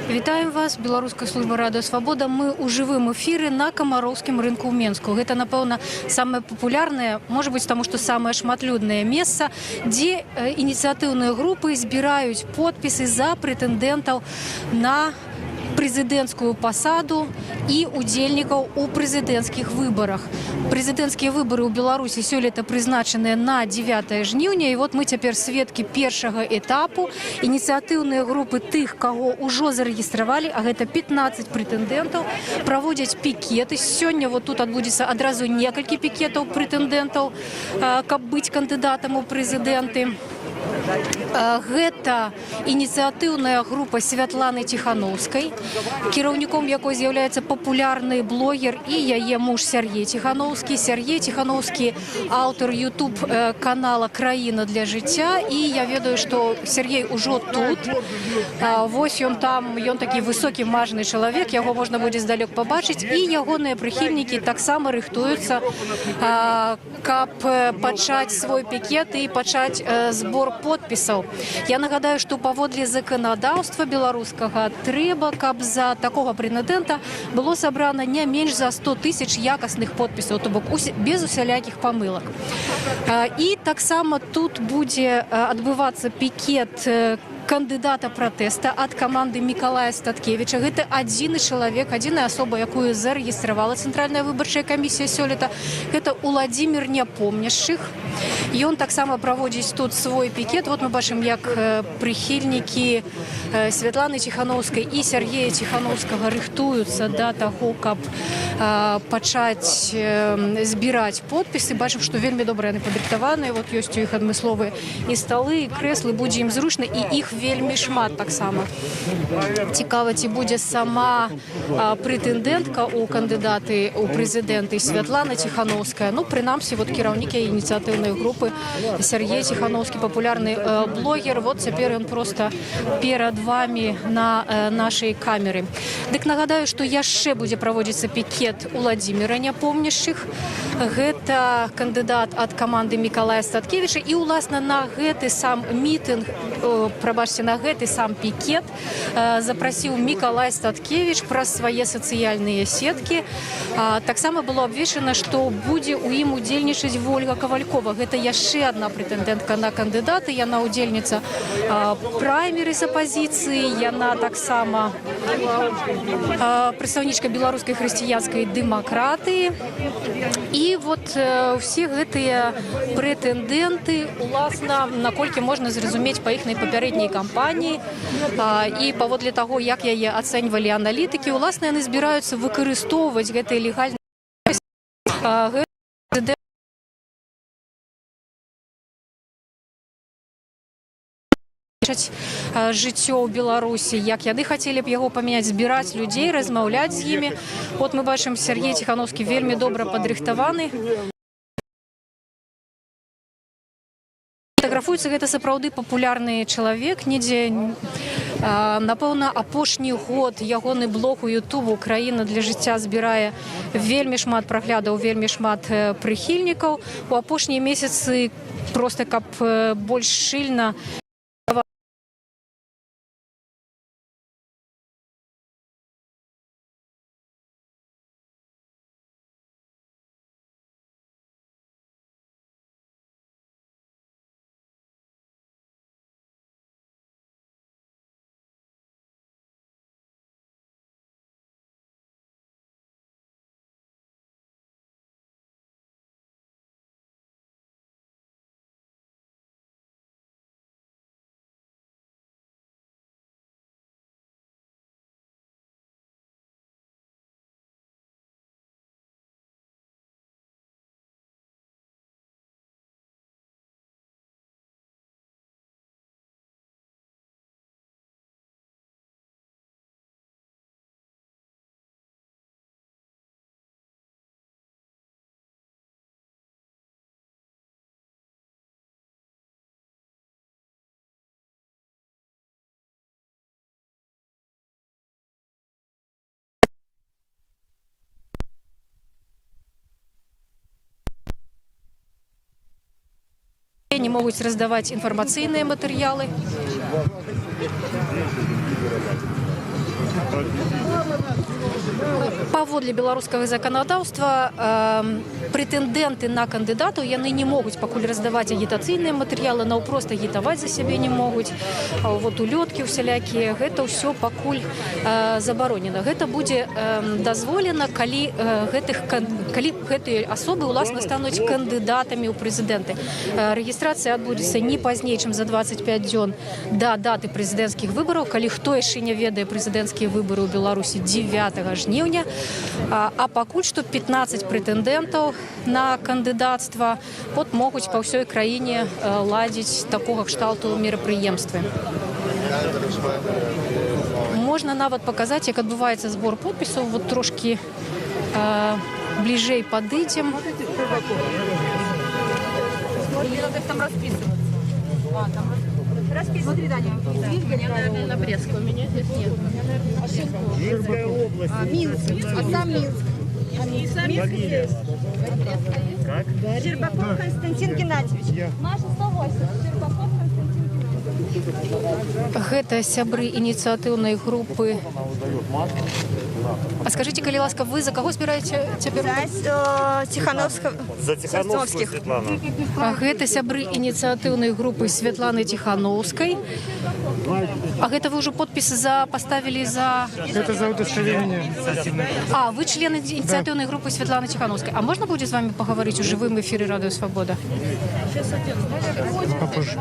Вітаем вас, беларуская служба радыё Свабода. Мы ў жывым эфіры на камароўскім рынку ў Менску. Гэта, напэўна, самае папулярнае, можа быць, таму што самае шматлюднае месца, дзе ініцыятыўныя групы збіраюць подпісы за прэтэндэнтаў на прэзідэнцкую пасаду і удзельнікаў у прэзідэнцкіх выбарах. Прэзідэнцкія выбары ў Беларусі сёлета прызначаныя на 9 жніўня, і вот мы цяпер сведкі першага этапу. Ініцыятыўныя групы тых, каго ўжо зарэгістравалі, а гэта 15 прэтэндэнтаў, праводзяць пікеты. Сёння вот тут адбудзецца адразу некалькі пікетаў прэтэндэнтаў, каб быць кандыдатам у прэзідэнты. Гэта ініцыятыўная група Святланы Ціхановскай, кіраўніком якой з'яўляецца папулярны блогер і яе муж Сергей Ціхановскі. Сергей Ціхановскі аўтар YouTube канала «Краіна для жыцця», і я ведаю, што Сергей ужо тут. Вось ён там, ён такі высокі мажны чалавек, яго можна будзе здалёк пабачыць, і ягоныя прыхільнікі таксама рыхтуюцца, каб пачаць свой пікет і пачаць збор подпісаў. Я нагадаю, што паводле заканадаўства беларускага трэба, каб за такога прэтэндэнта было сабрана не менш за 100 000 якасных подпісаў, то бок без усялякіх памылак. І таксама тут будзе адбывацца пікет кандыдата пратэста ад каманды Мікалая Статкевіча. Гэта адзіны чалавек, адзіная асоба, якую зарэгістравала Цэнтральная выбарчая камісія сёлета. Гэта Уладзімір Няпомняшчых. Ён таксама праводзіць тут свой пікет. Вот мы бачым, як прыхільнікі Святланы Ціхановскай і Сергея Ціхановскага рыхтуюцца да таго, каб пачаць збіраць подпісы. Бачым, што вельмі добра яны падрыхтаваныя. Вот ёсць у іх адмысловыя і сталы, і крэслы. Будзе ім зручна, і іх вельмі шмат таксама. Цікава, ці будзе сама прэтэндэнтка у кандыдаты у прэзідэнты Святлана Ціхановская. Ну, прынамсі, вот кіраўнік ініцыятыўнай групы Сергей Ціхановскі, папулярны блогер. Вот цяпер ён проста перад вами на нашай камеры. Дык нагадаю, што яшчэ будзе праводзіцца пікет Уладзіміра Няпомняшчых. Гэта кандыдат ад каманды Мікалая Статкевіча. І, уласна, на гэты сам мітынг, прабачце, на гэты сам пікет запрасіў Мікалай Статкевіч праз свае сацыяльныя сеткі. Таксама было абвешчана, што будзе ў ім удзельнічаць Вольга Кавалькова. Гэта яшчэ адна прэтэндэнтка на кандыдаты. Яна удзельніца праймерыз апазіцыі. Яна таксама прадстаўнічка беларускай хрысціянскай дэмакратыі. І вот усе гэтыя прэтэндэнты, уласна, наколькі можна зразумець па іхнай папярэдняй кампаніі і паводле таго, як яе ацэньвалі аналітыкі, уласна, яны збіраюцца выкарыстоўваць гэтыя легальныя жыццё ў Беларусі, як яны хацелі б яго памяняць, збіраць людзей, размаўляць з імі. Вот мы бачым, Сергей Ціхановскі вельмі добра падрыхтаваны. Фатаграфуецца, гэта сапраўды папулярны чалавек. Недзе, напэўна, апошні год ягоны блог у Ютубу «Краіна для жыцця» збірае вельмі шмат праглядаў, вельмі шмат прыхільнікаў. У апошнія месяцы проста, каб больш шчыльна не могуць раздаваць інфармацыйныя матэрыялы. Паводле беларускага заканадаўства прэтэндэнты на кандыдатаў яны не могуць пакуль раздаваць агітацыйныя матэрыялы, наўпрост агітаваць за сябе не могуць. Вот улёткі усялякія, гэта ўсё пакуль забаронена. Гэта будзе дазволена, калі гэтыя асобы ўласна стануць кандыдатамі ў прэзідэнты. Рэгістрацыя адбудзецца не пазней, чым за 25 дзён да даты прэзідэнцкіх выбараў. Калі хто яшчэ не ведае, прэзідэнцкія выбары ў Беларусі 9 жніўня, а пакуль што 15 прэтэндэнтаў на кандыдацтва могуць па ўсёй краіне ладзіць такога кшталту мерапрыемствы. Можна нават паказаць, як адбываецца збор подпісаў. Вот трошкі бліжэй падыдзем. Расписываться. Наверное, на Брестскую. У меня здесь нет. Минская область. Минск. А сам Минск. Минск есть. Как? Щербаков Константин Геннадьевич. Маша 108. Щербаков Константин Геннадьевич. Гэта сябры ініцыятыўнай групы. А скажите, калі ласка, вы за каго збіраеце цяпер? За Тихановскую Светлану. Гэта сябры ініцыятыўнай групы Святланы Тихановскай. А гэта вы ўжо подпісы паставілі за... Это за удостоверение. А, вы член ініцыятыўнай групы Святланы Тихановскай. А можна будзе з вами паговорыць у жывым эфіры Радыё Свабода? Попозже.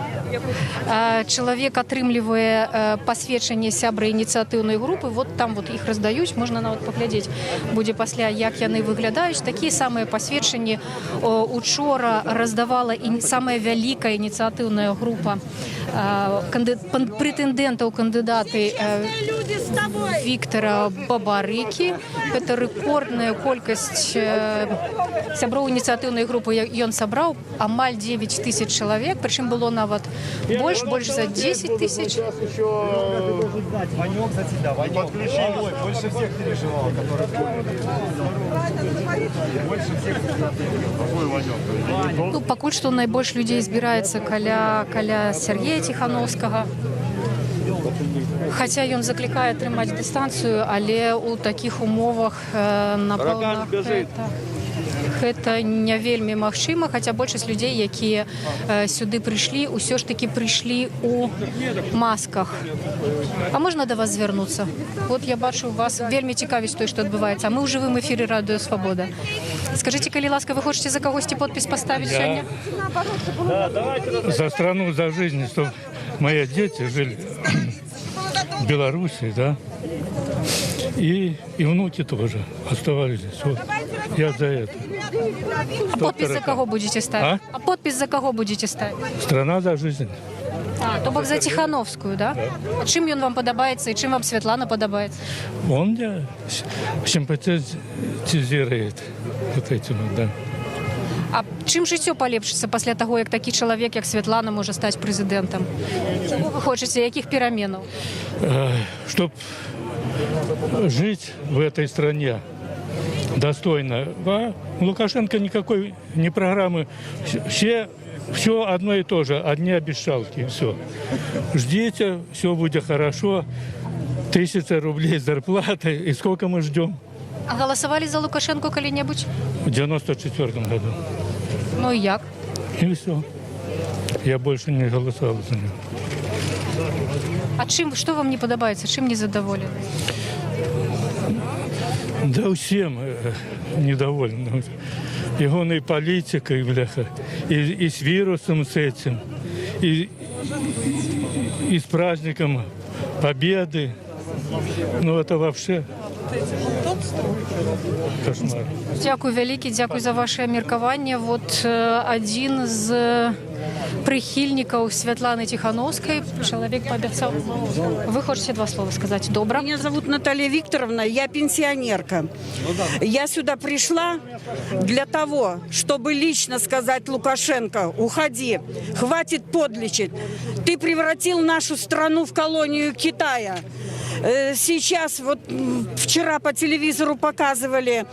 Чалавек атрымлівае пасведчанне сябра ініцыятыўнай групы, вот там вот іх раздаюць, можна нават паглядзець будзе пасля, як яны выглядаюць. Такія самыя пасведчанні учора раздавала самая вялікая ініцыятыўная група прэтэндэнтаў кандыдаты Віктора Бабарыкі. Гэта рэкордная колькасць сяброў ініцыятыўнай групы. Ён сабраў амаль 9 тысяч чалавек, прычым было нават больш за 10 тысяч. Ванек за тебя, Ванек. Больше всех переживал, который больше всех. Какой Ванек? Ну, пакуль што найбольш людзей збіраецца каля Сергея Тихановскага. Хаця ён заклікае трымаць дыстанцыю, але ў такіх умовах, напэўна, гэта не вельмі магчыма, хаця большасць людзей, якія сюды прыйшлі, усё ж такі прыйшлі ў масках. А можна да вас звярнуцца? Вот я бачу, вас вельмі цікавіць тое, што адбываецца. А мы ў жывым эфіры Радыё Свабода. Скажите, калі ласка, вы хочаце за кагосьці подпіс паставіць сёння? За страну, за жизнь, чтобы мои дети жили в Беларуси, да? И внуки тоже оставались здесь. Вот. Я за это. А подпіс за каго будете ставіць? А подпіс за каго будете ставіць? Страна за жизнь. То бок за Тихановскую, да? А чым ён вам падабаецца і чым вам Святлана падабаецца? Он меня симпатизирует вот этим, да. А чым жыццё палепшыцца пасля таго, як такі чалавек, як Святлана, можа стаць прэзідэнтам? Чаго вы хочаце, якіх пераменаў? Чтоб жить в этой стране достойно. А Лукашенко никакой не программы. Все одно и то же, одни обещалки, и все. Ждите, все будет хорошо. 1000 рублей зарплаты. И сколько мы ждем? А голосовали за Лукашенко калі-небудзь? В 94 году. Ну и як? И все. Я больше не голосовал за него. А что вам не подобается? Чим не задоволены? Да всем недовольны. Его и политикой, бляха, и с вирусом с этим, и с праздником Победы. Ну, это вообще кошмар. Дякую вялікі, дзякуй за ваше меркаванне. Вот один з прыхільнікаў Святланы Тихановской, человек пообещал. Вы хотите два слова сказать? Добро. Меня зовут Наталья Викторовна, я пенсионерка. Я сюда пришла для того, чтобы лично сказать Лукашенко: уходи, хватит подлечить. Ты превратил нашу страну в колонию Китая. Сейчас, вот вчера по телевизору показывали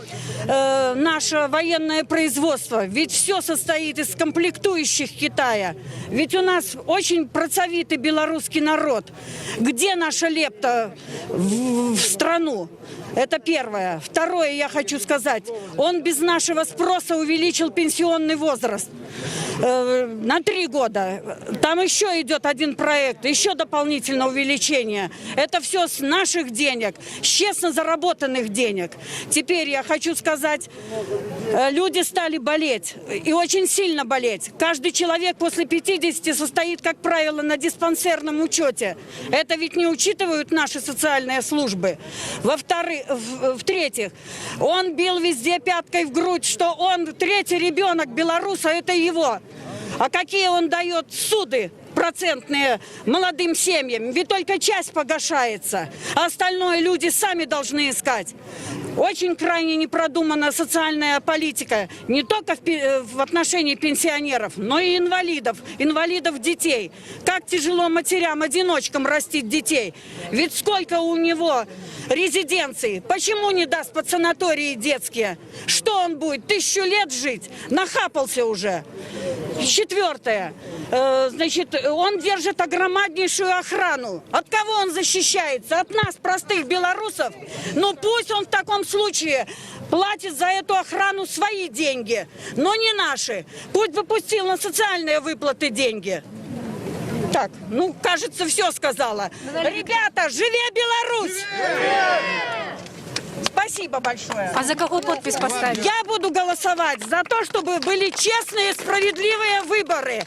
наше военное производство. Ведь все состоит из комплектующих Китая. Ведь у нас очень pracoвитый белорусский народ. Где наша лепта в страну? Это первое. Второе, я хочу сказать, он без нашего спроса увеличил пенсионный возраст на 3 года. Там еще идет один проект, еще дополнительное увеличение. Это все с наших денег, с честно заработанных денег. Теперь я хочу сказать, люди стали болеть, и очень сильно болеть. Каждый человек после 50 состоит, как правило, на диспансерном учете. Это ведь не учитывают наши социальные службы. В-третьих, он бил везде пяткой в грудь, что он 3-й ребенок белоруса, это его. А какие он дает суды процентные молодым семьям? Ведь только часть погашается, а остальное люди сами должны искать. Очень крайне непродуманная социальная политика, не только в отношении пенсионеров, но и инвалидов детей. Как тяжело матерям-одиночкам растить детей. Ведь сколько у него резиденций, почему не даст под санатории детские? Что он будет, 1000 лет жить? Нахапался уже. 4. Значит, он держит огромнейшую охрану. От кого он защищается? От нас, простых белорусов? Ну пусть он в таком случае платит за эту охрану свои деньги, но не наши. Пусть бы пустил на социальные выплаты деньги. Так, ну, кажется, все сказала. Ребята, живе Беларусь! Спасибо большое. А за кого подпись поставить? Я буду голосовать за то, чтобы были честные, справедливые выборы.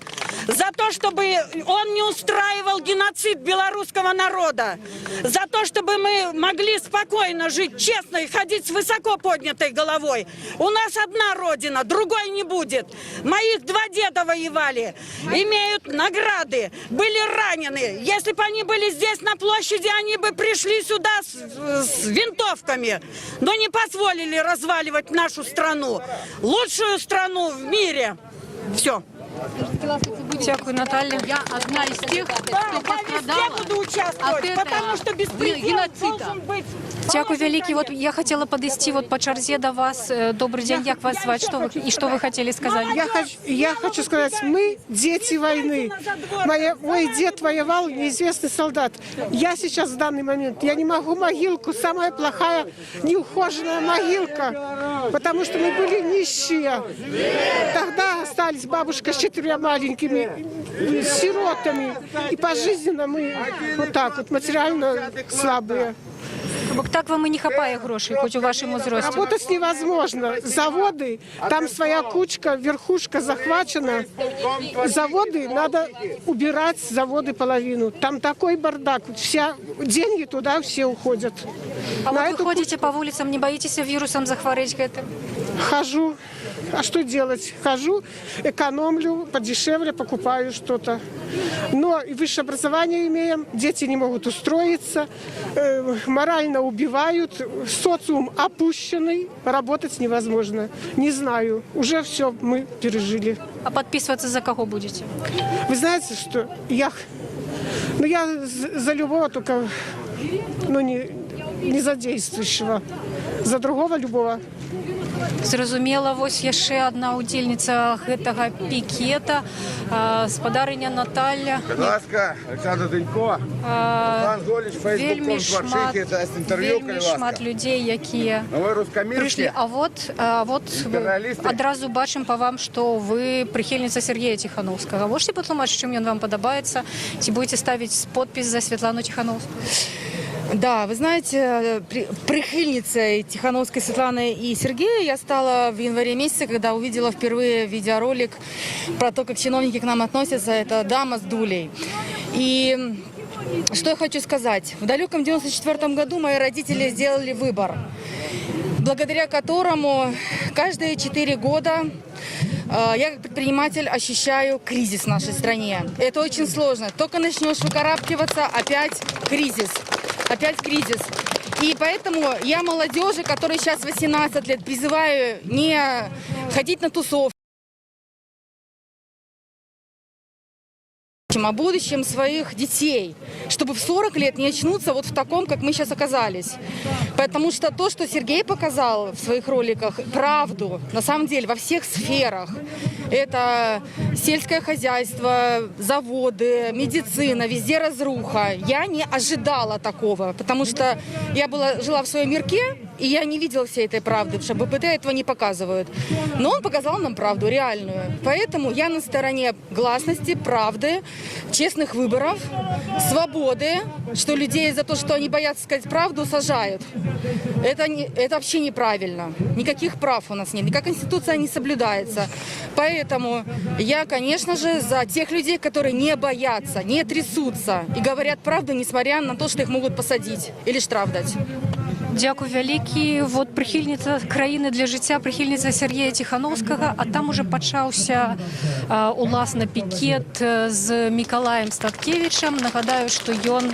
За то, чтобы он не устраивал геноцид белорусского народа. За то, чтобы мы могли спокойно жить честно и ходить с высоко поднятой головой. У нас одна родина, другой не будет. Моих 2 деда воевали, имеют награды, были ранены. Если бы они были здесь на площади, они бы пришли сюда с винтовками. Но не позволили разваливать нашу страну. Лучшую страну в мире. Все. Дякую, Наталья. Я одна из тех, кто Я пострадала везде буду участвовать, от потому что беспредел геноцида. должен быть. Дякую великий. Вот я хотела подойти вот по черзе до вас. Добрый день, как вас звать? Что вы хотели сказать? Я хочу сказать, мы дети войны. Мой дед воевал, неизвестный солдат. Я сейчас в данный момент, я не могу могилку, самая плохая, неухоженная могилка, потому что мы были нищие. Тогда остались бабушка с 4 маленькими сиротами. И пожизненно мы вот так вот, материально слабые. Так вам и не хапає грошей, хоть у вашем возрасте. Работать невозможно. Заводы, там своя кучка, верхушка захвачена. Заводы, надо убирать заводы половину. Там такой бардак. Деньги туда все уходят. А вот вы ходите по улицам, не боитесь вирусом захвореть гэтым? Хожу. А что делать? Хожу, экономлю, подешевле покупаю что-то. Но и высшее образование имеем, дети не могут устроиться, морально убивают, социум опущенный, работать невозможно. Не знаю, уже все мы пережили. А подписываться за кого будете? Вы знаете, что я за любого, только не за действующего, за другого любого. Зразумела, вось яшчэ одна удзельніца гэтага пікета, спадарыня Наталья. Будь ласка, Александр Денько. Вельмі шмат людзей, якія прыйшлі. А вот адразу бачым па вам, што вы прыхільніца Сергея Тихановскага. Можете патлумачыць, чым ён вам падабаецца? Ці будете ставіць подпіс за Светлану Тихановскую? Да, вы знаете, прихильницей Тихановской Светланы и Сергея я стала в январе месяце, когда увидела впервые видеоролик про то, как чиновники к нам относятся. Это дама с дулей. И что я хочу сказать. В далеком 1994 году мои родители сделали выбор, благодаря которому каждые 4 года я как предприниматель ощущаю кризис в нашей стране. Это очень сложно. Только начнешь выкарабкиваться, опять кризис. Опять кризис. И поэтому я молодежи, которой сейчас 18 лет, призываю не ходить на тусовки. о будущем своих детей, чтобы в 40 лет не очнуться вот в таком, как мы сейчас оказались. Потому что то, что Сергей показал в своих роликах, правду, на самом деле, во всех сферах. Это сельское хозяйство, заводы, медицина, везде разруха. Я не ожидала такого, потому что я жила в своем мирке, и я не видела всей этой правды, потому что БПТ этого не показывают. Но он показал нам правду, реальную. Поэтому я на стороне гласности, правды, честных выборов, свободы, что людей за то, что они боятся сказать правду, сажают. Это вообще неправильно. Никаких прав у нас нет, никакая конституция не соблюдается. Поэтому я, конечно же, за тех людей, которые не боятся, не трясутся и говорят правду, несмотря на то, что их могут посадить или штраф дать. Дякую вялікі. Вот прихильниця країни для життя, прихильниця Сергія Тихановського, а там уже почався уласна пікет з Миколаєм Статкевичем. Нагадаю, що ён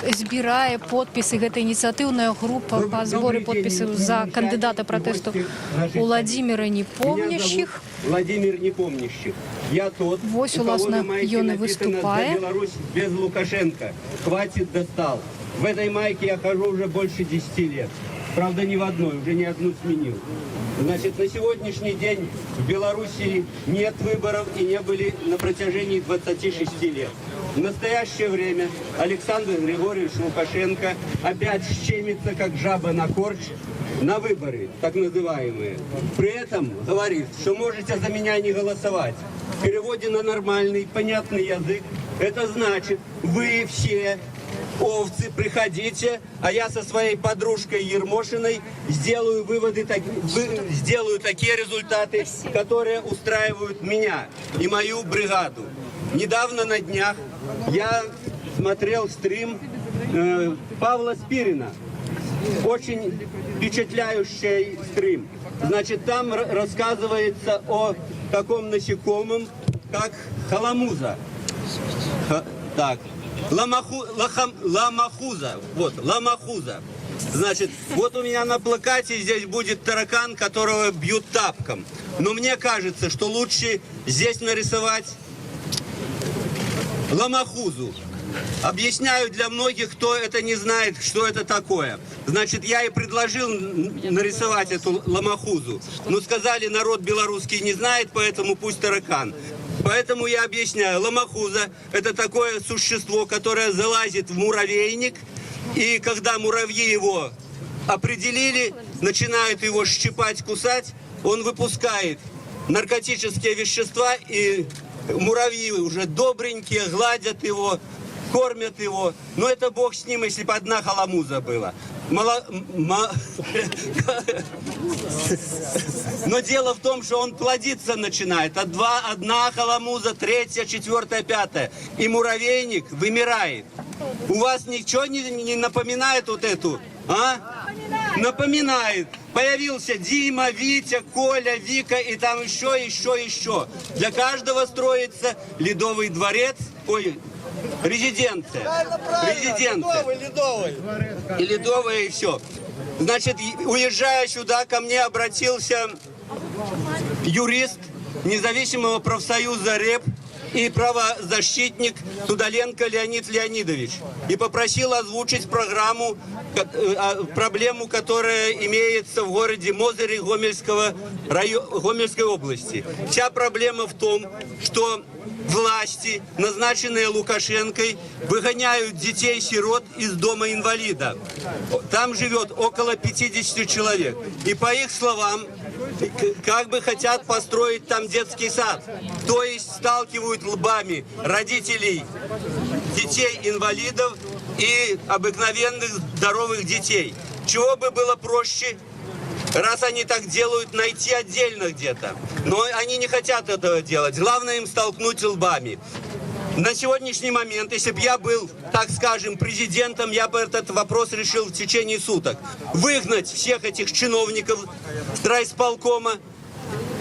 збирае подпісы. Гэта ініцыятыўная група па зборы подпісаў за кандыдата пратэсту Владимира Непомнящих. Владимир Непомнящих. Я тот, Вось, уласна, ён і выступае. Беларусь без Лукашенко. Хватит, достал. В этой майке я хожу уже больше 10 лет. Правда, не в одной, уже не одну сменил. Значит, на сегодняшний день в Белоруссии нет выборов и не были на протяжении 26 лет. В настоящее время Александр Григорьевич Лукашенко опять щемится, как жаба на корч, на выборы, так называемые. При этом говорит, что можете за меня не голосовать. В переводе на нормальный, понятный язык, это значит, вы все... овцы, приходите, а я со своей подружкой Ермошиной сделаю сделаю такие результаты, которые устраивают меня и мою бригаду. Недавно на днях я смотрел стрим Павла Спирина. Очень впечатляющий стрим. Значит, там рассказывается о таком насекомом, как халамуза. Так. Ламахуза. Вот, ламахуза. Значит, вот у меня на плакате здесь будет таракан, которого бьют тапком. Но мне кажется, что лучше здесь нарисовать ламахузу. Объясняю для многих, кто это не знает, что это такое. Значит, я и предложил нарисовать эту ламахузу. Но сказали, народ белорусский не знает, поэтому пусть таракан. Поэтому я объясняю. Ламахуза – это такое существо, которое залазит в муравейник. И когда муравьи его определили, начинают его щипать, кусать, он выпускает наркотические вещества, и муравьи уже добренькие, гладят его, кормят его. Но это бог с ним, если бы одна халамуза была. Но дело в том, что он плодиться начинает. Одна халамуза, третья, четвертая, пятая. И муравейник вымирает. У вас ничего не напоминает вот эту? А? Напоминает. Появился Дима, Витя, Коля, Вика и там еще. Для каждого строится Ледовый дворец. Ой, резиденция. И Ледовая, и все. Значит, уезжая сюда, ко мне обратился юрист независимого профсоюза РЭП и правозащитник Тудаленко Леонид Леонидович. И попросил озвучить проблему, которая имеется в городе Мозыре Гомельской области. Вся проблема в том, что власти, назначенные Лукашенкой, выгоняют детей-сирот из дома инвалида. Там живет около 50 человек. И по их словам, как бы хотят построить там детский сад. То есть сталкивают лбами родителей детей-инвалидов и обыкновенных здоровых детей. Чего бы было проще, раз они так делают, найти отдельно где-то. Но они не хотят этого делать. Главное им столкнуть лбами. На сегодняшний момент, если бы я был, так скажем, президентом, я бы этот вопрос решил в течение суток. Выгнать всех этих чиновников с райисполкома,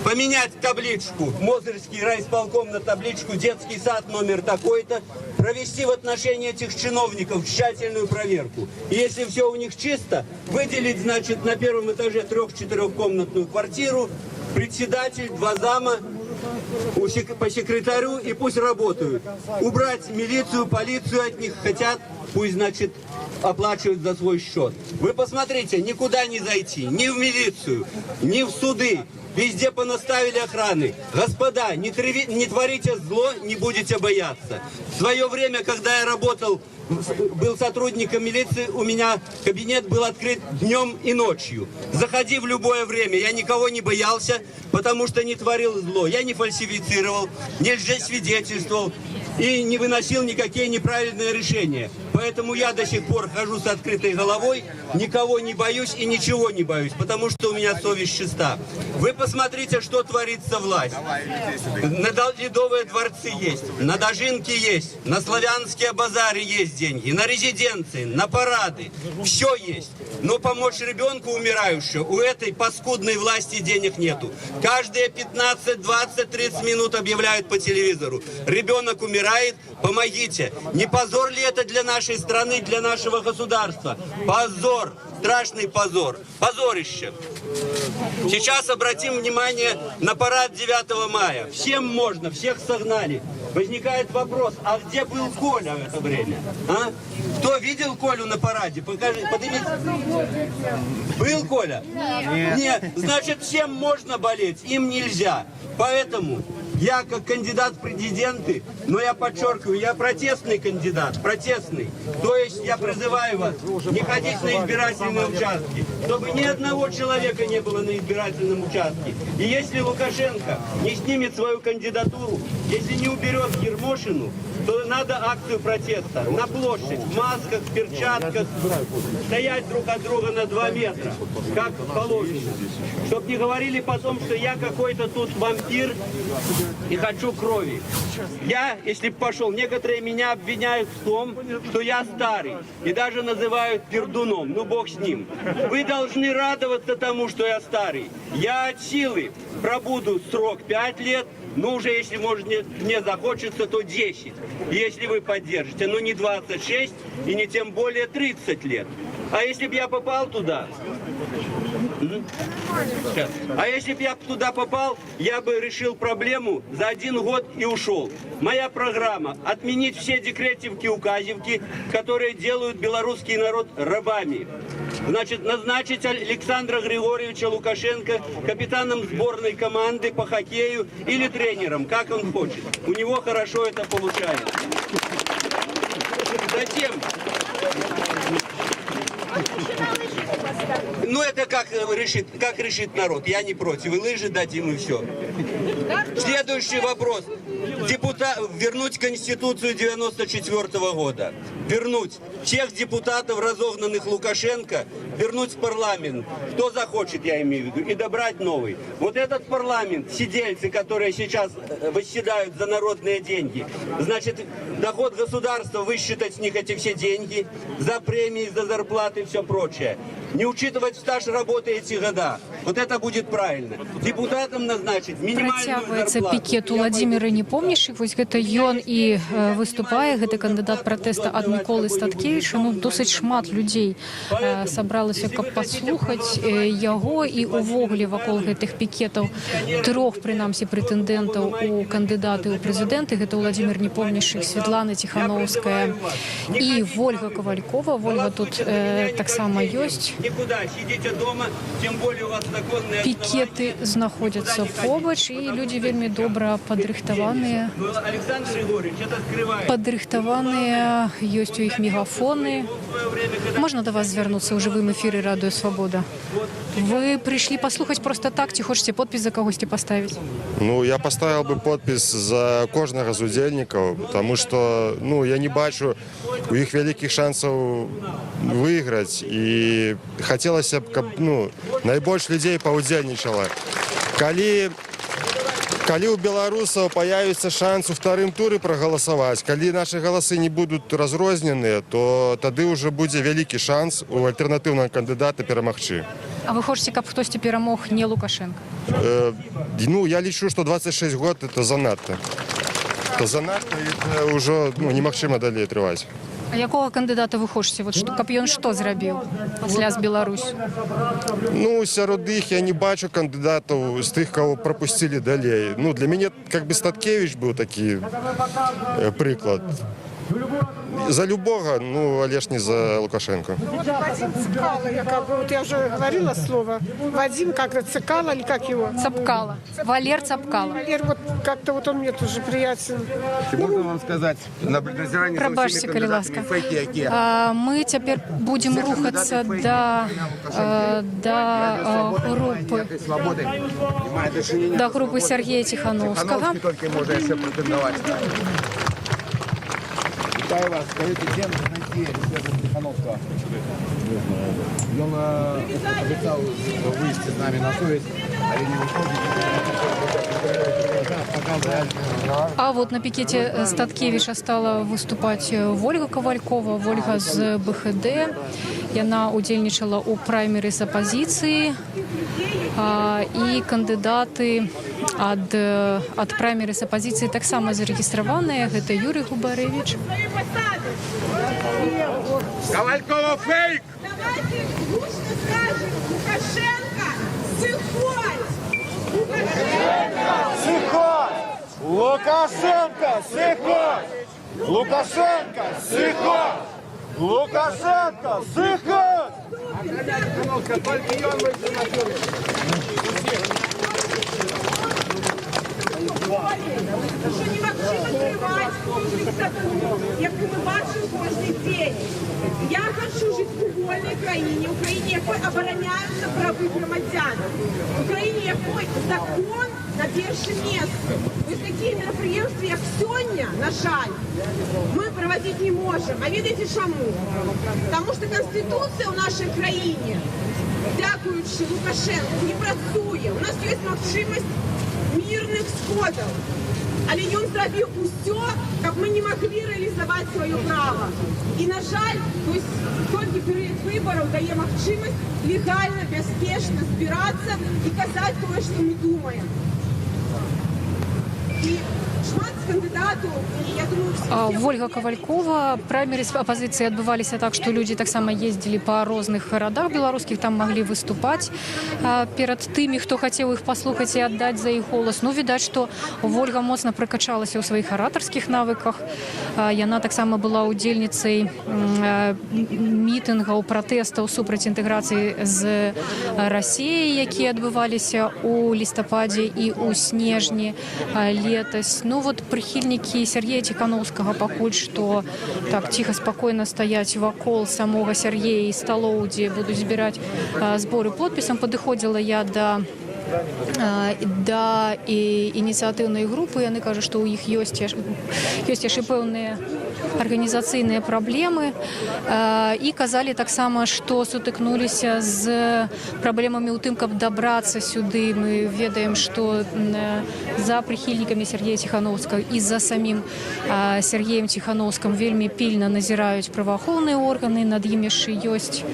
поменять табличку, Мозырский райисполком на табличку «Детский сад номер такой-то», провести в отношении этих чиновников тщательную проверку. И если все у них чисто, выделить, значит, на первом этаже 3-4-комнатную квартиру, председатель, 2 зама, по секретарю и пусть работают. Убрать милицию, полицию от них хотят, пусть, значит, оплачивают за свой счет. Вы посмотрите, никуда не зайти, ни в милицию, ни в суды. Везде понаставили охраны. Господа, не творите зло, не будете бояться. В свое время, когда я работал, был сотрудником милиции, у меня кабинет был открыт днем и ночью. Заходи в любое время. Я никого не боялся, потому что не творил зло. Я не фальсифицировал, не лжесвидетельствовал и не выносил никакие неправильные решения. Поэтому я до сих пор хожу с открытой головой, никого не боюсь и ничего не боюсь, потому что у меня совесть чиста. Вы посмотрите, что творится власть. На Ледовые дворцы есть, на Дожинке есть, на Славянские базаре есть деньги, на резиденции, на парады. Все есть. Но помочь ребенку умирающему у этой паскудной власти денег нету. Каждые 15, 20, 30 минут объявляют по телевизору. Ребенок умирает, помогите. Не позор ли это для нашей страны, для нашего государства? Позор, страшный позор, позорище. Сейчас обратим внимание на парад 9 мая. Всем можно, всех согнали. Возникает вопрос, а где был Коля в это время? А? Кто видел Колю на параде? Покажи, поднимите. Был Коля? Нет. Значит, всем можно болеть, им нельзя. Поэтому я как кандидат в президенты, но я подчеркиваю, я протестный кандидат, протестный. То есть я призываю вас не ходить на избирательные участки, чтобы ни одного человека не было на избирательном участке. И если Лукашенко не снимет свою кандидатуру, если не уберет Ермошину, то надо акцию протеста на площадь, в масках, в перчатках, стоять друг от друга на 2 метра, как положено. Чтобы не говорили потом, что я какой-то тут вампир и хочу крови. Я, если бы пошел, некоторые меня обвиняют в том, что я старый, и даже называют пердуном, ну бог с ним. Вы должны радоваться тому, что я старый. Я от силы пробуду срок 5 лет, ну уже если, может, мне захочется, то 10. Если вы поддержите, но не 26 и не тем более 30 лет. А если бы я попал туда? А если бы я туда попал, я бы решил проблему за 1 год и ушел. Моя программа – отменить все декретивки, указивки, которые делают белорусский народ рабами. Значит, назначить Александра Григорьевича Лукашенко капитаном сборной команды по хоккею или тренером, как он хочет. У него хорошо это получается. Затем... Ну это как решит народ. Я не против. И лыжи дадим, и все. Следующий вопрос. Вернуть Конституцию 94 года. Вернуть всех депутатов, разогнанных Лукашенко, вернуть в парламент. Кто захочет, я имею в виду, и добрать новый. Вот этот парламент, сидельцы, которые сейчас восседают за народные деньги, значит, доход государства высчитать с них эти все деньги, за премии, за зарплаты и все прочее. Не учитывать стаж работы эти года. Вот это будет правильно. Депутатам назначить минимальную Працягваецца зарплату. пікет Уладзіміра Непомняшчык. Вось гэта ён і выступае, гэты кандыдат пратэста ад Міколы Статкевіча. Ну, досыць шмат людзей сабралася, каб паслухаць яго, і увогуле вакол гэтых пікетаў 3, прынамсі, прэтэндэнтаў у кандыдаты ў прэзідэнты. Гэта Уладзімір Непомняшчык, Светлана Тихановская і Вольга Ковалькова. Вольга тут таксама ёсць. Никуда, сидите дома, тем более у вас законные... Пікеты знаходзяцца побач, і людзі вельмі добра падрыхтаваныя. Александр Григорьевич, это скрывает. Падрыхтаваныя, ёсць у іх мегафоны. Можна да вас звярнуцца ў жывым эфіры Радыё Свабода? Вы прыйшлі паслухаць проста так, ці хочаце подпіс за кагосьці паставіць? Ну, я поставил бы подпіс за кожнага з удзельнікаў, потому что, ну, я не бачу у іх вялікіх шансаў выйграць, і хацелася б, каб, ну, найбольш людзей паўдзельнічала. Калі у беларусаў появится шанс у 2-м туры прагаласаваць, калі наши галасы не будут разрозненыя, то тады уже будзе вялікі шанс у альтэрнатыўнага кандыдата перамагчы. А вы хочаце, каб хтосьці перамог не Лукашенко? Ну, я лічу, что 26 год это занадто. Это занадто, и это уже, ну, немагчыма далей трываць. А якого кандидата ви хочете? Вот, каб ён што зрабіў для з Беларусь? Ну, сярод іх я не бачу кандидатов з тих, кого пропустили далей. Ну, для мене, как бы, Статкевич був такий приклад. За любого, ну, але ж не за Лукашенко. Вот Вадим Цикало, вот я уже говорила слово. Вадим как-то Цикало или как его? Цапкала. Валер Цапкала. Валер, вот как-то вот он мне тоже приятен. Можна вам сказати, на назирання за Пробачте, всіми коли кандидатами ласка. фейки, які Ми тепер будемо рухатися до групи Сергія Тихановського. тільки може ще претендувати. Вітаю вас. Скажіть, де знайти Сергія Тихановського? Він обіцяв вийти з нами на совість, але не виходить. А вот на пикете Статкевича стала выступать Вольга Ковалькова, Вольга з БХД. Яна удзельнічала ў праймерыз апазіцыі. І кандыдаты ад праймерыз апазіцыі таксама зарэгістраваныя. Гэта Юрий Губарэвіч. Ковалькова фейк! Давайте гучно скажем: Лукашенко, сыходь! Лукашенко, сыходь! Лукашенко, сыходь! Лукашенко, сыходь! Що немагчыма трываць диктатуру, як мы бачым кожны дзень. Я хочу жить у вольнай краіне, у краіне, якой абараняюцца правы грамадзян, у краіне, якой закон на першым месцы. Вось такія мерапрыемствы, як сёння, на жаль, мы праводзіць не можем. А ведаеце чаму? Потому что Конституцыя ў нашай краіне, дзякуючы Лукашенку, не працуе. У нас ёсць магчымасць мирных сходов. Але ён зрабіў усё, каб мы не маглі рэалізаваць сваё права. І, на жаль, толькі перыяд выбараў дае магчымасць легальна, бяспечна збірацца і казаць тое, што мы думаем. І шмат кандыдатаў, і я думаю, Вольга Ковалькова. Праймерыз апазіцыі адбываліся так, што людзі таксама ездзілі па розных гарадах беларускіх, там маглі выступаць перад тымі, хто хацеў іх паслухаць і аддаць за іх голас. Ну, відаць, што Вольга моцна пракачалася ў сваіх аратарскіх навыках. Яна таксама была удзельніцай мітынгаў, пратэстаў супраць інтэграцыі з Расіяй, якія адбываліся ў лістападзе і ў снежні летась. Ну, вот прыхільнікі Сергея Тихановскага пакуль што так ціха, спакойна стаяць вакол самога Сергея і сталоў, дзе будуць збіраць зборы подпісам. Падыходзіла я да ініцыятыўнай групы. Яны кажуць, што ў іх ёсць яшчэ пэўныя арганізацыйныя праблемы. І казалі таксама, што сутыкнуліся з праблемамі ў тым, каб дабрацца сюды. Мы ведаем, што за прыхільнікамі Сергея Тихановскага і за самім Сергеем Тихановскім вельмі пільна назіраюць праваахоўныя органы. Над ім яшчэ ёсць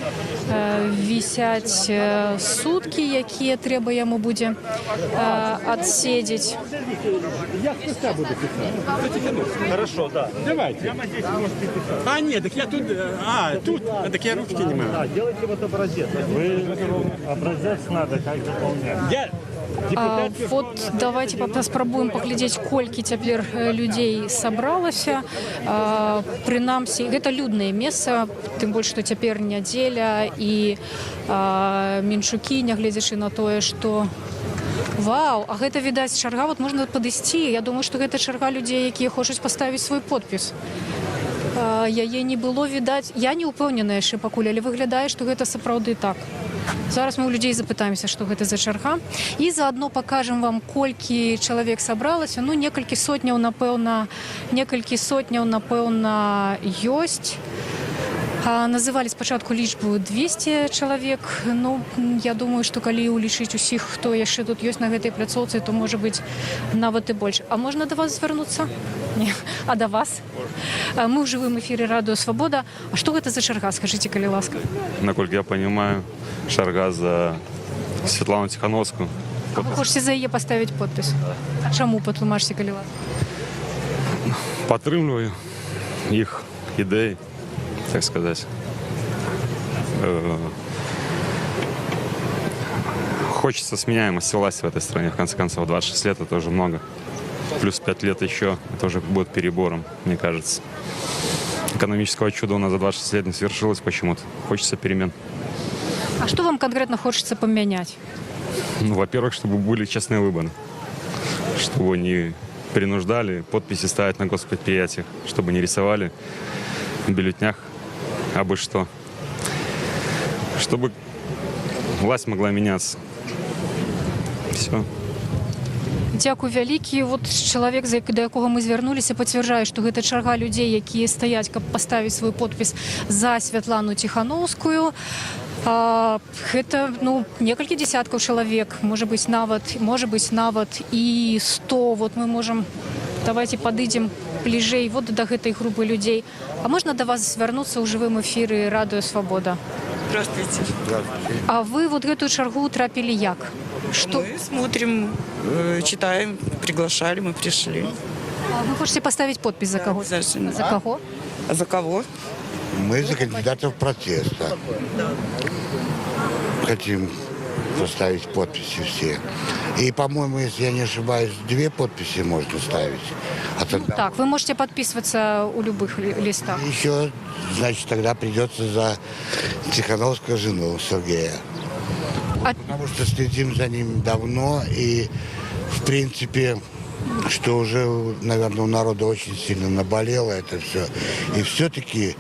вісяць суткі, якія трэба яму будзе адседзець. Я спустя буду писать. Хорошо, да. Давайте. А, нет, так я тут, тут, так я ручки не могу. Делайте вот образец. Образец надо как заполнять. Вот давайте спрабуем паглядзець, колькі цяпер людзей сабралася. Прынамсі, гэта люднае месца, тым больш, што цяпер нядзеля і меншукі, нягледзячы на тое, што вау, а гэта, відаць, чарга, вот можна падысці. Я думаю, што гэта чарга людзей, якія хочуць паставіць свой подпіс. Яе не было відаць. Я не ўпэўнена яшчэ пакуль, але выглядае, што гэта сапраўды так. Зараз мы ў людзей запытаемся, што гэта за чарга. І заадно пакажам вам, колькі чалавек сабралася. Ну, некалькі сотняў, напэўна, ёсць. Называлі спачатку лічбу 200 чалавек. Ну, я думаю, што калі ўлічыць усіх, хто яшчэ тут ёсць на гэтай пляцоўцы, то можа быць нават і больш. А можна да вас звярнуцца? Не. А да вас? Мы ў жывым эфіры Радыё Свабода. А што гэта за чарга, скажыце, калі ласка? Наколькі я понимаю, чарга за Светлану Тихановскую. А вы хочаце за яе паставіць подпіс? А чаму, патлумачце, калі ласка? Падтрымліваю іх ідэі. так сказать, хочется сменяемости власти в этой стране. В конце концов, 26 лет – это уже много. Плюс 5 лет еще – это уже будет перебором, мне кажется. Экономического чуда у нас за 26 лет не свершилось почему-то. Хочется перемен. А что вам конкретно хочется поменять? Ну, во-первых, чтобы были честные выборы. Чтобы не принуждали подписи ставить на госпредприятиях. Чтобы не рисовали в бюллетнях абы что. Чтобы власть могла меняться. Все. Дякую вялікі. От чалавек, до якого мы звярнуліся, пацвярджае, што гэта чарга людзей, якія стаяць, каб паставіць свой подпіс за Святлану Тихановскую. Гэта некалькі дзесяткаў чалавек, можа быць нават і 100. Вот мы можам, давайте падыдзем бліжэй вот да гэтай групы людзей. А можна да вас звярнуцца ў жывым эфіры Радыё Свабода? Здравствуйте. А вы вот гэтую чаргу трапілі як? Что? Мы смотрим, читаем, приглашали, мы пришли. А вы хотите поставить подпись за кого? Обязательно. За кого? А за кого? Мы за кандидатов протеста. Хотим поставить подписи все. И, по-моему, если я не ошибаюсь, 2 подписи можно ставить. А тогда... Так, вы можете подписываться у любых листах. Еще, значит, тогда придется за Тихановскую жену Сергея. Потому что следим за ним давно, и, в принципе, что уже, наверное, у народа очень сильно наболело это все. И все-таки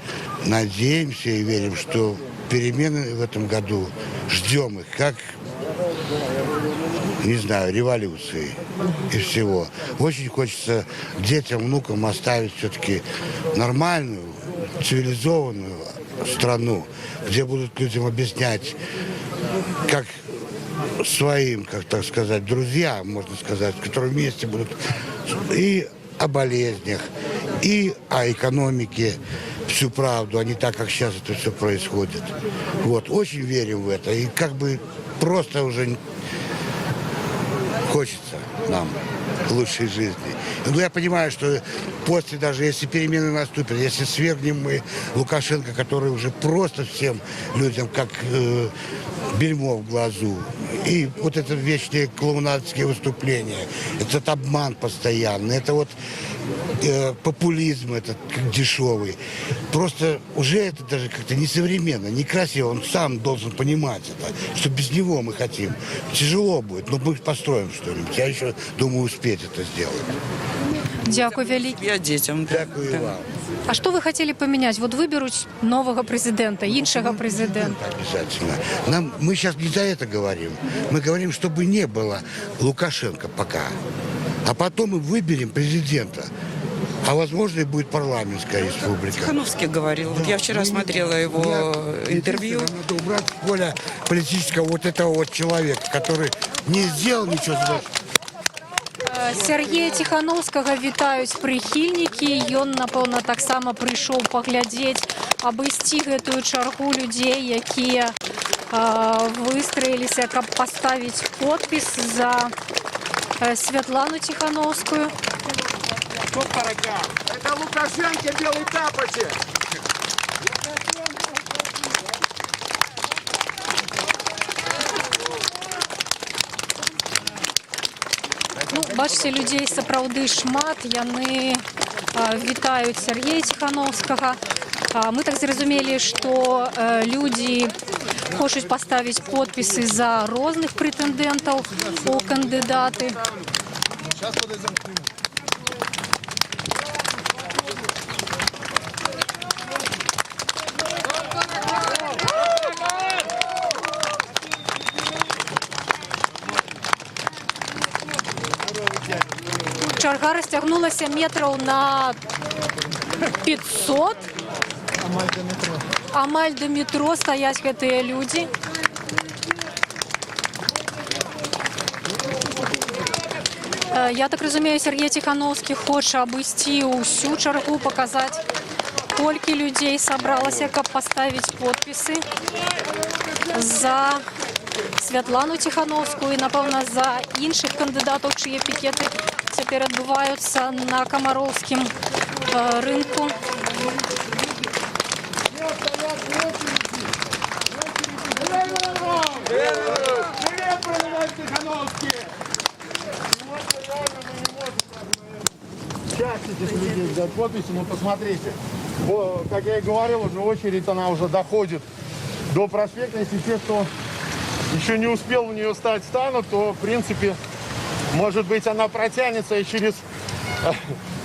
надеемся и верим, что перемены в этом году, ждем их, как, не знаю, революции и всего. Очень хочется детям, внукам оставить все-таки нормальную, цивилизованную страну, где будут людям объяснять, как своим, как так сказать, друзьям, можно сказать, которые вместе будут и о болезнях, и о экономике, всю правду, а не так, как сейчас это все происходит. Вот, очень верим в это. И как бы просто уже хочется нам лучшей жизни. Но я понимаю, что после, даже если перемены наступят, если свергнем мы Лукашенко, который уже просто всем людям как бельмо в глазу, и вот это вечные клоунадские выступления, этот обман постоянный, это вот популизм этот дешевый. Просто уже это даже как-то несовременно, некрасиво. Он сам должен понимать это, что без него мы хотим. Тяжело будет, но мы построим что-нибудь. Я еще думаю успеть это сделать. Дякую вялікі. Я детям. Дякую вам. А что вы хотели поменять? Вот выберут нового президента, іншого президента. Обязательно. Мы сейчас не за это говорим. Мы говорим, чтобы не было Лукашенко пока. А потом мы выберем президента. А возможно, и будет парламентская республика. Тихановский говорил. Вот я вчера смотрела его интервью. Надо убрать с поля политического вот этого вот человека, который не сделал ничего. Сергея Тихановскага вітаюць прыхільнікі. Ён, напэўна, таксама прыйшоў паглядзець, абысці гэтую чаргу людзей, якія выстраіліся, каб паставіць подпіс за Святлану Тихановскую. Это Лукашенко белый тапочек. Бачыце, людзей сапраўды шмат, яны вітаюць Сергея Тихановскага. Мы так зразумелі, што людзі хочуць паставіць подпісы за розных прэтэндэнтаў у кандыдаты. Чарга расцягнулася метраў на 500. Амаль до метро стаяць гэтыя людзі. Я так разумею, Сергей Тихановский хоча абысці ўсю чаргу, паказаць, колькі людзей сабралася, каб паставіць подпісы за Святлану Тихановскую і, напэўна, за іншых кандыдатаў, чые пікеты цяпер адбываюцца на Камароўскім рынку. взять подписи, но посмотрите. Как я и говорил, уже очередь, она уже доходит до проспекта. Если те, кто еще не успел в нее стать, станут, то, в принципе, может быть, она протянется и через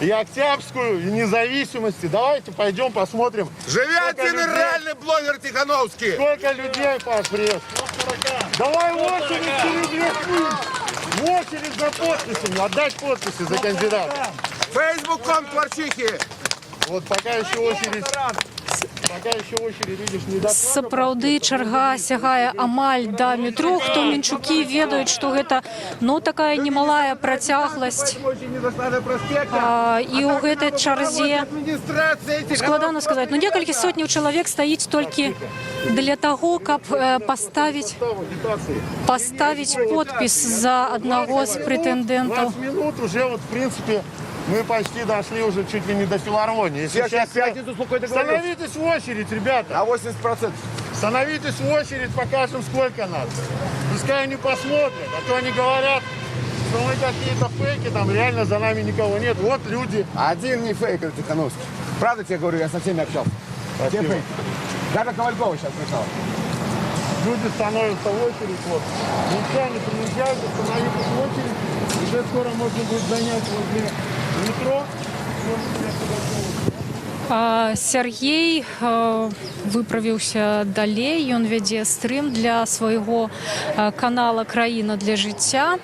и Октябрьскую, и Независимости. Давайте пойдем посмотрим. Живет генеральный блогер Тихановский! Сколько людей, Паш, приехал. Давай в очередь через весь мир. В очередь за подписями. Отдать подписи за кандидата. Facebook.com Творчихи! Вот пока еще очередь. Видишь, не дошло. Сапраўды чарга сягае амаль да метро. Хто Мінчукі ведаюць, што гэта такая немалая працягласць. І ў гэтай чарзе складана сказаць, некалькі сотняў чалавек стаіць толькі для таго, каб паставіць подпіс за аднаго з прэтэндэнтаў. 20 минут уже, вот, в принципе, мы почти дошли уже чуть ли не до филармонии. Сейчас становитесь в очередь, ребята. На 80%. Становитесь в очередь, покажем, сколько нас. Пускай они посмотрят, а то они говорят, что мы какие-то фейки, там реально за нами никого нет. Вот люди. Один не фейк, это Тихановский. Правда тебе говорю, я со всеми общался. Все фейки. Даже Ковалькова сейчас пришел. Люди становятся в очередь, вот. Нечаянно приезжают, становитесь в очередь. Уже скоро можно будет занять возле метро. Сергей выправіўся далей. Ён вядзе стрым для свайго канала «Краіна для жыцця».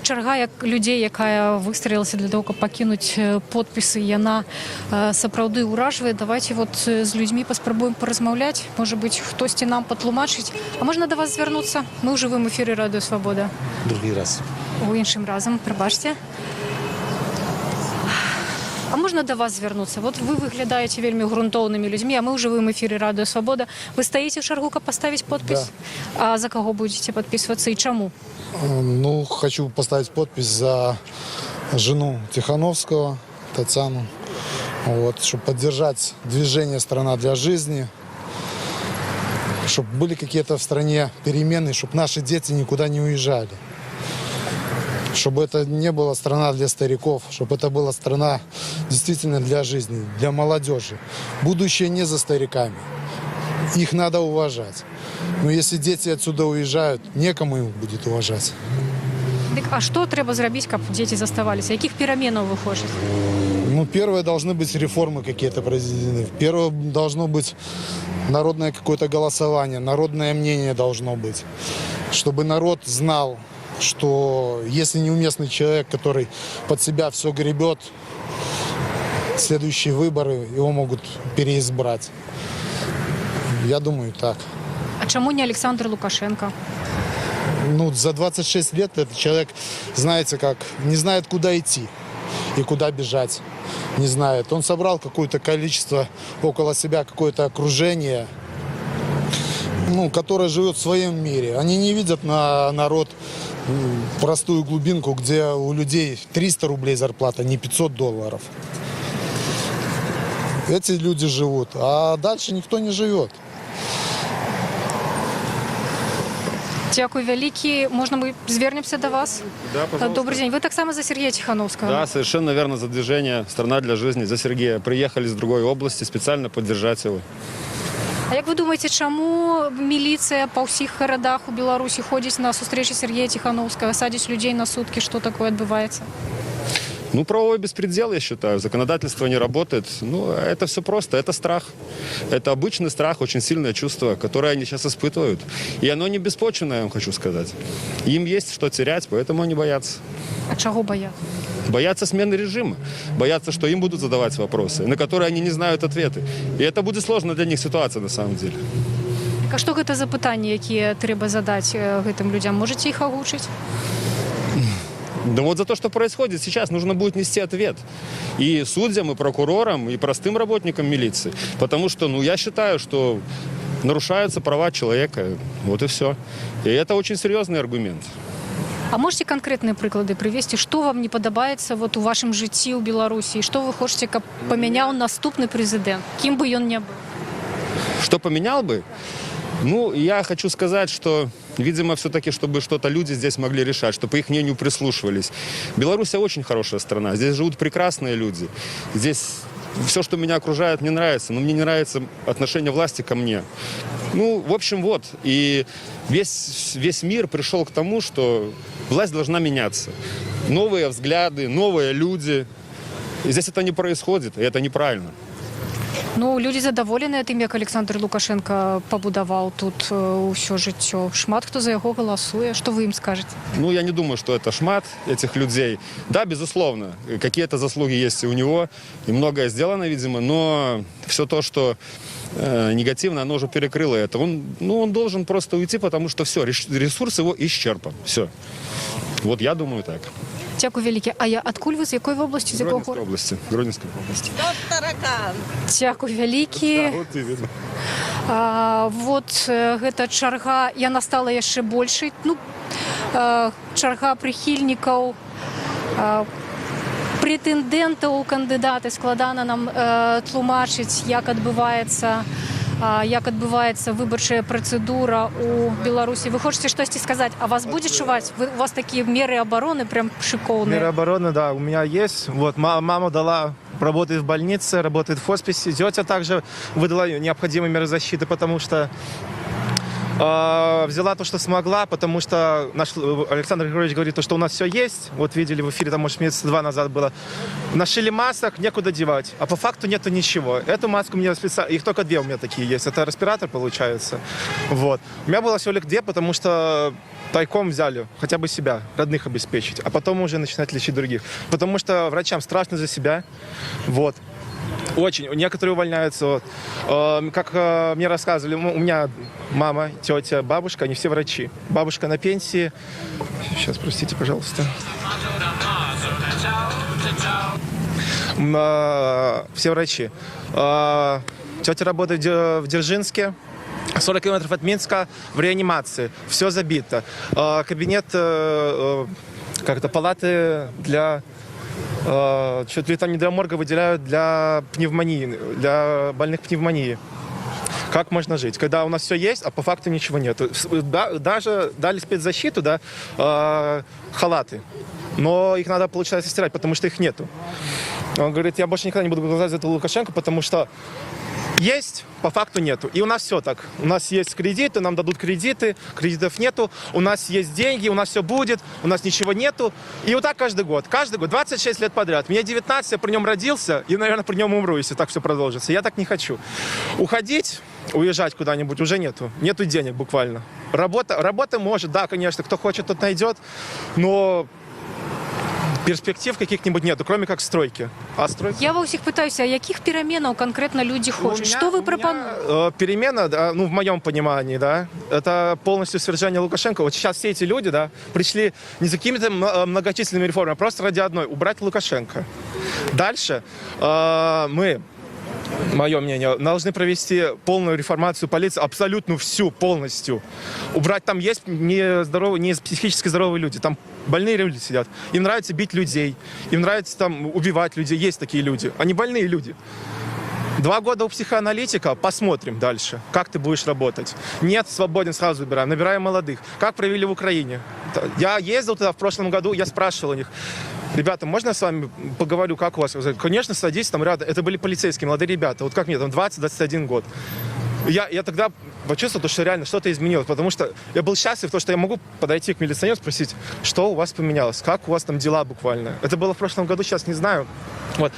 Чарга людзей, якая выстраілася для того, каб пакінуць подпісы, яна сапраўды ўражвае. Давайте вот з людзьмі паспрабуем паразмаўляць. Можа быць, хтосьці нам патлумачыць. А можна да вас звярнуцца? Мы ў жывым эфіры Радыё Свабода. Другі раз. У іншым разам, прабачце. А можна да вас звярнуцца? Вот вы выглядаеце вельмі грунтоўнымі людзьмі, а мы ў жывым эфіры Радыё Свабода. Вы стаіце ў чаргу, каб паставіць подпіс? Да. А за каго будете подписываться и чему? Ну, хочу поставить подпись за жену Тихановского, Татьяну, вот, чтобы поддержать движение «Страна для жизни», чтобы были какие-то в стране перемены, чтобы наши дети никуда не уезжали. Чтобы это не была страна для стариков, чтобы это была страна действительно для жизни, для молодежи. Будущее не за стариками. Их надо уважать. Но если дети отсюда уезжают, некому их будет уважать. Так, а что треба зрабіць, каб дети заставались? Яких переменов вы хочете? Ну, первое, должны быть реформы какие-то произведены. Первое, должно быть народное какое-то голосование, народное мнение должно быть. Чтобы народ знал, что если неуместный человек, который под себя все гребет, следующие выборы его могут переизбрать. Я думаю, так. А чему не Александр Лукашенко? Ну, за 26 лет этот человек, знаете как, не знает, куда идти и куда бежать. Не знает. Он собрал какое-то количество около себя, какое-то окружение, ну, которое живет в своем мире. Они не видят на народ простую глубинку, где у людей 300 рублей зарплата, не $500. Эти люди живут, а дальше никто не живет. Дякую вялікі. Можна мы звернемся до вас? Да, пожалуйста. Добрый день. Вы так само за Сергея Тихановского? Да, совершенно верно, за движение «Страна для жизни», за Сергея. Приехали с другой области специально поддержать его. А як ви думаєте, чому міліція по всіх городах у Білорусі ходить на зустрічі Сергія Тихановського, садить людей на сутки? Що таке відбувається? Ну, правовой беспредел, я считаю. Законодательство не работает. Ну, это все просто. Это страх. Это обычный страх, очень сильное чувство, которое они сейчас испытывают. И оно не беспочвенное, я вам хочу сказать. Им есть что терять, поэтому они боятся. А чего боятся? Боятся смены режима. Боятся, что им будут задавать вопросы, на которые они не знают ответы. И это будет сложно для них ситуация, на самом деле. А что это за питання, які треба задать этим людям? Можете их озвучить? Да вот за то, что происходит сейчас, нужно будет нести ответ и судьям, и прокурорам, и простым работникам милиции. Потому что, ну, я считаю, что нарушаются права человека. Вот и все. И это очень серьезный аргумент. А можете конкретные приклади привести, что вам не подобається вот у вашем житті у Білорусі? Что вы хотите, щоб поміняв наступний президент, ким бы он ни был? Что поменял бы? Ну, я хочу сказать, что Видимо, все-таки, чтобы что-то люди здесь могли решать, чтобы их мнению прислушивались. Беларусь очень хорошая страна. Здесь живут прекрасные люди. Здесь все, что меня окружает, мне нравится. Но мне не нравится отношение власти ко мне. Ну, в общем, вот. И весь мир пришел к тому, что власть должна меняться. Новые взгляды, новые люди. И здесь это не происходит, и это неправильно. Ну, люди задаволеныя тым, як Александр Лукашенко пабудаваў тут ўсё жыццё. Шмат хто за яго галасуе. Што вы ім скажаце? Ну, я не думаю, что это шмат этих людей. Да, безусловно, какие-то заслуги есть и у него, и многое сделано, видимо, но все то, что негативно, оно уже перекрыло это. Он должен просто уйти, потому что все, ресурс его исчерпан. Все. Вот я думаю так. Дякую вялікі. А я адкуль вы, з якої області? Гродненской области. Гродненской области. Дякую вялікі. Вот и видно. Вот гэта чарга, яна стала яшчэ большай. Ну, чарга прыхільнікаў, прэтэндэнтаў у кандыдаты. Складана нам тлумачыць, як адбываецца выбарчая працэдура у Беларусі. Вы хочаце штосьці сказаць? А вас будзе чуваць? У вас такія меры обороны прям шикоўныя. Меры обороны, да, у меня есть. Вот, мама дала, работает в больнице, работает в хосписе. Тетя также выдала необходимые меры защиты, потому что взяла то, что смогла, потому что наш Александр Григорьевич говорит, что у нас все есть. Вот видели в эфире, там, может, месяца 2 назад было. Нашили масок, некуда девать. А по факту нету ничего. Эту маску мне специально... Их только 2 у меня такие есть. Это респиратор, получается. Вот. У меня было всего лишь 2, потому что тайком взяли. Хотя бы себя, родных обеспечить. А потом уже начинать лечить других. Потому что врачам страшно за себя. Вот. Очень. Некоторые увольняются. Вот. Как мне рассказывали, у меня мама, тетя, бабушка, они все врачи. Бабушка на пенсии. Сейчас, простите, пожалуйста. Все врачи. Тетя работает в Дзержинске. 40 километров от Минска в реанимации. Все забито. Кабинет, как-то палаты для... Чуть ли там не для морга выделяют для пневмонии, для больных пневмонии. Как можно жить, когда у нас все есть, а по факту ничего нет? Даже дали спецзащиту, да, халаты, но их надо, получается, стирать, потому что их нету. Он говорит, я больше никогда не буду голосовать за этого Лукашенко, потому что есть, по факту нету. И у нас все так. У нас есть кредиты, нам дадут кредиты, кредитов нету. У нас есть деньги, у нас все будет, у нас ничего нету. И вот так каждый год, 26 лет подряд. Мне 19, я при нем родился, и, наверное, при нем умру, если так все продолжится. Я так не хочу. Уходить, уезжать куда-нибудь уже нету. Нету денег буквально. Работа может, да, конечно, кто хочет, тот найдет, но... перспектив каких-нибудь нету, кроме как стройки. А стройки... Я ва ўсіх пытаюся, а якіх пераменаў конкретно люди хочуць? Что вы пропонуете? Перемена, да, ну, в моем понимании, да, это полностью свержение Лукашенко. Вот сейчас все эти люди, да, пришли не за какими-то многочисленными реформами, а просто ради одной – убрать Лукашенко. Дальше мы... Мое мнение, должны провести полную реформацию полиции, абсолютно всю, полностью. Убрать, там есть не психически здоровые люди, там больные люди сидят. Им нравится бить людей, им нравится там убивать людей, есть такие люди. Они больные люди. 2 года у психоаналитика, посмотрим дальше, как ты будешь работать. Нет, свободен, сразу убираем, набираем молодых. Как провели в Украине? Я ездил туда в прошлом году, я спрашивал у них, ребята, можно я с вами поговорю, как у вас? Конечно, садись, там рядом. Это были полицейские, молодые ребята. Вот как мне, там 20-21 год. Я тогда почувствовал, что реально что-то изменилось, потому что я был счастлив, что я могу подойти к милиционеру, спросить, что у вас поменялось, как у вас там дела буквально. Это было в прошлом году, сейчас не знаю. Вот.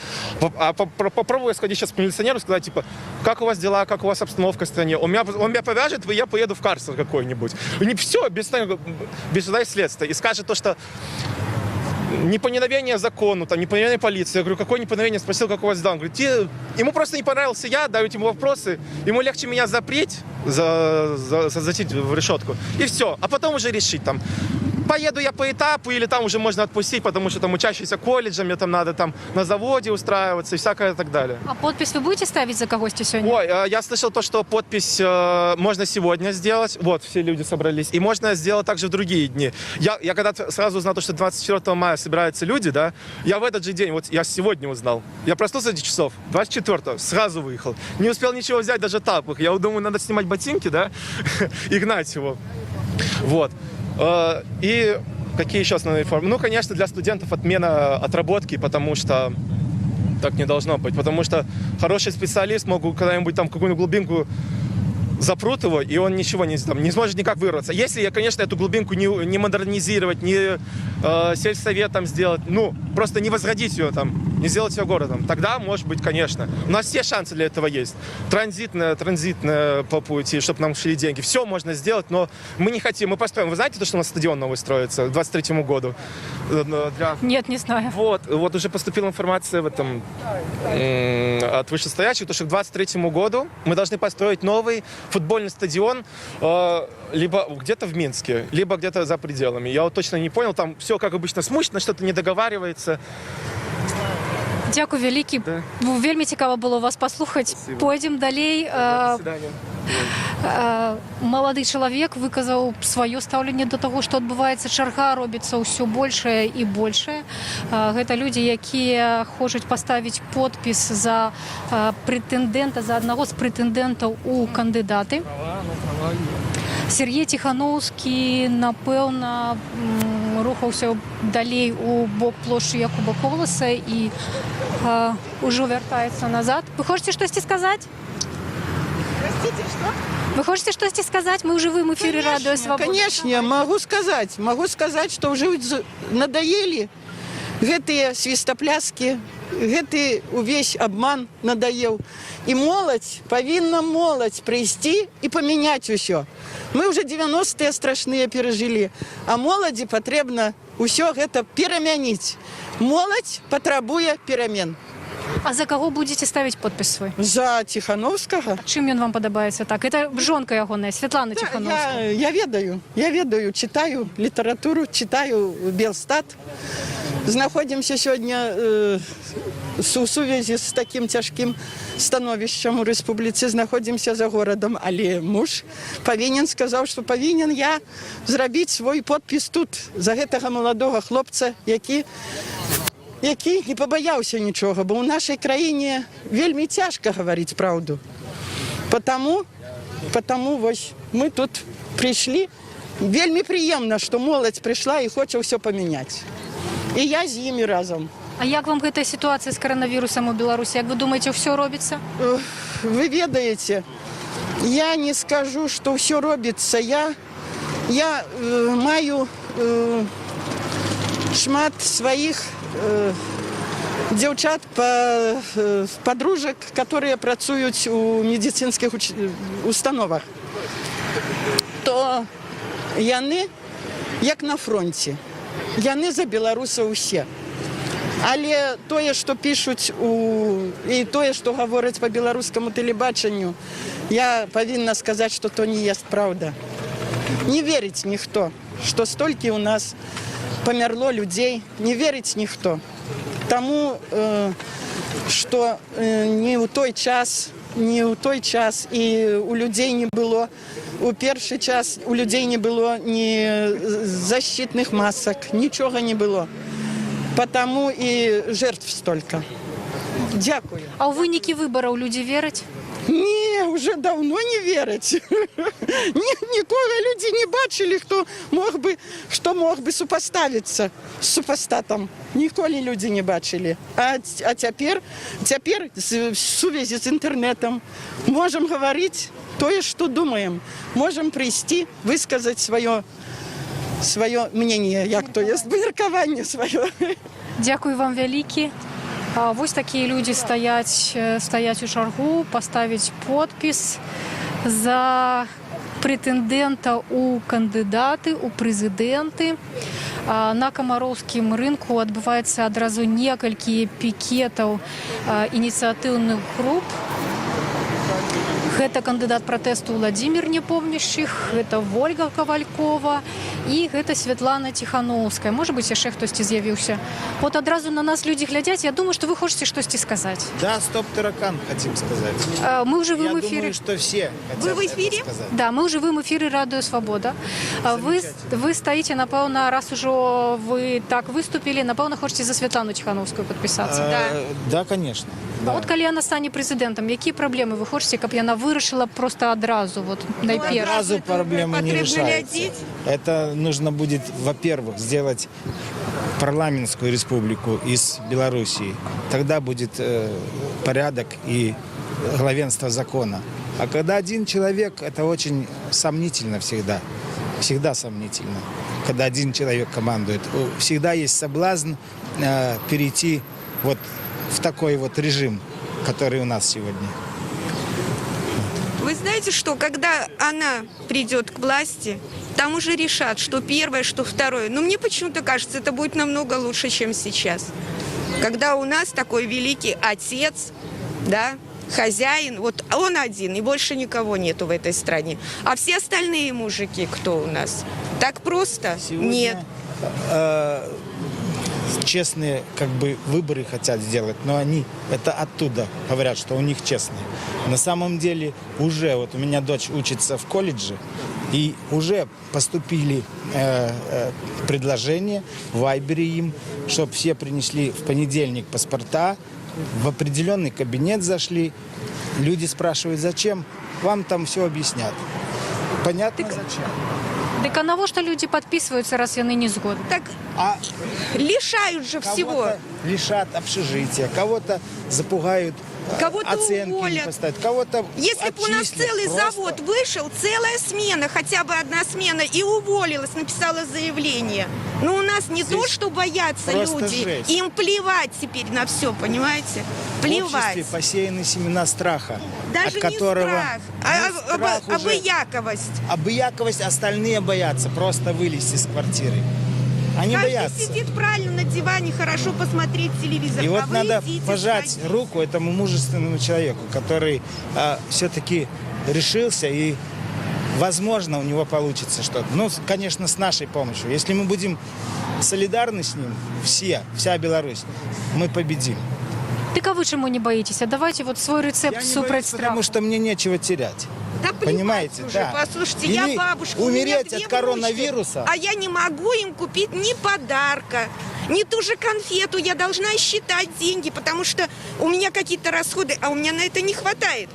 А попробую сходить сейчас к милиционеру и сказать, типа, как у вас дела, как у вас обстановка в стране. Он меня повяжет, и я поеду в карцер какой-нибудь. И не все, без суда и следствия. И скажет то, что не по неповиновение закону, там, неповиновение полиции. Я говорю, какое неповиновение? Спросил, как у вас дела. Он говорит, ему просто не понравился я, дают ему вопросы. Ему легче меня запреть, засадить в решетку. И все. А потом уже решить там. поеду я по этапу, или там уже можно отпустить, потому что там учащийся колледжа, мне там надо там на заводе устраиваться и всякое так далее. А подпись вы будете ставить за кого-то сегодня? Ой, я слышал то, что подпись можно сегодня сделать. Вот, все люди собрались. И можно сделать также в другие дни. Я когда сразу узнал, что 24 мая собираются люди, да, я в этот же день, вот я сегодня узнал. Я проснулся 10 часов, 24-го, сразу выехал. Не успел ничего взять, даже тапок. Я думаю, надо снимать ботинки, да, и гнать его. Вот. И какие еще основные формы? Ну, конечно, для студентов отмена отработки, потому что так не должно быть. Потому что хороший специалист могут когда-нибудь там какую-нибудь глубинку запрут его, и он ничего не сможет никак вырваться. Если, конечно, эту глубинку не модернизировать, не сельсовет там сделать, ну, просто не возродить ее там, не сделать ее городом, тогда, может быть, конечно. У нас все шансы для этого есть. Транзитная по пути, чтобы нам шли деньги. Все можно сделать, но мы не хотим. Мы построим. Вы знаете, что у нас стадион новый строится к 2023 году? Нет, не знаю. Вот уже поступила информация в этом от вышестоящих, что к 2023 году мы должны построить новый футбольный стадион либо где-то в Минске, либо где-то за пределами. Я вот точно не понял, там все, как обычно, смущено, что-то не договаривается. Дякую вялікі. Да. Вельмі цікаво було вас паслухаць. Пойдзем далей. До свидания. Малады чалавек выказаў сваё стаўленне да таго, што адбываецца, чарга робіцца ўсё большая і большая. Гэта людзі, якія хочуць паставіць подпіс за прэтэндэнта, за аднаго з прэтэндэнтаў у кандыдаты. Сергей Тихановский, напэўна, рухаўся далей у бок плошчы Якуба Коласа і ўжо вяртаецца назад. Вы хочаце штосьці сказаць? Простите, что? Вы хочаце штосьці сказаць? Мы ў жывым эфіры Радыё Свабода. Конечно, могу сказать, что уже надоели гэтыя свистопляски, гэты увесь обман надоел. И моладзь павінна прийти и поменять усё. Мы уже 90-е страшные пережили, а моладзі патрэбна усё гэта перамяніць. Моладзь патрабуе перамен. А за кого будете ставить подпись свой? За Тихановского. Чым ён вам падабаецца так? Это жонка ягоная, Святлана Тихановская. Я ведаю, читаю литературу, читаю Белстат. Знаходимся сегодня у сувязі з таким тяжким становішчам у рэспубліцы, знаходимся за городом, але муж сказаў, што павінен я зрабіць свой подпіс тут за гэтага маладога хлопца, які не побояўся нічога, бо ў нашай краіне вельмі цяжка гаварыць праўду. Потому вось мы тут прыйшлі. Вельмі прыемна, што моладзь прыйшла і хоча ўсё памяняць. І я з імі разам. А як вам гэтая ситуация с коронавирусом у Беларуси? Як вы думаете, все робится? Вы ведаете, я не скажу, что все робится. Я маю шмат своих дзяўчат, подружек, которые працуюць у медицинских установах. То яны, як на фронте, яны за беларусаў усе. Але тое, што пішуць і тое, што гавораць па беларускаму тэлебачанню, я павінна сказаць, што то не ёсць праўда. Не верыць ніхто, што столькі ў нас памерло людзей, не верыць ніхто. Таму, што не ў той час і у людзей не было, у першы час у людзей не было ні защитных масак, нічога не было. Потому и жертв столько. Дякую. А ў вынікі выбараў людзі вераць? Не, уже давно не вераць. Нікога людзі не бачылі, хто мог бы супаставіцца з супастатам. Ніколі людзі не бачылі. А цяпер в сувязі з інтэрнэтам можам гаварыць тое, што думаем. Можам прыйсці, высказаць сваё мнение, як то есть, меркаванне сваё. Дякую вам вялікі. Вось такія людзі стаяць у чаргу, паставіць подпіс за прэтэндэнта у кандыдаты, у прэзідэнты. На Камароўскім рынку адбываецца адразу некалькі пікетаў ініцыятыўных груп. Гэта кандыдат пратэсту Владимир Непомнящих, гэта Ольга Ковалькова і гэта Святлана Тихановская. Можа быць, яшчэ хтосьці з'явіўся. Вот адразу на нас людзі глядзяць. Я думаю, что вы хочаце штосьці сказаць. Да, стоп таракан, хотим сказать. Мы в живым Я эфире. думаю, что все хотят Вы в эфире? это сказать. Да, мы ў жывым эфіры Радыё Свабода. Вы стаіце, напэўна, раз ужо вы так выступілі, напэўна, хочаце за Святлану Тихановскую падпісацца. Да, конечно. А вот калі яна стане прэзідэнтам, якія праблемы вы хочаце, каб яна вырашыла просто адразу, вот найперш? Сразу проблемы не решаются. Это нужно будет, во-первых, сделать парламентскую республику из Белоруссии. Тогда будет порядок и главенство закона. А когда один человек, это очень сомнительно всегда. Всегда сомнительно, когда один человек командует. Всегда есть соблазн перейти вот в такой вот режим, который у нас сегодня. Вы знаете, что когда она придет к власти, там уже решат, что первое, что второе. Но мне почему-то кажется, это будет намного лучше, чем сейчас. Когда у нас такой великий отец, да, хозяин, вот он один, и больше никого нету в этой стране. А все остальные мужики, кто у нас? Так просто? Нет. Честные как бы выборы хотят сделать, но они это оттуда говорят, что у них честные. На самом деле уже, вот у меня дочь учится в колледже, и уже поступили предложения в Вайбере им, чтобы все принесли в понедельник паспорта, в определенный кабинет зашли, люди спрашивают, зачем, вам там все объяснят. Понятно, зачем? Так а навошта люди подписываются, раз яны не згодны? Так лишают же всего. Кого-то лишат общежития, кого-то запугают, кого-то оценки не уволят. поставят, кого-то Если бы у нас отчислят. целый Просто завод вышел, целая смена, хотя бы одна смена, и уволилась, написала заявление. Но у нас не то, что боятся просто люди, жесть. им плевать теперь на все, понимаете? в Плевать. обществе посеяны семена страха, Даже от которого... не страх, а обыяковость. Обыяковость, остальные боятся просто вылезти из квартиры. Они Каждый боятся. сидит правильно на диване, хорошо посмотреть телевизор. И а вот вы надо идите пожать сходите. руку этому мужественному человеку, который все-таки решился, и, возможно, у него получится что-то. Ну, конечно, с нашей помощью. Если мы будем солидарны с ним, вся Беларусь, мы победим. Так а вы чему не боитесь? А давайте вот свой рецепт Я не супроть боюсь, страху. потому что мне нечего терять. Да плевать Понимаете, уже, да. послушайте, Или я бабушка, у меня умереть две от коронавируса. внучки, а я не могу им купить ни подарка, ни ту же конфету. Я должна считать деньги, потому что у меня какие-то расходы, а у меня на это не хватает.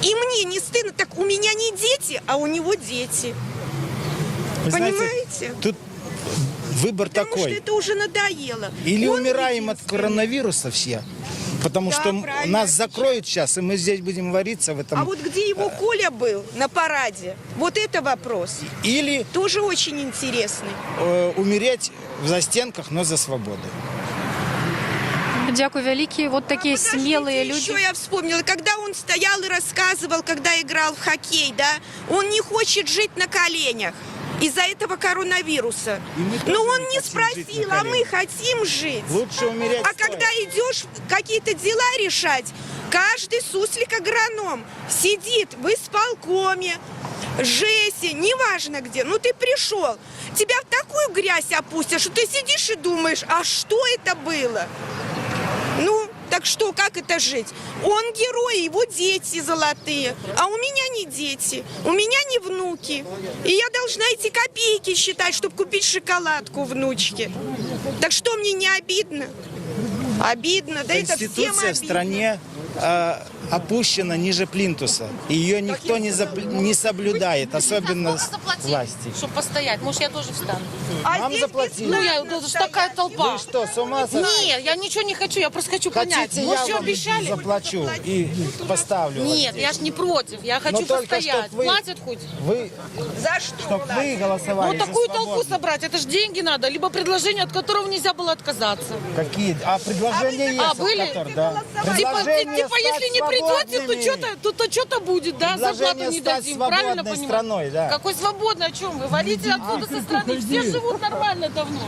И мне не стыдно, так у меня не дети, а у него дети. Вы знаете, Понимаете? тут выбор Потому такой. что это уже надоело. Или Он умираем от единственный. коронавируса все, потому Да, что правильно нас закроют сейчас, и мы здесь будем вариться в этом. А вот где его Коля был на параде? Вот это вопрос. Или Тоже очень интересный. умереть в застенках, но за свободу. Дякую великие. Вот такие смелые люди. Еще я вспомнила, когда он стоял и рассказывал, когда играл в хоккей, да, он не хочет жить на коленях из-за этого коронавируса. Но он не спросил, а мы хотим жить. Лучше умереть А когда идешь какие-то дела решать, каждый суслик-агроном сидит в исполкоме, ЖЭСе, неважно где, ну ты пришел, тебя в такую грязь опустят, что ты сидишь и думаешь, а что это было? Ну, так что, как это жить? Он герой, его дети золотые, а у меня не дети, у меня не внуки. И я должна эти копейки считать, чтобы купить шоколадку внучке. Так что, мне не обидно? Обидно, да это всем Конституция в обидно. стране опущена ниже плинтуса. И ее никто не соблюдает, особенно власти. Чтобы постоять, может, я тоже встану. Вам заплатили. Ну, это же такая толпа. Вы что, с ума сошли? Нет, я ничего не хочу, я просто хочу понять. Хотите, Может, я все вам обещали? заплачу и поставлю вас Нет, здесь. я ж не против, я хочу Но только постоять. чтоб вы- Платят хоть? Вы, За что? чтоб вы голосовали Ну, такую за толпу свободу. собрать, это же деньги надо, либо предложение, от которого нельзя было отказаться. Какие? А предложения есть, от были? которых, да. Типа, Предложение если не стать придете, свободными. то что-то будет, да? Предложение Зарплату не стать дадим, правильно свободной понимаю? страной, да. Какой свободный, о чем вы? Валите отсюда со страны, все живут нормально давно.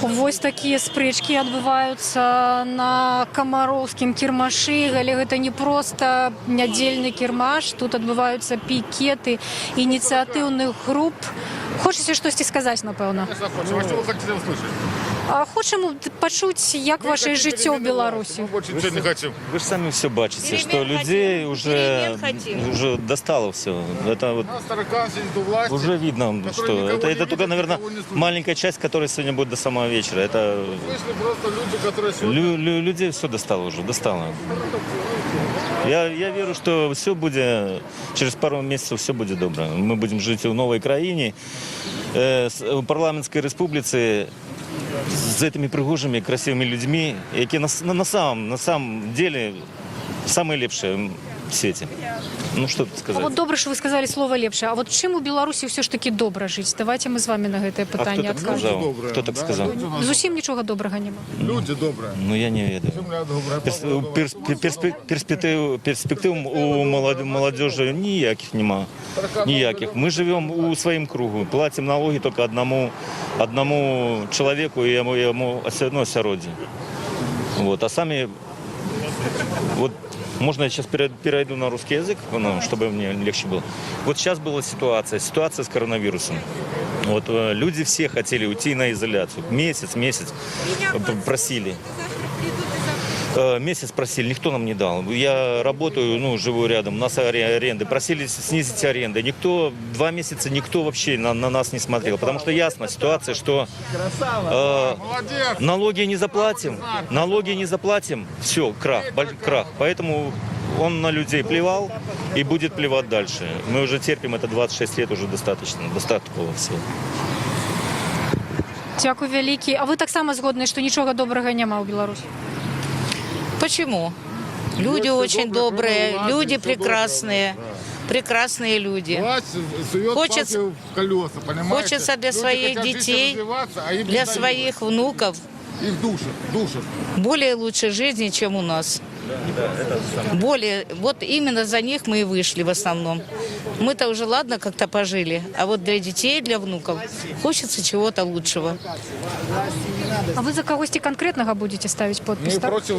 Вось такія спрэчкі адбываюцца на камароўскім кірмашы, але гэта не проста нядзельны кірмаш, тут адбываюцца пікеты ініцыятыўных груп. Хочаце штосьці сказаць, напэўна? Что вы хотите услышать? Хочам пачуць, як ваше жыццё ў Беларусі. Больше ничего не хотим. Вы же сами все бачите, что людей уже достало все. Это вот уже видно, что это только, наверное, маленькая часть, которая сегодня будет до самого вечера. Это Вышли просто люди, которые сегодня... людей все достало уже, достало. Я верю, что все будет, через пару месяцев все будет добро. Мы будем жить в новой краине, в парламентской республике, с этими пригожими, красивыми людьми, які на самом деле самые лепшие в свете. Ну, что тут сказать? А вот добра, что вы сказали слово «лепше». А вот чым у Беларусі все ж таки добра жыць? Давайте мы з вами на гэтае пытанне адкажем. Кто так сказал? Зусім нічога добрага няма. Люди добрые. Ну, я не ведаю. Земля добрая. Перспектив у молодежи ніяких нема. Ніяких. Мы живем у своем кругу, платим налоги только одному человеку и ему осироде. Вот. А сами... Вот можно я сейчас перейду на русский язык, чтобы мне легче было. Вот сейчас была ситуация с коронавирусом. Вот люди все хотели уйти на изоляцию. Месяц просили. Месяц просили, никто нам не дал. Я работаю, живу рядом, у нас аренды. Просили снизить аренды. 2 месяца никто вообще на нас не смотрел. Потому что ясна ситуация, что налоги не заплатим, все, крах. Поэтому он на людей плевал и будет плевать дальше. Мы уже терпим это 26 лет, уже достаточно было всего. Дякую вялікі. А вы таксама згодны, што нічога добрага няма ў Беларусі? Почему? Люди очень добрые, люди прекрасные. Прекрасные люди. Хочется для своих детей, для своих внуков их душат. более лучшей жизни, чем у нас. Вот именно за них мы и вышли в основном. Мы-то уже ладно как-то пожили, а вот для детей, для внуков хочется чего-то лучшего. А вы за когось конкретного будете ставить подпись? Мы против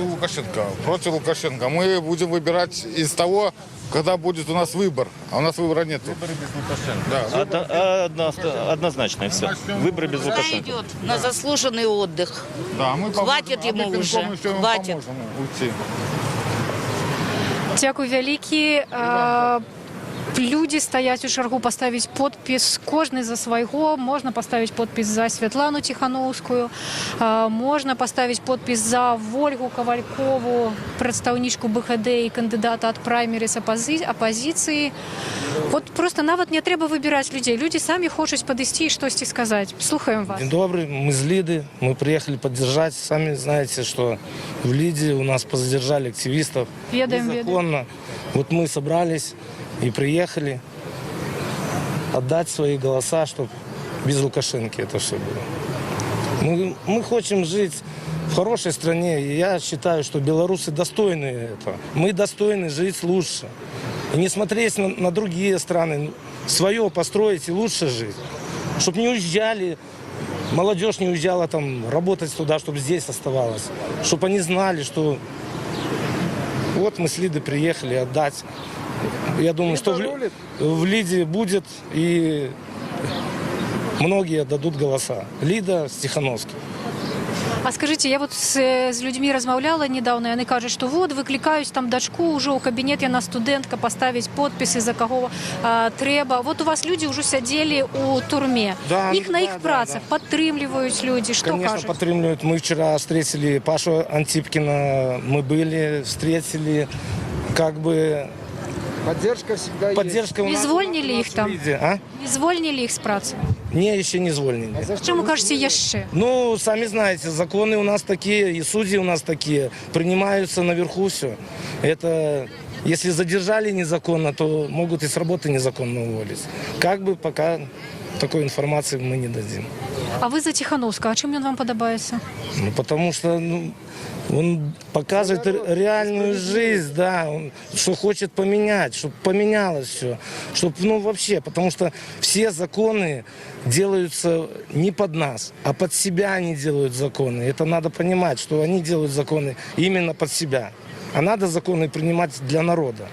Лукашенко. Мы будем выбирать из того, когда будет у нас выбор. А у нас выбора нет. Выборы без Лукашенко. Да. Однозначно все. Выборы без Куда Лукашенко. идет? На заслуженный отдых. Да, мы Хватит ему уже. Хватит. Дякую вялікі. Люди стаяць у чаргу паставіць подпіс, кожны за свайго. Можна паставіць подпіс за Святлану Тихановскую, можна паставіць подпіс за Ольгу Ковалькову, прадстаўнічку БХД і кандыдата ад праймерис апозіцыі. Вот просто нават не трэба выбіраць людзей. Люди самі хочуць падысці і штосьці сказаць. Слухаем вас. День добрый, мы из Лиды, мы приехали поддержать. Сами знаете, что в Лиде у нас позадержали активистов. Незаконно. Вот мы собрались и приехали отдать свои голоса, чтобы без Лукашенко это все было. Мы хотим жить в хорошей стране, и я считаю, что белорусы достойны этого. Мы достойны жить лучше. И не смотреть на другие страны, свое построить и лучше жить. Чтобы не уезжали, молодежь не уезжала там работать туда, чтобы здесь оставалась. Чтобы они знали, что вот мы с Лиды приехали отдать. Я думаю, что в Лиде будет, и многие дадут голоса. Лида с Тихановским. А скажите, я вот с людьми размаўляла недавно, и они кажут, что вот выкликаюсь там дочку уже у кабинет, яна студентка, поставить подписи, за кого трэба. Вот у вас люди уже сидели у турме. Да, их на их працах подтрымливают люди. Что Конечно, кажут? подтрымливают. Мы вчера встретили Пашу Антипкина, мы были, встретили, как бы... Поддержка всегда Поддержка Не звольнили их там? А? Не звольнили их с працы? Не, еще не звольнили. Чему кажете, еще? Ну, сами знаете, законы у нас такие, и судьи у нас такие. Принимаются наверху все. Это, если задержали незаконно, то могут и с работы незаконно уволить. Как бы пока такой информации мы не дадим. А ви за Тихановского. А чим він вам подобається? Ну, потому что он показывает реальную жизнь, да, он, что хочет поменять, чтобы поменялось все, чтобы, вообще, потому что все законы делаются не под нас, а под себя они делают законы. Это надо понимать, что они делают законы именно под себя. А надо законы принимать для народа.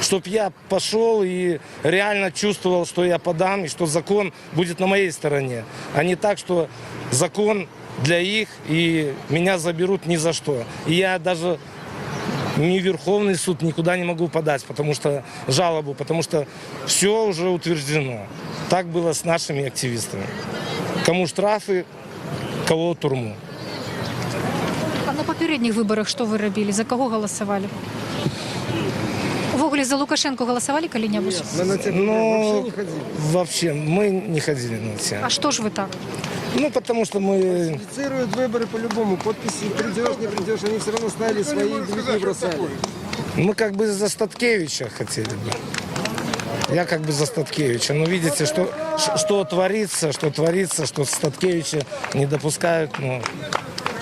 Чтоб я пошел и реально чувствовал, что я подам, и что закон будет на моей стороне. А не так, что закон для их, и меня заберут ни за что. И я даже ни в Верховный суд никуда не могу подать, потому что жалобу, потому что все уже утверждено. Так было с нашими активистами. Кому штрафы, кого в турму. А на попередніх виборах що ви робили? За кого голосували? Ввогуле за Лукашенко голосовали коли-нибудь? Вообще, мы не ходили на те. А что ж вы так? Потому что мы... Фальсифицируют выборы по-любому. Подписи придешь, не придешь, они все равно ставили свои, другие бросали. Мы как бы за Статкевича хотели бы. Я как бы за Статкевича. Но видите, что творится, что Статкевича не допускают.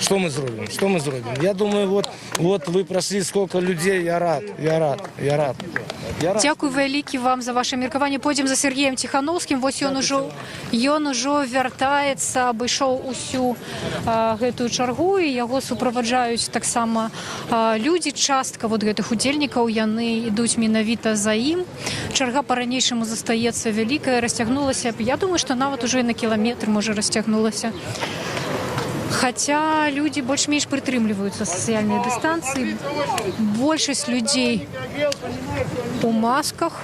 Что мы сделаем? Что мы сделаем? Я думаю, вот вы прошли сколько людей, я рад. Дякую велике вам за ваше міркування. Пойдем за Сергієм Тихановським. Ось ён ужо вяртаецца, абышоў усю гэтую чаргу, і яго суправаджаюць таксама людзі. Частка гэтых удзельнікаў, яны ідуць менавіта за ім. Чарга па-ранейшаму застаецца вялікая, расцягнулася. Я думаю, што нават ужо і на кіламетр, можа, расцягнулася. Хотя люди больше-меньше прытрымліваюцца сацыяльнай дыстанцыі. Большасць людзей у масках.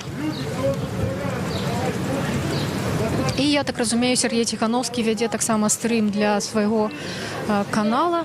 І я так разумею, Сергей Тихановский вядзе таксама стрым для свайго канала.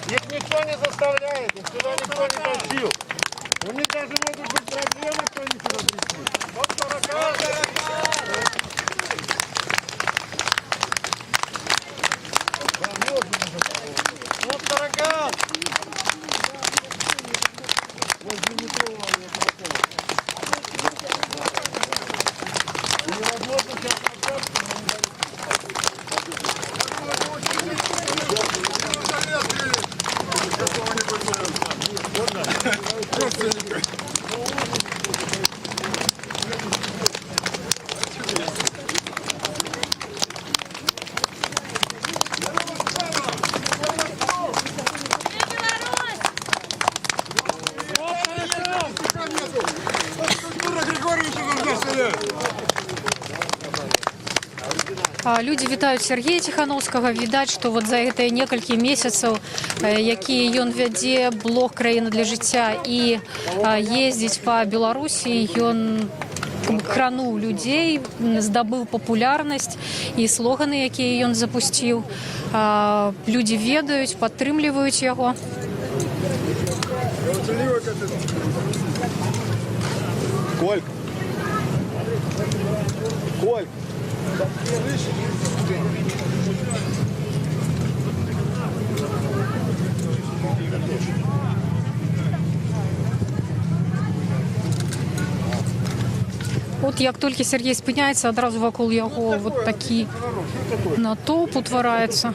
Их никто не заставляет, их сюда никто не тащил. У них даже могут быть проблемы, что они сюда пришли. Вот таракан! Люди вітаюць Сергея Тихановскага. Відаць, што за гэтыя некалькі месяцаў, якія ён вядзе блог «Краіна для жыцця» і ездзіць па Беларусі, ён крануў людзей, здабыў папулярнасць, і слоганы, якія ён запусціў, людзі ведаюць, падтрымліваюць яго. Колька! От як толькі Сергей спыняецца, адразу вакол яго такі натоўп утвараецца.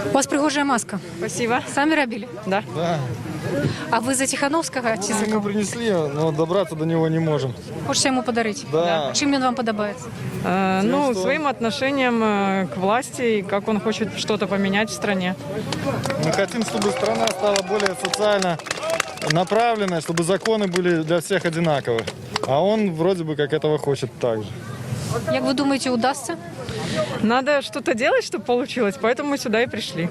У вас пригожая маска. Спасибо. Сами робили? Да. А вы за Тихановского? Мы принесли, но добраться до него не можем. Хочете ему подарить? Да. Чем он вам подобается? Своим отношением к власти и как он хочет что-то поменять в стране. Мы хотим, чтобы страна стала более социально направленной, чтобы законы были для всех одинаковые. А он вроде бы как этого хочет так же. Как вы думаете, удастся? Надо что-то делать, чтобы получилось, поэтому мы сюда и пришли.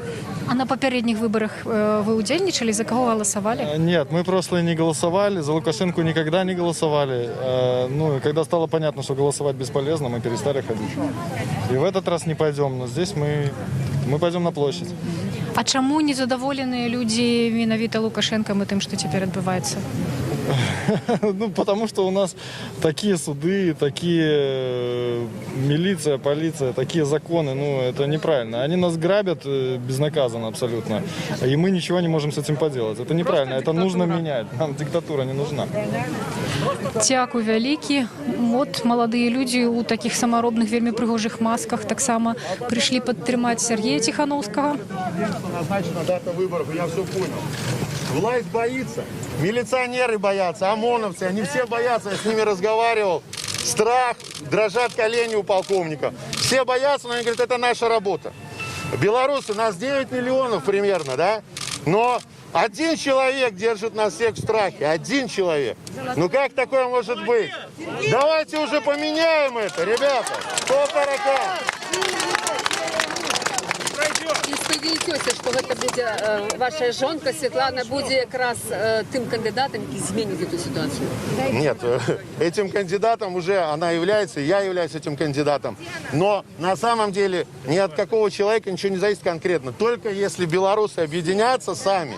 А на попередних выборах вы удельничали? За кого голосовали? Нет, мы просто не голосовали, за Лукашенко никогда не голосовали. Ну, и когда стало понятно, что голосовать бесполезно, мы перестали ходить. И в этот раз не пойдем, но здесь мы пойдем на площадь. А чому незадоволенные люди менавіта Лукашенком и тем, что теперь отбывается? Ну, потому что у нас такие суды, такие милиция, полиция, такие законы, ну, это неправильно. Они нас грабят безнаказанно абсолютно, и мы ничего не можем с этим поделать. Это неправильно, это нужно менять. Нам диктатура не нужна. Дякую вялікі. От маладыя людзі ў такіх самаробных вельмі прыгожых масках таксама прыйшлі падтрымаць Сергея Тихановскага. Назначена дата выборов, я все понял. Власть боится, милиционеры боятся, ОМОНовцы, они все боятся, я с ними разговаривал. Страх, дрожат колени у полковника. Все боятся, но они говорят, это наша работа. Белорусы, нас 9 миллионов примерно, да? Но один человек держит нас всех в страхе, один человек. Ну как такое может быть? Давайте уже поменяем это, ребята. Стоп, таракан! І спадзяецеся, што гэта будзе ваша жонка Светлана будзе якраз тым кандидатом, які зменіць эту ситуацию? Нет, этим кандидатом уже она является, я являюсь этим кандидатом. Но на самом деле ни от какого человека ничего не зависит конкретно. Только если белорусы объединятся сами,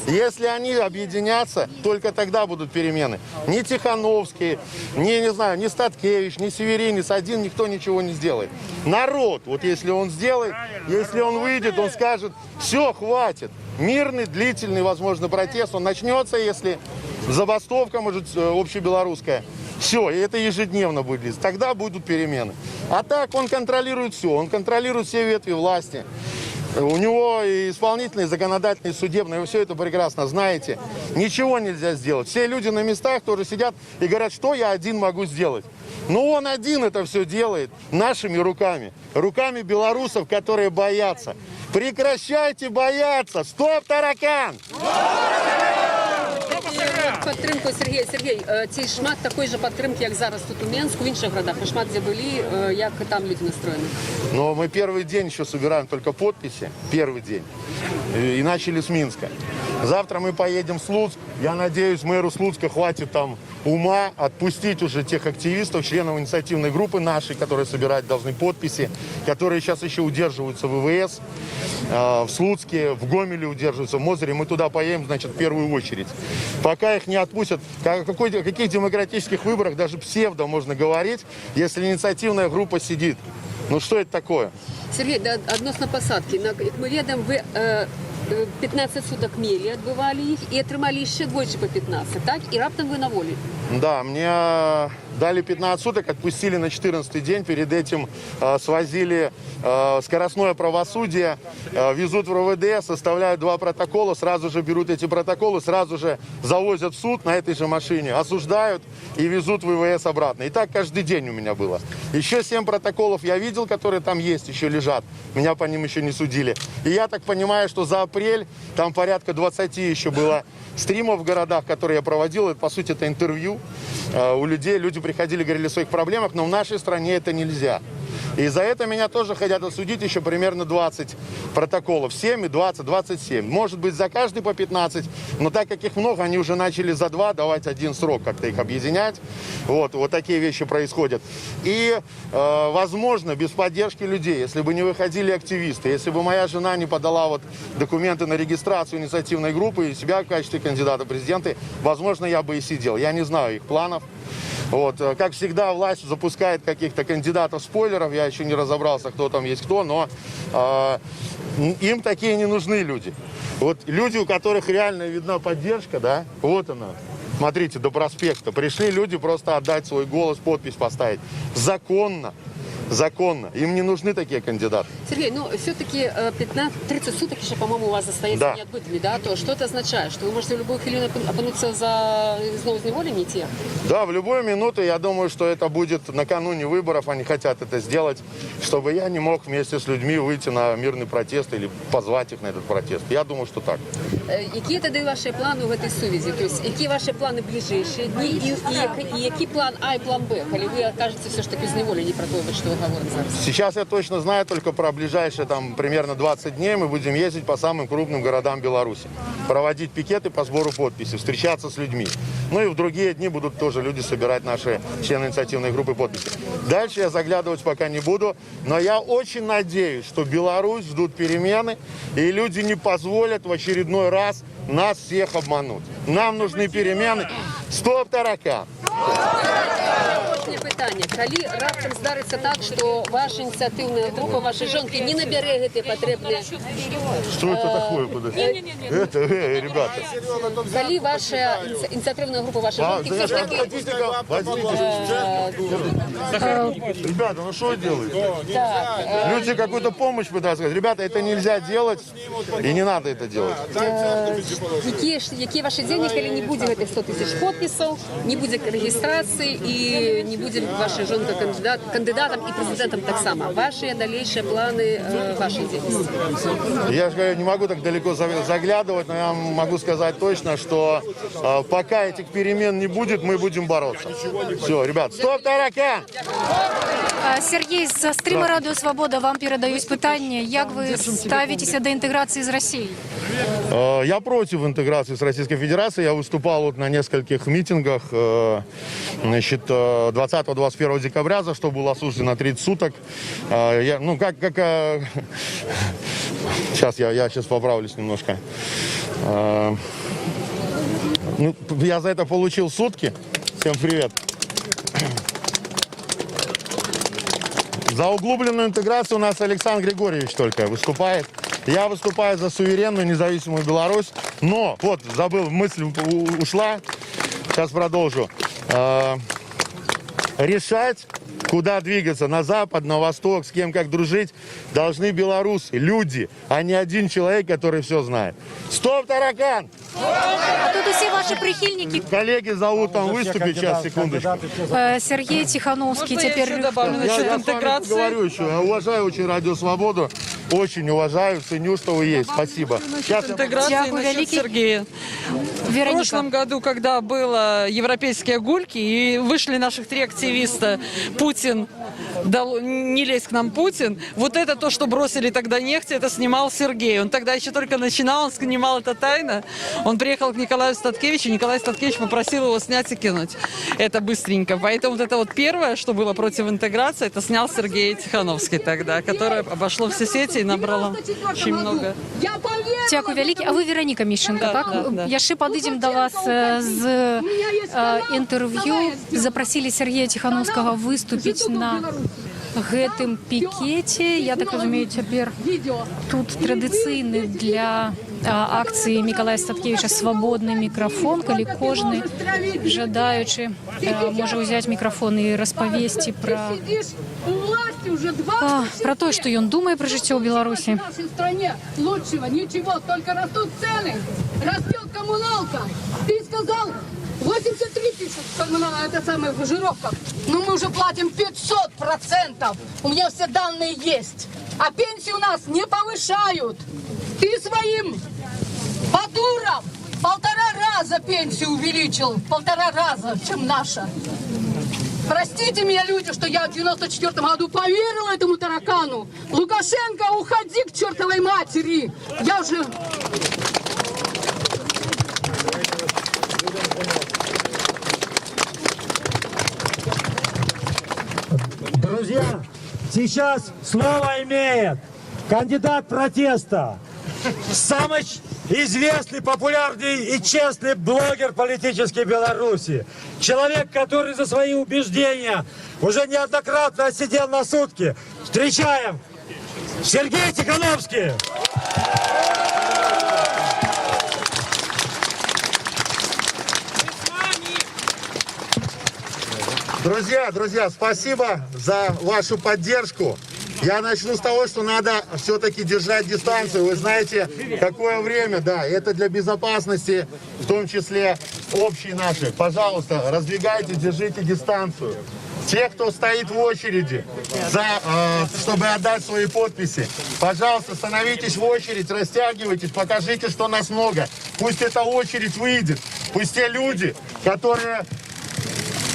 если они объединятся, только тогда будут перемены. Ни Тихановский, не знаю, ни Статкевич, ни Северинец, один никто ничего не сделает. Народ, вот если он сделает, если он выйдет, он скажет, все, хватит. Мирный, длительный, возможно, протест, он начнется, если забастовка, может, общебелорусская. Все, и это ежедневно будет длиться. Тогда будут перемены. А так он контролирует все, он контролирует все ветви власти. У него и исполнительный, и законодательный, и судебный, вы все это прекрасно знаете. Ничего нельзя сделать. Все люди на местах тоже сидят и говорят, что я один могу сделать. Но он один это все делает нашими руками. Руками белорусов, которые боятся. Прекращайте бояться! Стоп, таракан! Падтрымку Сергей, ці шмат такой же падтрымки, як зараз тут у Менску, в іншых городах? Ви шмат где были, як там люди настроены? Но мы первый день еще собираем только подписи, первый день, и начали с Минска. Завтра мы поедем в Слуцк. Я надеюсь, мэру Слуцка хватит там ума отпустить уже тех активистов, членов инициативной группы нашей, которые собирать должны подписи, которые сейчас еще удерживаются в ВВС, в Слуцке, в Гомеле удерживаются, в Мозыре. Мы туда поедем, значит, в первую очередь. Пока их не отпустят, о каких демократических выборах даже псевдо можно говорить, если инициативная группа сидит. Ну что это такое? Сергей, да, относно посадки. Як ми ведаємо, ви 15 суток мелі відбували їх і отримали ще двічі по 15, так? І раптом ви на волі. Да, мне дали 15 суток, отпустили на 14-й день. Перед этим свозили скоростное правосудие, везут в РОВД, составляют 2 протокола, сразу же берут эти протоколы, сразу же завозят в суд на этой же машине, осуждают и везут в ВВС обратно. И так каждый день у меня было. Еще 7 протоколов я видел, которые там есть, еще лежат. Меня по ним еще не судили. И я так понимаю, что за апрель там порядка 20 еще было стримов в городах, которые я проводил. Это, по сути, это интервью у людей. Люди приходили, говорили о своих проблемах, но в нашей стране это нельзя. И за это меня тоже хотят осудить еще примерно 20 протоколов. 7 и 20, 27. Может быть, за каждый по 15, но так как их много, они уже начали за 2 давать один срок, как-то их объединять. Вот такие вещи происходят. И, возможно, без поддержки людей, если бы не выходили активисты, если бы моя жена не подала вот документы на регистрацию инициативной группы и себя в качестве кандидата в президенты, возможно, я бы и сидел. Я не знаю их планов. Вот. Как всегда, власть запускает каких-то кандидатов-спойлеров. Я еще не разобрался, кто там есть кто, но им такие не нужны люди. Вот люди, у которых реально видна поддержка, да, вот она. Смотрите, до проспекта. Пришли люди просто отдать свой голос, подпись поставить. Законно. Законно. Им не нужны такие кандидаты. Сергей, ну все-таки 30 суток еще, по-моему, у вас остается неотбытыми, да? То что это означает? Что вы можете в любую хвилину опинуться снова из неволи, не те? Да, в любую минуту. Я думаю, что это будет накануне выборов. Они хотят это сделать, чтобы я не мог вместе с людьми выйти на мирный протест или позвать их на этот протест. Я думаю, что так. Какие тогда ваши планы в этой сувязи? То есть, какие ваши планы в ближайшие дни? И какие план А и план Б? Коли вы окажетесь все-таки из неволи, не про то, что договориться? Сейчас я точно знаю, только про ближайшие там примерно 20 дней мы будем ездить по самым крупным городам Беларуси, проводить пикеты по сбору подписей, встречаться с людьми. Ну и в другие дни будут тоже люди собирать, наши члены инициативной группы, подписи. Дальше я заглядывать пока не буду, но я очень надеюсь, что Беларусь ждут перемены, и люди не позволят в очередной раз нас всех обмануть. Нам нужны перемены. Стоп, таракан! Важне питання. Калі раптом здариться так, що ваша ініціативна група, ваші жінки не набере ці потрібні... Что это такое? Подожди. Это, ребята. Калі ваша ініціативна група, ваші жінки все ж таки... Ребята, ну что делаете? Люди какую-то помощь пытаются сказать. Ребята, это нельзя делать, и не надо это делать. Які ваші дії, коли не буде цих 100 тисяч підписів, не буде реєстрації і не буде ваша жінка кандидатом і президентом так само? Ваші дальнейшие планы вашей деятельности? Я же говорю, не могу так далеко заглядывать, но я могу сказать точно, что пока этих перемен не будет, мы будем бороться. Все, ребят, стоп, таракан! Сергій, з стріма Радіо Свобода вам передають питання, як ви ставитеся до інтеграції з Росією? Я против интеграции с Российской Федерацией. Я выступал вот на нескольких митингах 20-21 декабря, за что был осужден на 30 суток. Сейчас я сейчас поправлюсь немножко. Я за это получил сутки. Всем привет. За углубленную интеграцию у нас Александр Григорьевич только выступает. Я выступаю за суверенную, независимую Беларусь. Но, вот, забыл, мысль ушла. Сейчас продолжу. Решать, куда двигаться, на запад, на восток, с кем как дружить, должны белорусы, люди, а не один человек, который все знает. Стоп, таракан! А тут усі ваші прихильники. Коллеги зовут там выступить, сейчас, секундочку. Сергей Тихановский Можно теперь... я еще добавлю насчет Я интеграции? с вами говорю еще. Я уважаю очень Радио Свободу. Очень уважаю, ценю, что вы есть. Спасибо. Насчет интеграции, насчет Сергея. В прошлом году, когда было европейские гульки, и вышли наших 3 активиста, Путин, не лезь к нам, Путин, вот это то, что бросили тогда нефть, это снимал Сергей. Он тогда еще только начинал, он снимал это тайно. Он приехал к Николаю Статкевичу, Николай Статкевич попросил его снять и кинуть. Это быстренько. Поэтому вот это вот первое, что было против интеграции, это снял Сергей Тихановский тогда, которое обошло все сети и набрало очень много. Дякую вялікі. А ви Вероніка Міщенко, так? да. Яшчэ падыдзем до вас з інтэрв'ю. Запросили Сергея Тихановскага выступіць на гэтым пікеце. Я так разумею, цяпер тут традыцыйны для акцыі Мікалая Статкевіча свабодны мікрафон, калі кожны жадаючы можа ўзяць мікрафон і распавесці пра тое, што ён думае пра жыццё ў Беларусі. В нашей стране лучшего ничего, только растут цены, растет коммуналка. Ты сказал 83 тысячи коммуналка, это самое в жировках. Но мы уже платим 500%. У меня все данные есть. А пенсии у нас не повышают. Ты своим подурам 1,5 раза пенсию увеличил. 1,5 раза, чем наша. Простите меня, люди, что я в 94 году поверила этому таракану. Лукашенко, уходи к чертовой матери. Я уже... Друзья, сейчас слово имеет кандидат протеста, самый известный, популярный и честный блогер политической Беларуси. Человек, который за свои убеждения уже неоднократно отсидел на сутки. Встречаем Сергей Тихановский. Друзья, спасибо за вашу поддержку. Я начну с того, что надо все-таки держать дистанцию. Вы знаете, какое время, да, это для безопасности, в том числе общей нашей. Пожалуйста, раздвигайте, держите дистанцию. Те, кто стоит в очереди, чтобы отдать свои подписи, пожалуйста, становитесь в очередь, растягивайтесь, покажите, что нас много. Пусть эта очередь выйдет. Пусть те люди, которые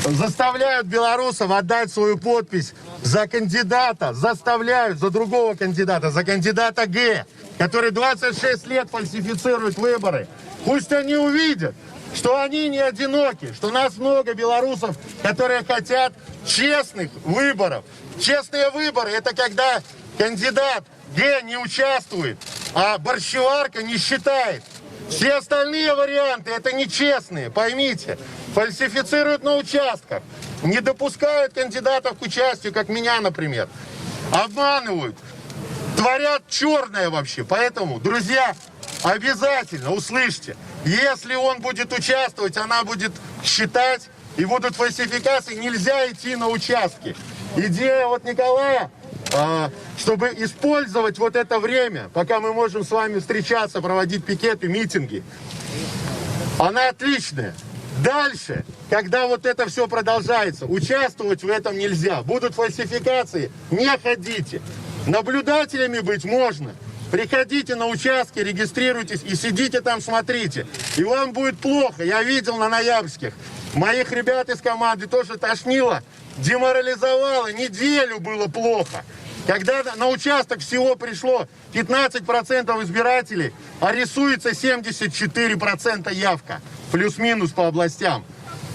заставляют белорусов отдать свою подпись, за кандидата заставляют, за другого кандидата, за кандидата Г, который 26 лет фальсифицирует выборы, пусть они увидят, что они не одиноки, что нас много белорусов, которые хотят честных выборов. Честные выборы – это когда кандидат Г не участвует, а борщеварка не считает. Все остальные варианты – это нечестные, поймите. Фальсифицируют на участках, не допускают кандидатов к участию, как меня, например. Обманывают, творят черное вообще. Поэтому, друзья, обязательно услышьте, если он будет участвовать, она будет считать, и будут фальсификации, нельзя идти на участки. Идея вот Николая, чтобы использовать вот это время, пока мы можем с вами встречаться, проводить пикеты, митинги, она отличная. Дальше, когда вот это все продолжается, участвовать в этом нельзя. Будут фальсификации, не ходите. Наблюдателями быть можно. Приходите на участки, регистрируйтесь и сидите там, смотрите. И вам будет плохо. Я видел на Ноябрьских. Моих ребят из команды тоже тошнило, деморализовало. Неделю было плохо. Когда на участок всего пришло 15% избирателей, а рисуется 74% явка. Плюс-минус по областям.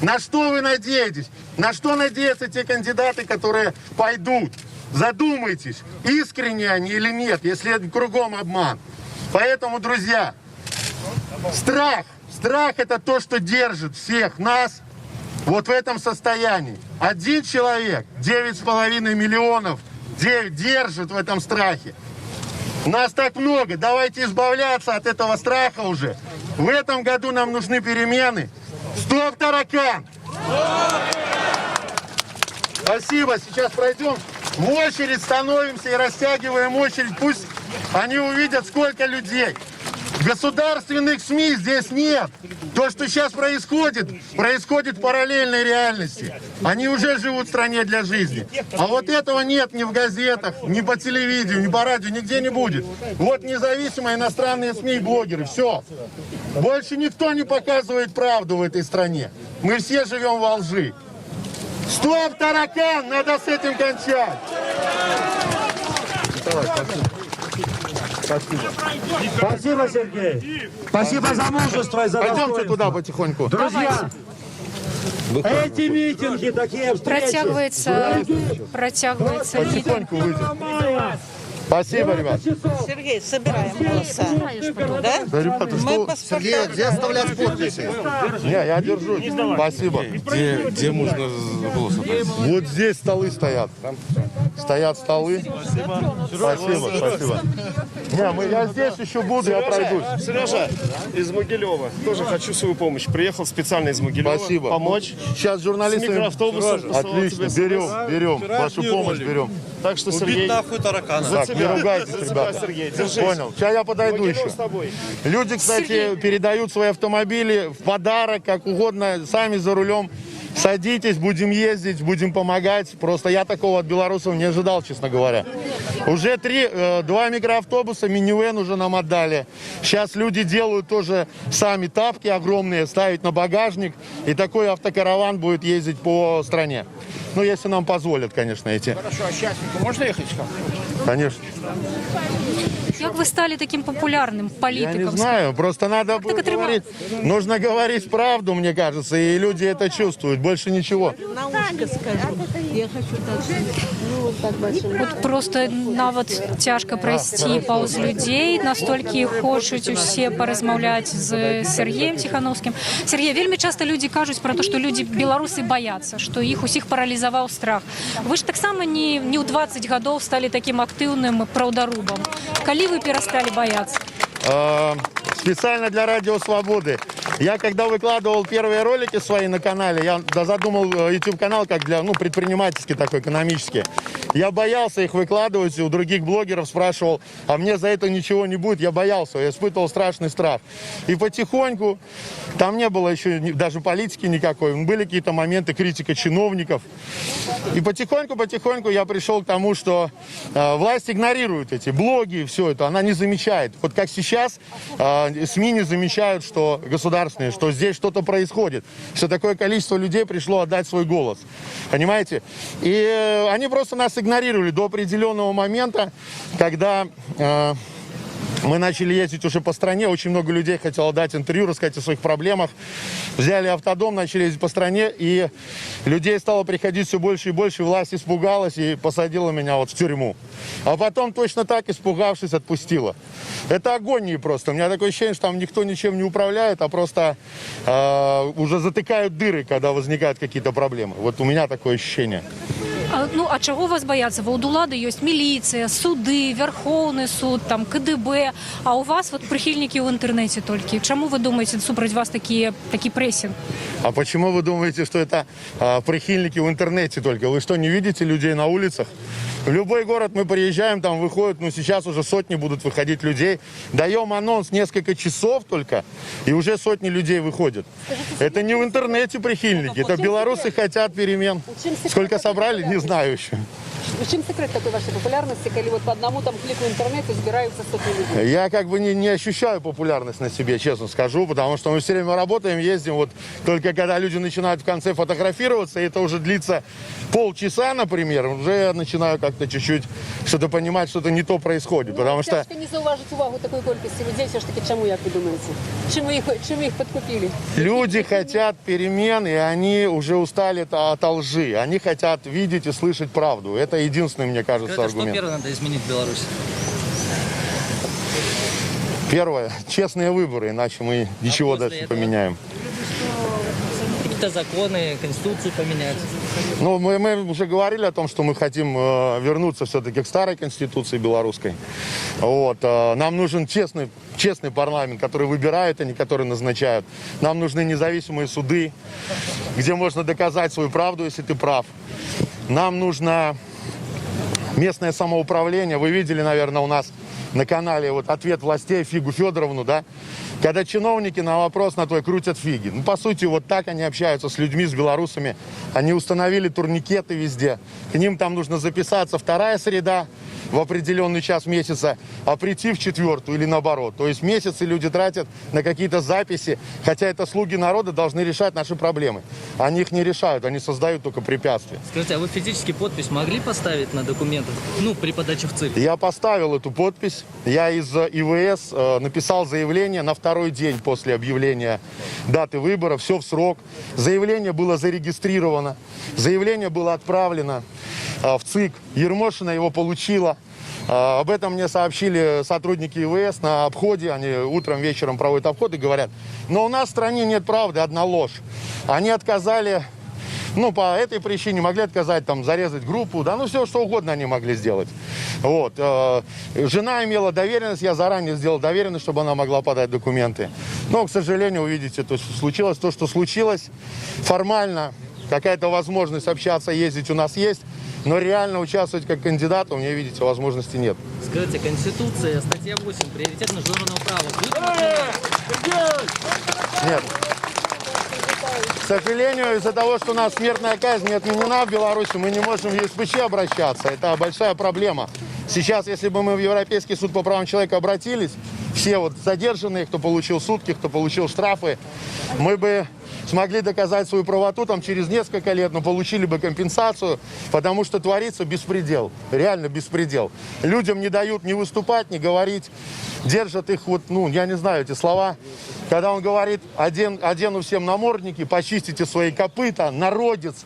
На что вы надеетесь? На что надеются те кандидаты, которые пойдут? Задумайтесь, искренне они или нет, если это кругом обман. Поэтому, друзья, страх это то, что держит всех нас вот в этом состоянии. Один человек, 9,5 миллионов, держит в этом страхе. Нас так много, давайте избавляться от этого страха уже. В этом году нам нужны перемены. Стоп, таракан! Спасибо, сейчас пройдем. В очередь становимся и растягиваем очередь. Пусть они увидят, сколько людей. Государственных СМИ здесь нет. То, что сейчас происходит в параллельной реальности. Они уже живут в стране для жизни. А вот этого нет ни в газетах, ни по телевидению, ни по радио, нигде не будет. Вот независимые иностранные СМИ и блогеры. Все. Больше никто не показывает правду в этой стране. Мы все живем во лжи. Стоп, таракан! Надо с этим кончать! Спасибо. Спасибо, Сергей. Спасибо за мужество и за Пойдемте достоинство. туда потихоньку. Друзья, эти митинги, такие встречи. Протягивается Потихоньку выйдем. Спасибо, ребят. Сергей, собираем голоса. Да? Да, ребята, что? Сергей, где оставлять подписи? Не, я держу. Спасибо. Где можно голос отдать? Вот здесь столы стоят. Стоят столы. Спасибо. Не, я здесь еще буду, я пройдусь. Сережа из Могилева. Тоже хочу свою помощь. Приехал специально из Могилева. Спасибо. Помочь. Сейчас журналисты... С микроавтобусом. Отлично, берем. Вашу помощь берем. Так что, Сергей... Убить нахуй таракана. Так, не ругайтесь, ребята. Сергей, держись. Понял. Сейчас я подойду еще. Люди, кстати, передают свои автомобили в подарок, как угодно, сами за рулем. Садитесь, будем ездить, будем помогать. Просто я такого от белорусов не ожидал, честно говоря. Уже 2 микроавтобуса, минивэн уже нам отдали. Сейчас люди делают тоже сами тапки огромные, ставить на багажник. И такой автокараван будет ездить по стране. Ну, если нам позволят, конечно, эти. Хорошо, а Счастнику можно ехать? Конечно. Как вы стали таким популярным политиком? Я не знаю, просто надо было говорить. Нужно говорить правду, мне кажется, и люди это чувствуют. Больше ничего. На ушко скажу. Я хочу так. Ну, вот так большим. От просто нават цяжка прайсці паўз людзей, настолькі хочуць усе паразмаўляць з Сергеем Тихановскім. Сергей, вельмі часта людзі кажуць пра то, што людзі беларусы баяцца, што іх усіх паралізаваў страх. Вы ж таксама не ў 20 гадоў сталі такім актыўным праўдарубам. Калі вы перестали бояться? Специально для Радио Свободы. Я когда выкладывал первые ролики свои на канале, я задумал YouTube-канал как для, предпринимательский такой, экономический. Я боялся их выкладывать, у других блогеров спрашивал, а мне за это ничего не будет. Я боялся, я испытывал страшный страх. И потихоньку, там не было еще даже политики никакой, были какие-то моменты критика чиновников. И потихоньку я пришел к тому, что власть игнорирует эти блоги, все это, она не замечает. Вот как сейчас СМИ не замечают, что государство государственные, что здесь что-то происходит, что такое количество людей пришло отдать свой голос. Понимаете? И они просто нас игнорировали до определенного момента, когда мы начали ездить уже по стране, очень много людей хотело дать интервью, рассказать о своих проблемах. Взяли автодом, начали ездить по стране, и людей стало приходить все больше и больше, власть испугалась и посадила меня вот в тюрьму. А потом точно так, испугавшись, отпустила. Это агония просто. У меня такое ощущение, что там никто ничем не управляет, а просто уже затыкают дыры, когда возникают какие-то проблемы. Вот у меня такое ощущение. Ну, а чого вас бояться? Бо у улади є міліція, суди, Верховний суд, там, КДБ, а у вас вот прихильники в интернете только. Чему вы думаете, супротив вас такие прессинг? А почему вы думаете, что это прихильники в интернете только? Вы что, не видите людей на улицах? В любой город мы приезжаем, там выходят, ну сейчас уже сотни будут выходить людей. Даем анонс несколько часов только, и уже сотни людей выходят. Это не в интернете прихильники, это белорусы хотят перемен. Сколько собрали, не знаю еще. В чем секрет такой вашей популярности, когда вот по одному там клику в интернете сбираются сотни людей? Я как бы не ощущаю популярность на себе, честно скажу, потому что мы все время работаем, ездим. Вот только когда люди начинают в конце фотографироваться, и это уже длится полчаса, например, уже я начинаю как-то чуть-чуть что-то понимать, что-то не то происходит, потому что... Тяжко не зауважить увагу такой кількості людей, все ж таки, чому, як ви думаєте? Чим їх подкупили? Люди хотят перемен, и они уже устали от лжи. Они хотят видеть и слышать правду. Это единственный, мне кажется, аргумент. Что первое надо изменить в Беларуси? Первое. Честные выборы, иначе мы ничего дальше не поменяем. Какие-то законы, конституцию поменять? Ну, мы уже говорили о том, что мы хотим вернуться все-таки к старой конституции белорусской. Вот. Нам нужен честный парламент, который выбирает, а не который назначают. Нам нужны независимые суды, где можно доказать свою правду, если ты прав. Нам нужно местное самоуправление. Вы видели, наверное, у нас на канале вот ответ властей Фигу Федоровну, да? Когда чиновники на вопрос на твой крутят фиги. Ну, по сути, вот так они общаются с людьми, с белорусами. Они установили турникеты везде. К ним там нужно записаться вторая среда в определенный час месяца, а прийти в четвертую или наоборот. То есть месяцы люди тратят на какие-то записи, хотя это слуги народа должны решать наши проблемы. Они их не решают, они создают только препятствия. Скажите, а вы физически подпись могли поставить на документах, ну, при подаче в ЦИК? Я поставил эту подпись. Я из ИВС написал заявление на второй день после объявления даты выборов. Все в срок. Заявление было зарегистрировано. Заявление было отправлено в ЦИК. Ермошина его получила. Об этом мне сообщили сотрудники ИВС на обходе. Они утром, вечером проводят обход и говорят, но у нас в стране нет правды, одна ложь. Они отказали, ну, по этой причине могли отказать, там, зарезать группу, да, ну, все, что угодно они могли сделать. Вот. Жена имела доверенность, я заранее сделал доверенность, чтобы она могла подать документы. Но, к сожалению, вы видите, то, что случилось то, что случилось. Формально какая-то возможность общаться, ездить у нас есть. Но реально участвовать как кандидат, у меня, видите, возможности нет. Скажите, Конституция, статья 8, приоритет международного права. Нет. К сожалению, из-за того, что у нас смертная казнь не отменена в Беларуси, мы не можем в ЕСПЧ обращаться. Это большая проблема. Сейчас, если бы мы в Европейский суд по правам человека обратились, все вот задержанные, кто получил сутки, кто получил штрафы, мы бы смогли доказать свою правоту там через несколько лет, но получили бы компенсацию, потому что творится беспредел, реально беспредел. Людям не дают ни выступать, ни говорить, держат их вот, ну, я не знаю, эти слова. Когда он говорит, одену всем намордники, почистите свои копыта, народец.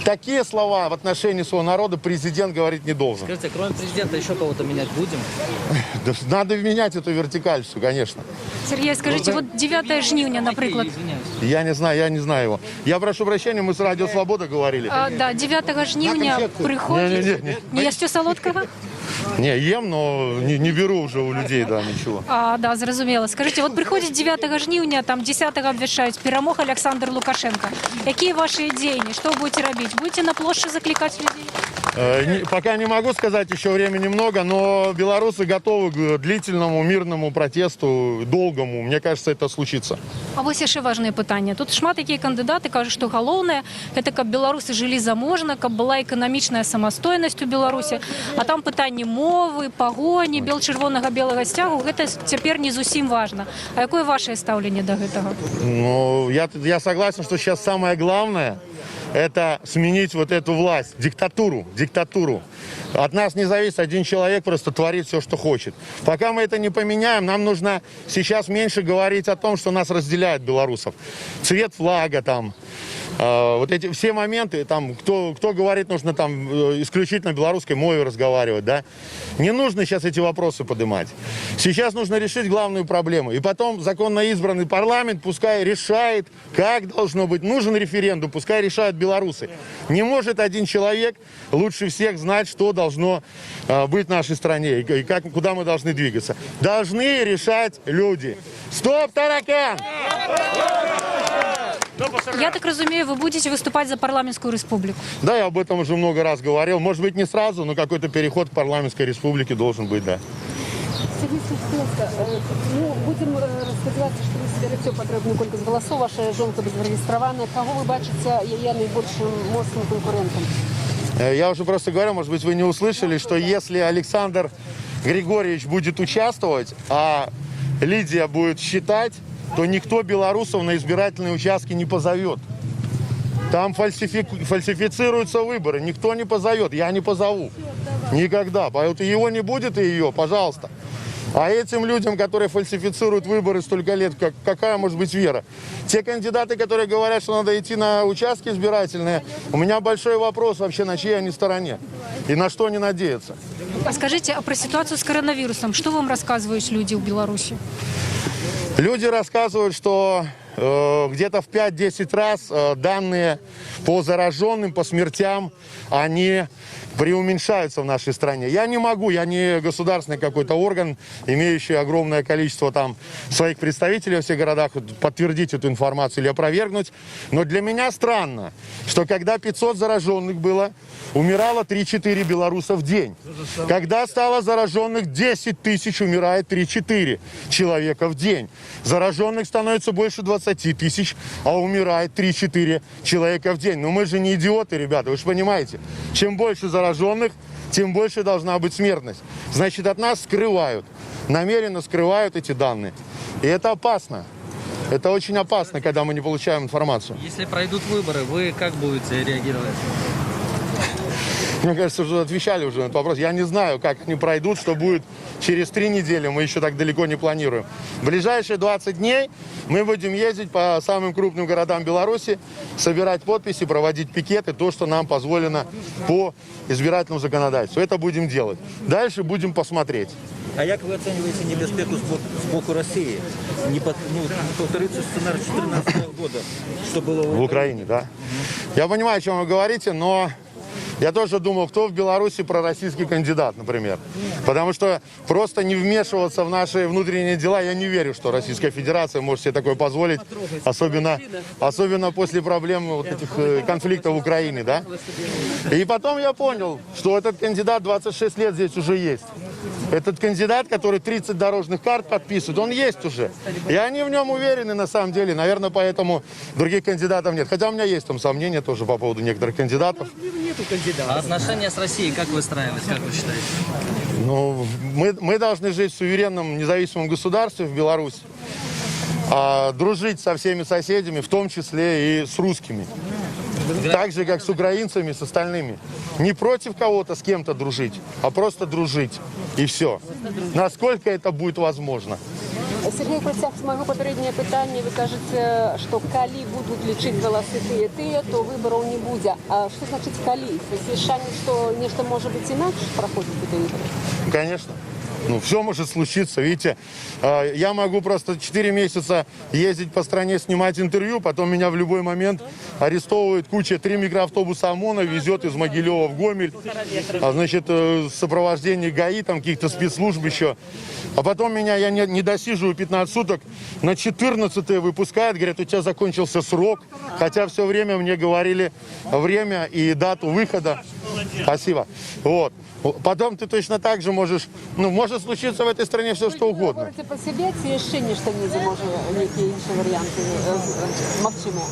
Такие слова в отношении своего народа президент говорить не должен. Скажите, кроме президента еще кого-то менять будем? Надо менять эту вертикаль всю, конечно. Сергей, скажите, вот 9 жнивня, например. Я не знаю его. Я прошу прощения, мы с Радио Свобода говорили. Да, 9 жнивня приходит. Не єсте солодкого? Не, ем, но не беру уже у людей, да, ничего. Да, зрозуміло. Скажите, вот приходит 9 жнивня, там 10-го обвешают, перемог Александр Лукашенко. Какие ваши идеи? Что будете робить? Будете на площади закликать людей? Пока не могу сказать, еще времени много, но белорусы готовы к длительному мирному протесту, долгому. Мне кажется, это случится. А вось яшчэ важнае пытанне. Тут шмат якія кандыдаты кажуць, што галоўнае гэта каб беларусы жылі заможна, каб была эканамічная самастойнасць у Беларусі. А там пытанні мовы, пагоні, бел-чырвонага белага сцягу гэта цяпер не зусім важна. А якое вашее стаўленне да гэтага? Ну, я согласен, что сейчас самое главное это сменить вот эту власть, диктатуру. От нас не зависит, один человек просто творит все, что хочет. Пока мы это не поменяем, нам нужно сейчас меньше говорить о том, что нас разделяет белорусов. Цвет флага там, вот эти все моменты, там, кто говорит, нужно там исключительно белорусской мовой разговаривать, да? Не нужно сейчас эти вопросы поднимать. Сейчас нужно решить главную проблему. И потом законно избранный парламент пускай решает, как должно быть. Нужен референдум, пускай решают белорусы. Не может один человек лучше всех знать, что должно быть в нашей стране и куда мы должны двигаться. Должны решать люди. Стоп, таракан! Я так разумею, вы будете выступать за парламентскую республику? Да, я об этом уже много раз говорил. Может быть, не сразу, но какой-то переход к парламентской республике должен быть, да. Сергей Сушкевич, ну, будем сподіватися, що ви зберете все потрібну кількість голосів. Ваша жінка буде зареєстрована. Кого ви бачите її найбільшим мощним конкурентом? Я уже просто говорю, может быть, вы не услышали, что если Александр Григорьевич будет участвовать, а Лидия будет считать, то никто белорусов на избирательные участки не позовет. Там фальсифицируются выборы, никто не позовет, я не позову. Никогда. Поэтому его не будет и ее, пожалуйста. А этим людям, которые фальсифицируют выборы столько лет, какая может быть вера? Те кандидаты, которые говорят, что надо идти на участки избирательные, у меня большой вопрос вообще, на чьей они стороне и на что они надеются. А скажите, а про ситуацию с коронавирусом, что вам рассказывают люди в Беларуси? Люди рассказывают, что где-то в 5-10 раз данные по зараженным, по смертям, они преуменьшаются в нашей стране. Я не могу, я не государственный какой-то орган, имеющий огромное количество там своих представителей во всех городах, подтвердить эту информацию или опровергнуть. Но для меня странно, что когда 500 зараженных было, умирало 3-4 белоруса в день. Когда стало зараженных 10 тысяч, умирает 3-4 человека в день. Зараженных становится больше 20 тысяч, а умирает 3-4 человека в день. Но мы же не идиоты, ребята, вы же понимаете. Чем больше зараженных, тем больше должна быть смертность. Значит, от нас скрывают, намеренно скрывают эти данные. И это опасно. Это очень опасно, когда мы не получаем информацию. Если пройдут выборы, вы как будете реагировать? Мне кажется, уже отвечали уже на этот вопрос. Я не знаю, как они пройдут, что будет через 3 недели. Мы еще так далеко не планируем. В ближайшие 20 дней мы будем ездить по самым крупным городам Беларуси, собирать подписи, проводить пикеты, то, что нам позволено по избирательному законодательству. Это будем делать. Дальше будем посмотреть. А как вы оцениваете небезпеку с боку России? Не повторится сценарий 2014 года, что было в Украине, да? Я понимаю, о чем вы говорите, но я тоже думал, кто в Беларуси пророссийский кандидат, например. Потому что просто не вмешиваться в наши внутренние дела, я не верю, что Российская Федерация может себе такое позволить, особенно после проблем вот этих конфликтов в Украине, да? И потом я понял, что этот кандидат 26 лет здесь уже есть. Этот кандидат, который 30 дорожных карт подписывает, он есть уже. И они в нем уверены на самом деле. Наверное, поэтому других кандидатов нет. Хотя у меня есть там сомнения тоже по поводу некоторых кандидатов. А отношения с Россией как выстраивать, как вы считаете? Ну, мы должны жить в суверенном независимом государстве в Беларуси. Дружить со всеми соседями, в том числе и с русскими. Так же, как с украинцами, с остальными. Не против кого-то с кем-то дружить, а просто дружить. И все. Насколько это будет возможно. Сергей, протяг з моего попереднього питання, ви кажете, що коли будуть лічити голоси ті, то виборів не буде. А що значить коли? То есть шанс, что нечто может быть иначе проходит эти выборы? Конечно. Ну, все может случиться. Видите, я могу просто 4 месяца ездить по стране, снимать интервью, потом меня в любой момент арестовывают куча, 3 микроавтобуса ОМОНа, везет из Могилева в Гомель, значит, сопровождение ГАИ, там каких-то спецслужб еще. А потом меня, я не досиживаю 15 суток, на 14-е выпускают, говорят, у тебя закончился срок, хотя все время мне говорили время и дату выхода. Спасибо. Вот. Потом ты точно так же можешь, ну, может случиться в этой стране все, что угодно. Говорите по себе, ці ще ніж там не може які інші варіанти максимум.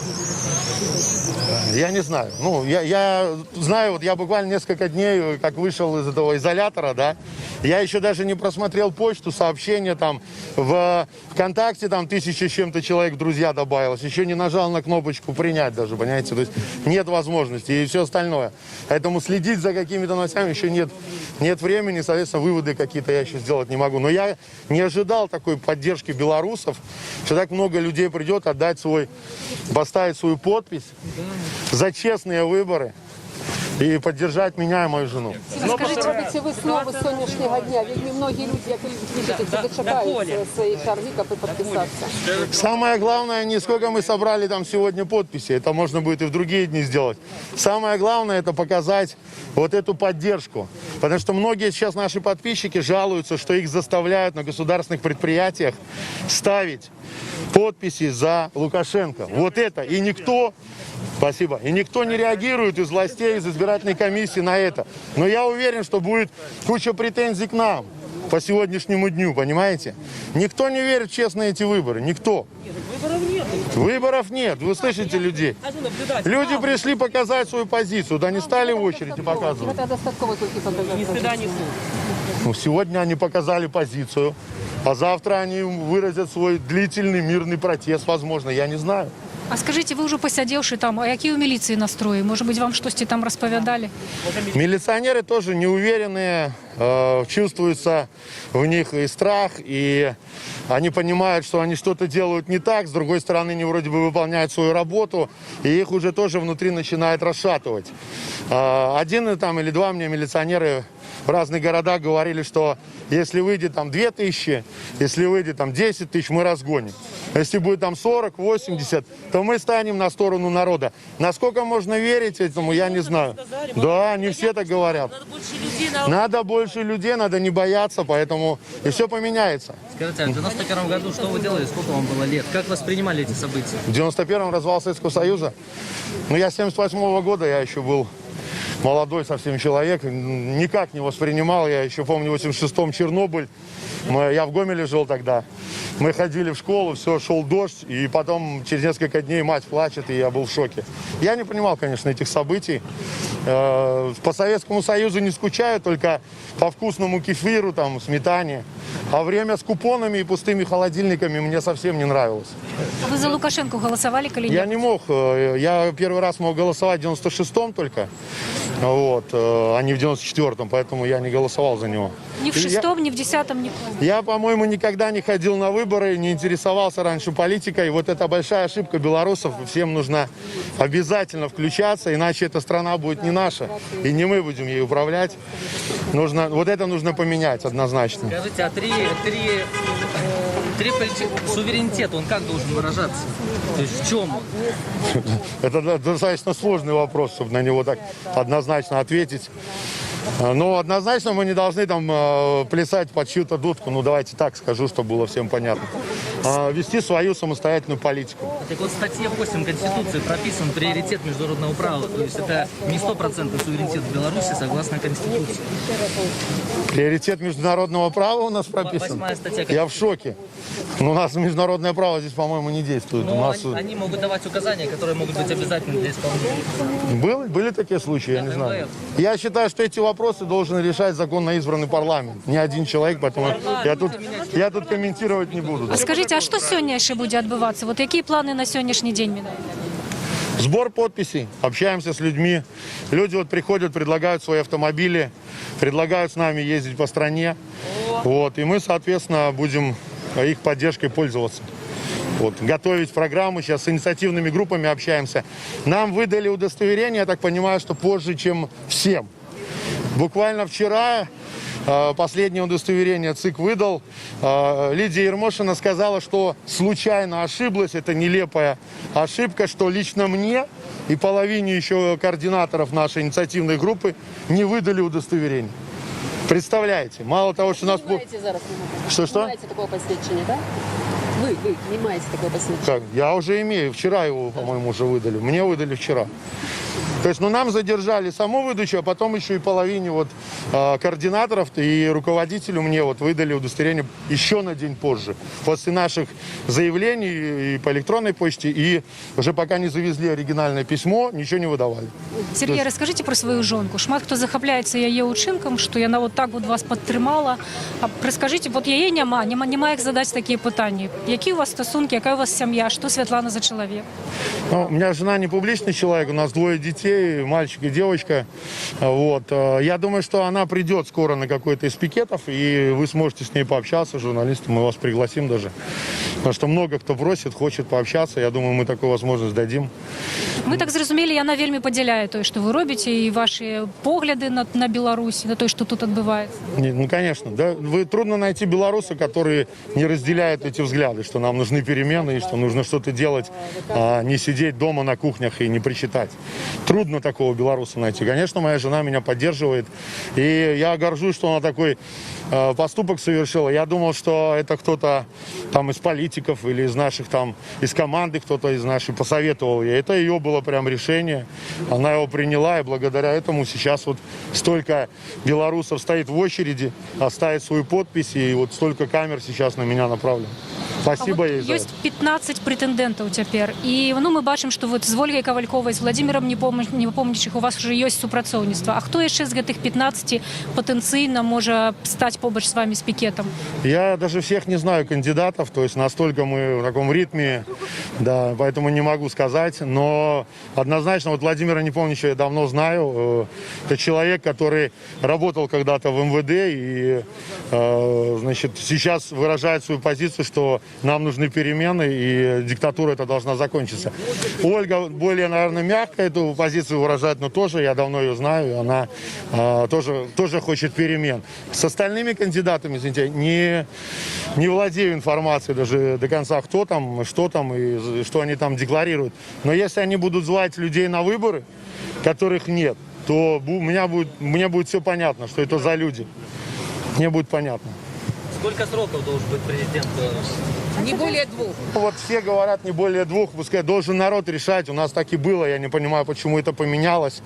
Я не знаю. Ну, я знаю, вот я буквально несколько дней, как вышел из этого изолятора, да, я еще даже не просмотрел почту, сообщения там в ВКонтакте, там 1000 с чем-то человек, друзья, добавилось, еще не нажал на кнопочку принять даже, понимаете, то есть нет возможности и все остальное. Поэтому следить за какими-то новостями еще нет времени, соответственно, выводы какие-то я еще сделать не могу. Но я не ожидал такой поддержки белорусов, что так много людей придет поставить свою подпись за честные выборы и поддержать меня и мою жену. Скажіть, робите виснову з сьогоднішнього дня? Вельми многие люди, як ви видите, дочекаються своїх чарги, аби підписатися. Самое главное, не сколько мы собрали там сегодня подписей, это можно будет и в другие дни сделать. Самое главное, это показать вот эту поддержку. Потому что многие сейчас наши подписчики жалуются, что их заставляют на государственных предприятиях ставить подписи за Лукашенко. Вот это. И никто... Спасибо. И никто не реагирует из властей, из избирательной комиссии на это. Но я уверен, что будет куча претензий к нам по сегодняшнему дню, понимаете? Никто не верит в честные эти выборы. Никто. Выборов нет. Выборов нет. Вы слышите людей? Люди пришли показать свою позицию. Да не стали в очереди показывать. Ну, сегодня они показали позицию. А завтра они выразят свой длительный мирный протест, возможно. Я не знаю. А скажите, вы уже посидевши там, а какие у милиции настрои? Может быть, вам что-то там расповедали? Милиционеры тоже неуверенные, чувствуется в них и страх, и они понимают, что они что-то делают не так, с другой стороны, они вроде бы выполняют свою работу, и их уже тоже внутри начинает расшатывать. Один там или два мне милиционеры в разных городах говорили, что если выйдет там 2000, если выйдет там 10 тысяч, мы разгоним. Если будет там 40, 80, то мы станем на сторону народа. Насколько можно верить этому, я не знаю. Да, не все так говорят. Надо больше людей, надо не бояться, поэтому и все поменяется. Скажите, а в 91 году что вы делали, сколько вам было лет? Как воспринимали эти события? В 91-м развал Советского Союза. Ну, я 78-го года, я еще был молодой совсем человек, никак не воспринимал. Я еще помню, в 86-м Чернобыль. Я в Гомеле жил тогда. Мы ходили в школу, все, шел дождь, и потом через несколько дней мать плачет, и я был в шоке. Я не понимал, конечно, этих событий. По Советскому Союзу не скучаю, только по вкусному кефиру, там, сметане. А время с купонами и пустыми холодильниками мне совсем не нравилось. А вы за Лукашенко голосовали, или нет? Я не мог. Я первый раз мог голосовать в 96-м только, вот, а не в 94-м, поэтому я не голосовал за него. Ни в 6-м, ни в 10-м, ни в 1-м. Я, по-моему, никогда не ходил на выборы, не интересовался раньше политикой. Вот это большая ошибка белорусов. Всем нужно обязательно включаться, иначе эта страна будет не наша, и не мы будем ей управлять. Вот это нужно поменять однозначно. Скажите, а суверенитет, он как должен выражаться? То есть в чем он? Это достаточно сложный вопрос, чтобы на него так однозначно ответить. Но однозначно мы не должны там плясать под чью-то дудку, ну давайте так скажу, чтобы было всем понятно. Вести свою самостоятельную политику. Так вот в статье 8 Конституции прописан приоритет международного права, то есть это не 100% суверенитет Беларуси согласно Конституции. Приоритет международного права у нас прописан? 8 статья. Я в шоке. Но у нас международное право здесь, по-моему, не действует. Но они могут давать указания, которые могут быть обязательны для исполнения. Были такие случаи, я не знаю. Я считаю, что эти вопросы должен решать законно избранный парламент. Не один человек, поэтому я тут комментировать не буду. А скажите, а что сегодня еще будет отбываться? Вот какие планы на сегодняшний день? Сбор подписей, общаемся с людьми. Люди вот приходят, предлагают свои автомобили, предлагают с нами ездить по стране. Вот, и мы, соответственно, будем их поддержкой пользоваться. Вот, готовить программу, сейчас с инициативными группами общаемся. Нам выдали удостоверение, я так понимаю, что позже, чем всем. Буквально вчера последнее удостоверение ЦИК выдал. Лидия Ермошина сказала, что случайно ошиблась, это нелепая ошибка, что лично мне и половине еще координаторов нашей инициативной группы не выдали удостоверение. Представляете, мало того, что нас... Что? Что? Знаете такое посвящение, да? Вы не маете такое посвящение? Как? Я уже имею. Вчера его, по-моему, уже выдали. Мне выдали вчера. То есть, нам задержали саму выдачу, а потом еще и половине координаторов и руководителю мне выдали удостоверение еще на день позже. После наших заявлений и по электронной почте, и уже пока не завезли оригинальное письмо, ничего не выдавали. Сергей, расскажите про свою жонку. Шмат хто захапляється яе учинкам, что яна так вас подтримала. А расскажите, яе няма як задать такие питания. Какие у вас стосунки, какая у вас семья, что Светлана за человек? У меня жена не публичный человек, у нас 2 детей, мальчик и девочка. Я думаю, что она придет скоро на какой-то из пикетов, и вы сможете с ней пообщаться, журналисты, мы вас пригласим даже. Потому что много кто просит, хочет пообщаться, я думаю, мы такую возможность дадим. Мы так зразумели, яна вельмі поділяє то, что вы робите, и ваши погляды на Беларусь, на то, что тут отбывается. Конечно. Да, трудно найти белоруса, который не разделяет эти взгляды, что нам нужны перемены, и что нужно что-то делать, а не сидеть дома на кухнях и не причитать. Трудно такого белоруса найти. Конечно, моя жена меня поддерживает, и я горжусь, что она такой поступок совершила. Я думал, что это кто-то там из политиков или из наших из команды, кто-то из наших посоветовал ей. Это ее было прям решение. Она его приняла, и благодаря этому сейчас столько белорусов стоит в очереди, оставит свою подпись, и столько камер сейчас на меня направлено. Спасибо ей за это. Есть 15 претендентов теперь. И мы бачим, что с Ольгой Ковальковой, с Владимиром Непомнячих у вас уже есть супрацовництво. А кто еще из этих 15 потенциально может стать побач с вами с пикетом? Я даже всех не знаю кандидатов, то есть настолько мы в таком ритме, да, поэтому не могу сказать. Но однозначно Владимира Непомнящего я давно знаю. Это человек, который работал когда-то в МВД и сейчас выражает свою позицию, что нам нужны перемены, и диктатура эта должна закончиться. Ольга более, наверное, мягко эту позицию выражает, но тоже я давно ее знаю, и она тоже хочет перемен. С остальными кандидатами, извините, не владею информацией даже до конца, кто там, что там и что они там декларируют. Но если они будут звать людей на выборы, которых нет, то мне будет все понятно, что это за люди. Мне будет понятно. Сколько сроков должен быть президент Беларуси? Не более 2. Все говорят, не более 2, пускай должен народ решать. У нас так и было, я не понимаю, почему это поменялось.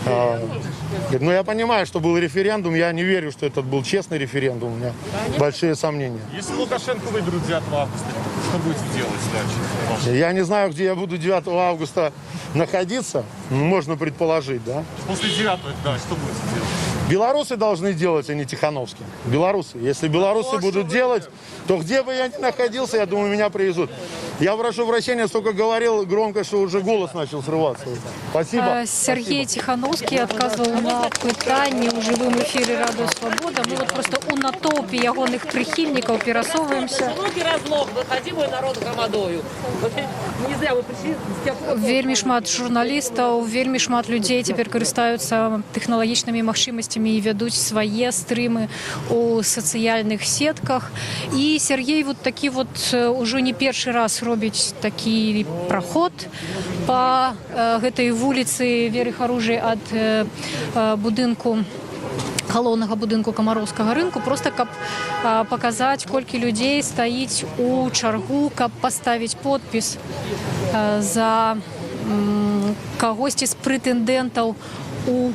Но я понимаю, что был референдум, я не верю, что это был честный референдум, у меня большие сомнения. Если Лукашенко выберут 9 августа, что будете делать дальше? Я не знаю, где я буду 9 августа находиться, можно предположить, да? После 9, да, что будете делать? Белорусы должны делать, а не Тихановские. Белорусы. Если белорусы будут делать, то где бы я ни находился, я думаю, меня привезут. Я прошу прощения, столько говорил громко, что уже голос начал срываться. Спасибо. Сергей Тихановский отказывал на питанні у живом эфире «Радио Свобода». Мы просто у натовпе ягоных прихильников пересовываемся. Широкий разлог, выходи, мой народ, громадою. Не зря вы пришли. Вельмі шмат журналістаў, вельмі шмат людзей цяпер карыстаюцца тэхналагічнымі магчымасцямі і вядуць свае стрымы у сацыяльных сетках. І Сергей такі ужо не першы раз робіць такі праход па гэтай вуліцы Веры Харужай ад будынку галоўнага будынку Камароўскага рынку, просто каб паказаць, колькі людзей стаіць у чаргу, каб паставіць подпіс за кагосьці з прэтэндэнтаў у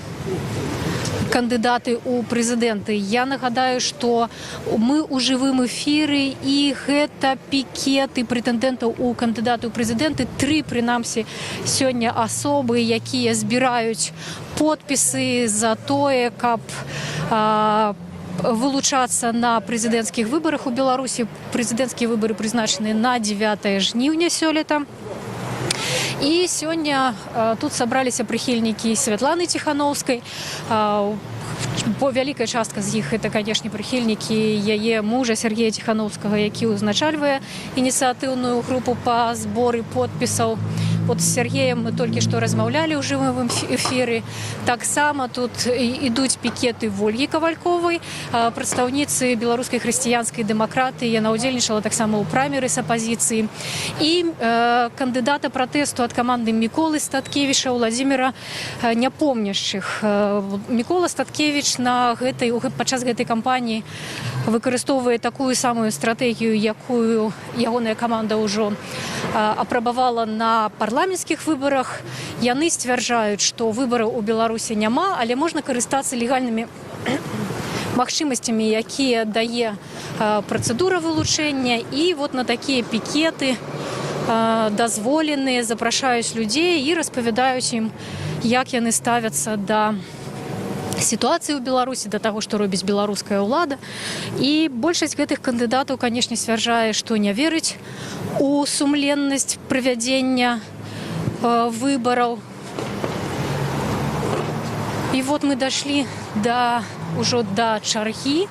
кандидаты у прэзідэнты. Я нагадаю, што мы ў жывым эфіры, і гэта пікеты прэтэндэнтаў у кандыдаты ў прэзідэнты, 3 прынамсі сёння асобы, якія збіраюць подпісы за тое, каб вылучацца на прэзідэнцкіх выбарах у Беларусі. Прэзідэнцкія выбары прызначаны на 9 жніўня сёлета. І сёння тут сабраліся прыхільнікі Святланы Тихановскай. Вялікая частка з іх это, канешне, прыхільнікі яе мужа Сергея Тихановскага, які ўзначальвае ініцыятыўную групу па зборы подпісаў Вот с Сергеем мы только что размовляли ў жывым эфіры. Таксама тут ідуць пікеты Ольгі Кавальковай, прадстаўніцы беларускай хрысціянскай дэмакратыі. Яна ўдзельнічала таксама ў праймерыс апазіцыі. І кандыдата пратэсту ад каманды Міколы Статкевіча, Владзіміра Няпомняшчых. Мікола Статкевіч падчас гэтай кампаніі выкарыстоўвае такую самую стратэгію, якую ягоная каманда ўжо апрабавала на парламенцкіх выбарах. Яны сцвярджаюць, што выбараў у Беларусі няма, але можна карыстацца легальнымі магчымасцямі, якія дае працэдура вылучэння. І вот на такія пікеты дазволеныя запрашаюць людзей і распавядаюць ім, як яны ставяцца да ситуацию в Беларуси, до того, что робіць беларуская ўлада. І большасць гэтых кандыдатаў, конечно, сцвярджае, што не верыць у сумленнасць правядзення выбараў. І вот мы дошли ўжо да чаргі.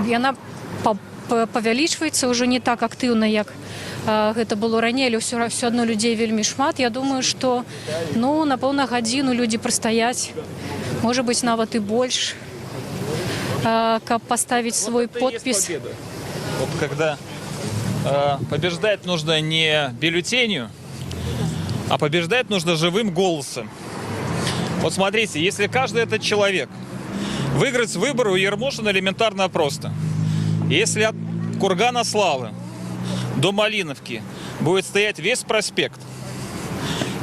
Яна павялічваецца ўжо не так актыўна, як гэта было раней, але ўсё адно людзей вельмі шмат. Я думаю, што напэўна гадзіну людзі прастаяць, может быть, нават и больше, как поставить свой подпись. Вот когда побеждать нужно не бюллетенью, а побеждать нужно живым голосом. Вот смотрите, если каждый этот человек выиграть выборы у Ермошина элементарно просто. Если от Кургана Славы до Малиновки будет стоять весь проспект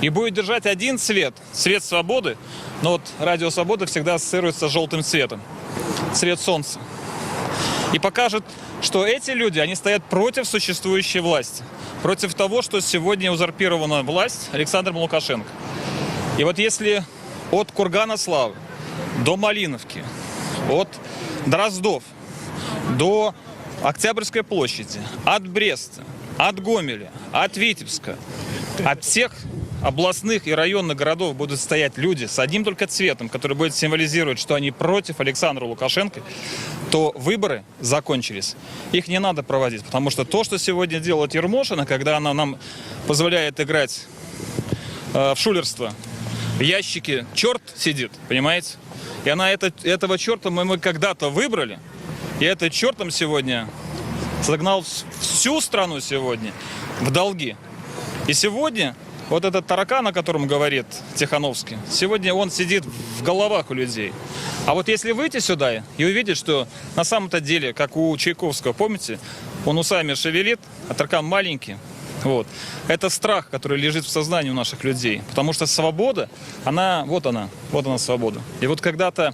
и будет держать один цвет, цвет свободы, но вот радио «Свобода» всегда ассоциируется с желтым цветом, цвет солнца, и покажет, что эти люди, они стоят против существующей власти, против того, что сегодня узурпирована власть Александром Лукашенко. И вот если от Кургана Славы до Малиновки, от Дроздов до Октябрьской площади, от Бреста, от Гомеля, от Витебска, от всех областных и районных городов будут стоять люди с одним только цветом, который будет символизировать, что они против Александра Лукашенко, то выборы закончились. Их не надо проводить, потому что то, что сегодня делает Ермошина, когда она нам позволяет играть в шулерство, в ящике черт сидит, понимаете? И она этого черта мы когда-то выбрали, и этот чертом сегодня загнал всю страну сегодня в долги. И сегодня вот этот таракан, о котором говорит Тихановский, сегодня он сидит в головах у людей. А вот если выйти сюда и увидеть, что на самом-то деле, как у Чайковского, помните, он усами шевелит, а таракан маленький. Вот. Это страх, который лежит в сознании у наших людей. Потому что свобода, вот она свобода. И вот когда-то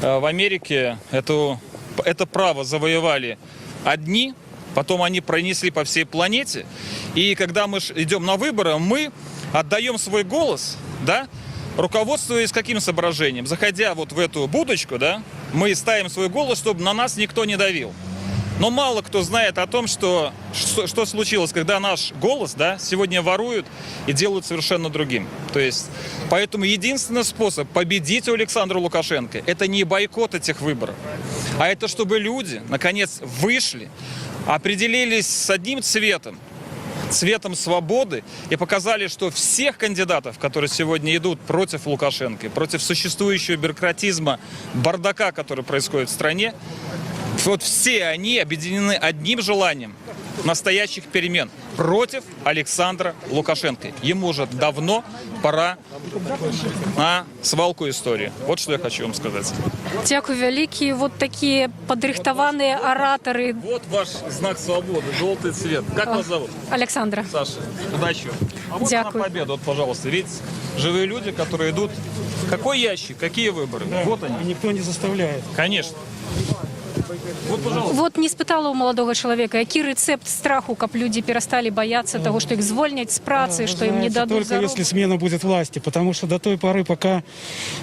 в Америке это право завоевали одни, потом они пронесли по всей планете. И когда мы идем на выборы, мы отдаем свой голос, да, руководствуясь каким соображением? Заходя вот в эту будочку, да, мы ставим свой голос, чтобы на нас никто не давил. Но мало кто знает о том, что случилось, когда наш голос, да, сегодня воруют и делают совершенно другим. То есть, поэтому единственный способ победить у Александра Лукашенко – это не бойкот этих выборов, а это чтобы люди, наконец, вышли, определились с одним цветом, цветом свободы, и показали, что всех кандидатов, которые сегодня идут против Лукашенко, против существующего бюрократизма, бардака, который происходит в стране, вот все они объединены одним желанием настоящих перемен против Александра Лукашенко. Ему уже давно пора на свалку истории. Вот что я хочу вам сказать. Дякую великие. Вот такие подрихтованные ораторы. Вот ваш знак свободы, желтый цвет. Как вас зовут? Александра. Саша, удачи. А вот на победу, вот, пожалуйста. Видите, живые люди, которые идут. Какой ящик, какие выборы? Да. Вот они. И никто не заставляет. Конечно. Вот не спытала у молодого человека, який рецепт страху, каб люди перестали бояться того, что их звольнять с працы, что им не дадут только если смена будет власти, потому что до той поры, пока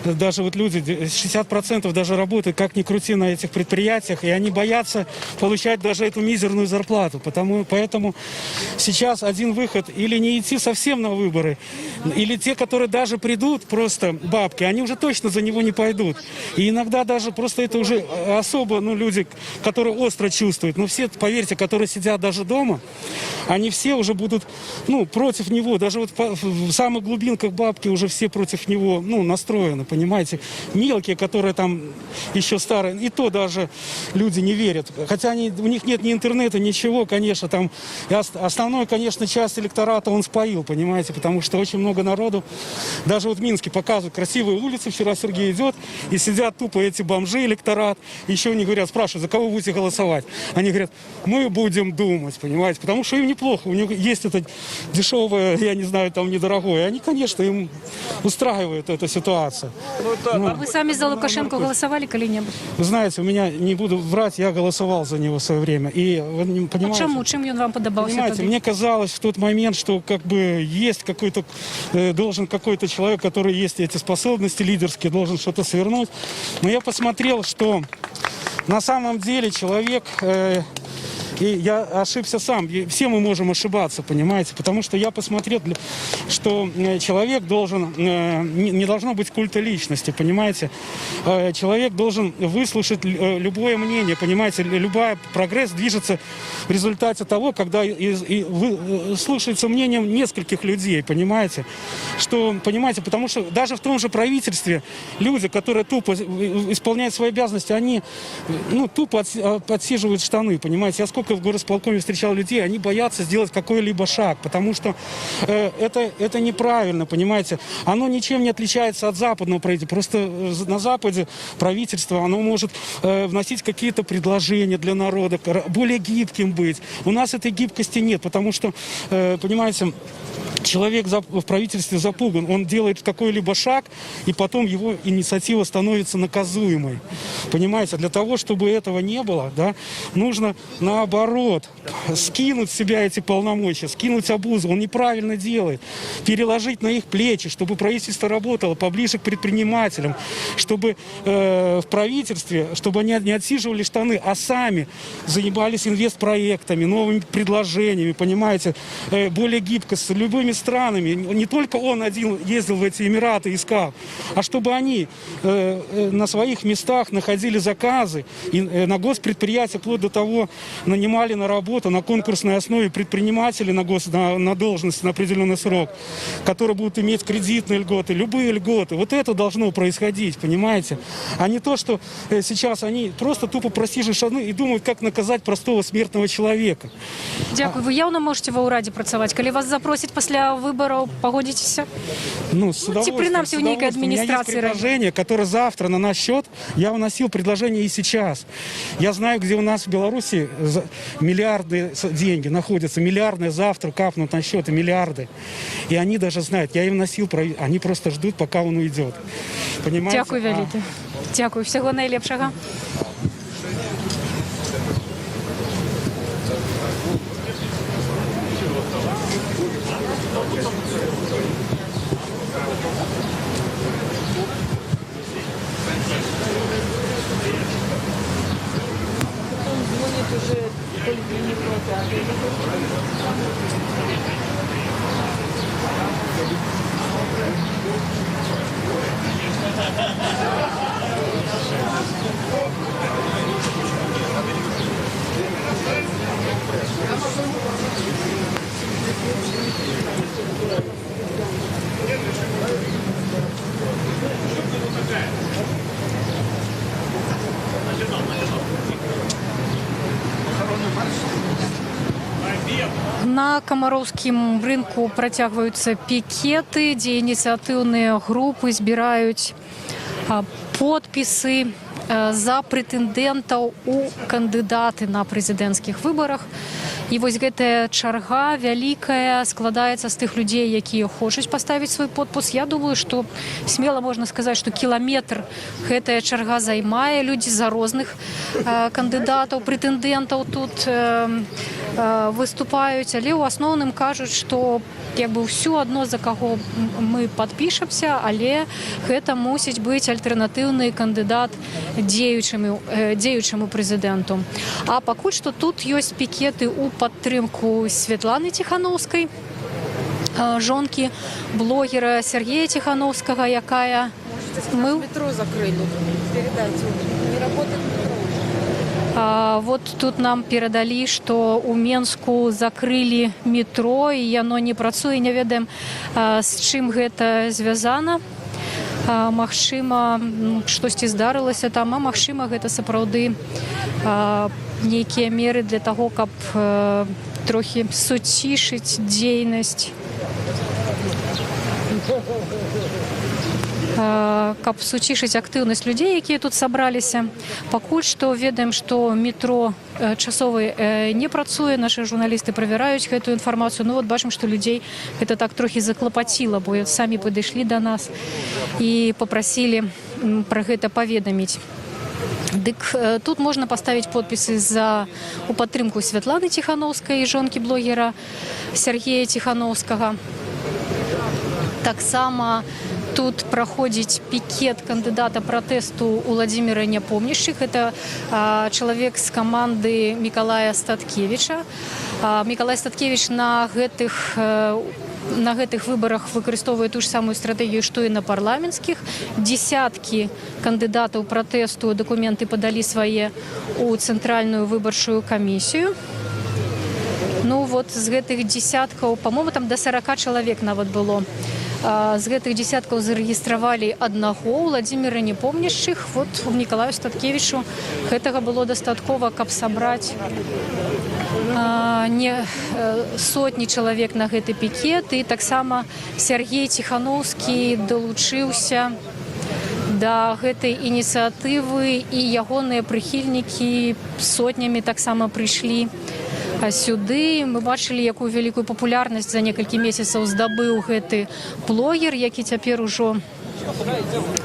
даже вот люди, 60% даже работают, как ни крути, на этих предприятиях, и они боятся получать даже эту мизерную зарплату. Поэтому сейчас один выход: или не идти совсем на выборы, или те, которые даже придут, просто бабки, они уже точно за него не пойдут. И иногда даже просто это уже особо, люди который остро чувствует. Но все, поверьте, которые сидят даже дома, они все уже будут, ну, против него. Даже вот в самых глубинках бабки уже все против него, ну, настроены, понимаете. Мелкие, которые там еще старые, и то даже люди не верят. Хотя у них нет ни интернета, ничего, конечно, там. И основную, конечно, часть электората он споил, понимаете, потому что очень много народу. Даже вот в Минске показывают красивые улицы, вчера Сергей идет, и сидят тупо эти бомжи, электорат. Еще они говорят, спрашивают, за кого вы будете голосовать? Они говорят, мы будем думать, понимаете, потому что им неплохо, у них есть это дешевое, я не знаю, там недорогое. Они, конечно, им устраивает эта ситуация. А вы сами за Лукашенко голосовали или-нибудь? Вы знаете, у меня, не буду врать, я голосовал за него в свое время. И вы не понимаете, Чем он вам подобался? понимаете, мне казалось в тот момент, что как бы есть какой-то, должен какой-то человек, который есть эти способности лидерские, должен что-то свернуть. Но я посмотрел, что на самом деле человек... И я ошибся сам. И все мы можем ошибаться, понимаете? Потому что я посмотрел, что человек должен... Не должно быть культа личности, понимаете? Человек должен выслушать любое мнение, понимаете? Любой прогресс движется в результате того, когда слушается мнением нескольких людей, понимаете? Что, понимаете, потому что даже в том же правительстве люди, которые тупо исполняют свои обязанности, они, ну, тупо отсиживают штаны, понимаете? Я сколько в горосполкоме встречал людей, они боятся сделать какой-либо шаг, потому что это неправильно, понимаете. Оно ничем не отличается от западного правительства. Просто на Западе правительство, оно может вносить какие-то предложения для народа, более гибким быть. У нас этой гибкости нет, потому что, понимаете, человек в правительстве запуган, он делает какой-либо шаг, и потом его инициатива становится наказуемой. Понимаете, для того, чтобы этого не было, да, нужно наоборот скинуть с себя эти полномочия, скинуть обузу. Он неправильно делает. Переложить на их плечи, чтобы правительство работало поближе к предпринимателям, чтобы в правительстве, чтобы они не отсиживали штаны, а сами занимались инвестпроектами, новыми предложениями, понимаете, более гибко с любыми странами. Не только он один ездил в эти Эмираты, искал, а чтобы они на своих местах находили заказы и на госпредприятия, вплоть до того, нанимали на работу на конкурсной основе предпринимателей на должность на определенный срок, которые будут иметь кредитные льготы, любые льготы. Вот это должно происходить, понимаете? А не то, что сейчас они просто тупо просиживают штаны и думают, как наказать простого смертного человека. Дякую. Ви явно можете в Ураді працювати? Коли вас запросять після виборів, погодитеся? Ну, с удовольствием. Принаймні, в некой администрации. У меня есть предложение, которое завтра на наш счет. Я вносил предложение и сейчас. Я знаю, где у нас в Беларуси миллиардные деньги находятся. Миллиардные завтра капнут на счет, и миллиарды. И они даже знают. Я им вносил, они просто ждут, пока он уйдет. Понимаете? Дякую, велике. Дякую. Всього найлепшого. На Камароўскім рынку працягваюцца пікеты, дзе ініцыятыўныя групы збіраюць подпісы за прэтэндэнтаў у кандыдаты на прэзідэнцкіх выбарах. І вось гэтая чарга вялікая складаецца з тых людзей, якія хочуць паставіць свой подпіс. Я думаю, што смела можна сказаць, што кіламетр гэтая чарга займае. Людзі за розных кандыдатаў, прэтэндэнтаў тут выступаюць, але ў асноўным кажуць, што як бы ўсё адно, за каго мы падпішамся, але гэта мусіць быць альтэрнатыўны кандыдат дзеючаму прэзідэнту. А пакуль што тут ёсць пікеты ў падтрымку Святланы Тихановскай, жонкі блогера Сергея Тихановскага, якая... Метро закрыли. Передайте. Не работает метро. Вот тут нам перадалі, што ў Менску закрылі метро і яно не працуе, не ведаем, з чым гэта звязана. Магчыма, штосьці здарылася там, а магчыма, гэта сапраўды нейкія меры для таго, каб трохі суцішыць дзейнасць, каб суцішыць актыўнасць людзей, якія тут сабраліся. Пакуль што ведаем, што метро часовы не працуе, нашы журналісты правяраюць гэтую інфармацыю. Ну вот бачым, што людзей гэта так трохі заклапаціла, бо самі падышлі да нас і попрасілі пра гэта паведаміць. Дык тут можна паставіць подпісы у падтрымку Святланы Ціханаўскай, жонкі блогера Сергея Ціханаўскага. Таксама тут праходзіць пікет кандыдата пратэсту Уладзіміра Няпомняшчых. Это чалавек з каманды Мікалая Статкевіча. Мікалай Статкевіч на гэтых выбарах выкарыстоўвае ту ж самую стратэгію, што і на парламенцкіх. Десяткі кандыдатаў пратэсту дакументы падалі свае ў цэнтральную выбарчую камісію. Ну вот з гэтых десяткаў, па-моему, там да 40 чалавек нават было. З гэтых десяткаў зарэгістравалі аднаго Уладзіміра Няпомняшчых. Вот у Мікалаю Статкевічу гэтага было дастаткова, каб сабраць не сотні чалавек на гэты пікет. І таксама Сергей Ціханаўскі далучыўся да гэтай ініцыятывы, і ягоныя прыхільнікі сотнямі таксама прыйшлі сюды. Мы бачылі, якую вялікую папулярнасць за некалькі месяцаў здабыў гэты блогер, які цяпер ужо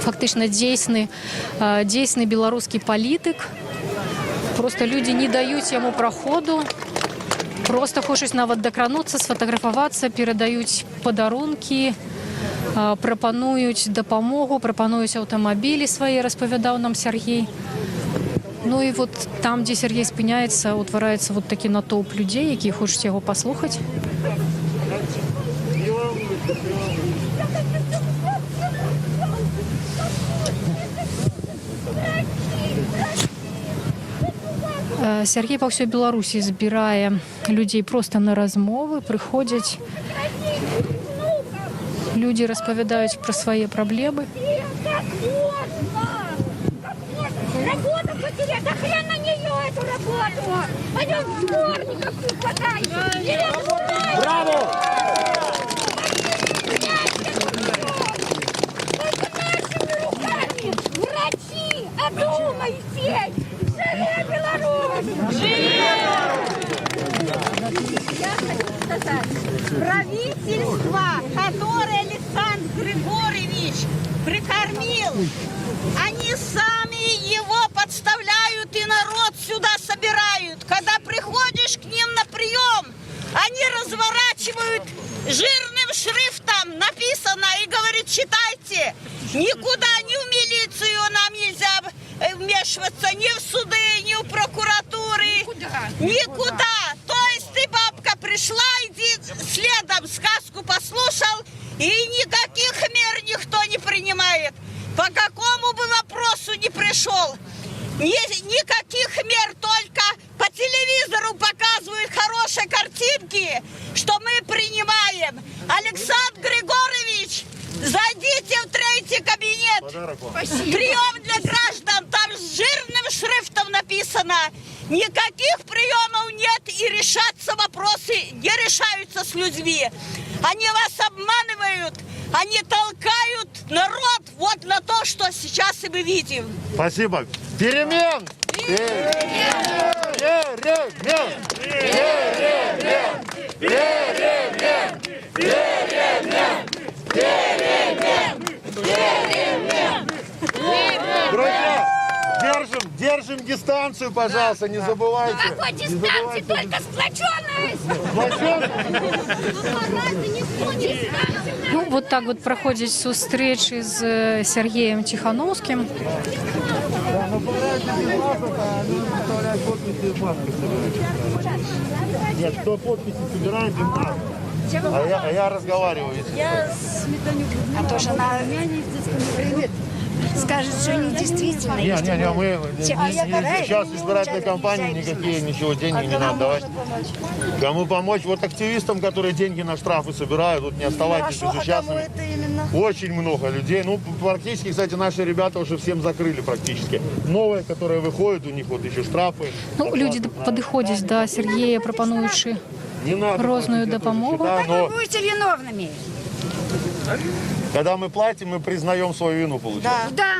фактычна дзейсны беларускі палітык. Просто людзі не даюць яму праходу, просто хочуць нават дакрануцца, сфатаграфавацца, перадаюць падарункі, прапануюць дапамогу, прапануюць аўтамабілі свае, распавядаў нам Сергей. Ну і вот там, дзе Сергей спыняецца, утвараецца вот такі натоўп людзей, якія хочуць яго паслухаць. Сергей па ўсёй Беларусі збірае людзей проста на размовы, прыходзяць, людзі распавядаюць пра свае праблемы. Работа потерять, да хрен на нее эту работу! Пойдем в сборниках хватай! Браво! Только нашими руками! Врачи, одумайтесь! Живе Беларусь! Живе! Я хочу сказать, правительство, которое Александр Григорьевич прикормил, они сами его подставляют и народ сюда собирают. Когда приходишь к ним на прием, они разворачивают жирным шрифтом, написано, и говорят, читайте. Никуда, ни в милицию нам нельзя вмешиваться, ни в суды, ни в прокуратуры. Никуда. То есть ты, бабка, пришла, иди следом, сказку послушал, и никаких мер никто не принимает. По какому бы вопросу не пришел, никаких мер, только по телевизору показывают хорошие картинки, что мы принимаем. Александр Григорьевич, зайдите в третий кабинет. Прием для граждан, там с жирным шрифтом написано. Никаких приемов нет, и решаться вопросы не решаются с людьми. Они вас обманывают, они толкают народ вот на то, что сейчас и мы видим. Спасибо. Перемен! Друзья, держим дистанцию, пожалуйста, не забывайте. Какой дистанции, только сплоченность! Ну, вот так вот проходят встречи с Сергеем Тихановским. Нет, кто подписи собирает, им надо. А я разговариваю. Я сметаню. А то жена... Привет. скажут, что они действительно... Не, мы сейчас избирательной кампании никакие ничего, деньги не надо давать. Кому помочь? Вот активистам, которые деньги на штрафы собирают, вот не оставайтесь безучастными. Очень много людей. Ну, практически, кстати, наши ребята уже всем закрыли практически. Новые, которые выходят, у них вот еще штрафы. Ну, люди подыходят до Сергея, пропонуючи розную допомогу. Вы будете виновными. Когда мы платим, мы признаем свою вину, получается. Да.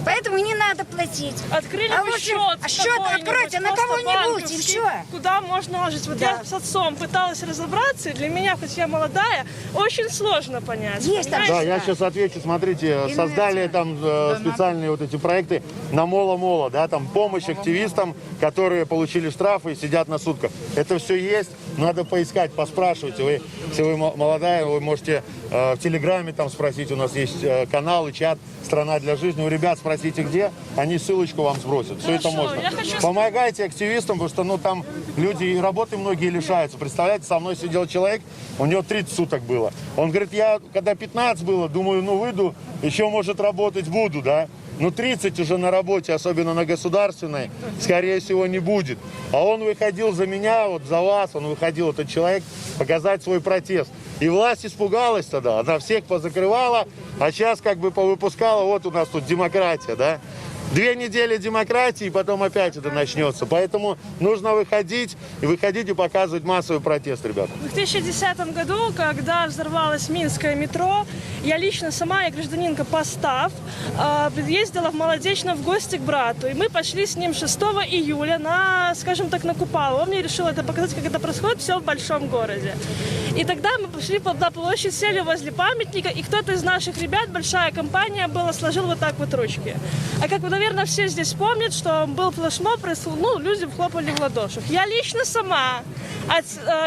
Поэтому не надо платить. Открыли бы счет. Счет откройте на кого-нибудь, и все. Куда можно ложить? Вот я с отцом пыталась разобраться, и для меня, хоть я молодая, очень сложно понять. Да, я сейчас отвечу. Смотрите, создали там специальные вот эти проекты на Мола-Мола, да, там помощь активистам, которые получили штрафы и сидят на сутках. Это все есть, надо поискать, поспрашивайте. Если вы молодая, вы можете в Телеграме там спросить, у нас есть канал и чат «Страна для жизни». У ребят спросите где, они ссылочку вам сбросят. Все это можно. Помогайте активистам, потому что там люди и работы многие лишаются. Представляете, со мной сидел человек, у него 30 суток было. Он говорит, я когда 15 было, думаю, выйду, еще может работать буду, да. 30 уже на работе, особенно на государственной, скорее всего, не будет. А он выходил за меня, вот за вас, он выходил, этот человек, показать свой протест. И власть испугалась тогда, она всех позакрывала, а сейчас как бы повыпускала, вот у нас тут демократия, да. 2 недели демократии, и потом опять это начнется. Поэтому нужно выходить и показывать массовый протест, ребята. В 2010 году, когда взорвалось Минское метро, я лично сама, я гражданинка Постав, ездила в Молодечно в гости к брату. И мы пошли с ним 6 июля на, скажем так, на Купалу. Он мне решил это показать, как это происходит все в большом городе. И тогда мы пошли на площадь, сели возле памятника, и кто-то из наших ребят, большая компания была, сложил вот так вот ручки. А как вы, наверное, все здесь помнят, что был флешмоб, люди хлопали в ладоши. Я лично сама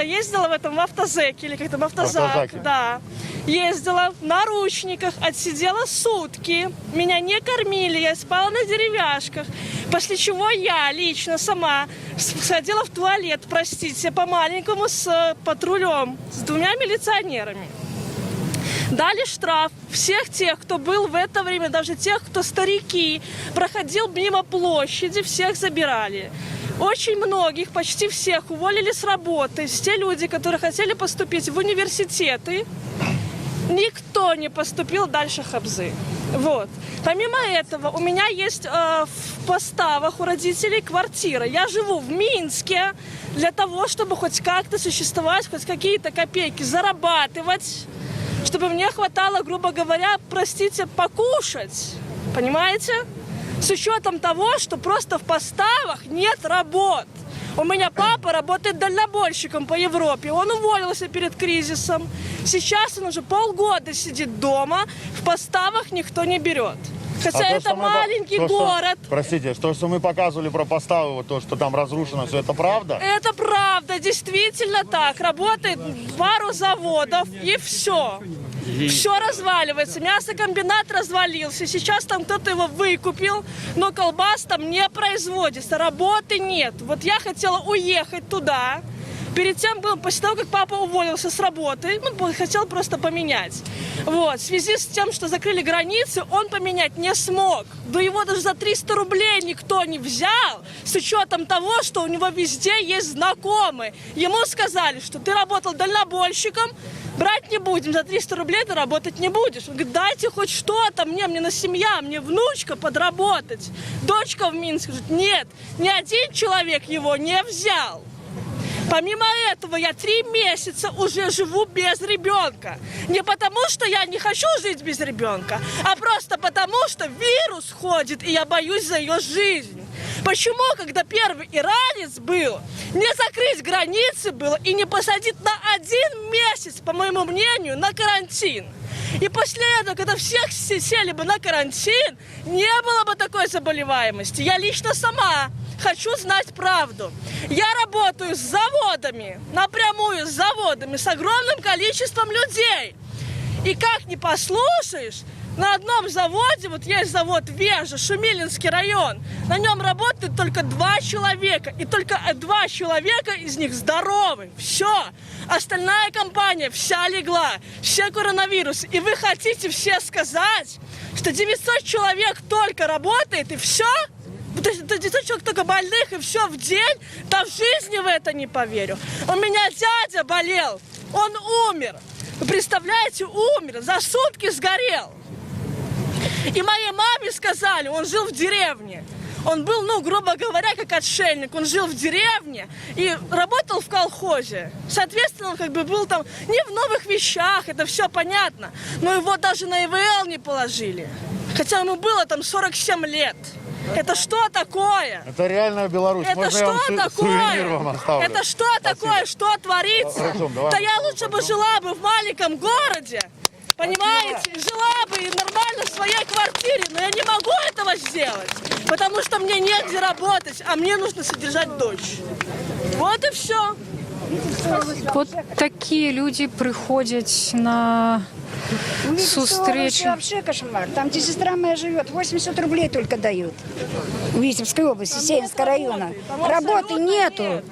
ездила в этом в автозеке, или как там автозак, да. Ездила в наручниках, отсидела сутки, меня не кормили, я спала на деревяшках, после чего я лично сама сходила в туалет, простите, по-маленькому с патрулем, с 2 милиционерами. Дали штраф всех тех, кто был в это время, даже тех, кто старики, проходил мимо площади, всех забирали. Очень многих, почти всех уволили с работы. Те люди, которые хотели поступить в университеты, никто не поступил дальше Хабзы. Вот. Помимо этого, у меня есть в Поставах у родителей квартира. Я живу в Минске для того, чтобы хоть как-то существовать, хоть какие-то копейки зарабатывать, чтобы мне хватало, грубо говоря, простите, покушать. Понимаете? С учетом того, что просто в Поставах нет работ. У меня папа работает дальнобойщиком по Европе. Он уволился перед кризисом. Сейчас он уже полгода сидит дома. В Поставах никто не берет. Хотя это маленький город. Простите, что мы показывали про Поставы, вот то, что там разрушено, все это правда? Это правда, действительно так. Работает пару заводов и все. Все разваливается. Мясокомбинат развалился. Сейчас там кто-то его выкупил, но колбас там не производится. Работы нет. Вот я хотела уехать туда. Перед тем, после того, как папа уволился с работы, хотел просто поменять. Вот. В связи с тем, что закрыли границы, он поменять не смог. Да его даже за 300 рублей никто не взял, с учетом того, что у него везде есть знакомые. Ему сказали, что ты работал дальнобойщиком, брать не будем, за 300 рублей ты работать не будешь. Он говорит, дайте хоть что-то мне на семья, мне внучка подработать. Дочка в Минске говорит, нет, ни один человек его не взял. Помимо этого, я 3 месяца уже живу без ребенка. Не потому, что я не хочу жить без ребенка, а просто потому, что вирус ходит, и я боюсь за ее жизнь. Почему, когда первый иранец был, не закрыть границы было и не посадить на 1 месяц, по моему мнению, на карантин? И после этого, когда всех сели бы на карантин, не было бы такой заболеваемости. Я лично сама хочу знать правду. Я работаю с заводами, напрямую с заводами, с огромным количеством людей. И как не послушаешь, на одном заводе, вот есть завод Вежа, Шумилинский район, на нем работает только 2 человека. И только 2 человека из них здоровы. Все. Остальная компания вся легла. Все коронавирусы. И вы хотите все сказать, что 900 человек только работает и все? 900 человек только больных и все в день? Да в жизни в это не поверю. У меня дядя болел. Он умер. Вы представляете, умер. За сутки сгорел. И моей маме сказали, он жил в деревне. Он был, ну, грубо говоря, как отшельник. Он жил в деревне и работал в колхозе. Соответственно, он как бы был там не в новых вещах, это все понятно. Но его даже на ИВЛ не положили. Хотя ему было там 47 лет. Это что такое? Это реальная Беларусь. Это можно что я вам сувенир вам такое? оставлю? Это что такое? Что творится? Артем, давай. Да я лучше бы жила бы в маленьком городе. Понимаете? Жила бы и нормально в своей квартире. Но я не могу этого сделать. Потому что мне негде работать, а мне нужно содержать дочь. Вот и все. Вот такие люди приходят на встречу. Вообще кошмар. Там, где сестра моя живет, 80 рублей только дают. В Витебской области, Северского района. Работы нету.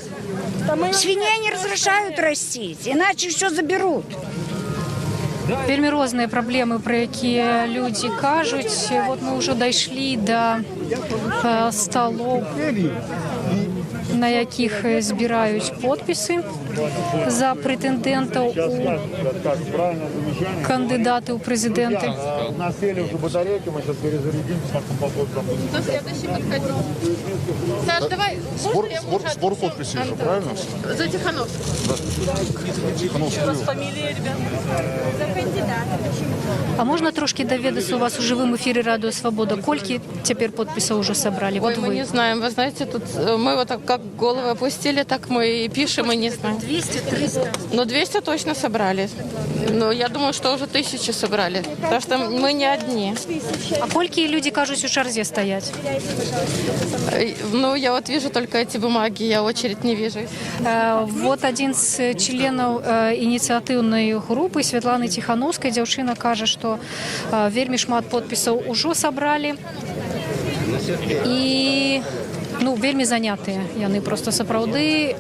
Свиней не разрешают растить, иначе все заберут. Вельмі розныя праблемы, пра якія людзі кажуць. Вот мы ўжо дайшлі да сталоў, на якіх збіраюць подпісы за прэтэндэнтаў у кандыдаты ў прэзідэнты. У нас сели уже батарейки, мы сейчас перезарядимся, потом попозже. Кто следующий подходит? Саш, давай. Сбор подписей же, правильно? За Тихановского. Тихановский. Фамилия, ребят. За кандидата. А можна трошки даведацца у вас у жывым эфіры Радио Свобода? Колькі цяпер подпісаў уже собрали? Ой, мы не знаем. Вы знаете, тут мы вот так как головы опустили, так мы и пишем, и не знаем. 200-300? Ну, 200 точно собрали. Но я думаю, что уже 1000 собрали. Потому что мы не одни. А колькі люди кажуць у чарзе стаять? Ну, я вот вижу только эти бумаги, я очередь не вижу. Вот один з членаў ініцыятыўнай групы Святланы Тихановскай, дзяўчына кажа, што вельмі шмат подпісаў ужо сабралі і вельмі занятыя яны просто сапраўды.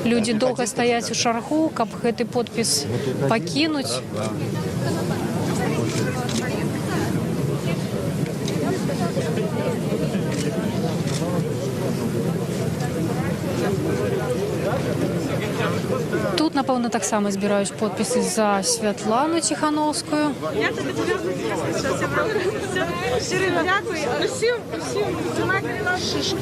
Людзі доўга стаяць у чаргу, каб гэты подпіс пакінуць. Тут, напэўна, таксама збіраюць подпісы за Святлану Тихановскую. Я тобі серйозно дякую. Щиро дякую. Усім. Шишки.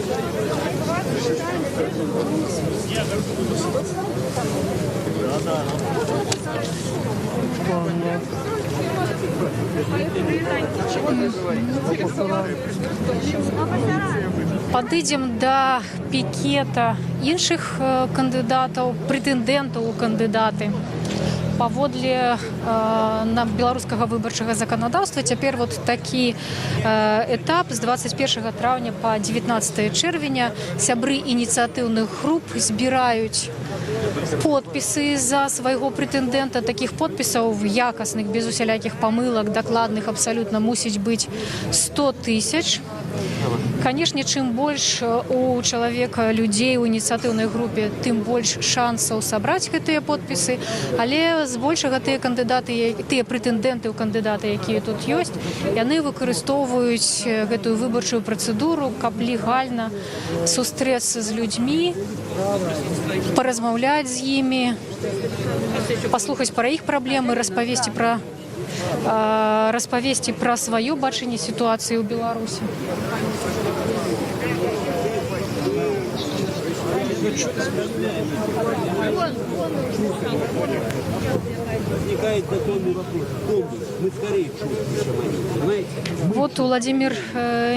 Падыдзем да пікета іншых кандыдатаў, прэтэндэнтаў у кандыдаты. Паводле беларускага выбарчага заканадаўства цяпер вот такі этап з 21 траўня па 19 чэрвеня сябры ініцыятыўных груп збіраюць подпісы за свайго прэтэндэнта. Такіх подпісаў якасных, без усялякіх памылак, дакладных абсалютна мусіць быць 100 000. Канешне, чым больш у чалавека людзей у ініцыятыўнай групе, тым больш шансаў сабраць гэтыя подпісы, але збольшага тыя кандыдаты, тыя прэтэндэнты ў кандыдаты, якія тут ёсць, яны выкарыстоўваюць гэтую выбарчую працэдуру, каб легальна сустрэцца з людзьмі, паразмаўляць з імі, паслухаць пра іх праблемы, распавесці пра сваё бачанне сітуацыі ў Беларусі. Возникает законный вопрос. Мы скорее понимаете? Вот Владимир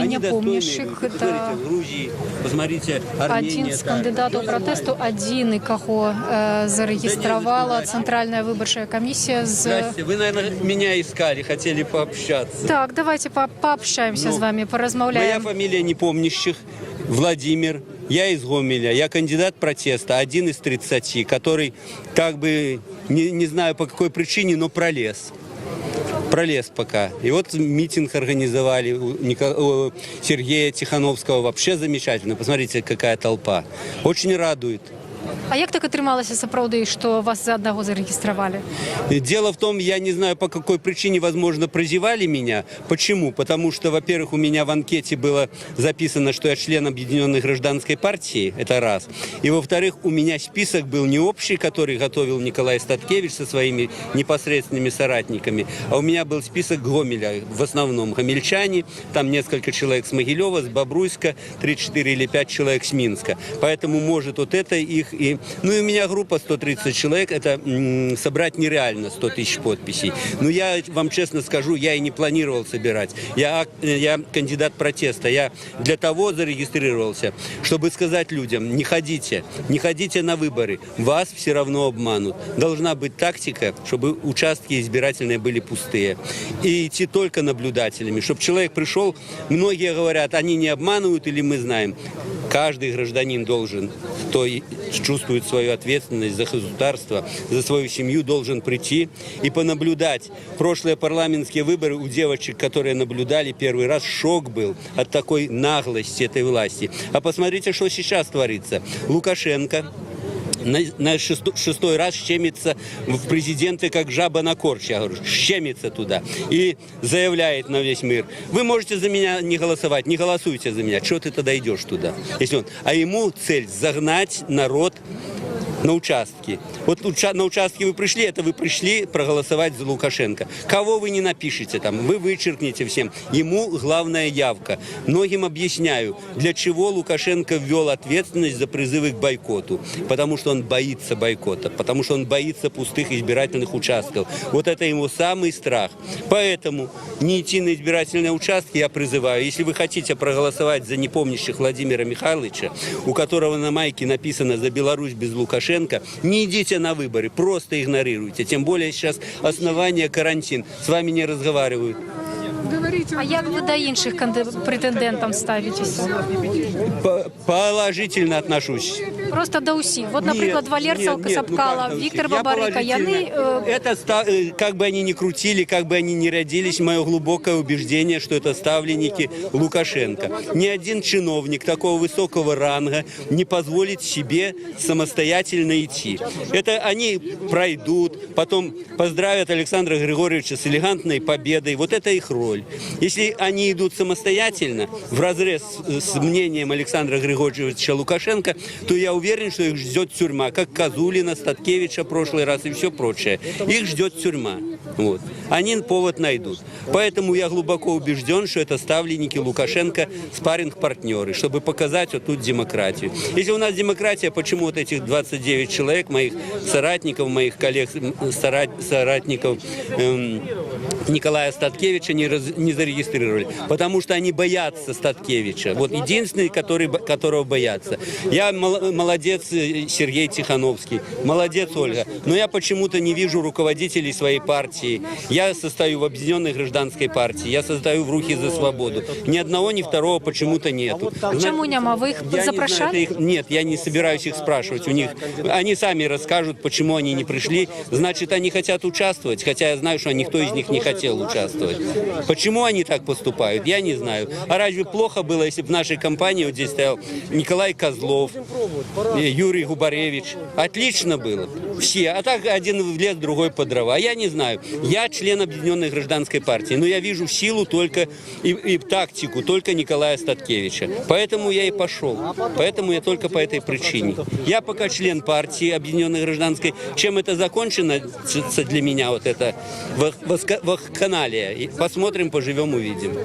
Непомняшчык, это один з кандыдатаў пратэсту, адзіны, каго зарэгістравала Цэнтральная выбарчая камісія. Здрасте, вы, наверное, меня искали, хотели пообщаться. Так, давайте пообщаемся с вами, поразмаўляем. Моя фамилия Непомнящих, Владимир. я из Гомеля, я кандидат протеста, один из 30, который как бы, не знаю по какой причине, но пролез. Пролез пока. И вот митинг организовали у Сергея Тихановского. Вообще замечательно. Посмотрите, какая толпа. Очень радует. А як так атрымалася сапраўды, што вас за аднаго зарэгістравалі? Дело в том, я не знаю, по какой причине, возможно, прозевали меня. Почему? Потому что, во-первых, у меня в анкете было записано, что я член Объединенной гражданской партии, это раз. И, во-вторых, у меня список был не общий, который готовил Николай Статкевич со своими непосредственными соратниками, а у меня был список Гомеля, в основном гомельчане, там несколько человек с Могилева, с Бобруйска, 3-4 или 5 человек с Минска. Поэтому, может, вот это их и... Ну и у меня группа 130 человек, это собрать нереально 100 тысяч подписей. Но я вам честно скажу, я и не планировал собирать. Я кандидат протеста, я для того зарегистрировался, чтобы сказать людям, не ходите на выборы, вас все равно обманут. Должна быть тактика, чтобы участки избирательные были пустые. И идти только наблюдателями, чтобы человек пришел, многие говорят, они не обманывают или мы знаем. Каждый гражданин должен, кто чувствует свою ответственность за государство, за свою семью, должен прийти и понаблюдать. Прошлые парламентские выборы у девочек, которые наблюдали первый раз, шок был от такой наглости этой власти. А посмотрите, что сейчас творится. Лукашенко на шестой раз щемится в президенты, как жаба на корче. Я говорю, щемится туда. И заявляет на весь мир, вы можете за меня не голосовать, не голосуйте за меня. Чего ты тогда идешь туда? Если он... А ему цель загнать народ на участки. Вот на участки вы пришли, это вы пришли проголосовать за Лукашенко. Кого вы не напишите там, вы вычеркните всем. Ему главная явка. Многим объясняю, для чего Лукашенко ввел ответственность за призывы к бойкоту. Потому что он боится бойкота, потому что он боится пустых избирательных участков. Вот это его самый страх. Поэтому не идти на избирательные участки я призываю. Если вы хотите проголосовать за непомнящих Владимира Михайловича, у которого на майке написано «За Беларусь без Лукашенко», не идите на выборы, просто игнорируйте. Тем более сейчас основание карантин. С вами не разговаривают. А як вы до інших претендентам ставитесь? Положительно отношусь. Просто до усіх. Вот, например, Валерцев, Касапкала, Виктор Бабарика, яны... Это, как бы они ни крутили, как бы они ни рядились, мое глубокое убеждение, что это ставленники Лукашенко. Ни один чиновник такого высокого ранга не позволит себе самостоятельно идти. Это они пройдут, потом поздравят Александра Григорьевича с элегантной победой. Вот это их роль. Если они идут самостоятельно, вразрез с мнением Александра Григорьевича Лукашенко, то я уверен, что их ждет тюрьма, как Козулина, Статкевича в прошлый раз и все прочее. Их ждет тюрьма. Вот. Они повод найдут. Поэтому я глубоко убежден, что это ставленники Лукашенко, спарринг-партнеры, чтобы показать вот тут демократию. Если у нас демократия, почему вот этих 29 человек, моих соратников, моих коллег, соратников Николая Статкевича не зарегистрировали? Потому что они боятся Статкевича. Вот единственный, которого боятся. Я молодец Сергей Тихановский, молодец Ольга. Но я почему-то не вижу руководителей своей партии. Я состою в Объединенной гражданской партии, я состою в Рухе за свободу. Ни одного, ни второго почему-то нету. Почему нема? Вы их запрашали? Нет, я не собираюсь их спрашивать у них. Они сами расскажут, почему они не пришли. Значит, они хотят участвовать, хотя я знаю, что никто из них не хотел участвовать. Почему они так поступают, я не знаю. А разве плохо было, если бы в нашей компании вот здесь стоял Николай Козлов, Юрий Губаревич? Отлично было. Все. А так один в лес, другой под дрова. Я не знаю. Я член Объединенной гражданской партии, но я вижу силу только и тактику только Николая Статкевича. Поэтому я и пошел. Поэтому я только по этой причине. Я пока член партии Объединенной гражданской. Чем это закончено для меня, вот это вакханалия. Посмотрим, поживем, увидим.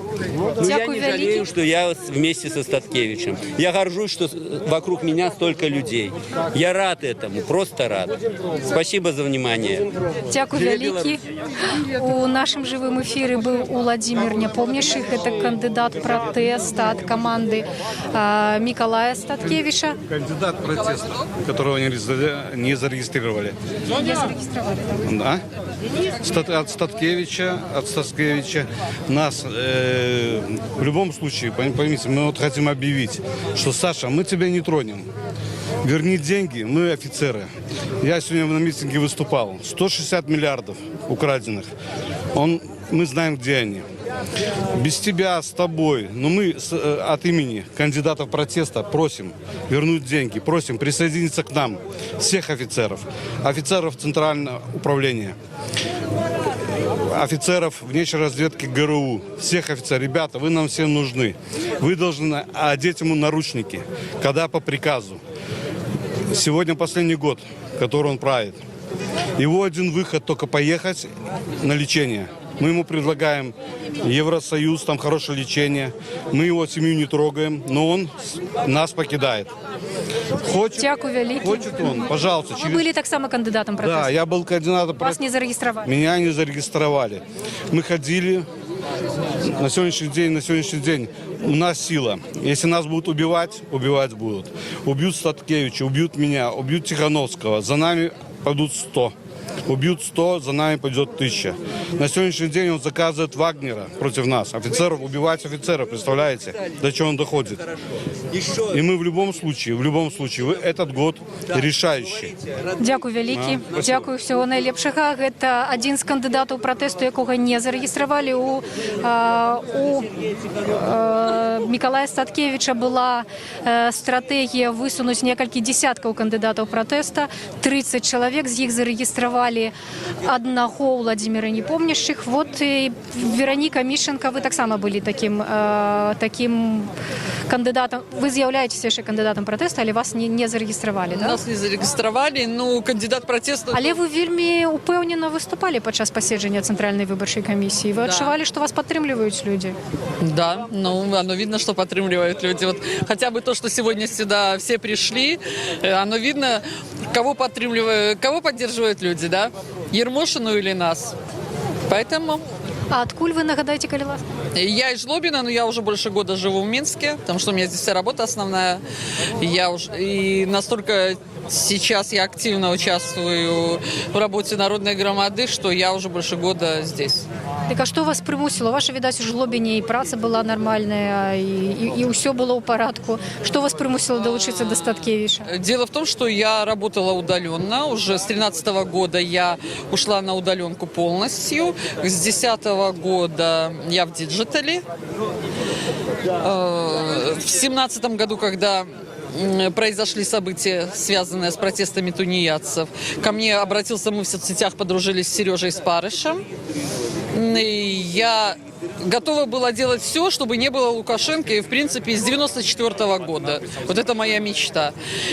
Но я не жалею, что я вместе со Статкевичем. Я горжусь, что вокруг меня столько людей. Я рад этому, просто рад. Спасибо за внимание. Дякую вялікі. У нашым жывым эфіры быў Уладзімір Няпомняшых, это кандыдат пратэста ад каманды Миколая Статкевича. Кандидат протеста, которого не зарегистрировали. Не зарегистрировали, да? от Статкевича. Нас в любом случае, поймите, мы вот хотим объявить, что, Саша, мы тебя не тронем. Верни деньги, мы офицеры. Я сегодня на митинге выступал. 160 миллиардов украденных. Мы знаем, где они. Без тебя, с тобой. Но мы от имени кандидатов протеста просим вернуть деньги. Просим присоединиться к нам всех офицеров. Офицеров Центрального управления. Офицеров внешней разведки ГРУ. Всех офицеров. Ребята, вы нам всем нужны. Вы должны одеть ему наручники. Когда по приказу. Сегодня последний год, который он правит. Его один выход только поехать на лечение. Мы ему предлагаем Евросоюз, там хорошее лечение. Мы его семью не трогаем, но он нас покидает. Хочет он, пожалуйста. Вы были так само кандидатом протеста? Да, я был кандидатом протеста. Вас не зарегистрировали? Меня не зарегистрировали. Мы ходили. На сегодняшний день у нас сила. Если нас будут убивать будут. Убьют Статкевича, убьют меня, убьют Тихановского. За нами пойдут 100. Убьют 100, за нами пойдет 1000. На сегодняшний день он заказывает Вагнера против нас. Офицеров, убивать офицеров, представляете? До чего он доходит. И мы в любом случае, этот год решающий. Дякую вялікі. Дякую, всього найлепшага. Гэта адзін з кандыдатаў пратэсту, якога не зарэгістравалі. У Мікалая Статкевіча была стратэгія высунуць некалькі дзесяткаў кандыдатаў пратэста. 30 чалавек, з іх зарэгістравалі одного Владимира Непомнящих. Вот и Вероника Мишенко, вы так само были таким кандидатом. Вы з'являєтеся ще кандидатом протесту, але вас не зарегистрировали, да? Нас не зарегистрировали, ну, кандидат протесту... Але ви вельми упевнено виступали під час посідження Центральної виборчої комісії. Ви відчували, що вас підтримують люди? Да, ну, оно видно, что подтримливают люди. Вот хотя бы то, что сегодня сюда все пришли, оно видно, кого поддерживают люди, да? Ермошину или нас. Поэтому... А откуль вы, нагадайте, коли ласка? Я из Жлобина, но я уже больше года живу в Минске, потому что у меня здесь вся работа основная. И настолько сейчас я активно участвую в работе Народной громады, что я уже больше года здесь. Так а что вас примусило? Ваша, видать, у Жлобине и праца была нормальная, и все было в порядку. Что вас примусило долучиться до Статкевича? Дело в том, что я работала удаленно. Уже с 2013 года я ушла на удаленку полностью. С 2010 года я в диджитале. В 2017 году, когда произошли события, связанные с протестами тунеядцев, ко мне обратился, мы в соцсетях подружились с Сережей Спарышем. И я готова была делать все, чтобы не было Лукашенко, и, в принципе, с 1994 года. Вот это моя мечта.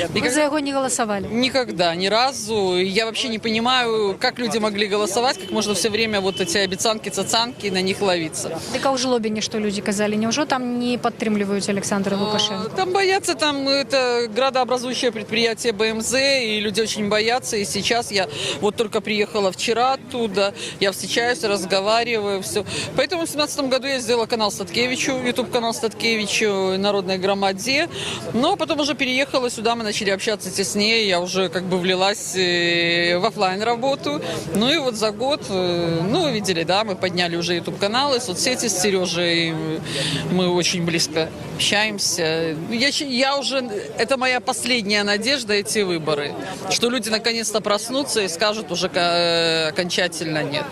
Вы за него не голосовали? Никогда, ни разу. Я вообще не понимаю, как люди могли голосовать, как можно все время вот эти обіцянки, цацанки, на них ловиться. Так а у Жлобине что люди казали? Неужели там не подтримливают Александра Лукашенко? Там боятся, там это градообразующее предприятие БМЗ, и люди очень боятся. И сейчас я вот только приехала вчера оттуда, я встречаюсь, разговариваю, все. Поэтому в 2017 году я сделала канал Статкевичу, YouTube-канал Статкевичу, Народной громаде. Но потом уже переехала сюда, мы начали общаться теснее, я уже как бы влилась в офлайн работу. Ну и вот за год, ну вы видели, да, мы подняли уже YouTube-каналы, соцсети с Сережей, мы очень близко общаемся. Я уже, это моя последняя надежда, эти выборы, что люди наконец-то проснутся и скажут уже окончательно нет.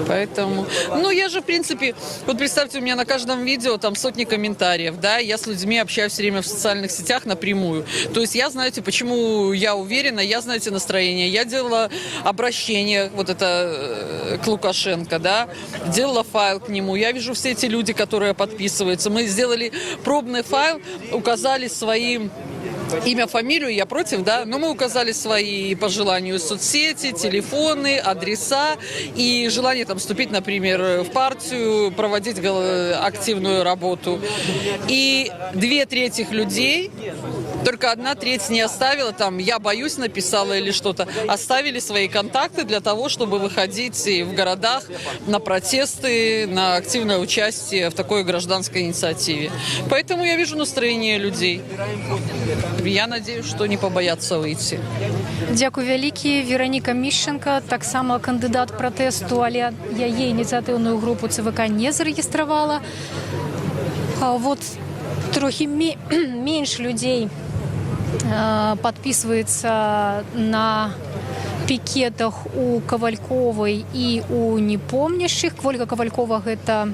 Поэтому, ну я же в принципе, вот представьте, у меня на каждом видео там сотни комментариев, да, я с людьми общаюсь все время в социальных сетях напрямую. То есть я, знаете, почему я уверена, я, знаете, настроение. Я делала обращение вот это к Лукашенко, да, делала файл к нему. Я вижу все эти люди, которые подписываются. Мы сделали пробный файл, указали свои имя, фамилию, я против, да, но мы указали свои по желанию соцсети, телефоны, адреса и желание там вступить, например, в партию, проводить активную работу. И 2/3 людей Только 1/3 не оставила, там «я боюсь» написала или что-то. Оставили свои контакты для того, чтобы выходить и в городах на протесты, на активное участие в такой гражданской инициативе. Поэтому я вижу настроение людей. Я надеюсь, что не побоятся выйти. Дякую вялікі. Вероніка Міщенка, так само кандидат протесту, але яе ініцыятыўную групу ЦВК не зарэгістравала. А вот трохи меньше людей подписывается на пикетах у Ковальковой и у непомнящих. Ольга Ковалькова – это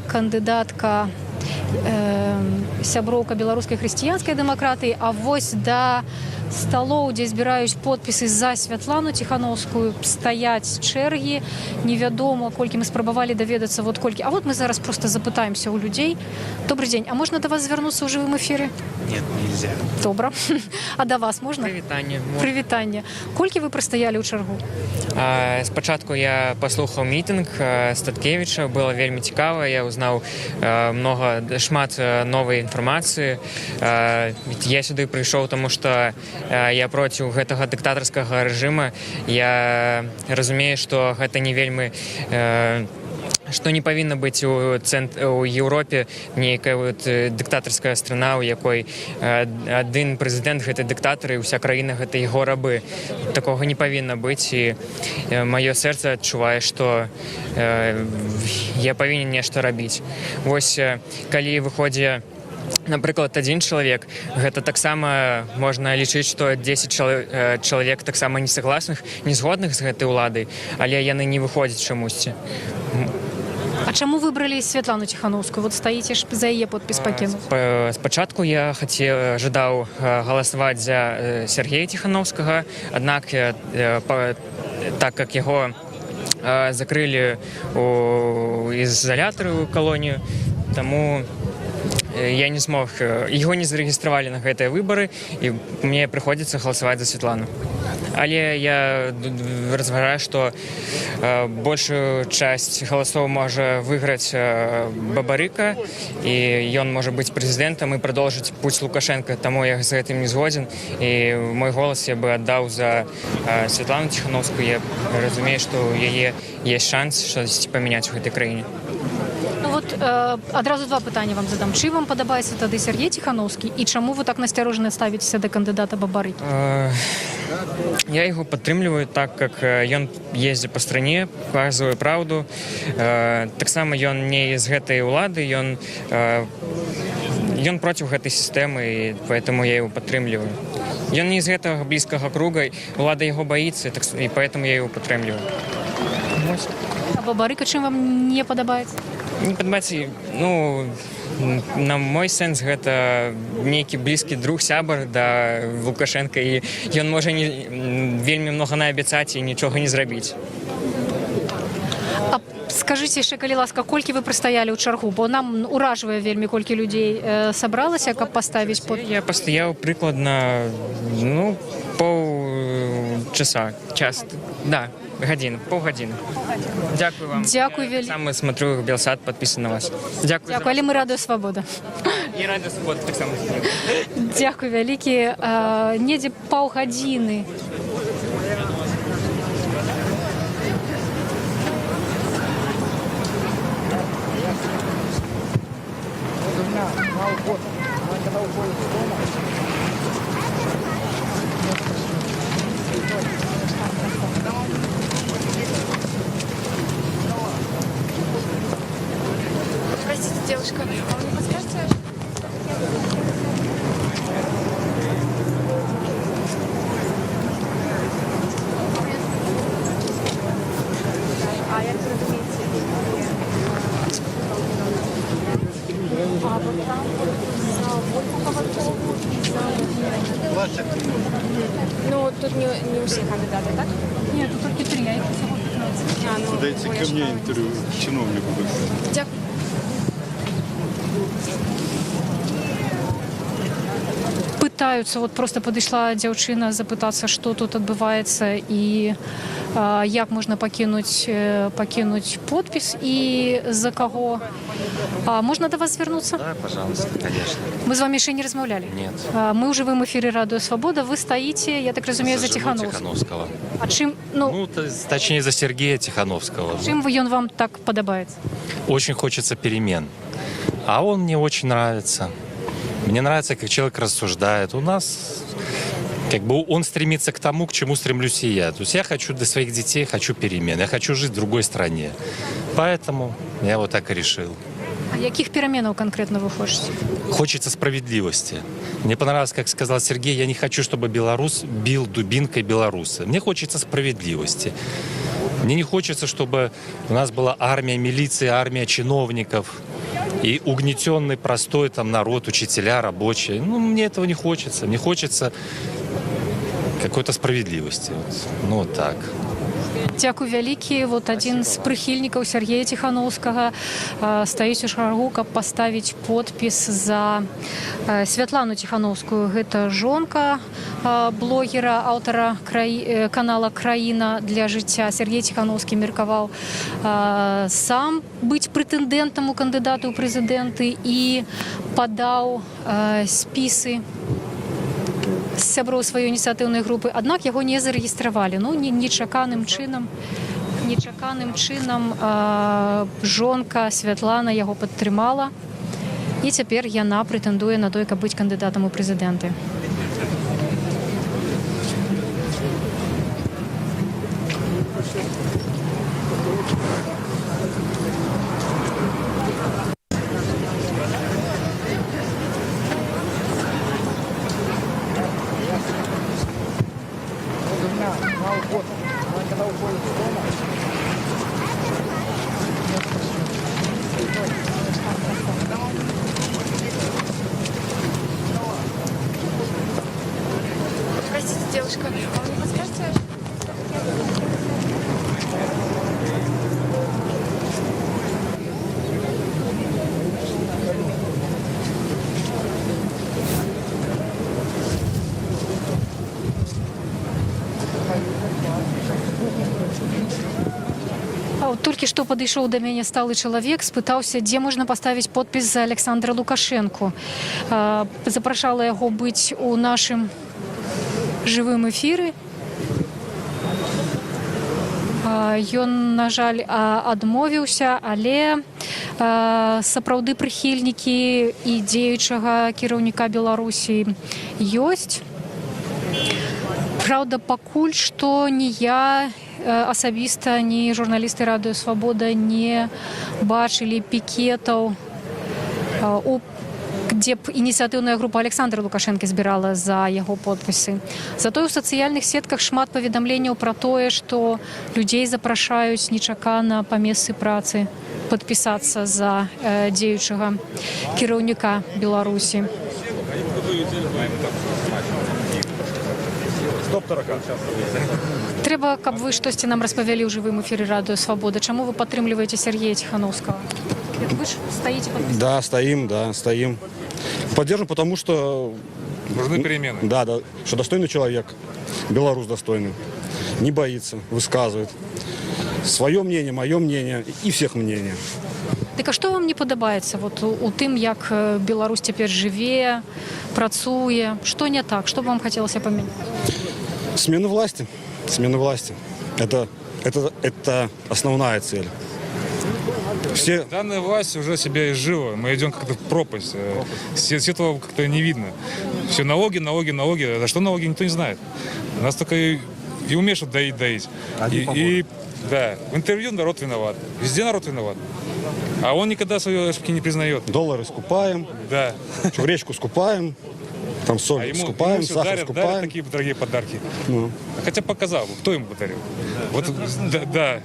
кандидатка сяброўка беларускай хрысціянскай дэмакратыі, а вось да сталоў, дзе збіраюць подпісы за Святлану Тихановскую, стаяць чэргі. Невядома, колькі мы спрабавалі даведацца, вот колькі. А вот мы зараз просто запытаемся у людей. Добрый день, а можно до вас звярнуцца ў жывым эфире? Нет, нельзя. Добра. А до вас можно? Прывітанне. Прывітанне. Колькі вы прастаялі ў чаргу? Спачатку я паслухаў мітынг Статкевіча, было вельмі цікава, я узнаў шмат новай інфармацыі. Я сюды прыйшоў, таму што я проціў гэтага дыктатарскага рэжыма. Я разумею, што гэта не вельмі што не павінна быць у Еўропе нейкая вот дыктатарская страна, у якой адзін прэзідэнт гэта дыктатар і ўся краіна гэта яго рабы. Такога не павінна быць, і маё сэрца адчувае, што я павінен нешта рабіць. Вось калі выходзіць, напрыклад, адзін чалавек, гэта таксама можна лічыць, што 10 чалавек таксама несагласных, незгодных з гэтай уладай, але яны не выходзяць чамусьці. А чаму выбралі Святлану Тихановскую? Вот стаіце ж за яе подпіс пакінуў. Спачатку я жадаў галасаваць за Сергея Тихановскага, аднак так как яго закрылі ў ізалятары ў калонію, таму я не смог, яго не зарэгістравалі на гэтыя выбары, і мне прыходзіцца галасаваць за Святлану. Але я разважаю, што большую часть галасоў можа выйграць Бабарыка, і ён можа быць прэзідэнтам і прадолжыць путь Лукашенко, таму я з гэтым не згодзін, і мой голас я бы аддаў за Святлану Тихановскую. Я разумею, што у яе ёсць шанс штосьці памяняць у гэтай краіне. Ну вот адразу два пытання вам задам. Чым вам падабаецца тады Сергей Тихановскі, і чаму вы так насцярожана ставіцеся да кандыдата Бабарыкі? Я яго падтрымліваю, так как ён ездзіць па стране, паказвае праўду. Таксама ён не з гэтай улады, ён проціў гэтай сістэмы, і поэтому я яго падтрымліваю. Ён не з гэтага блізкага круга, улада яго баіцца, і поэтому я яго падтрымліваю. А Бабарыка чым вам не падабаецца? Не падабаецца, ну, на мой сэнс, гэта нейкі блізкі друг, сябар да Лукашенка, і ён можа вельмі многа наабяцаць і нічога не зрабіць. А скажыце яшчэ, калі ласка, колькі вы прастаялі ў чаргу? Бо нам уражвае вельмі, колькі людзей сабралася, каб паставіць подпіс. Я пастаяў прыкладна, паўчаса, паўгадзіны. Дякую вам. Дякую вельмі. Сам смотрю Белсат, подписан на вас. Дякую. Але мы Радыё Свабода. І Радыё Свабода так само. Дякую вялікі. Недзе паўгадзіны. Простите, девушка, а вы не подскажете? А як ви розумієте? А вот там за Ольгу Ковалькову и за... Ну, тут не все кандидаты, так? Нет, тут только 3, а их всего 15. Дайте ко мне интервью чиновнику. Дякую. пытаются, вот просто подошла дзяўчына запытаться, что тут отбывается и як можно покинуть подпись и за кого. Можно до вас звернуться? Да, пожалуйста, конечно. Мы с вами еще не размовляли? Нет. Мы уже в эфире «Радио Свобода». Вы стоите, я так разумею, за Тихановского. А чим, точнее, за Сергея Тихановского. Чим он вам так подобается? Очень хочется перемен. А он мне очень нравится. Мне нравится, как человек рассуждает. У нас, как бы, он стремится к тому, к чему стремлюсь и я. То есть я хочу для своих детей, хочу перемен. Я хочу жить в другой стране. Поэтому я вот так и решил. А яких переменов конкретно вы хотите? Хочется справедливости. Мне понравилось, как сказал Сергей, я не хочу, чтобы белорус бил дубинкой белоруса. Мне хочется справедливости. Мне не хочется, чтобы у нас была армия милиции, армия чиновников и угнетенный простой там народ, учителя, рабочие. Мне этого не хочется. Мне хочется какой-то справедливости. Вот так. Дзякуй вялікі. Вот адзін з прыхільнікаў Сергея Тихановскага стаіць у шаргу, каб паставіць подпіс за Святлану Тихановскую. Гэта жонка блогера, аўтара канала «Краіна для жыцця». Сергей Тихановскі меркаваў сам быць прэтэндэнтам у кандыдаты ў прэзідэнты і падаў спісы сяброў сваёй ініцыятыўнай групы, аднак яго не зарэгістравалі. Нечаканым чынам жонка Святлана яго падтрымала, і цяпер яна прэтэндуе на той, каб быць кандыдатам у прэзідэнты. Простите, девушка, а вы не подскажете? Толькі што падышоў да мяне сталы чалавек, спытаўся, дзе можна паставіць подпіс за Александра Лукашэнку. Запрашала яго быць у нашым жывым эфіры. Ён, на жаль, адмовіўся, але сапраўды прыхільнікі і дзеючага кіраўніка Беларусі ёсць. Праўда, пакуль што ні я асабіста, ні журналісты «Радыё Свабода» не бачылі пікетаў, дзе б ініцыятыўная група Александра Лукашэнкі збірала за яго подпісы. Затое ў сацыяльных сетках шмат паведамленняў пра тое, што людзей запрашаюць нечакана па месцы працы падпісацца за дзеючага кіраўніка Беларусі. Трэба, каб вы штосьці нам распавялі ў жывым эфіры «Радыё Свабода». Чаму вы падтрымліваеце Сергея Тихановского? Вы ж стоите подписываете? Да, стоим. Поддержим, потому что... Нужны перемены. Да, что достойный человек, белорус достойный, не боится, высказывает свое мнение, мое мнение и всех мнение. Так а што вам не падабаецца у тым, як Беларусь цяпер жыве, працуе? Што не так? Што б вам хацелася памяняць? Смена власти. Это основная цель. Данная власть уже себя изжила. Мы идем как-то в пропасть. С этого как-то не видно. Все налоги. За что налоги, никто не знает. Нас только и умеешь доить. Да, в интервью народ виноват. Везде народ виноват. А он никогда свои ошибки не признает. Доллары скупаем. Да. Гречку скупаем. Там соль скупаем, сахар скупаем. Дарят такие дорогие подарки. Хотя показал, кто ему подарил. Вот, да.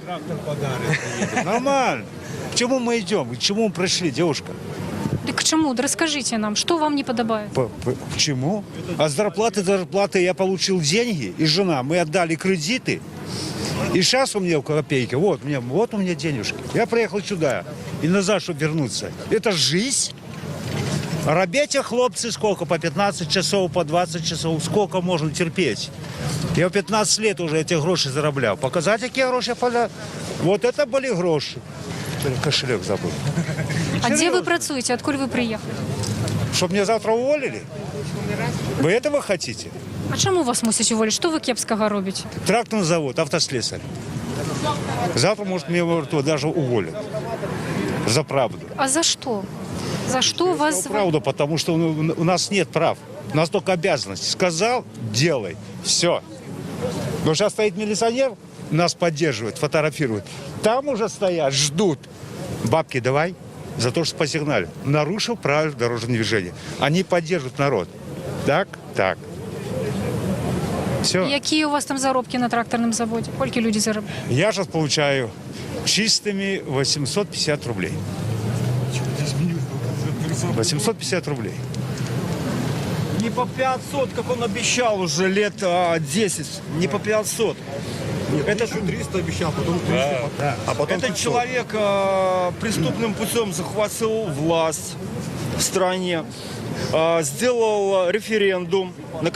Нормально. К чему мы идем? К чему мы пришли, девушка? Так к чему? Да расскажите нам, что вам не подобается? К чему? От зарплаты я получил деньги, и жена. Мы отдали кредиты. И сейчас у меня копейки. Вот у меня денежки. Я приехал сюда и назад, чтобы вернуться. Это жизнь. Робите, хлопцы, сколько? По 15 часов, по 20 часов. Сколько можно терпеть? Я в 15 лет уже эти гроши зароблял. Показать, какие гроши поля. Вот это были гроши. Кошелек забыл. А где вы працуете? Откуда вы приехали? Чтоб меня завтра уволили? Вы этого хотите? А чому вас мусять уволити? Що ви кепського робите? Тракторный завод, автослесарь. Завтра, может, меня даже уволят. За правду. А за что? За что вас... За правду, потому что у нас нет прав. У нас только обязанности. Сказал, делай. Все. Но сейчас стоит милиционер, нас поддерживает, фотографирует. Там уже стоят, ждут. Бабки давай за то, что по сигналу. Нарушил правила дорожного движения. Они поддерживают народ. Так, так. Все. Які у вас там заробки на тракторном заводе? Сколько люди заробляют? Я сейчас получаю чистыми 850 рублей. 850 рублей. Не по 500, как он обещал уже лет 10. Не по 500. Это 300 обещал, потом 300. Да. А потом этот человек преступным путем захватил власть в стране, сделал референдум, на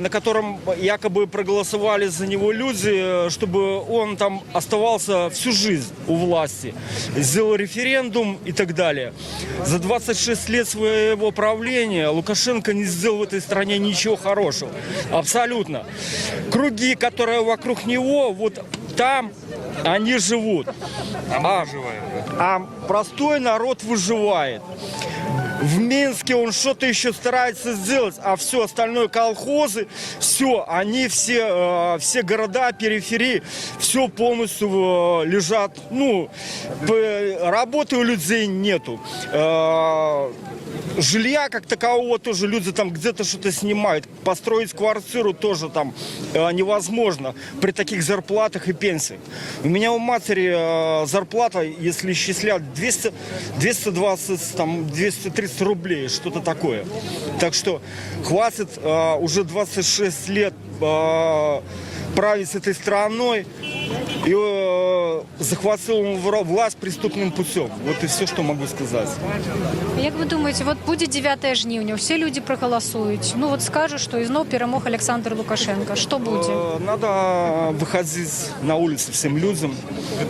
котором якобы проголосовали за него люди, чтобы он там оставался всю жизнь у власти. Сделал референдум и так далее. За 26 лет своего правления Лукашенко не сделал в этой стране ничего хорошего. Абсолютно. Круги, которые вокруг него, вот там они живут. А простой народ выживает. В Минске он что-то еще старается сделать, а все остальное колхозы, все, они все города, периферии, все полностью лежат, ну, работы у людей нету. Жилья как такового тоже люди там где-то что-то снимают. Построить квартиру тоже там невозможно при таких зарплатах и пенсиях. У меня у матери зарплата, если исчислять, 220, там, 230 рублей, что-то такое. Так что хватит уже 26 лет править этой страной и захватил он власть преступным путем. Вот и все, что могу сказать. Як ви думаєте, от буде 9 жнивня, всі люди проголосують, ну от скажуть, що знов перемог Олександр Лукашенко. Що буде? Надо выходить на улицу всем людям.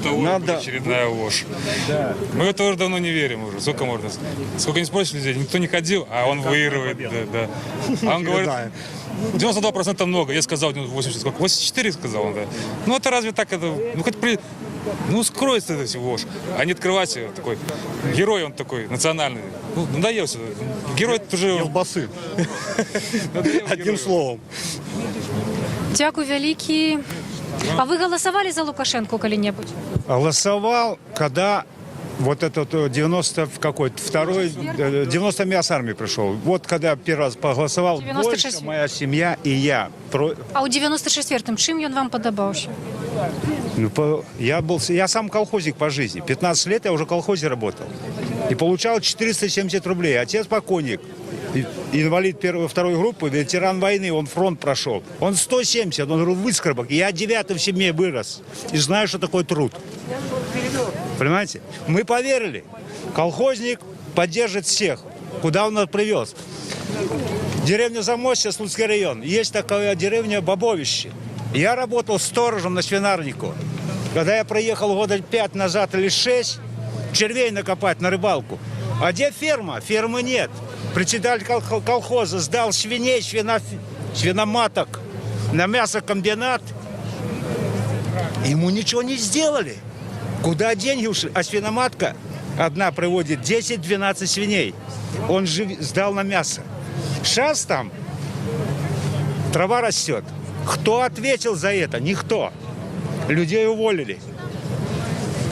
Это очередная ложь. Да. Мы в это уже давно не верим уже. Сколько можно? Сколько не спросишь людей, никто не ходил, а он выигрывает. Да. А он говорит, 92% много. Я сказал 80, сколько? 84 сказал он, да. Ну это разве так это? Ну хоть ну скроется это все ложь. А не открывать ее такой. Герой он такой, национальный. Ну, надоелся. Герой это уже... Колбасы. Одним словом. Дякую великі. А ви голосували за Лукашенко коли-небудь? Голосовал, когда вот этот 90 в какой-то второй, 90 я с армии пришел. Вот когда первый раз поголосовал, 96. больше моя семья и я. А у 94-м чим він вам подобався? Ну, я сам колхозник по жизни. 15 лет я уже в колхозе работал. И получал 470 рублей. Отец покойник, инвалид второй группы, ветеран войны, он фронт прошел. Он 170, он выскорбок. Я 9 в семье вырос. И знаю, что такое труд. Понимаете? Мы поверили. Колхозник поддержит всех. Куда он нас привез? Деревня Замостье, Слуцкий район. Есть такая деревня Бобовище. Я работал сторожем на свинарнику. Когда я проехал года 5 назад или 6, червей накопать на рыбалку. А где ферма? Фермы нет. Председатель колхоза сдал свиней, свиноматок на мясокомбинат. Ему ничего не сделали. Куда деньги ушли? А свиноматка одна приводит 10-12 свиней. Он же сдал на мясо. Сейчас там трава растет. Кто ответил за это? Никто. Людей уволили.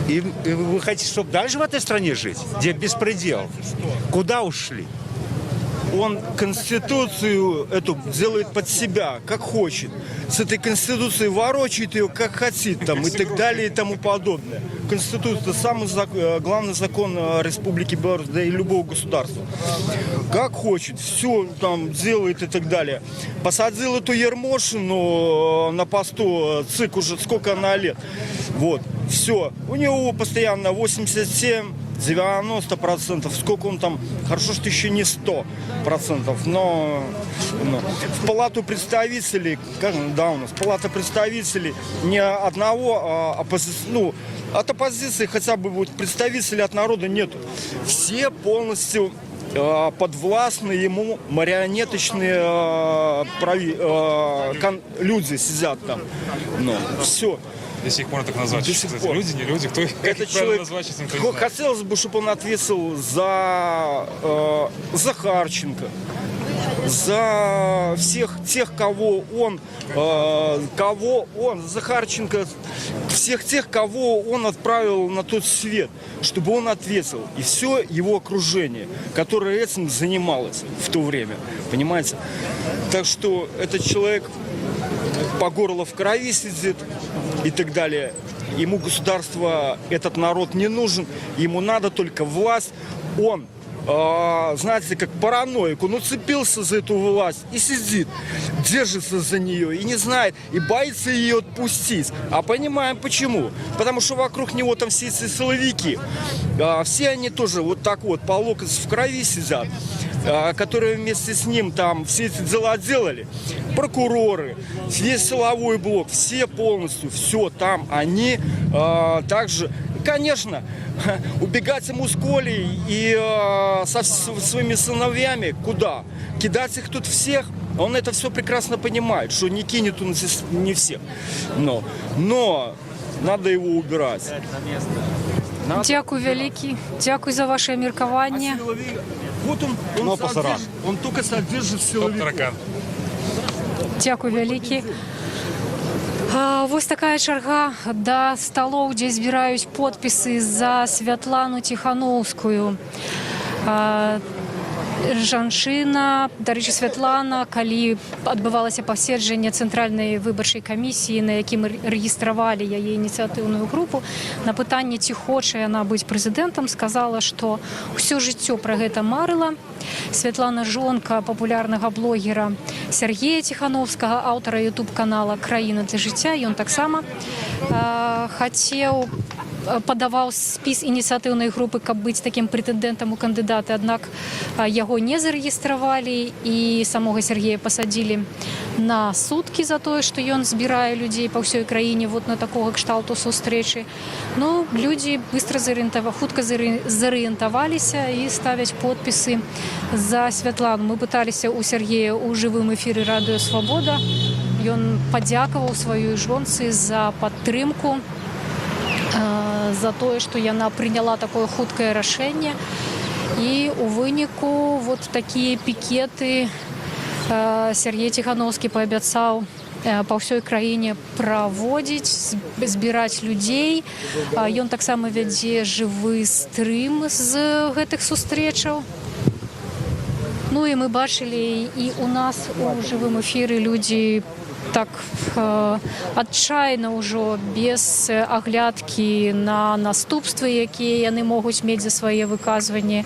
И вы хотите, чтобы дальше в этой стране жить? Где беспредел? Куда ушли? Он Конституцию эту делает под себя, как хочет. С этой Конституцией ворочает ее, как хотит, там, и так далее, и тому подобное. Конституция – самый главный закон Республики Беларусь, да и любого государства. Как хочет, все там делает и так далее. Посадил эту Ермошину на посту, ЦИК уже сколько она лет. Вот, все. У него постоянно 87, 90%. Сколько он там? Хорошо, что еще не 100%. Но в Палату представителей, да, у нас Палата представителей ни одного от оппозиции хотя бы вот представителей от народа нету. Все полностью подвластны ему марионеточные люди сидят там. Все. До сих пор так назвать. До сих пор. Люди, не люди, кто их Этот человек, назвать, сейчас никто не знает. хотелось бы, чтобы он ответил за Захарченко, за всех тех, кого он, Захарченко, всех тех, кого он отправил на тот свет, чтобы он ответил. И все его окружение, которое этим занималось в то время. Понимаете? Так что этот человек по горло в крови сидит и так далее. Ему государство, этот народ не нужен. Ему надо только власть. Он, знаете, как параноик. Он уцепился за эту власть и сидит, держится за нее и не знает, и боится ее отпустить. А понимаем почему. Потому что вокруг него там все эти силовики. Все они тоже вот так вот по локоть в крови сидят, которые вместе с ним там все эти дела делали. Прокуроры, весь силовой блок, все полностью, все там они также. Конечно, убегать ему с Колей и со своими сыновьями куда? Кидать их тут всех? Он это все прекрасно понимает, что не кинет он здесь не всех. Но надо его убирать. Дякую великий, дякую за ваше меркование. Вот он только содержит силовиков. Дякую вялікі. Вось такая чарга да сталоў, дзе збіраюць подпісы за Святлану Тихановскую. Жанчына, дарэчы, Святлана, калі адбывалася паседжанне Цэнтральнай выбарчай камісіі, на якім рэгістравалі яе ініцыятыўную групу, на пытанне, ці хоча яна быць прэзідэнтам, сказала, што ўсё жыццё пра гэта марыла. Святлана жонка папулярнага блогера Сергея Тихановскага, аўтара YouTube-канала «Краіна для жыцця». Ён таксама падаваў спіс ініцыятыўнай групы, каб быць такім прэтэндэнтам у кандыдаты, аднак яго не зарэгістравалі і самога Сергея пасадзілі на суткі за тое, што ён збірае людзей па ўсёй краіне вот на такога кшталту сустрэчы. Ну, людзі хутка зарыентаваліся і ставяць подпісы за Святлану. Мы пыталіся ў Сергея ў жывым эфіры радыё «Свабода». Ён падзякаваў сваёй жонцы за падтрымку, за тое, што яна прыняла такое хуткае рашэнне. І у выніку вот такія пікеты Сергей Тихановскі паабяцаў па ўсёй краіне праводзіць, збіраць людзей. Ён таксама вядзе жывы стрым з гэтых сустрэчаў. Ну і мы бачылі і у нас у жывым эфіры людзі так адчайна ўжо без аглядкі на наступствы, якія яны могуць мець за свае выказванні,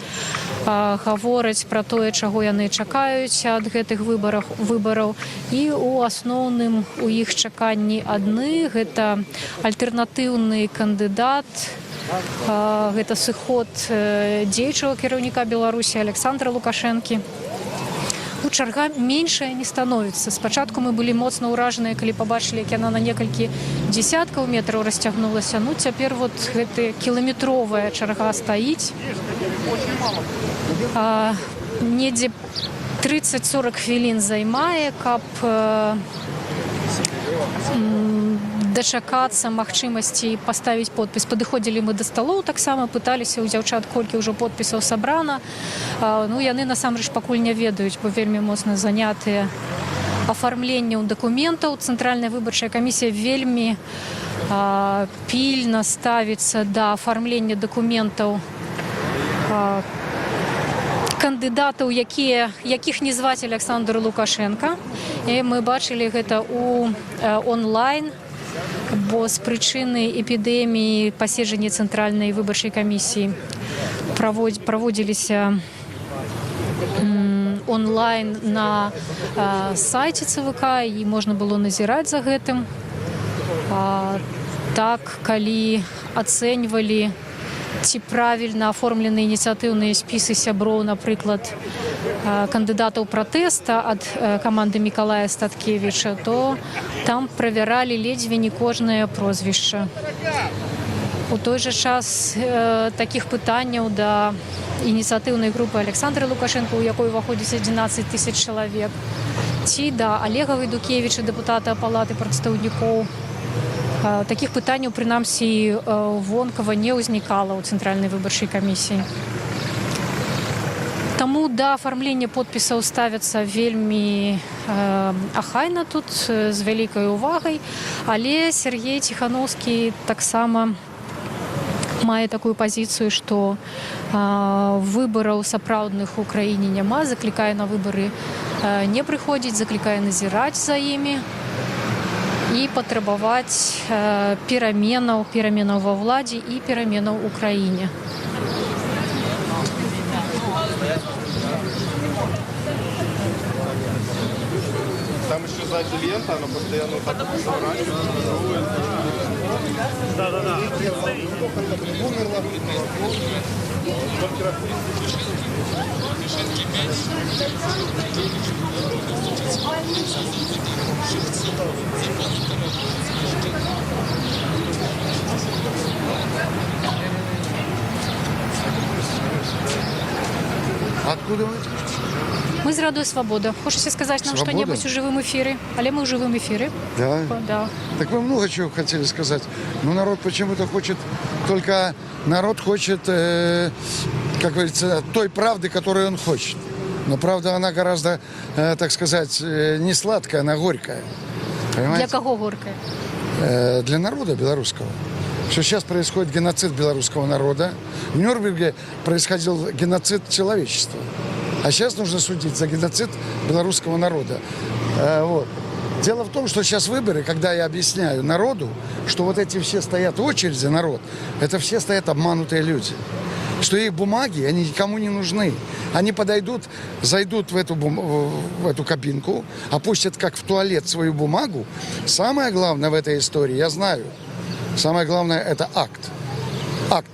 гавораць пра тое, чаго яны чакаюць ад гэтых выбараў. І ў асноўным у іх чаканні адны, гэта альтэрнатыўны кандыдат, гэта сыход дзеючага кіраўніка Беларусі Александра Лукашэнкі. Чарга меншая не становіцца. Спачатку мы былі моцна ўражаныя, калі пабачылі, як яна на некалькі дзесяткаў метраў расцягнулася. Ну, цяпер вот гэта кіламетровая чарга стаіць. Недзе 30-40 хвілін займае, каб дачакацца магчымасці паставіць подпіс. Падыходзілі мы да сталоў, таксама пыталіся ў дзяўчат, колькі ўжо подпісаў сабрана. Ну, яны насамрэч пакуль не ведаюць, бо вельмі моцна занятыя афармленнем дакументаў. Цэнтральная выбарчая камісія вельмі пільна ставіцца да афармлення дакументаў кандыдатаў, якіх не зваць Александр Лукашенко. І мы бачылі гэта ў онлайн, бо з прычыны эпідэміі паседжанні Цэнтральнай выбарчай камісіі праводзіліся онлайн на сайце ЦВК, і можна было назіраць за гэтым. Так, калі ацэньвалі ці правільна аформлены ініцыятыўныя спісы сяброў, напрыклад, кандыдатаў пратэста ад каманды Мікалая Статкевіча, то там правяралі ледзьве не кожнае прозвішча. У той жа час такіх пытанняў да ініцыятыўнай групы Александра Лукашенко, у якой уваходзіць 11 000 чалавек, ці да Олега Вайдукевіча, дэпутата Палаты прадстаўнікоў. Такіх пытанняў, прынамсі, вонкава не ўзнікала ў Цэнтральнай выбарчай камісіі. Таму да афармлення подпісаў ставяцца вельмі ахайна тут, з вялікай увагай, але Сергей Тихановскі таксама мае такую пазіцыю, што выбараў сапраўдных у краіне няма, заклікае на выбары не прыходзіць, заклікае назіраць за імі і патрабаваць пераменаў ва ўладзе і пераменаў у краіне. Там еще сзади лента, она постоянно так заворачивается. Да. Откуда вы? Мы з Радою Свобода. Хочаце сказаць нам што-небудзь у жывым эфіры? Але мы ў жывым эфіры. Да? Да. Так вы много чего хотели сказать. Но народ почему-то хочет, только народ хочет, как говорится, той правды, которую он хочет. Но правда, она гораздо, так сказать, не сладкая, она горькая. Понимаете? Для кого горькая? Для народа белорусского. Что сейчас происходит геноцид белорусского народа. В Нюрнберге происходил геноцид человечества. А сейчас нужно судить за геноцид белорусского народа. Вот. Дело в том, что сейчас выборы, когда я объясняю народу, что вот эти все стоят в очереди, народ, это все стоят обманутые люди. Что их бумаги, они никому не нужны. Они подойдут, зайдут в эту кабинку, опустят как в туалет свою бумагу. Самое главное в этой истории, я знаю, самое главное это акт. Акт,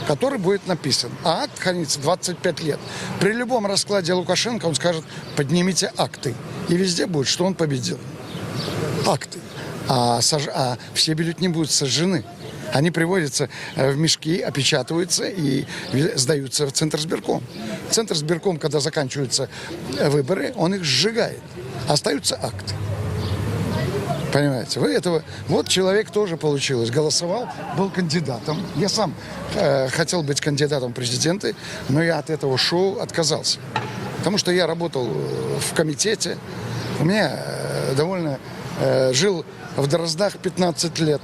который будет написан. А акт хранится 25 лет. При любом раскладе Лукашенко он скажет: поднимите акты. И везде будет, что он победил. Акты. А все бюллетени будут сожжены. Они приводятся в мешки, опечатываются и сдаются в Центрсбирком. Центрсбирком, когда заканчиваются выборы, он их сжигает. Остаются акты. Понимаете, вы этого... Вот человек тоже получилось. Голосовал, был кандидатом. Я сам хотел быть кандидатом в президенты, но я от этого шоу отказался. Потому что я работал в комитете. У меня довольно... Жил в Дроздах 15 лет.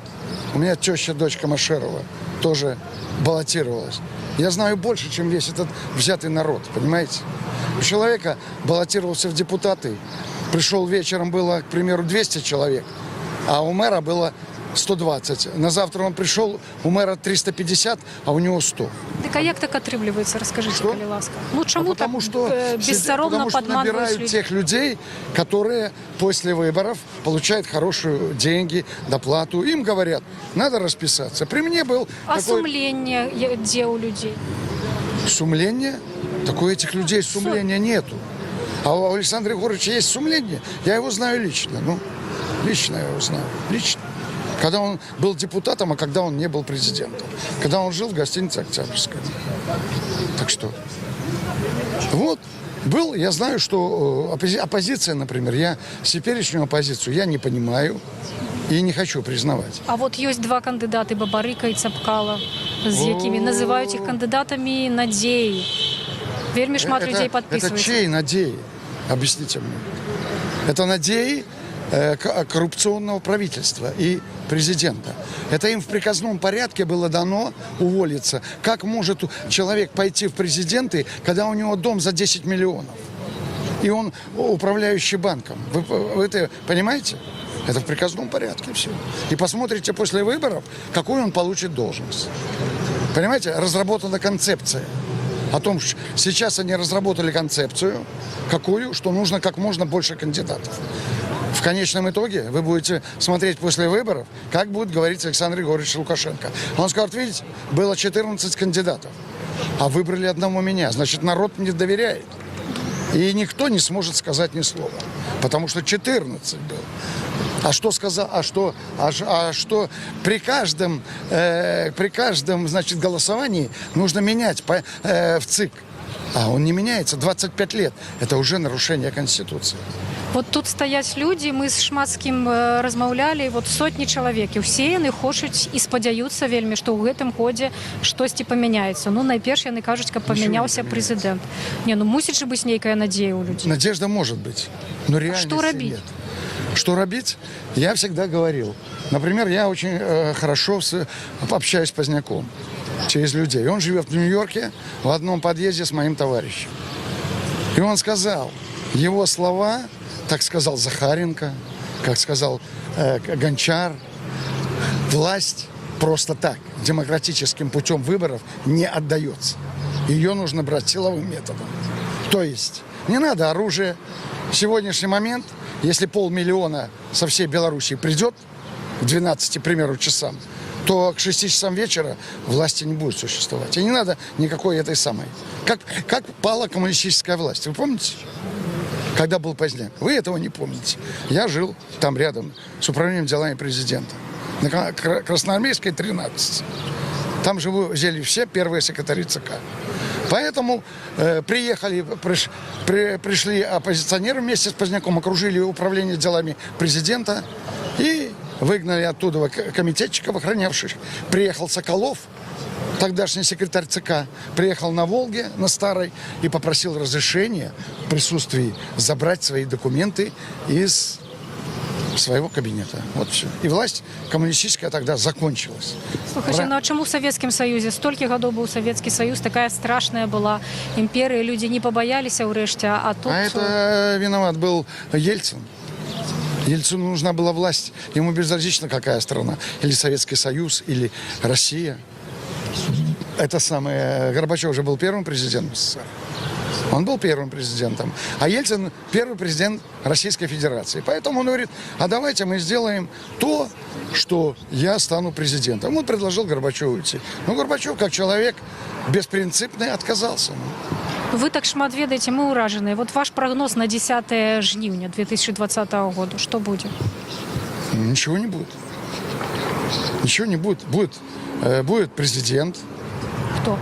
У меня теща, дочка Машерова, тоже баллотировалась. Я знаю больше, чем весь этот взятый народ, понимаете? У человека баллотировался в депутаты. Пришел вечером, было, к примеру, 200 человек, а у мэра было 120. На завтра он пришел, у мэра 350, а у него 100. Так а як так атрымліваецца, расскажите, калі ласка? Ну чему так бессоромно потому что набирают тех людей, которые после выборов получают хорошие деньги, доплату. Им говорят, надо расписаться. При мне был А сумление где у людей? Сумление? Так у этих людей сумления нету. А у Александра Егоровича есть сумление. Я его знаю лично. Ну, лично я его знаю. Лично. Когда он был депутатом, а когда он не был президентом. Когда он жил в гостинице «Октябрьская». Так что, вот, был, я знаю, что оппозиция, например, я теперешнюю оппозицию я не понимаю и не хочу признавать. А вот есть два кандидаты, Бабарыка и Цапкала, з якими называют их кандидатами надеи. Вельми шмат людей подписывается. Это чьи надеи? Объясните мне. Это надеи коррупционного правительства и президента. Это им в приказном порядке было дано уволиться. Как может человек пойти в президенты, когда у него дом за 10 миллионов? И он управляющий банком. Вы это понимаете? Это в приказном порядке все. И посмотрите после выборов, какую он получит должность. Понимаете? Разработана концепция. О том, что сейчас они разработали концепцию, какую, что нужно как можно больше кандидатов. В конечном итоге вы будете смотреть после выборов, как будет говорить Александр Григорьевич Лукашенко. Он скажет, видите, было 14 кандидатов, а выбрали одного меня. Значит, народ мне доверяет. И никто не сможет сказать ни слова, потому что 14 было. А что сказал, что при каждом, значит, голосовании нужно менять в ЦИК. А он не меняется 25 лет. Это уже нарушение Конституции. Вот тут стоять люди, ми з Шматскім розмовляли, вот сотні чоловік, і всі вони хочуть і сподіваються вельми, що у гэтым годзе штосьці памяняецца. Ну, найперш яны кажуць, каб памяняўся президент. Не, ну мусіць же быць нейкая надзея у людей. Надежда может быть, но реальности Что робить? нет. Что робить? Я всегда говорил. Например, я очень хорошо общаюсь с Поздняком через людей. Он живет в Нью-Йорке в одном подъезде с моим товарищем. И он сказал, его слова, так сказал Захаренко, как сказал Гончар, власть просто так, демократическим путем выборов не отдается. Ее нужно брать силовым методом. То есть не надо оружие. В сегодняшний момент, если 500 000 со всей Белоруссии придет к 12, к примеру, часам, то к 6 часам вечера власти не будет существовать. И не надо никакой этой самой. Как пала коммунистическая власть. Вы помните? Когда был Поздняк. Вы этого не помните. Я жил там рядом с управлением делами президента. На Красноармейской 13. Там жили все первые секретари ЦК. Поэтому пришли оппозиционеры вместе с Поздняком, окружили управление делами президента и выгнали оттуда комитетчиков, охранявших. Приехал Соколов, тогдашний секретарь ЦК, приехал на Волге, на Старой, и попросил разрешения в присутствии забрать свои документы из своего кабинета. Вот все. И власть коммунистическая тогда закончилась. Слухайте, ну а чому в Советском Союзе? Столько годов был Советский Союз, такая страшная была империя, люди не побоялись урешті, а тут... А это виноват был Ельцин. Ельцину нужна была власть. Ему безразлично, какая страна. Или Советский Союз, или Россия. Это самое... Горбачев уже был первым президентом СССР. Он был первым президентом. А Ельцин первый президент Российской Федерации. Поэтому он говорит, а давайте мы сделаем то, что я стану президентом. Он предложил Горбачеву уйти. Но Горбачев, как человек беспринципный, отказался. Вы так шмат ведаете, мы уражены. Вот ваш прогноз на 10 жнивня 2020 года. Что будет? Ничего не будет. Ничего не будет. Будет президент. Кто?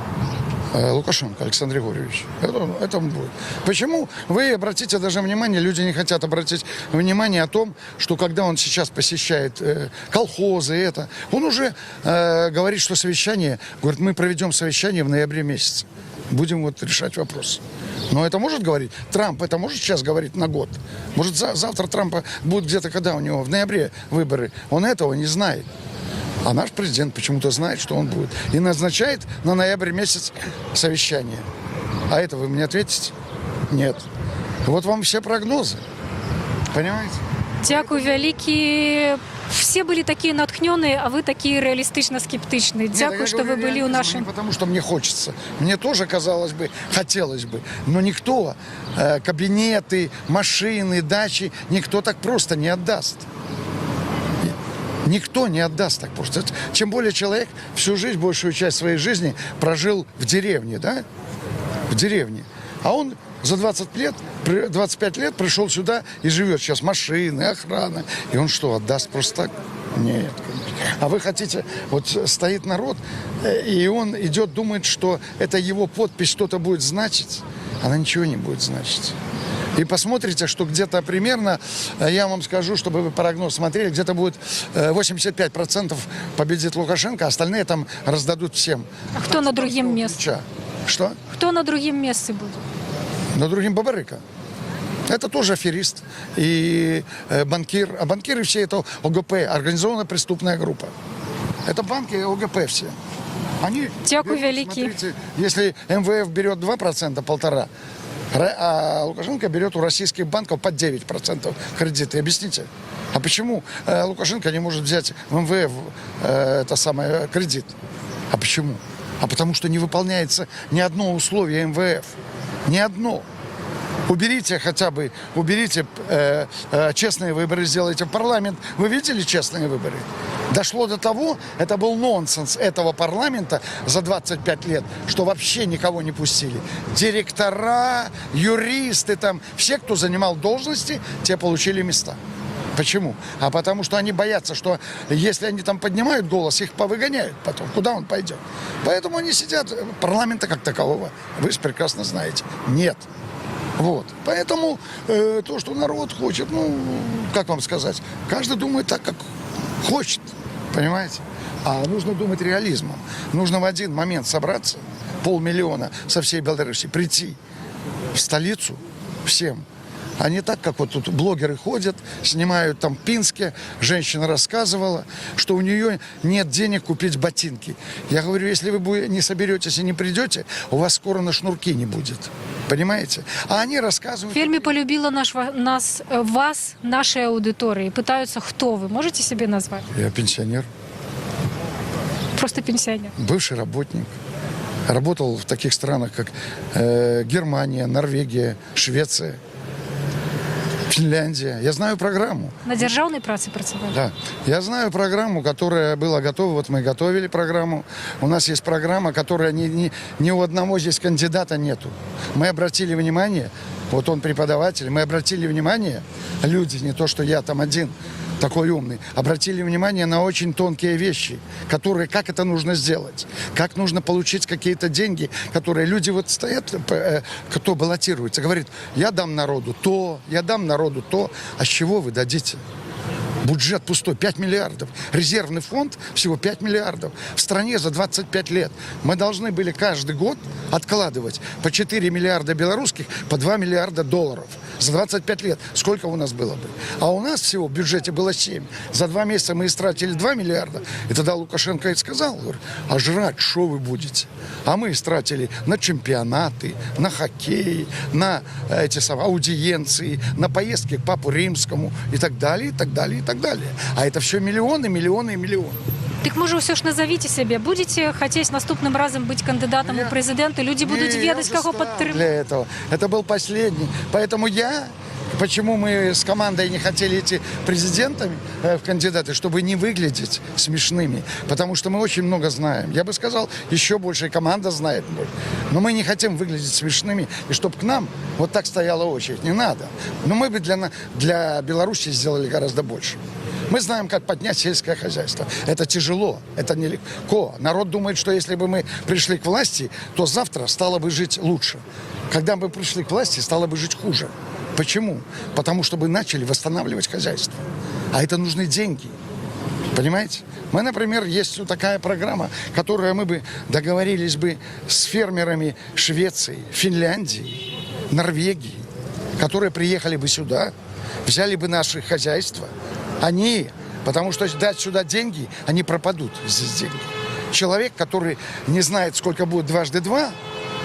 Лукашенко Александр Григорьевич. Это он будет. Почему? Вы обратите даже внимание, люди не хотят обратить внимание о том, что когда он сейчас посещает колхозы, он уже говорит, что совещание, говорит, мы проведем совещание в ноябре месяце. Будем вот решать вопрос. Но это может говорить Трамп, это может сейчас говорить на год. Может завтра Трампа будет где-то, когда у него в ноябре выборы. Он этого не знает. А наш президент почему-то знает, что он будет. И назначает на ноябрь месяц совещание. А это вы мне ответите? Нет. Вот вам все прогнозы. Понимаете? Дякую великие. Все были такие натхненные, а вы такие реалистично скептичные. Дякую, что вы были у нашей... Не потому, что мне хочется. Мне тоже, казалось бы, хотелось бы. Но никто, кабинеты, машины, дачи, никто так просто не отдаст. Никто не отдаст так просто. Тем более человек всю жизнь, большую часть своей жизни прожил в деревне, да? В деревне. А он за 25 лет пришел сюда и живет сейчас. Машины, охрана. И он что, отдаст просто так? Нет. А вы хотите, вот стоит народ, и он идет, думает, что это его подпись что-то будет значить. Она ничего не будет значить. И посмотрите, что где-то примерно, я вам скажу, чтобы вы прогноз смотрели, где-то будет 85% победит Лукашенко, а остальные там раздадут всем. А кто на другим месте? Что? Кто на другим месте будет? На другим Бабарыка. Это тоже аферист и банкир. А банкиры все это ОГП, организованная преступная группа. Это банки и ОГП все. Они, дякую великие. Смотрите, если МВФ берет 2%, 1,5%, а Лукашенко берет у российских банков под 9% кредиты. Объясните, а почему Лукашенко не может взять в МВФ кредит? А почему? А потому что не выполняется ни одно условие МВФ. Ни одно. Уберите хотя бы, честные выборы, сделайте в парламент. Вы видели честные выборы? Дошло до того, это был нонсенс этого парламента за 25 лет, что вообще никого не пустили. Директора, юристы, там, все, кто занимал должности, те получили места. Почему? А потому что они боятся, что если они там поднимают голос, их повыгоняют потом. Куда он пойдет? Поэтому они сидят. Парламента как такового, вы же прекрасно знаете, нет. Вот. Поэтому то, что народ хочет, ну, как вам сказать, каждый думает так, как хочет, понимаете? А нужно думать реализмом. Нужно в один момент собраться, 500 000 со всей Беларуси, прийти в столицу всем. А не так, как вот тут блогеры ходят, снимают там в Пинске. Женщина рассказывала, что у нее нет денег купить ботинки. Я говорю, если вы не соберетесь и не придете, у вас скоро на шнурки не будет. Понимаете? А они рассказывают... В фильме полюбила вас, нашей аудитории. Пытаются, кто вы. Можете себе назвать? Я пенсионер. Просто пенсионер. Бывший работник. Работал в таких странах, как Германия, Норвегия, Швеция, Финляндия. Я знаю программу. На державной праце працевали? Да. Я знаю программу, которая была готова. Вот мы готовили программу. У нас есть программа, которая ни у одного здесь кандидата нету. Мы обратили внимание, вот он преподаватель, мы обратили внимание, люди, не то, что я там один такой умный, обратили внимание на очень тонкие вещи, которые, как это нужно сделать, как нужно получить какие-то деньги, которые люди вот стоят, кто баллотируется, говорит, я дам народу то, я дам народу то, а с чего вы дадите? Бюджет пустой, 5 миллиардов. Резервный фонд всего 5 миллиардов. В стране за 25 лет мы должны были каждый год откладывать по 4 миллиарда белорусских, по 2 миллиарда долларов. За 25 лет. Сколько у нас было бы? А у нас всего в бюджете было 7. За 2 месяца мы истратили 2 миллиарда. И тогда Лукашенко и сказал, говорит, а жрать что вы будете? А мы истратили на чемпионаты, на хоккей, на эти самые аудиенции, на поездки к Папу Римскому и так далее, и так далее, и так далее. А это все миллионы, миллионы и миллионы. Так може все ж назовите себе. Будете хотеть наступным разом быть кандидатом у президента, люди будут ведать, кого подтримать. Для этого. Это был последний. Поэтому почему мы с командой не хотели идти президентами в кандидаты, чтобы не выглядеть смешными. Потому что мы очень много знаем. Я бы сказал, еще больше команда знает. Но мы не хотим выглядеть смешными. И чтобы к нам вот так стояла очередь. Не надо. Но мы бы для Беларуси сделали гораздо больше. Мы знаем, как поднять сельское хозяйство. Это тяжело, это нелегко. Народ думает, что если бы мы пришли к власти, то завтра стало бы жить лучше. Когда мы пришли к власти, стало бы жить хуже. Почему? Потому что мы начали восстанавливать хозяйство. А это нужны деньги. Понимаете? Мы, например, есть вот такая программа, которую мы бы договорились бы с фермерами Швеции, Финляндии, Норвегии, которые приехали бы сюда, взяли бы наши хозяйства. Потому что дать сюда деньги, они пропадут здесь деньги. Человек, который не знает, сколько будет 2 × 2,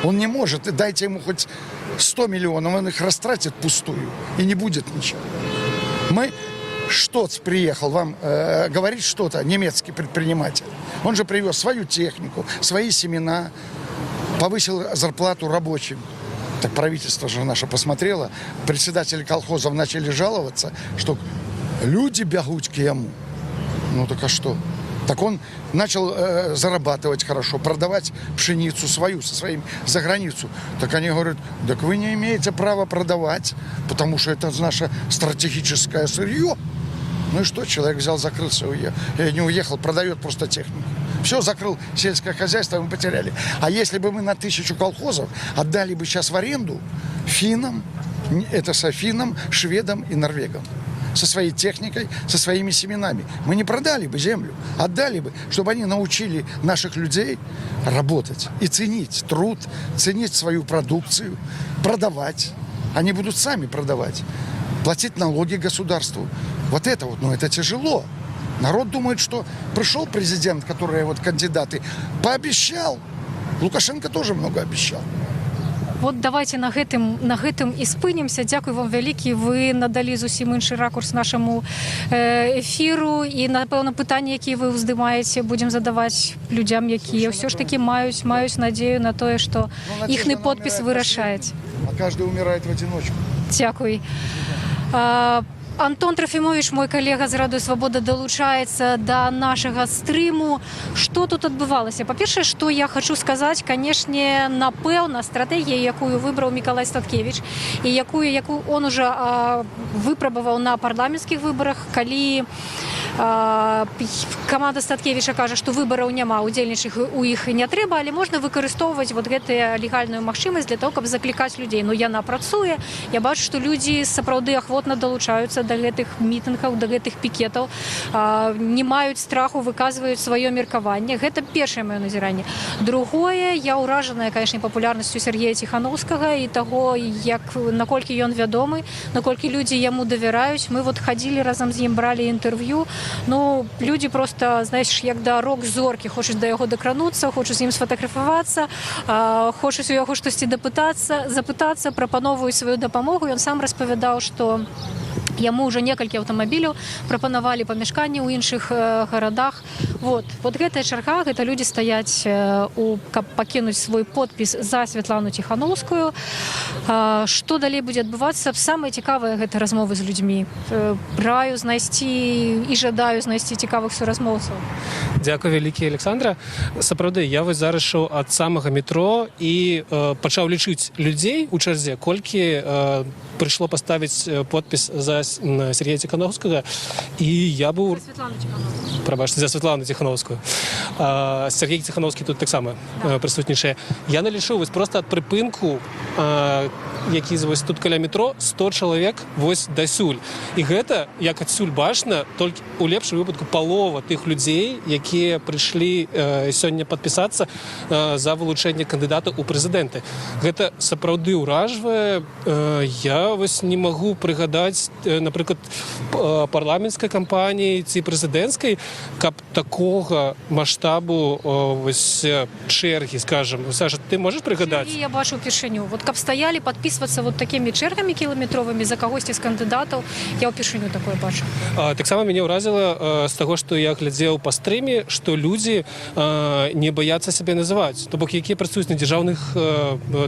он не может. Дайте ему хоть 100 миллионов, он их растратит пустую, и не будет ничего. Штоц приехал вам говорить что-то, немецкий предприниматель. Он же привез свою технику, свои семена, повысил зарплату рабочим. Так правительство же наше посмотрело, председатели колхозов начали жаловаться, что люди бегут к ему. Ну так а что? Так он начал зарабатывать хорошо, продавать пшеницу свою, со своим за границу. Так они говорят, так вы не имеете права продавать, потому что это наше стратегическое сырье. Ну и что, человек взял, закрылся, не уехал, продает просто технику. Все, закрыл сельское хозяйство, мы потеряли. А если бы мы на 1000 колхозов отдали бы сейчас в аренду финнам, шведам и норвегам, со своей техникой, со своими семенами, мы не продали бы землю, отдали бы, чтобы они научили наших людей работать и ценить труд, ценить свою продукцию, продавать. Они будут сами продавать, платить налоги государству. Вот это вот, это тяжело. Народ думает, что пришел президент, который вот кандидаты, пообещал. Лукашенко тоже много обещал. От давайте на гэтым і спинімся. Дякую вам великі. Ви надали зовсім інший ракурс нашому ефіру. І, напевно, питання, які ви вздимаєте, будемо задавати людям, які все ж таки мають надію на те, що їхній підпис вирішає. каждый умирает в одиночку. Дякую. Антон Трофімович, мой калега з Радою Свабода, долучаецца да нашага стрыму. Што тут адбывалася? Па-першае, што я хочу сказаць, канешне, напэўна, стратэгія, якую выбраў Мікалай Статкевіч і якую он уже выпрабаваў на парламенцкіх выбарах, калі каманда Статкевіча кажа, што выбараў няма, удзельнічаць у іх не трэба, але можна выкарыстоўваць вот гэтую легальную магчымасць для того, каб заклікаць людзей. Ну, яна працуе. Я бачу, што людзі сапраўды ахвотна далучаюцца да гэтых мітынгаў, да гэтых пікетаў, не маюць страху, выказваюць сваё меркаванне. Гэта першае маё назіранне. Другое, я ўражаная, конечно, папулярнасцю Сергея Тихановскага і таго, наколькі ён вядомы, наколькі людзі яму давяраюць. Мы вот хадзілі разам з ім, бралі інтэрв'ю. Ну, людзі просто, знаеш, як да рок-зоркі, хочуць да яго дакрануцца, хочуць з ім сфотаграфавацца, хочуць у яго штосьці запытацца, прапановваюць сваю дапамогу. Ён сам распавядаў, што яму ўжо некалькі аўтамабіляў прапанавалі памяшканні ў іншых гарадах. Вот гэтая чарга, гэта людзі стаяць, каб пакінуць свой подпіс за Святлану Тихановскую. Што далей будзе адбывацца? Самае цікавае гэта размовы з людзьмі. Раю знайсці і жадаю знайсці цікавых суразмоўцаў. Дзякуй вялікі, Александра. Сапраўды, я вось зараз ішоў ад самага метро і пачаў лічыць людзей у чарзе, колькі прыйшло паставіць подпіс за Сергея Тихановскага, і я быў... За Святлану Тихановскую. Сергей Тихановскі тут таксама прысутнічае. Я налічыў вось проста ад прыпынку, які вось тут каля метро, 100 чалавек вось дасюль. І гэта, як адсюль бачна, толькі у лепшым выпадку палова тых людзей, якія прыйшлі сёння падпісацца за вылучэнне кандыдата ў прэзідэнты. Гэта сапраўды ўражвае. Я вось не магу прыгадаць, напрыклад, парламенцкай кампаніі ці прэзідэнцкай, каб такога маштабу вось чэргі, скажам. Саша, ты можаш прыгадаць? Чэргі я бачу ўпершыню. Вот каб стаялі падпісвацца вот такімі чэргамі кіламетровымі за кагосьці з кандыдатаў, я ўпершыню такое бачу. Таксама мяне ўразіла з таго, што я глядзеў па стрыме, што людзі не баяцца сябе называць. То бок, якія працуюць на дзяржаўных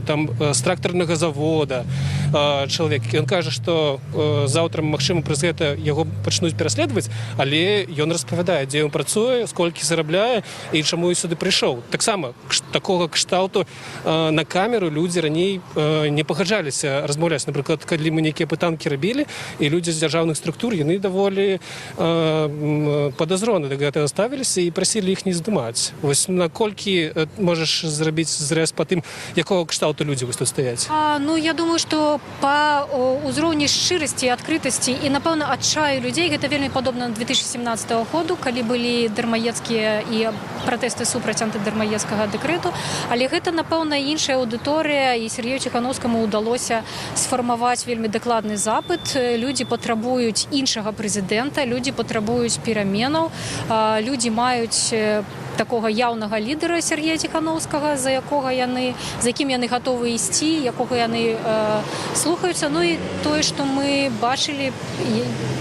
там з трактарнага завода чалавек. Ён кажа, што заўтра, магчыма, праз гэта яго пачнуць пераследаваць, але ён распавядае, дзе ён працуе, сколькі зарабляе і чаму і сюды прыйшоў. Таксама такога кшталту на камеру людзі раней не пагаджаліся размаўляць. Напрыклад, калі мы нейкія пытанкі рабілі, і людзі з дзяржаўных структур, яны даволі падазрона да гэтага ставіліся і прасілі іх не здымаць. Вось наколькі можаш зрабіць зрэз па тым, якога кшталту людзі вось тут стаяць? Ну, я думаю, што па ўзроўні шчырасці, адкрытасці і, напэўна, адчаю людзей гэта вельмі падобна на 2017 году, калі былі дармаедскія і пратэсты супраць антыдармаедскага дэкрэту. Але гэта, напэўна, іншая аўдыторыя, і Сергею Тихановскаму ўдалося сфармаваць вельмі дакладны запыт. Людзі патрабуюць іншага прэзідэнта, людзі патрабуюць пераменаў, людзі маюць такога яўнага лідера Сергея Тихановскага, за якім яны гатовы ісці, якога яны слухаюцца. Ну і тое, што мы бачылі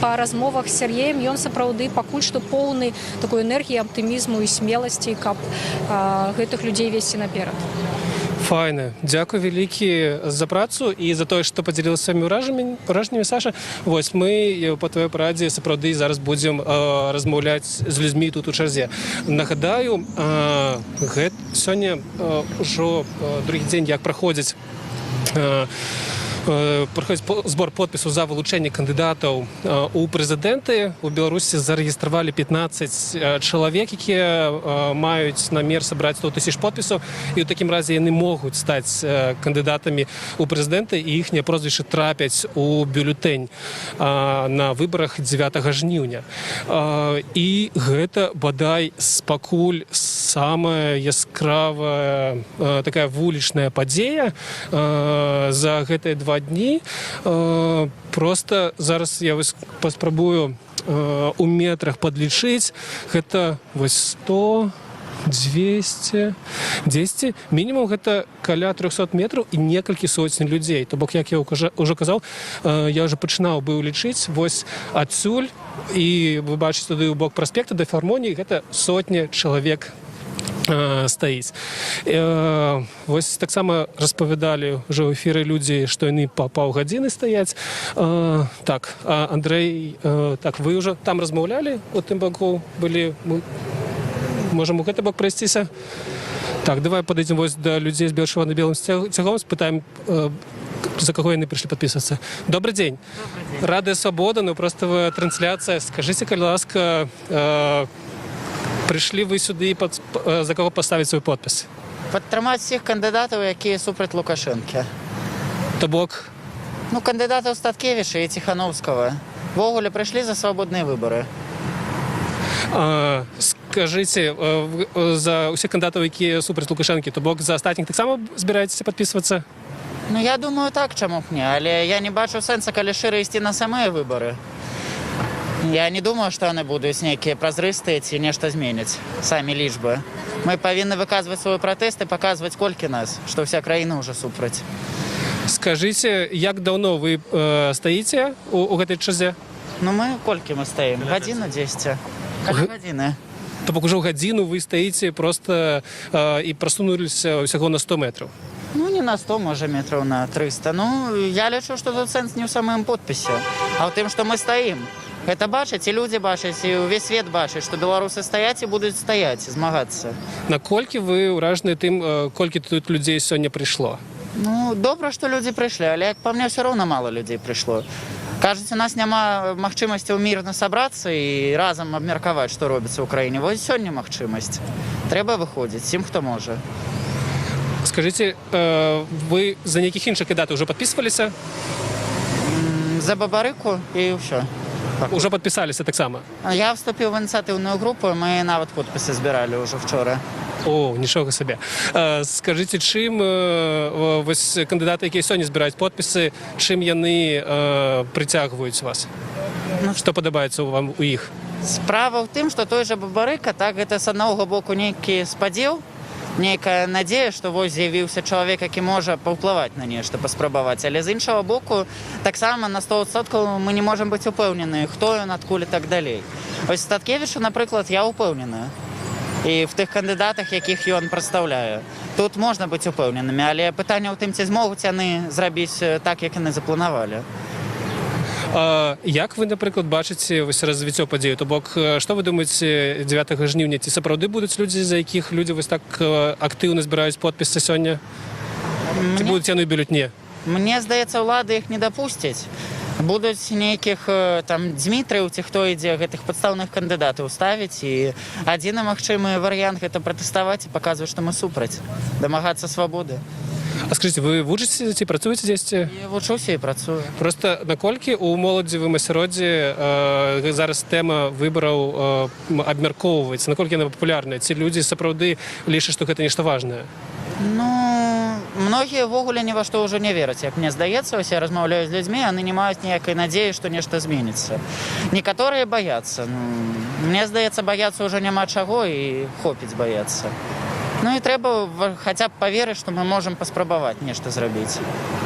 па размовах з Сергеем, ён сапраўды пакуль што поўны такой энергіі, аптымізму і смеласці, каб гэтых людзей весці наперад. Файна. Дзякуй вялікі за працу і за тое, што падзялілася сваімі ўражаннямі, Саша. Вось мы па твоёй парадзе сапраўды зараз будзем размаўляць з людзьмі тут у чарзе. Нагадаю, сёння ўжо другі дзень, як праходзіць збор подпісу за вылучэнне кандыдатаў у прэзідэнты. У Беларусі зарэгістравалі 15 чалавек, якія маюць намер сабраць 100 000 подпісаў, і ў такім разе яны могуць стаць кандыдатамі у прэзідэнты, і іхнія прозвішчы трапяць у бюлетэнь на выбарах 9 жніўня. І гэта, бадай, пакуль самая яскравая такая вулічная падзея за гэтыя 2 дні. Просто зараз я паспрабую у метрах падлічыць. Гэта вось 100, 200, 10. Мінімум гэта каля 300 метраў і некалькі сотень людзей. То бок, як я ўжо казаў, я ўжо пачынаў быў лічыць вось адсюль, і вы бачыце туды ў бок праспекта да філармоніі, гэта сотня чалавек стаіць. Вось таксама распавядалі ўжо ў эфіры людзі, што яны па паўгадзіны стаяць. Так, Андрэй, так, вы ўжо там размаўлялі, у тым баку былі, можам у гэты бок прайсціся? Так, давай падыдзем вось да людзей з белым цягом, спытаем, за кого яны прыйшлі падпісвацца. Добрый дзень. Радыё Свабода, ну проставая трансляцыя. Скажыце, калі ласка, прыйшлі вы сюды, за кого паставіць свой подпіс? Падтрымаць всіх кандыдатаў, якія супраць Лукашэнкі. То бок? Ну, кандыдатаў Статкевіча і Ціханаўскага. Ввогуле прыйшлі за свабодныя выбары. Скажыце, за ўсіх кандыдатаў, якія супраць Лукашэнкі, то бок за астатніх таксама збіраецеся падпісвацца? Ну, я думаю, так, чаму б не, але я не бачу сэнса, калі шыра ісці на самыя выбары. Я не думаю, што яны будуць нейкія празрыстыя ці нешта зменяць, самі лічбы. Мы павінны выказваць свой пратэст і паказваць, колькі нас, што ўся краіна ўжо супраць. Скажыце, як даўно вы стаіце у гэтай чарзе? Ну, мы колькі мы стаім? Гадзіну 10. Каля гадзіны. То бок ужо гадзіну вы стаіце проста і прасунуліся ўсяго на 100 метраў? Ну, не на 100, можа, метраў на 300. Ну, я лічу, што тут сэнс не ў самым подпісе, а ў тым, што мы стаім. Гэта бачаць, і людзі бачаць, і ўвесь свет бачыць, што беларусы стаяць і будуць стаяць, змагацца. Наколькі вы ўражаны тым, колькі тут людзей сёння прыйшло? Ну, добра, што людзі прыйшлі, але, як па мне, ўсё роўна мала людзей прыйшло. Кажуць, у нас няма магчымасцяў мірна сабрацца і разам абмеркаваць, што робіцца ў краіне. Вось сёння магчымасць. Трэба выходзіць, всім, хто можа. Скажыце, вы за нейкіх іншых кандыдатаў ўжо падпісваліся? За Бабарыку і ўсё. Ужо падпісаліся таксама? Я вступіў в ініцыятыўную групу, мы нават подпісы збіралі ўжо вчора. О, нічога сабе. Скажыце, чым вось кандыдаты, якія сёння збіраюць подпісы, чым яны прыцягваюць вас? Што падабаецца вам у іх? Справа ў тым, што той жа Бабарыка, так, гэта з аднаго боку нейкі спадзеў, нейкая надзея, што вось з'явіўся чалавек, які можа паўплываць на нешта, паспрабаваць. Але з іншага боку, таксама на 100% мы не можам быць упэўнены, хто ён, адкуль і так далей. Вось Статкевіча, напрыклад, я упэўненая. І в тых кандыдатах, якіх ён прадстаўляе. Тут можна быць упэўненымі, але пытанне ў тым, ці змогуць яны зрабіць так, як яны запланавалі. Як вы, напрыклад, бачыце развіццё падзею? То бок, што вы думаеце 9 жніўня? Ці сапраўды будуць людзі, за якіх людзі вось так актыўна збіраюць подпісы сёння? Ці будуць яны бюлетні? Мне здаецца, ўлады іх не дапусцяць. Будуць нейкіх там Дзмітрыў, ці хто ідзе, гэтых падстаўных кандыдатаў ставіць. І адзіны магчымы варыянт гэта пратэставаць і паказваць, што мы супраць, дамагацца свабоды. А скажыце, вы вучыце ці працуеце дзесьці? Я вучуся і працую. Просто наколькі ў моладзевым асяроддзі зараз тэма выбараў абмяркоўваецца, наколькі яна папулярная? Ці людзі сапраўды лічаць, што гэта нешта важнае? Ну, многія ўвогуле ні ва што ўжо не вераць, як мне здаецца. Ось я размаўляю з людзьмі, яны не маюць ніякай надзеі, што нешта зменіцца. Некаторыя баяцца. Мне здаецца, баяцца ўжо няма чаго і хопіць баяцца. Ну і трэба хаця б паверыць, што мы можам паспрабаваць нешта зрабіць.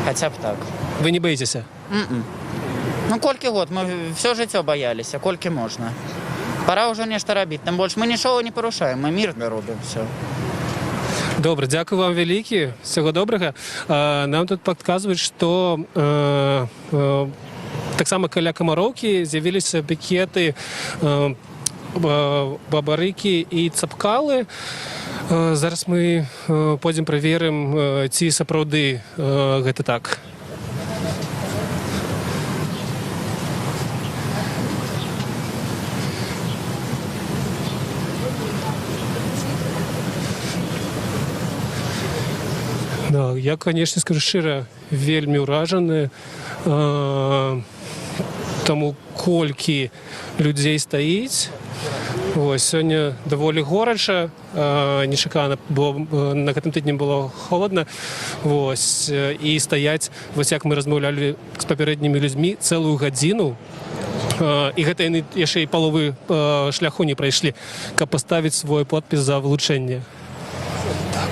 Хаця б так. Вы не баіцеся? Ну, колькі год? Мы всё жыццё баяліся, колькі можна. Пора ўжо нешта рабіць. Тым больш мы нічога не парушаем, мы мірна робім всё. Добра, дзякую вам вялікі, всяго добрага. Нам тут падказваюць, што таксама каля Камароўкі з'явіліся пікеты Бабарыкі і Цапкалы. Зараз мы пойдзем праверым, ці сапраўды гэта так. Да, я, конечно, скажу шчыра, вельмі ўражаны таму, колькі людзей стаіць. Вось, сёння даволі горача, нечакана, бо на гэтым тыдні было холодна. Вось, і стаяць, вось як мы размаўлялі з папярэднімі людзьмі, цэлую гадзіну. І гэта яны яшчэ і паловы шляху не прайшлі, каб паставіць свой подпіс за вылучэнне. Так,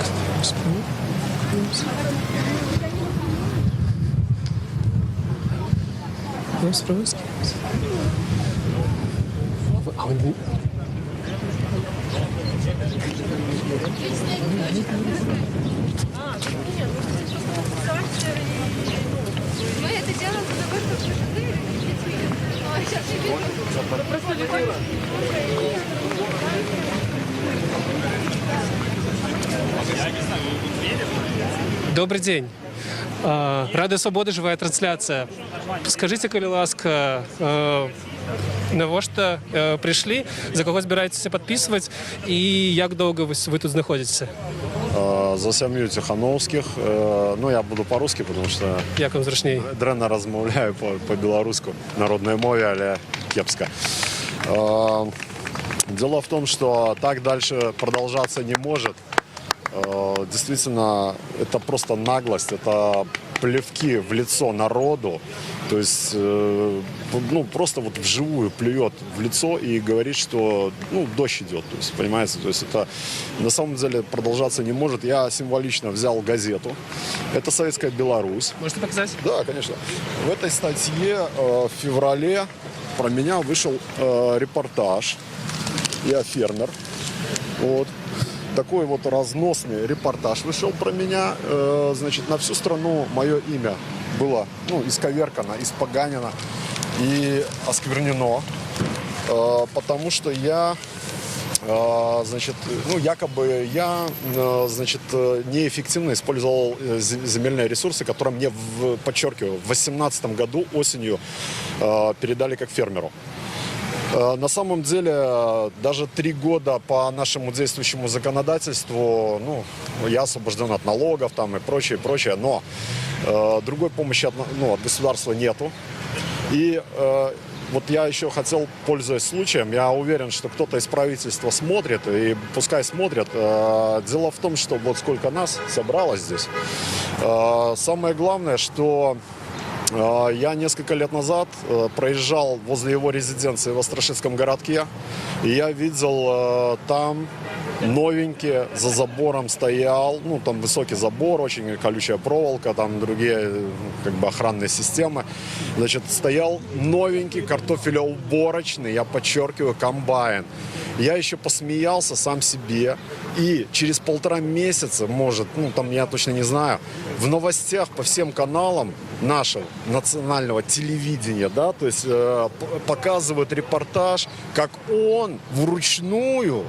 Мы это делаем для того, чтобы Добрый день. Рада Свободы, живая трансляция. Скажите, коли ласка, навошта пришли, за кого збираєтеся підписувати і як довго ви тут знаходитеся? За сям'ю Тихановских. Ну, я буду по-русски, потому что як вам зручнее? Дрэнна размовляю по-белорусски, народной мове, але кепска. Дело в том, что так дальше продолжаться не может. Действительно, это просто наглость, это плевки в лицо народу. То есть, ну, просто вот вживую плюет в лицо и говорит, что, ну, дождь идет. То есть, понимаете, то есть это на самом деле продолжаться не может. Я символично взял газету. Это «Советская Беларусь». Можете показать? Да, конечно. В этой статье в феврале про меня вышел репортаж. Я фермер. Вот. Такой вот разносный репортаж вышел про меня. Значит, на всю страну мое имя было, ну, исковеркано, испоганено и осквернено, потому что я, значит, ну, якобы я, значит, неэффективно использовал земельные ресурсы, которые мне, подчеркиваю, в 2018 году осенью передали как фермеру. На самом деле, даже 3 года по нашему действующему законодательству, ну, я освобожден от налогов там и прочее, прочее, но другой помощи от государства нету. И вот я еще хотел, пользуясь случаем, я уверен, что кто-то из правительства смотрит, и пускай смотрят. Дело в том, что вот сколько нас собралось здесь. Самое главное, что я несколько лет назад проезжал возле его резиденции в Острашицком городке, и я видел там новенький, за забором стоял, ну, там высокий забор, очень колючая проволока, там другие, как бы, охранные системы. Значит, стоял новенький картофелеуборочный, я подчеркиваю, комбайн. Я еще посмеялся сам себе, и через 1,5 месяца, может, ну, там я точно не знаю, в новостях по всем каналам нашего национального телевидения, да, то есть показывают репортаж, как он вручную,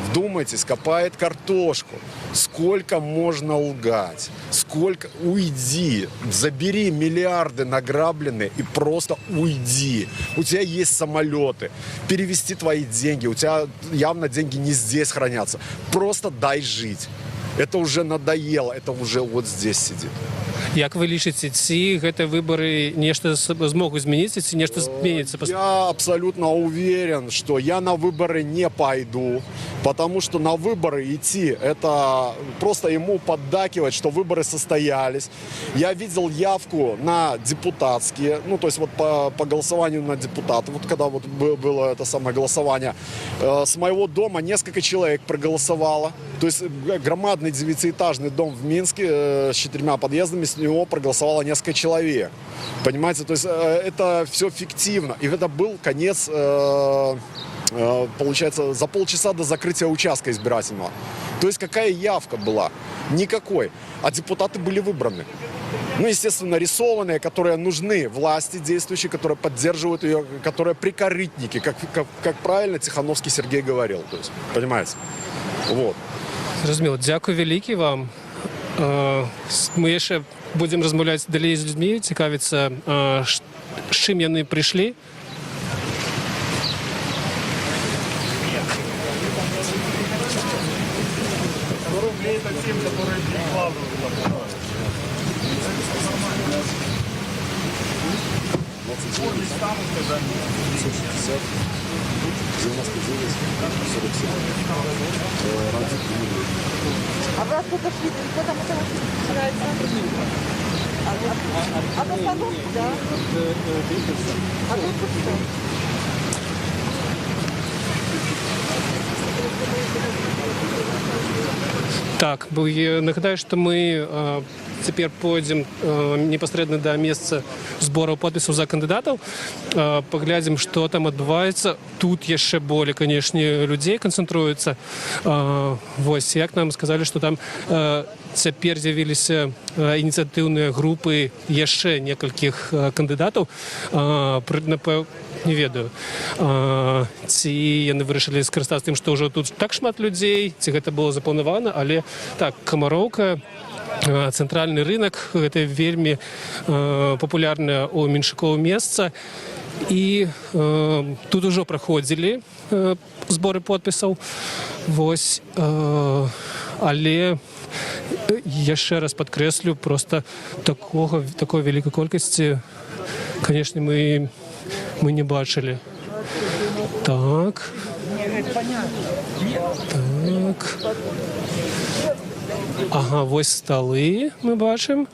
вдумайтесь, копает картошку. Сколько можно лгать? Сколько? Уйди. Забери миллиарды награбленные и просто уйди. У тебя есть самолеты. Перевести твои деньги. У тебя явно деньги не здесь хранятся. Просто дай жить. Это уже надоело. Это уже вот здесь сидит. Як ви лічыце, ці гэтыя выборы нешта змогуць змяніцца, ці нешта зменіцца? Я абсолютно уверен, что я на выборы не пойду, потому что на выборы идти, это просто ему поддакивать, что выборы состоялись. Я видел явку на депутатские, ну, то есть вот по голосованию на депутата, вот когда вот было это самое голосование, с моего дома несколько человек проголосовало, то есть громадный 9-этажный дом в Минске с 4 подъездами, с него проголосовало несколько человек. Понимаете, то есть это все фиктивно. И это был конец, получается, за полчаса до закрытия участка избирательного. То есть какая явка была? Никакой. А депутаты были выбраны. Ну, естественно, рисованные, которые нужны власти действующей, которые поддерживают ее, которые прикорытники, как правильно Тихановский Сергей говорил. То есть, понимаете? Вот. Зрозуміло. Дякую велике вам. Мы еще будем размовлять далее с людьми, цікавиться, с чим яны пришли. А вы откуда шли? Далеко там это начинается? От остановки, да? А тут что? Так, нагадаю, што мы цяпер пойдзем непасрэдна да месца збору подпісаў за кандыдатаў. Паглядзім, што там адбываецца. Тут яшчэ болей, канешне, людзей канцэнтруецца. Вось, як нам сказалі, што там цяпер з'явіліся ініцыятыўныя групы яшчэ некалькіх кандыдатаў. Не ведаю, ці яны вырашылі скарыстацца тым, што ўжо тут так шмат людзей, ці гэта было запланавана, але так, Камароўка, цэнтральны рынок, гэта вельмі папулярнае ў меншыкоў месца, і тут ужо праходзілі зборы подпісаў, вось, але яшчэ раз падкрэслю, проста такой вялікай колькасці, канешне, мы не бачили. Так. Так. Ага, вось столы мы бачим.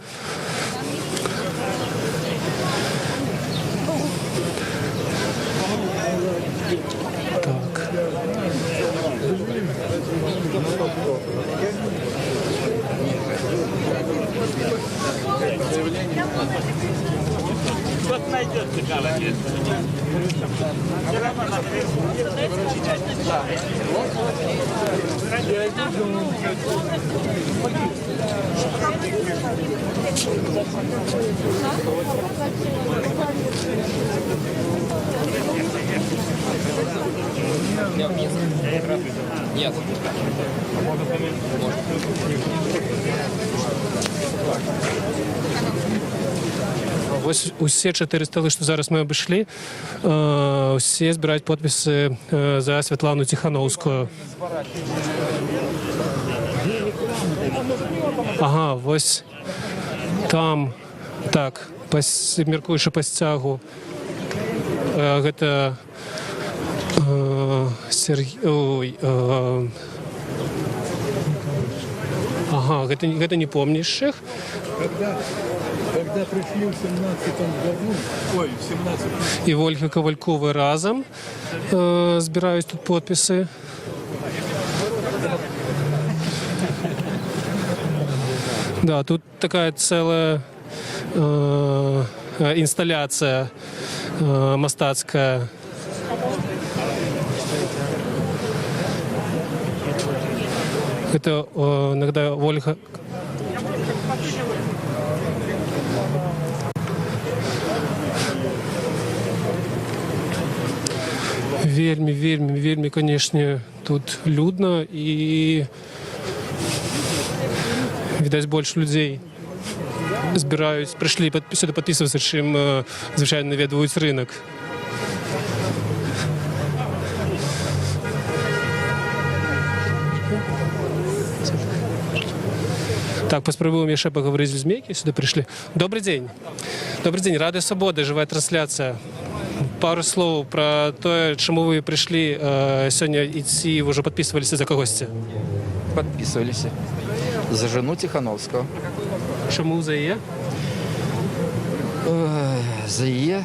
Так. Кто-то найдет сначала. Нет. Ось усе 4 столи, що зараз ми обійшли, всі збирають підписи за Світлану Тихановську. Ага, ось там, так, міркуючи по стягу, гэта Сергій, ага, гэта не помнішых. Когда пришли в 17-м году, ой, в 17-м... И Ольга Ковалькова разом збирают тут подписи. Да, тут такая целая инсталляция мастацкая. Это иногда Ольга... Вельмі, конечно, тут людно и, видать, больше людей збираюсь, пришли сюда подписываться, чем звичайно наведывают рынок. Так, поспробуем еще поговорить с людьми, які сюда пришли. Добрый день. Добрый день. Радио Свобода, живая трансляция. Пару слов про то, чему вы пришли сегодня идти, вы уже подписывались за когось? Подписывались. За жену Тихановского. Чему за ее? За ее,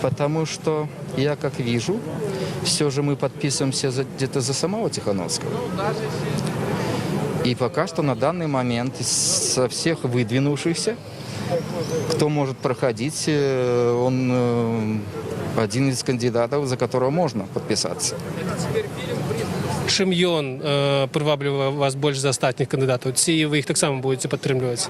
потому что я как вижу, все же мы подписываемся где-то за самого Тихановского. И пока что на данный момент со всех выдвинувшихся, кто может проходить, он один из кандидатов, за которого можно подписаться. Чым ён прываблівае вас больш за астатніх кандыдатаў? Ці вы іх таксама будете падтрымліваць?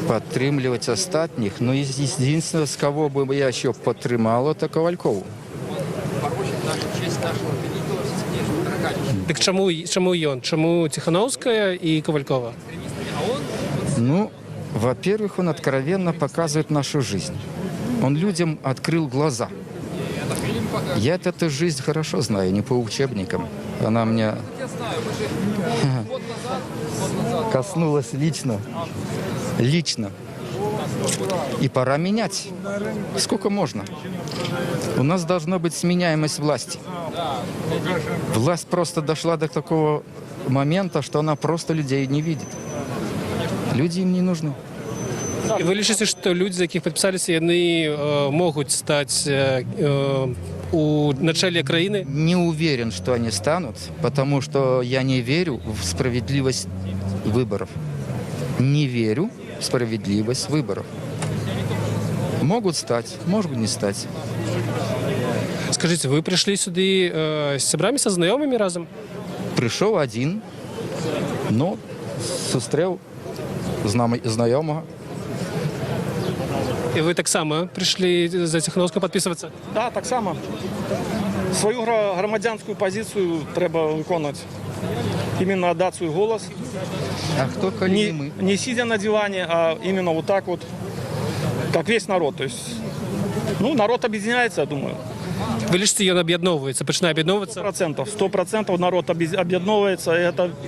Подтрымливать остатних, но единственное, с кого бы я еще подтрымал, это Ковалькову. Так чему ён? Чему Тихановская и Ковалькова? Ну, во-первых, он откровенно показывает нашу жизнь. Он людям открыл глаза. Я эту жизнь хорошо знаю, не по учебникам. Она меня коснулась лично. И пора менять. Сколько можно? У нас должна быть сменяемость власти. Власть просто дошла до такого момента, что она просто людей не видит. Люди им не нужны. І ви лічыце, што людзі, з якіх падпісаліся, яны могуць стаць у начале краины? Не уверен, что они станут, потому что я не верю в справедливость выборов. Не верю в справедливость выборов. Могут стать, могут не стать. Скажите, вы пришли сюда с сябрамі, со знайомыми разом? Прийшов один, но зустрів знайомого. И вы так само пришли за Тихановского подписываться? Да, так само. Свою громадянську позицію треба виконувати. Іменно віддати свій голос. А хто, коли не ми? Не сидя на диване, а именно вот так вот, как весь народ. То есть, народ объединяется, я думаю. Ви лічите, він об'єдновується, починає об'єдновуватися? 100% народ объединяется.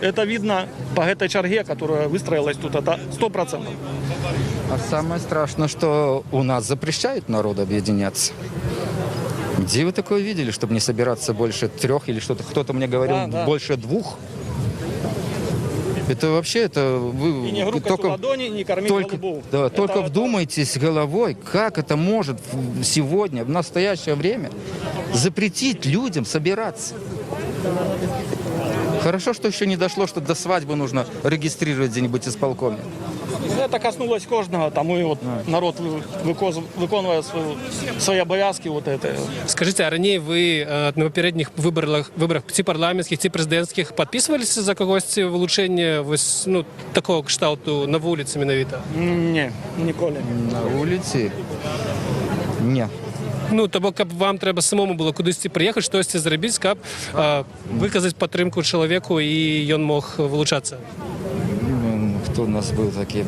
Это видно по этой черге, которая выстроилась тут. Это 100%. А самое страшное, что у нас запрещают народу объединяться. Где вы такое видели, чтобы не собираться больше 3 или что-то? Кто-то мне говорил, больше 2. Это вообще, вы и не только, ладони, не кормить голубов. Да, только вдумайтесь головой, как это может сегодня, в настоящее время, запретить людям собираться. Хорошо, что еще не дошло, что до свадьбы нужно регистрировать где-нибудь исполкоме. Это коснулось кожного, тому и вот народ виконує свої обов'язки. Вот это. Скажите, а ранее вы на попередніх виборах ці парламентських, ці президентських підписувалися за когось в улучшення такого кшталту на вулиці менавіта? Ні, ніколи. На вулиці? Ні. Тобто, каб вам треба самому було кудись приїхати, щось зробити, каб виказати підтримку чоловіку і він мог вилучатися? Кто у нас был таким?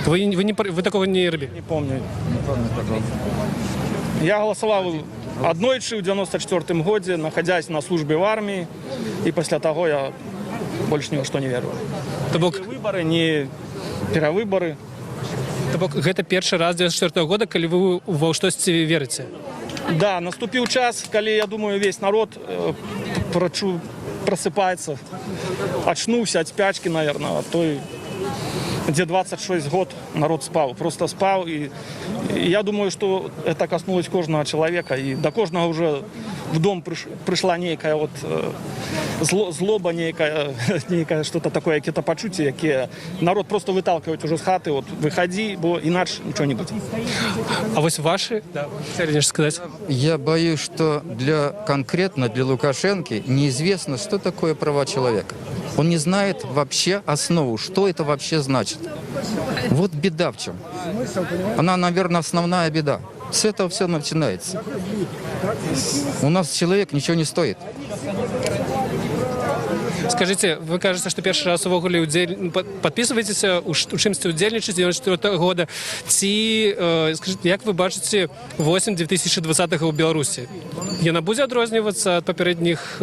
Вы такого не робили? Не помню такого. Я голосовал однойче в 94-м году, находясь на службе в армии, и после того я больше ни во что не верю. Тобто, Ни выборы, ни перевыборы. Тобто, это перший раз 94-го года, коли вы во щось вірите? Да, наступил час, коли, я думаю, весь народ просыпается, очнулся от спячки, наверное, а то и где 26 год народ спал, просто спал. И я думаю, что это коснулось кожного человека, и до кожного уже в дом пришла некая вот злоба, некая что-то такое, какие-то почуття, які народ просто виталкивает уже с хаты, вот выходи, бо иначе ничего не будет. А вот ваши, хотели сказать? Я боюсь, что конкретно для Лукашенко неизвестно, что такое права человека. Он не знает вообще основу, что это вообще значит. Вот беда в чем. Она, наверное, основная беда. С этого все начинается. У нас человек ничего не стоит. Скажите, вы кажется, что перший раз увогуле подписываетесь у чымсьці удзельнічаць 94 года. Ці, скажите, як вы бачыце 8 2020 у Беларусі? Яна будзе адрознівацца ад папярэдніх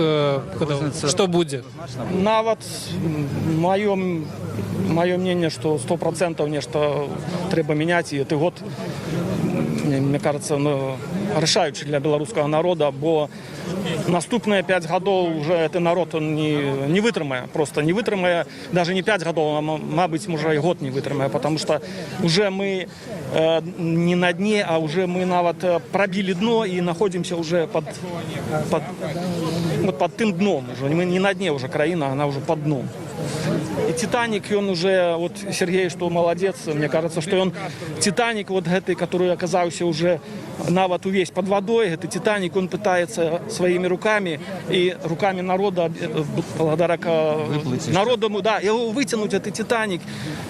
годаў? Што будзе? Нават мое мнение, что 100% нечто треба менять, и этот год, мне кажется, решающий для белорусского народа, бо наступные 5 годов уже этот народ он не вытримає, просто не вытримає, даже не 5 годов, а, мабуть, уже и год не вытримає, потому что уже мы не на дне, а уже мы нават пробили дно и находимся уже под тем дном уже. Мы не на дне уже краина, она уже под дном. И «Титаник», он уже, вот Сергей, что молодец, мне кажется, что он «Титаник», вот этот, который оказался уже нават увесь под водой, этот «Титаник», он пытается своими руками и руками народа, благодаря народу, да, его вытянуть, этот «Титаник».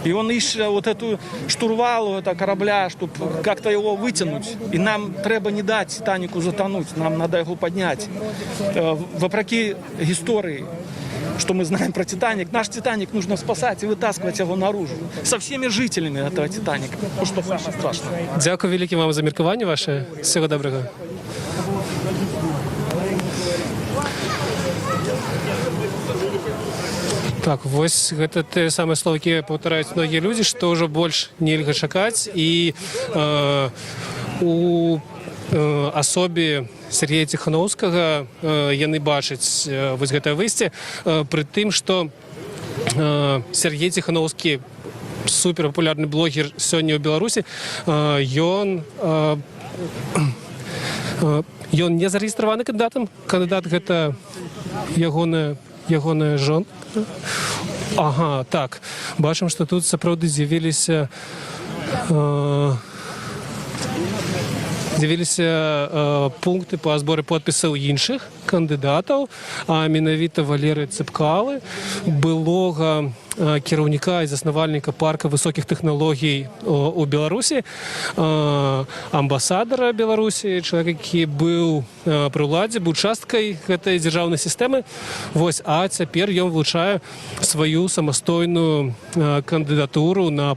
И он ищет вот эту штурвалу, это корабля, чтобы как-то его вытянуть. И нам треба не дать «Титанику» затонуть, нам надо его поднять. Вопреки истории, что мы знаем про «Титаник», наш «Титаник» нужно спасать и вытаскивать его наружу. Со всеми жителями этого «Титаника». Ну, что самое страшное. Дякую велике вам за міркування ваше. Всього доброго. Так, вось гэта те самыя словы, якія паўтараюць многія людзі, што ўжо больш нельга чакаць, і у асобе Сергея Тихановскага яны бачаць вось гэтае выйсце, пры тым, што Сергей Тихановскі, суперпапулярны блогер сёння ў Беларусі, ён Ён не зарэгістраваны кандыдатам. Кандыдат гэта ягоная жонка. Ага, так. Бачым, што тут сапраўды з'явіліся пункты па зборы подпісаў іншых кандыдатаў, а менавіта Валерыя Цэпкалы, былога кіраўніка і заснавальніка парка высокіх тэхналогій у Беларусі, амбасадара Беларусі, чалавек, які быў пры ўладзе, быў часткай гэтай дзяржаўнай сістэмы. Вось, а цяпер ён вылучае сваю самастойную кандыдатуру на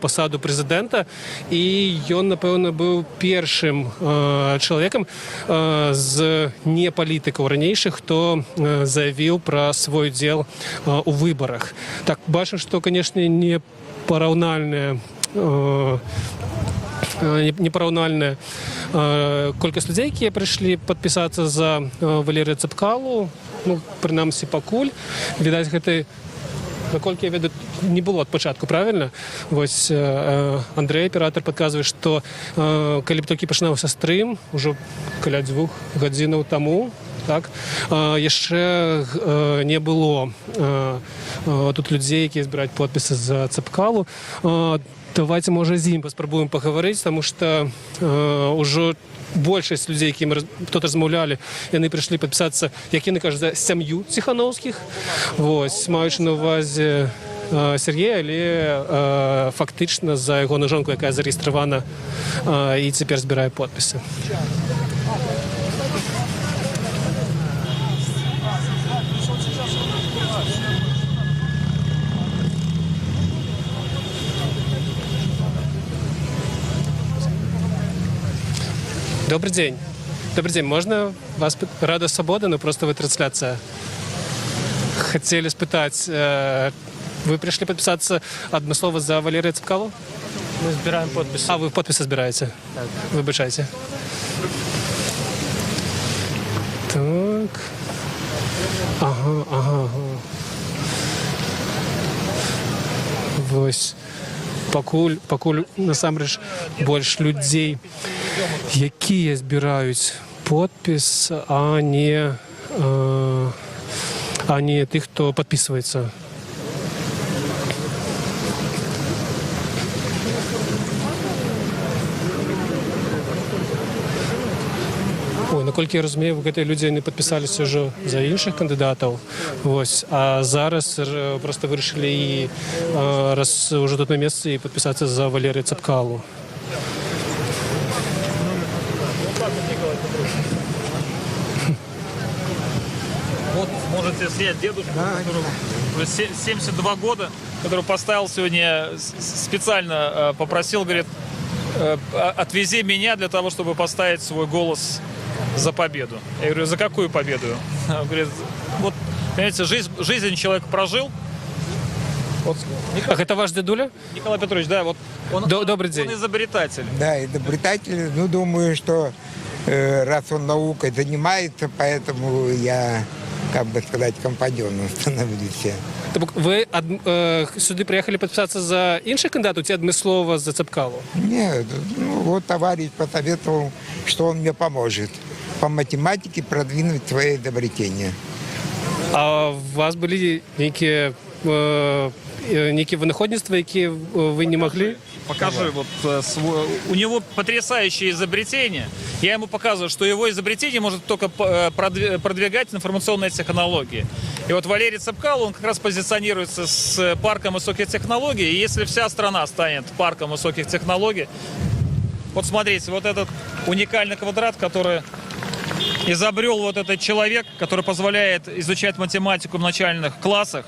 пасаду прэзідэнта, і ён, напэўна, быў першым чалавекам з не палітыкаў ранейшых, хто заявіў пра свой удзел у выбарах. Так, бачым, што, канешне, непараўнальная колькасць людзей, якія прыйшлі падпісацца за Валерыя Цэпкалу, прынамсі, пакуль. Відаць, гэта, наколькі я ведаю, не было ад пачатку, правільна? Вось Андрэй, аператар, падказвае, што калі б толькі пачынаўся стрым, ужо каля 2 гадзінаў таму, так, яшчэ не было тут людзей, якія збіраюць подпісы за Цэпкалу. Давайте, можа, з ім паспрабуем пагаварыць, таму што ўжо большасць людзей, якім тут размаўлялі, яны прыйшлі падпісацца, як яны кажуць, за сям'ю Ціханаўскіх. Вось, маючы на ўвазе Сергея, але фактычна за ягоную жонку, якая зарэгістравана і цяпер збірае подпісы. Добрый день. Добрый день. Можно вас? Рада свобода, но просто вы трансляция. Хотели спытать, вы пришли подписаться адмыслова за Валерия Цэпкалу? Мы собираем подписи. А, вы подписи собираете? Так. Выбачайте. Так. Ага. Вось. Пакуль насамрэч больш людзей, якія збіраюць подпіс, а не тых, хто падпісваецца. Наколькі я разумею, гэтыя людзі не падпісаліся ўжо за іншых кандыдатаў. Вось. А зараз проста вырашылі і раз ўжо тут на месцы і падпісацца за Валерыя Цэпкалу. Вот можете снять дедушку, которому 72 года, который поставил сегодня, специально попросил, говорит, отвези меня для того, чтобы поставить свой голос за победу. Я говорю, за какую победу? Он говорит, вот, понимаете, жизнь человек прожил. Вот. Ах, это ваш дедуля? Николай Петрович, да, вот он, Добрый день. Он изобретатель. Да, изобретатель. Ну, думаю, что раз он наукой занимается, поэтому я, как бы сказать, компаньоном становлюсь. Вы сюда приехали подписаться за інших кандидатов, ці адмыслова за Цэпкалу? Нет, ну вот товарищ посоветовал, что он мне поможет по математике продвинуть свои изобретения. А у вас были некие вынаходництва, які вы не могли? Покажи, вот у него потрясающее изобретение. Я ему показываю, что его изобретение может только продвигать информационные технологии. И вот Валерий Цэпкало, он как раз позиционируется с парком высоких технологий. И если вся страна станет парком высоких технологий, вот смотрите, вот этот уникальный квадрат, который изобрел вот этот человек, который позволяет изучать математику в начальных классах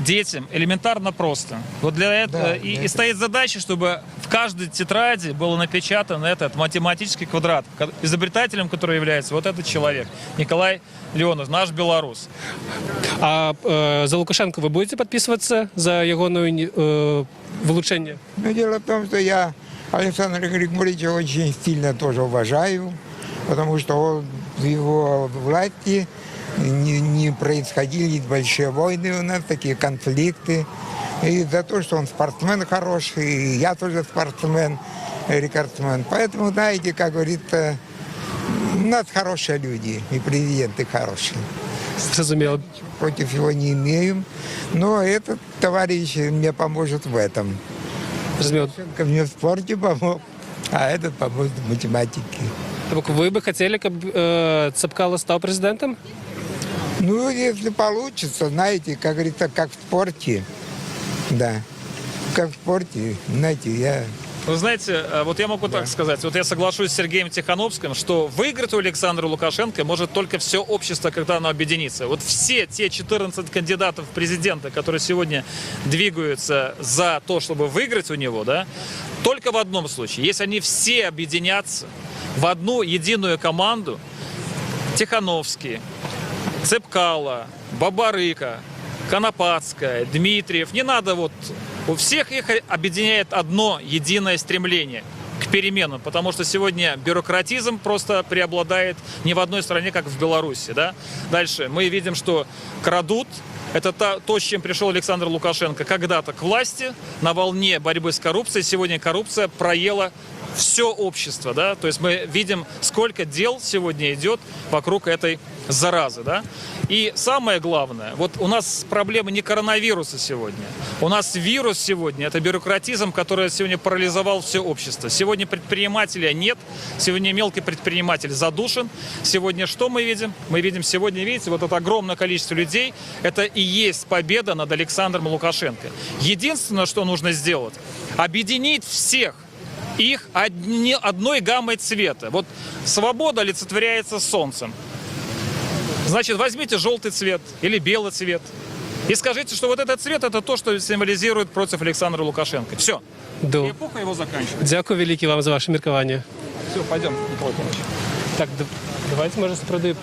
детям элементарно просто. Вот для этого да, и стоит задача, чтобы в каждой тетради был напечатан этот математический квадрат, изобретателем которого является вот этот человек, Николай Леонов, наш белорус. А за Лукашенко вы будете подписываться за ягоную вылучение? Ну, дело в том, что я Александра Григорьевича очень сильно тоже уважаю, потому что он в его власти не происходили большие войны у нас, такие конфликты. И за то, что он спортсмен хороший, и я тоже спортсмен, рекордсмен. Поэтому, знаете, как говорится, нас хорошие люди, и президенты хорошие. Зрозуміло. Против его не имеем, но этот товарищ мне поможет в этом. Лукашенко мне в спорте помог, а этот поможет в математике. Тобто ви би хотіли, щоб Цепкало став президентом? Ну, если получится, знаете, как говорится, как в спорте. Да, как в спорте, знаете, я... Вы знаете, вот я могу так сказать, вот я соглашусь с Сергеем Тихановским, что выиграть у Александра Лукашенко может только все общество, когда оно объединится. Вот все те 14 кандидатов в президенты, которые сегодня двигаются за то, чтобы выиграть у него, да, только в одном случае, если они все объединятся в одну единую команду, Тихановский, Цепкало, Бабарыка, Конопадская, Дмитриев, не надо вот... У всех их объединяет одно единое стремление к переменам, потому что сегодня бюрократизм просто преобладает не в одной стране, как в Беларуси. Да? Дальше мы видим, что крадут. Это то, с чем пришел Александр Лукашенко когда-то к власти на волне борьбы с коррупцией. Сегодня коррупция проела все общество. Да? То есть мы видим, сколько дел сегодня идет вокруг этой заразы. Да? И самое главное, вот у нас проблема не коронавируса сегодня. У нас вирус сегодня, это бюрократизм, который сегодня парализовал все общество. Сегодня предпринимателя нет, сегодня мелкий предприниматель задушен. Сегодня что мы видим? Мы видим сегодня, видите, вот это огромное количество людей, это и есть победа над Александром Лукашенко. Единственное, что нужно сделать, объединить всех их одной гаммой цвета. Вот свобода олицетворяется солнцем. Значит, возьмите желтый цвет или белый цвет и скажите, что вот этот цвет – это то, что символизирует против Александра Лукашенко. Все. Да. И эпоха его заканчивается. Дякую велике вам за ваше міркування. Все, пойдем, Николай Павлович. Так, давайте, може,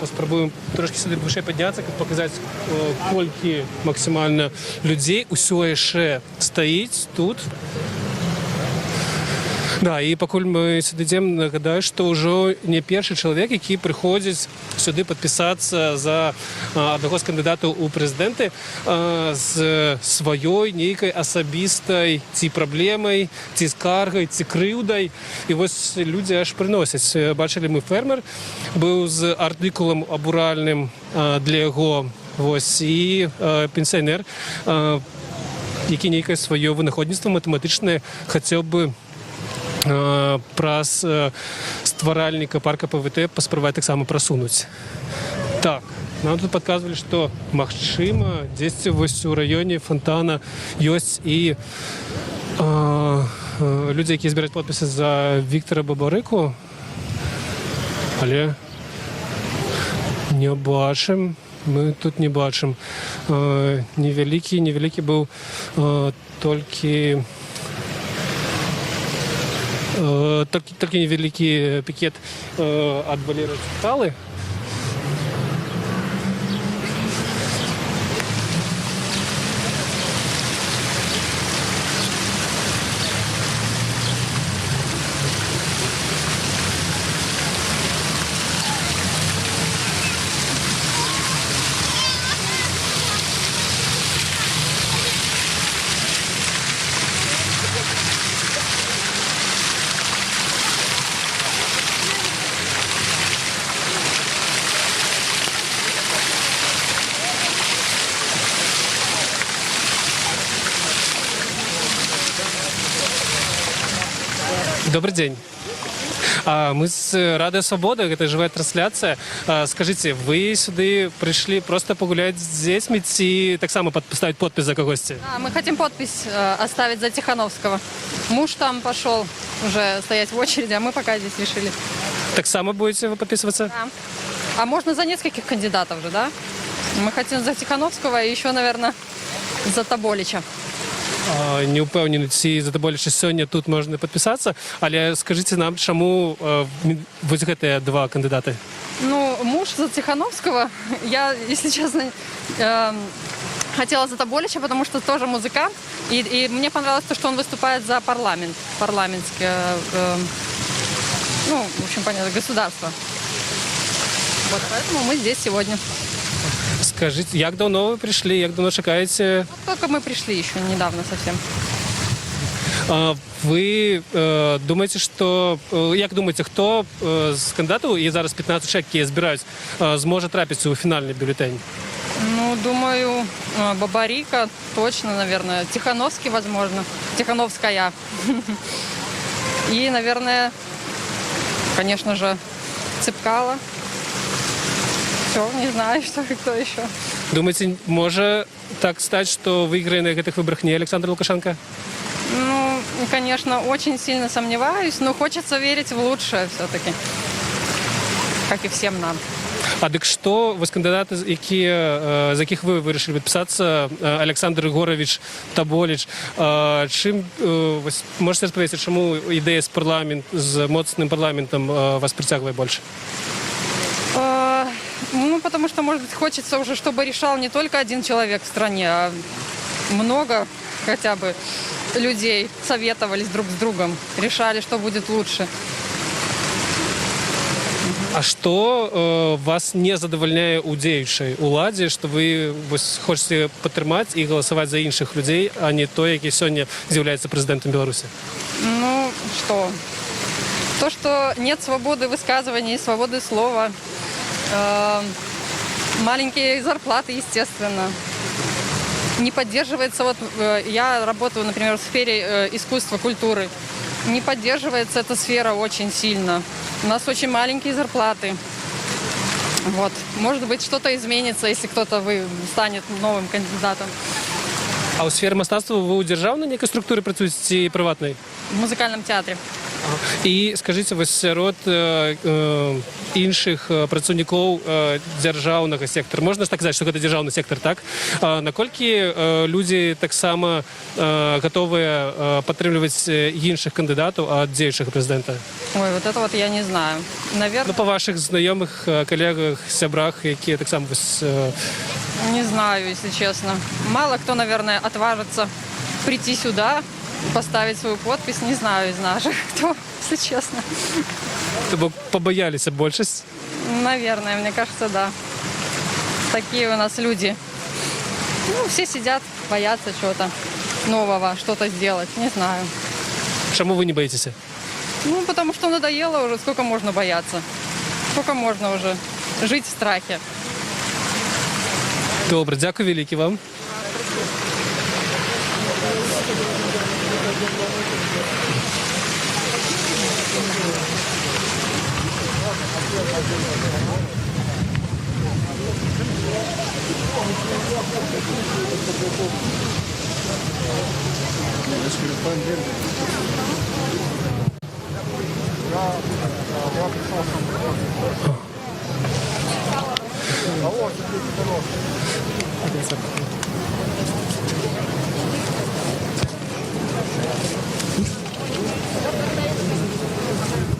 спробуємо трошки сюди вище піднятися, показати, колькі максимально людей усього ще стоїть тут. Да, і пакуль ми сюди йдемо, нагадаю, що вже не перший чоловік, який приходить сюди підписатися за одного з кандидатів у президенти з своєю нейкою особистою ці проблемою, ці скаргою, ці кривдою. І ось люди аж приносять. Бачили ми фермер, був з артикулом обуральним для його, ось, і пенсіонер, який нейкое своє винаходництво математичне хотів би праз стваральніка парка ПВТ паспрабаваць таксама прасунуць. Так, нам тут падказвалі, што магчыма, дзесьці вось у раёне фонтана ёсць і людзі, якія збіраюць подпісы за Віктора Бабарыку, але не бачым. Мы тут не бачым. Невялікі быў толькі невеликий пикет от Валеры Цепкалы. Добрый день. Мы с Радио Свобода, это живая трансляция. Скажите, вы сюда пришли просто погулять с детьми и так само поставить подпись за когось? Да, мы хотим подпись оставить за Тихановского. Муж там пошел уже стоять в очереди, а мы пока здесь решили. Так само будете вы подписываться? Да. А можно за нескольких кандидатов же, да? Мы хотим за Тихановского и еще, наверное, за Тоболича. Не упевнений, ці задоволіші сьогодні тут можна підписатися, але скажіть нам, чому ось ці два кандидати? Ну, муж за Тихановского, я, если честно, хотела за Тоболича, потому что тоже музыкант, и мне понравилось то, что он выступает за парламентское, ну, в общем, понятно, государство. Вот поэтому мы здесь сегодня. Скажите, як давно вы пришли, як давно чекаете? Вот только мы пришли еще недавно совсем. Ви думаєте, що як думаєте, хто з кандидатів, і зараз 15 чоловік, які збирають, зможе трапитися у фінальний бюлетень? Ну, думаю, Бабарика точно, наверное. Тихановский, возможно. Тихановская. И, наверное, конечно же, Цепкало. Все, не знаю, кто еще. Думаєте, може так стати, що виграє на цих виборах не Олександр Лукашенко? Ну, конечно, очень сильно сомневаюсь, но хочется верить в лучшее все-таки. Как и всем нам. А так що, ось кандидати, з яких ви вирішили відписатися, Олександр Ігорович та Боліч, чим, ось, можете розповісти, чому ідея з моцним парламентом вас притягує більше? Ну, потому что, может быть, хочется уже, чтобы решал не только один человек в стране, а много хотя бы людей советовались друг с другом, решали, что будет лучше. А что вас не задовольняє у діючій уладі, що ви хочете підтримати і голосувати за інших людей, а не той, який сьогодні з'являється президентом Білорусі? Ну, что? То, что нет свободы высказывания и свободы слова, маленькие зарплаты, естественно. Не поддерживается, вот я работаю, например, в сфере искусства, культуры, не поддерживается эта сфера очень сильно. У нас очень маленькие зарплаты. Вот. Может быть, что-то изменится, если кто-то станет новым кандидатом. А у сфері мистецтва ви у державній некій структурі працюєте чи приватної? В музикальному театрі. І скажіть, ви серед інших працівників державного сектору, можна ж так казати, що це державний сектор, так? Наскільки люди так само готові підтримувати інших кандидатів від діючого президента? Ой, вот это вот я не знаю. Наверное... Ну, по ваших знайомих, колегах, сябрах, які так само... Не знаю, если честно. Мало кто, наверное, отважится прийти сюда, поставить свою подпись. Не знаю из наших, кто, если честно. Тобто побоялись большинство? Наверное, мне кажется, да. Такие у нас люди. Ну, все сидят, боятся чего-то нового, что-то сделать. Не знаю. Чему вы не боитесь? Ну, потому что надоело уже. Сколько можно бояться? Сколько можно уже жить в страхе? Добре, дякую велике вам.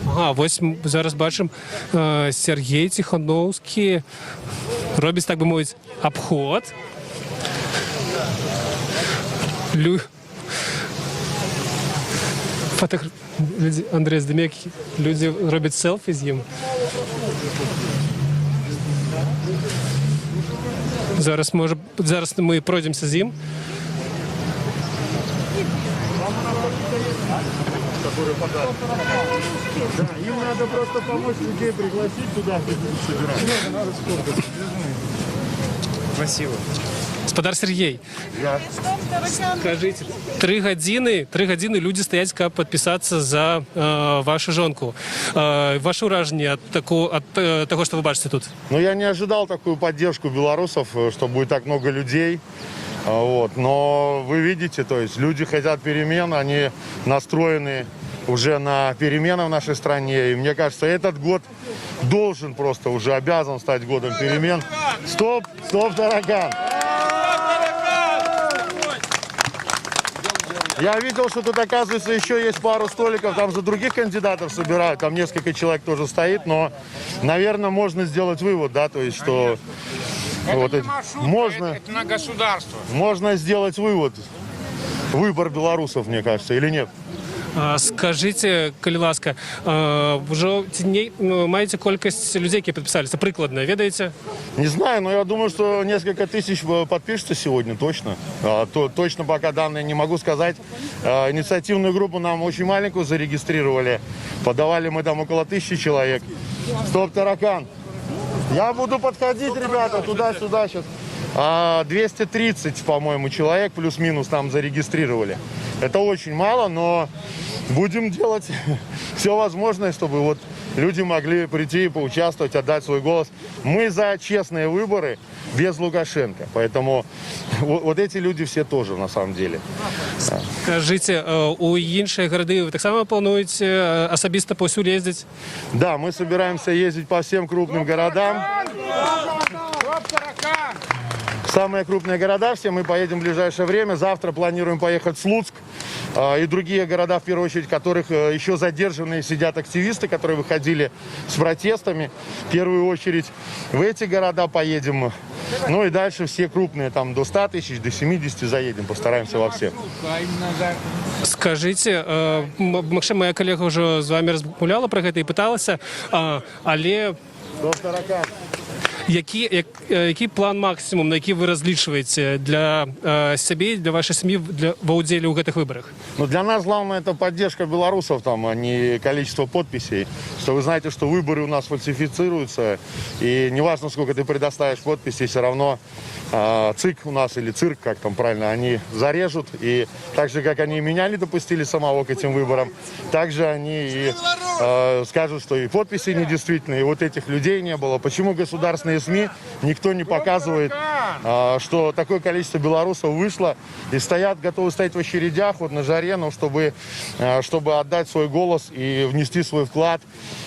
Ага, ось зараз бачимо, Сергій Тихановський робить, так би мовити, обход. Андрій Здем'як, люди роблять селфі з ним. Зараз ми пройдемося з ним. Да, им надо просто помочь людей пригласить туда, собирать. Спасибо. Господар Сергій, скажіть, 3 години люди стоять, щоб підписатися за вашу жінку. Ваше враження від того, що ви бачите тут? Ну, я не ожидал такую поддержку белорусов, что будет так много людей. Вот. Но вы видите, то есть люди хотят перемен, они настроены уже на перемены в нашей стране. И мне кажется, этот год должен просто, уже обязан стать годом перемен. Стоп, таракан! Я видел, что тут, оказывается, еще есть пару столиков, там же других кандидатов собирают, там несколько человек тоже стоит, но, наверное, можно сделать вывод, да, то есть, что... Это вот не маршрутка, можно, это на государство. можно сделать вывод. Выбор белорусов, мне кажется, или нет? Скажите, калі ласка, ўжо маеце колькасць людзей, якія падпісаліся, прыкладна, ведаеце? Не знаю, но я думаю, что несколько тысяч подпишется сегодня, точно. Точно пока данные не могу сказать. Инициативную группу нам очень маленькую зарегистрировали. Подавали мы там около 1000 человек. Стоп, таракан. Я буду подходить, ребята, туда-сюда сейчас. 230, по-моему, человек плюс-минус там зарегистрировали. Это очень мало, но будем делать все возможное, чтобы вот люди могли прийти и поучаствовать, отдать свой голос. Мы за честные выборы без Лукашенко. Поэтому вот эти люди все тоже, на самом деле. Скажите, у іншыя гарады вы таксама плануеце асабіста паўсюль ездзіць? Да, мы собираемся ездить по всем крупным городам. Самые крупные города все мы поедем в ближайшее время. Завтра планируем поехать в Слуцк и другие города, в первую очередь, в которых еще задержанные сидят активисты, которые выходили с протестами. В первую очередь в эти города поедем. Ну и дальше все крупные, там до 100 тысяч, до 70 заедем, постараемся во всех. Скажите, магчыма, моя калега ўжо з вами размаўляла пра гэта і пыталася, але які план максимум, на які вы разлічваеце для сябе, для вашей семьи ва ўдзеле ў гэтых выборах? Ну, для нас главное это поддержка белорусов, там, а не количество подписей. Что вы знаете, что выборы у нас фальсифицируются, и неважно, сколько ты предоставишь подписей, все равно ЦИК у нас, или цирк, как там правильно, они зарежут. И так же, как они меня не допустили самого к этим выборам, так же они и скажут, что и подписи недействительные, и вот этих людей не было. Почему государственные СМИ никто не показывает, что такое количество белорусов вышло и стоят, готовы стоять в очередях вот на жаре, ну, чтобы отдать свой голос и внести свой вклад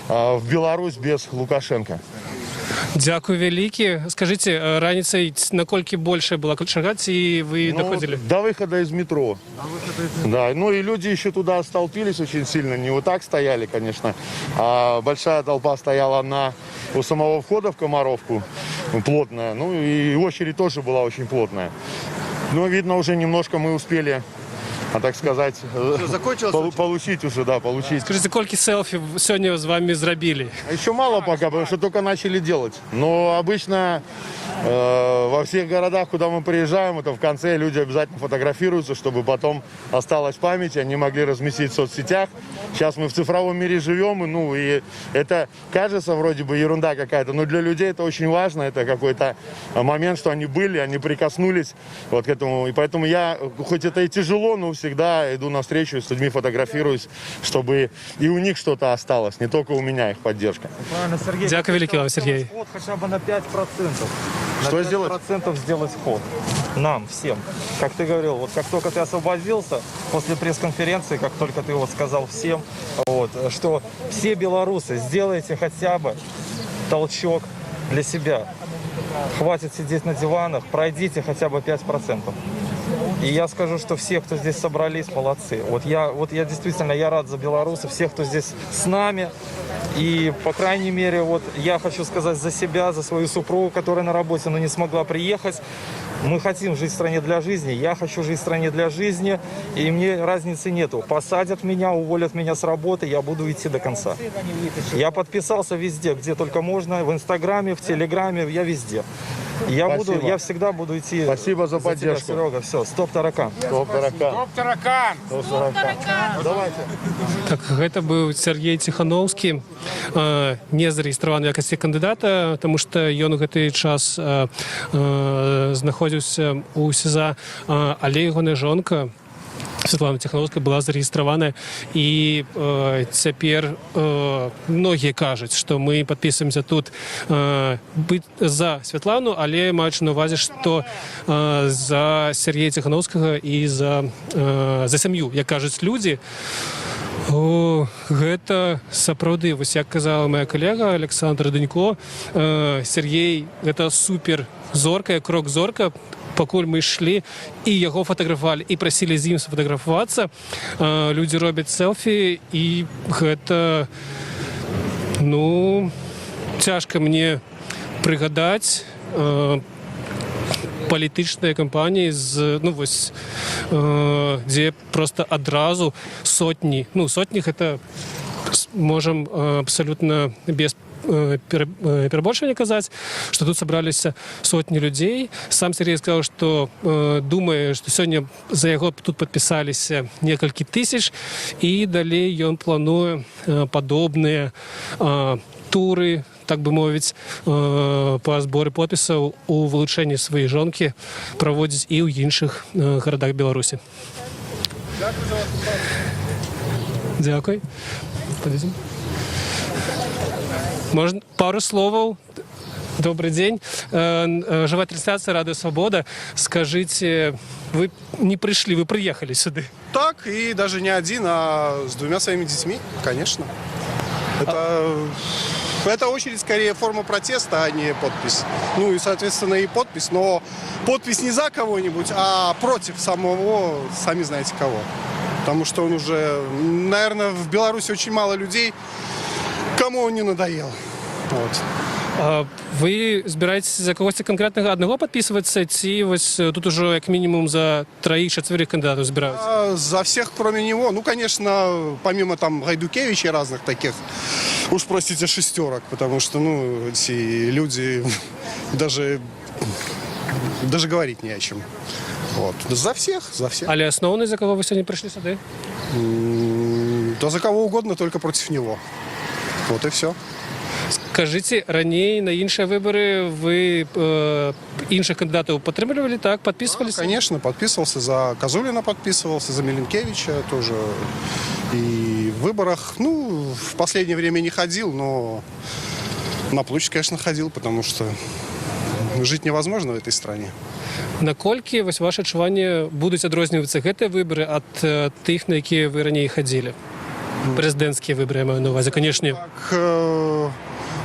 в Беларусь без Лукашенко. Дякую вялікі. Скажите, раніцай наколькі большая была чарга, ці вы доходили? До выхода из метро. Да, ну и люди еще туда столпились очень сильно, не вот так стояли, конечно, а большая толпа стояла у самого входа в Комаровку, плотная, ну и очередь тоже была очень плотная. Но видно, уже немножко мы успели, так сказать, получить уже, да, получить. Скажите, сколько селфи сегодня с вами зрабили? Еще мало пока, потому что только начали делать. Но обычно во всех городах, куда мы приезжаем, это в конце люди обязательно фотографируются, чтобы потом осталась память, они могли разместить в соцсетях. Сейчас мы в цифровом мире живем, и это кажется вроде бы ерунда какая-то, но для людей это очень важно, это какой-то момент, что они были, они прикоснулись вот к этому. И поэтому я, хоть это и тяжело, но всегда иду навстречу, с людьми фотографируюсь, чтобы и у них что-то осталось, не только у меня их поддержка. Дякую великий вам, Сергей. Ход хотя бы на 5%. Что на 5% сделать ход. Нам, всем. Как ты говорил, вот как только ты освободился после пресс-конференции, как только ты вот сказал всем, вот, что все белорусы, сделайте хотя бы толчок для себя. Хватит сидеть на диванах, пройдите хотя бы 5%. И я скажу, что все, кто здесь собрались, молодцы. Вот я действительно, я рад за белорусов, всех, кто здесь с нами. И, по крайней мере, вот я хочу сказать за себя, за свою супругу, которая на работе, но не смогла приехать. Мы хотим жить в стране для жизни, я хочу жить в стране для жизни, и мне разницы нету. Посадят меня, уволят меня с работы, я буду идти до конца. Я подписался везде, где только можно, в Инстаграме, в Телеграме, я везде. Я всегда буду идти. Спасибо за поддержку. Тебя, Серега. Все, стоп таракан. Стоп таракан. Стоп таракан. Стоп таракан. Давайте. Так, гэта быў Сергей Ціхановскі, не зарэгістраваны в якасці кандыдата, таму што ён у гэты час знаходзіўся ў СІЗА, але ягоная жонка Святлана Ціхановская была зарэгістравана, і цяпер многія кажуць, што мы падпісваемся тут быць за Святлану, але маючы на ўвазе, што за Сергея Ціхановскага і за сям'ю, як кажуць людзі. Гэта сапраўды, вось як казала моя калега Александра Дунько, Сергей гэта супер зорка, крок зорка. Пакуль мы ішлі і яго фатаграфавалі і прасілі з ім сфатаграфавацца, людзі робяць селфі, і гэта, цяжка мне прыгадаць палітычныя кампаніі дзе проста адразу сотні гэта можам абсалютна без перабольшвання казаць, што тут сабраліся сотні людзей. Сам Сергей сказаў, што думае, што сёння за яго тут падпісаліся некалькі тысяч, і далей ён плануе падобныя туры, так бы мовіць, па зборы подпісаў у вылучэнні сваёй жонкі праводзіць і ў іншых гарадах Беларусі. Дякую. Подойдем. Можно пару словов? Добрый день. Живая трансляция «Радио Свобода». Скажите, вы не пришли, вы приехали сюда? Так, и даже не один, а с 2 своими детьми, конечно. Это очередь скорее форма протеста, а не подпись. Ну и, соответственно, и подпись, но подпись не за кого-нибудь, а против самого, сами знаете кого. Потому что он уже, наверное, в Беларуси очень мало людей, кому он не надоел. Вот. Вы збираетесь за когось конкретного одного подписываться, ці ось тут уже як минимум за 3-4 кандидатов збираются? За всех, кроме него. Ну, конечно, помимо там Гайдукевича и разных таких, уж простите, шестерок, потому что, ну, эти люди даже говорить не о чем. Вот. За всех, за всех. Але основный, за кого вы сегодня пришли сюда? Да за кого угодно, только против него. Вот и все. Скажите, ранее на іншыя выборы вы іншых кандидатов подтримывали, так, подписывались? Да, конечно, подписывался. За Козулина подписывался, за Миленкевича тоже. И в выборах, ну, в последнее время не ходил, но на площадь, конечно, ходил, потому что жить невозможно в этой стране. Наколькі вось ваши адчуванні будуць адрознівацца гэтыя выборы ад тых, на якія вы раней хадзілі? Прэзідэнцкія выборы, я маю на увазе, конечно.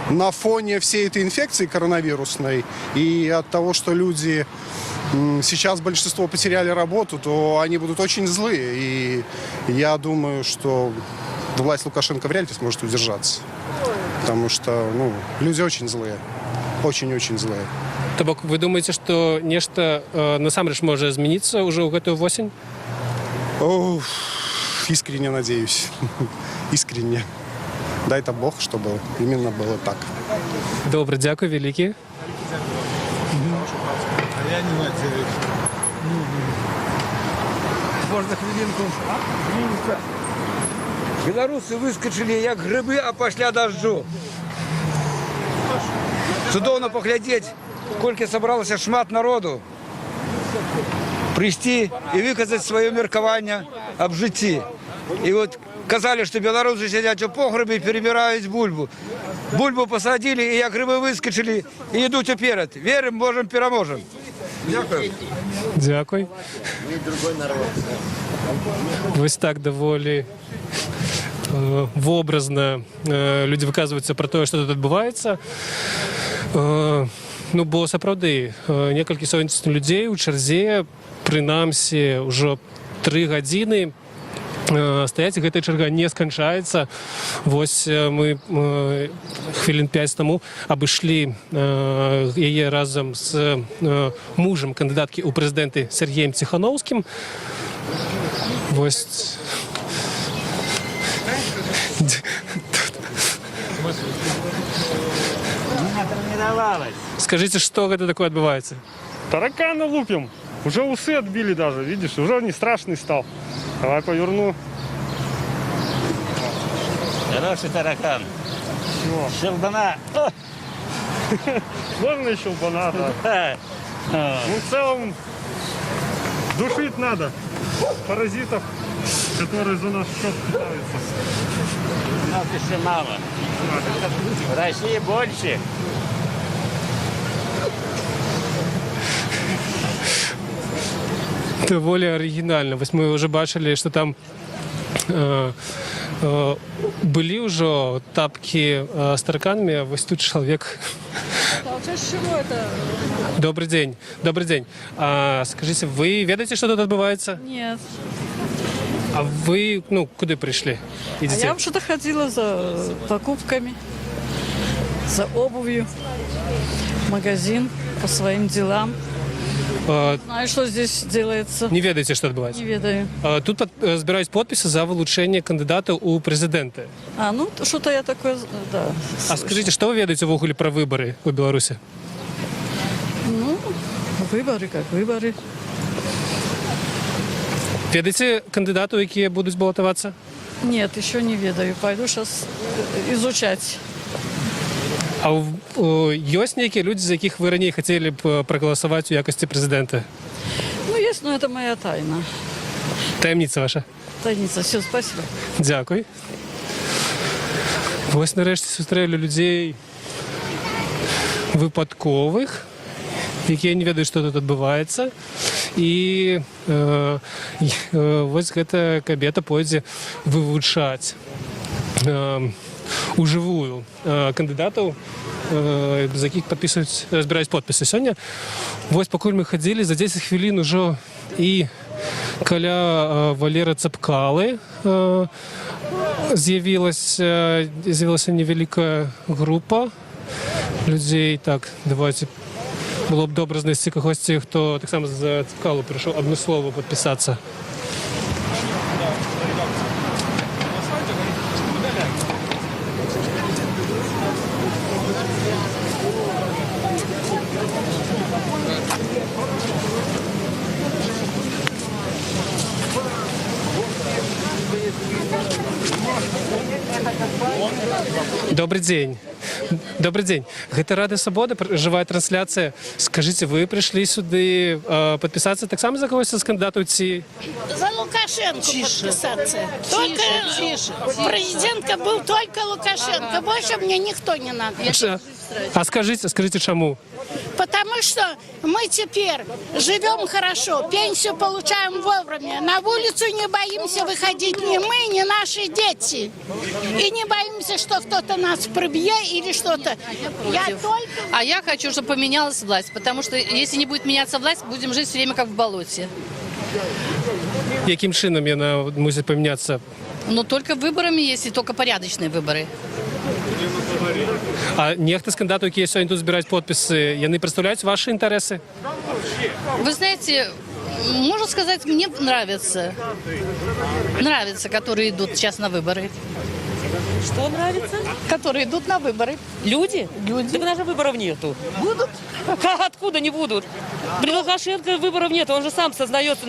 На фоне всей этой инфекции коронавирусной и от того, что люди сейчас большинство потеряли работу, то они будут очень злые. И я думаю, что власть Лукашенко вряд ли сможет удержаться. Потому что, ну, люди очень злые. Очень-очень злые. То бок, вы думаете, что нешта насамрэч можа змяніцца ўжо ў гэтую восень? Искренне надеюсь. Искренне. Дай-то Бог, чтобы именно было так. Добре, дякую, великий. Можно хвилинку? Белорусы выскочили, як грибы, а пошля дождю. Цудоўна поглядеть, колькі собралося шмат народу. Прийти и выказать свое меркование об житті. И вот казали, что белорусы сидят у погребе и перебирают бульбу. Бульбу посадили, и як грибы выскочили, и идут уперед. Верим, можем, переможем. Дякую. Дякую. Ось так доволі вобразно люди выказваюцца про тое, што тут адбываецца. Ну, бо сапраўды некалькі сотень людзей у чарзе, прынамсі, ўжо 3 гадзіны стаяць, гэтая чарга не сканчаецца. Вось мы хвілін 5 таму абышлі яе разам з мужам кандыдаткі ў прэзідэнты Сергеем Ціхановскім. Вось. Скажите, что это такое отбывается? Таракана лупим. Уже усы отбили даже, видишь, уже не страшный стал. Давай поверну. Хороший таракан. Чего? Щелбана. Сложная щелбана, да. Ну, в целом, душить надо паразитов, которые за наш счет питаются. Но еще мало. В России больше. Доволі оригінально. Вось мы уже бачили, что там были уже тапки с тараканами, а вось тут человек. Чего это? Добрый день. Добрый день. Скажите, вы ведаете, что тут отбывается? Нет. А вы, ну, куда пришли? Идите? А я вообще-то ходила за покупками, за обувью, в магазин, по своим делам. Знаю, что здесь делается. Не ведаеце, што адбываецца? Не ведаю. Тут збіраюць подпісы за вылучэнне кандыдатаў у прэзідэнты. Ну, что-то я такое, да. А скажыце, што вы ведаеце ўвогуле пра выбары ў Беларусі? Ну, выборы как выборы. Ведаеце кандыдатаў, якія будуць балатавацца? Нет, еще не ведаю. Пойду сейчас изучать. А ёсць нейкія людзі, за якіх вы раней хацелі б прагаласаваць у якасці прэзідэнта? Ну, есть, но это моя тайна. Таямніца ваша? Тайница. Все, спасибо. Дзякуй. Вось нарэшце сустрэлі людзей выпадковых, якія не ведаюць, што тут адбываецца. І вось гэта кабета пойдзе вывучаць ужывую кандыдатаў, за якіх збіраюць подпісы сёння. Вось пакуль мы хадзілі, за 10 хвілін ужо і каля Валеры Цапкалы з'явілася невялікая група людзей. Так, давайте, было б добра знайсці кагосьці, хто таксама за Цапкалу прыйшоў адмыслова падпісацца. Добрый день. Добрый день. Гэта Радыё Свабода, жывая трансляцыя. Скажыце, вы прыйшлі сюды падпісацца таксама за кагосьці з кандыдатаў ці... За Лукашенко подписаться. Только президентка был только Лукашенко. Больше мне никто не надо. А скажите, чему? Потому что мы теперь живем хорошо, пенсию получаем вовремя. На улицу не боимся выходить ни мы, ни наши дети. И не боимся, что кто-то нас пробьет или что-то. А я хочу, чтобы поменялась власть. Потому что если не будет меняться власть, будем жить все время как в болоте. Яким чином яна мусить поменяться? Но только выборами, если только порядочные выборы. А нехта з кандыдатаў, якія сёння тут збіраюць подпісы, яны прадстаўляюць ваши интересы? Вы знаете, можно сказать, мне нравится. Нравится, которые идут сейчас на выборы. Что нравится? Которые идут на выборы. Люди? Люди. Так у нас же выборов нету. Будут? Откуда не будут? При Лукашенко выборов нет, он же сам сознается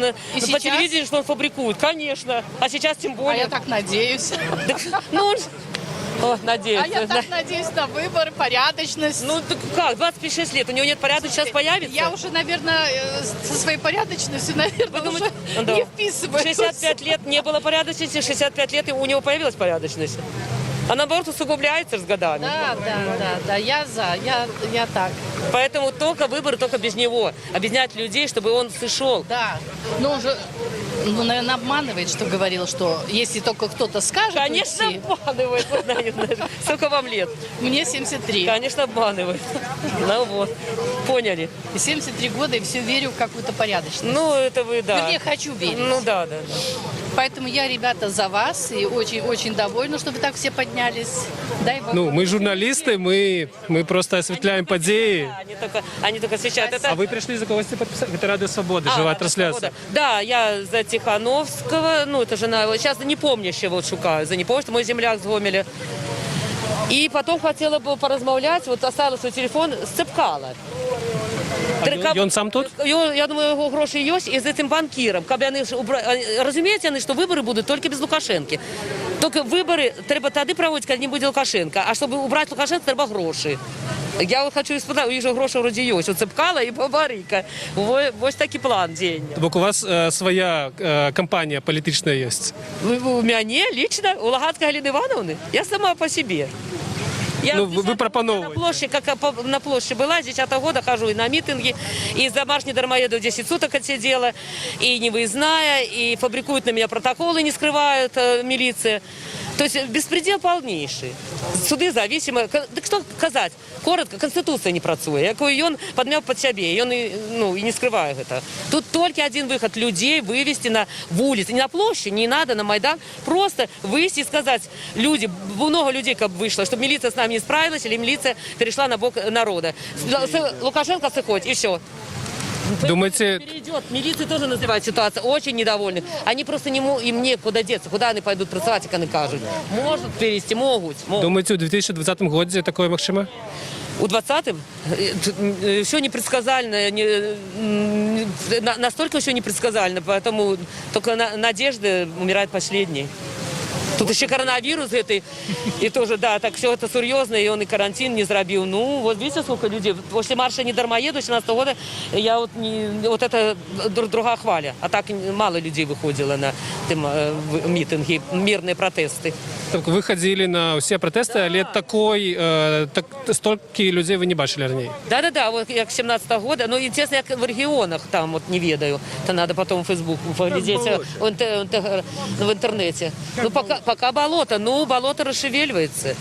по телевидению, что он фабрикует. Конечно. А сейчас тем более. А я так надеюсь. Ну, надеюсь. А я так надеюсь на выборы, порядочность. Ну, так как? 25-6 лет, у него нет порядочности, сейчас появится? Я уже, наверное, со своей порядочностью, наверное, уже не вписываюсь. 65 лет не было порядочности, 65 лет у него появилась порядочность. А наоборот усугубляется с годами. Да, я за, я так. Поэтому только выборы, только без него. Объединять людей, чтобы он сошел. Да, но он же, наверное, обманывает, что говорил, что если только кто-то скажет... Конечно, обманывает. Сколько вам лет? Мне 73. Конечно, обманывает. Ну вот, поняли. 73 года и все верю в какую-то порядочность. Ну, это вы, да. Вернее, хочу верить. Ну, да. Поэтому я, ребята, за вас и очень довольна, что вы так все поднялись. Дай Бог. Ну, мы журналисты, мы просто осветляем подеи. Они только сейчас. А вы пришли за кого-то подписать? Это Радио Свобода, живая трансляция. Да, я за Тихановского, ну, это жена, сейчас не помнящая вот шукаю, за непомнящего, мой земляк с Гомеля. И потом хотела бы поразмовлять, вот оставила свой телефон с Цапкала. І він сам тут? Я думаю, його гроші є, і з цим банкіром. Розумієте вони, що вибори будуть тільки без Лукашенки. Тільки вибори треба тоді проводити, коли не буде Лукашенка. А щоб убрати Лукашенка, треба гроші. Я хочу спитати, у них же гроші вроді є. У Цапкала і Бабарика. Ось такий план день. Так у вас своя кампанія політична є? У мене лично, у Лагацької Галини Івановни. Я сама по собі. Я вы пропановываете. На площади была, с 10 года хожу и на митинги, и за марш недормоедов 10 суток отсидела, и невыездная, и фабрикуют на меня протоколы, не скрывают милиция. То есть беспредел полнейший. Суды зависимы. Так что сказать? Коротко, Конституция не працує. Якою он подмял под себе, и он и не скрывает это. Тут только один выход. Людей вывести на улицу. Не на площадь, не надо, на Майдан. Просто выйти и сказать, люди, много людей как бы вышло, чтобы милиция с нами не справилась, или милиция перешла на бок народа. Лукашенко сыходит, и все. Думаете, Перейдет. Милиция тоже называет ситуацию. Очень недовольны. Они просто им некуда деться. Куда они пойдут працевать, як вони кажуть. Можуть перевести, можуть. думаете, у 2020 году такое максима? У 20-м еще непредсказально, настолько еще непредсказально, поэтому только надежды умирают последней. Тут еще коронавирус этой, и тоже, да, так все это серьезно, и он и карантин не зробил. Ну, вот видите, сколько людей. После марша «Не дармоеду» 2017 года я вот это другая хваля. А так мало людей выходило на митинги, мирные протесты. Так ви ходили на всі протести, але стільки людей ви не бачили раніше? Да, вот як 17 года. Ну, интересно, як в регионах там, вот не ведаю. Это надо потом в Facebook поглядеть в интернете. Ну, пока болото, болото расшевеливается.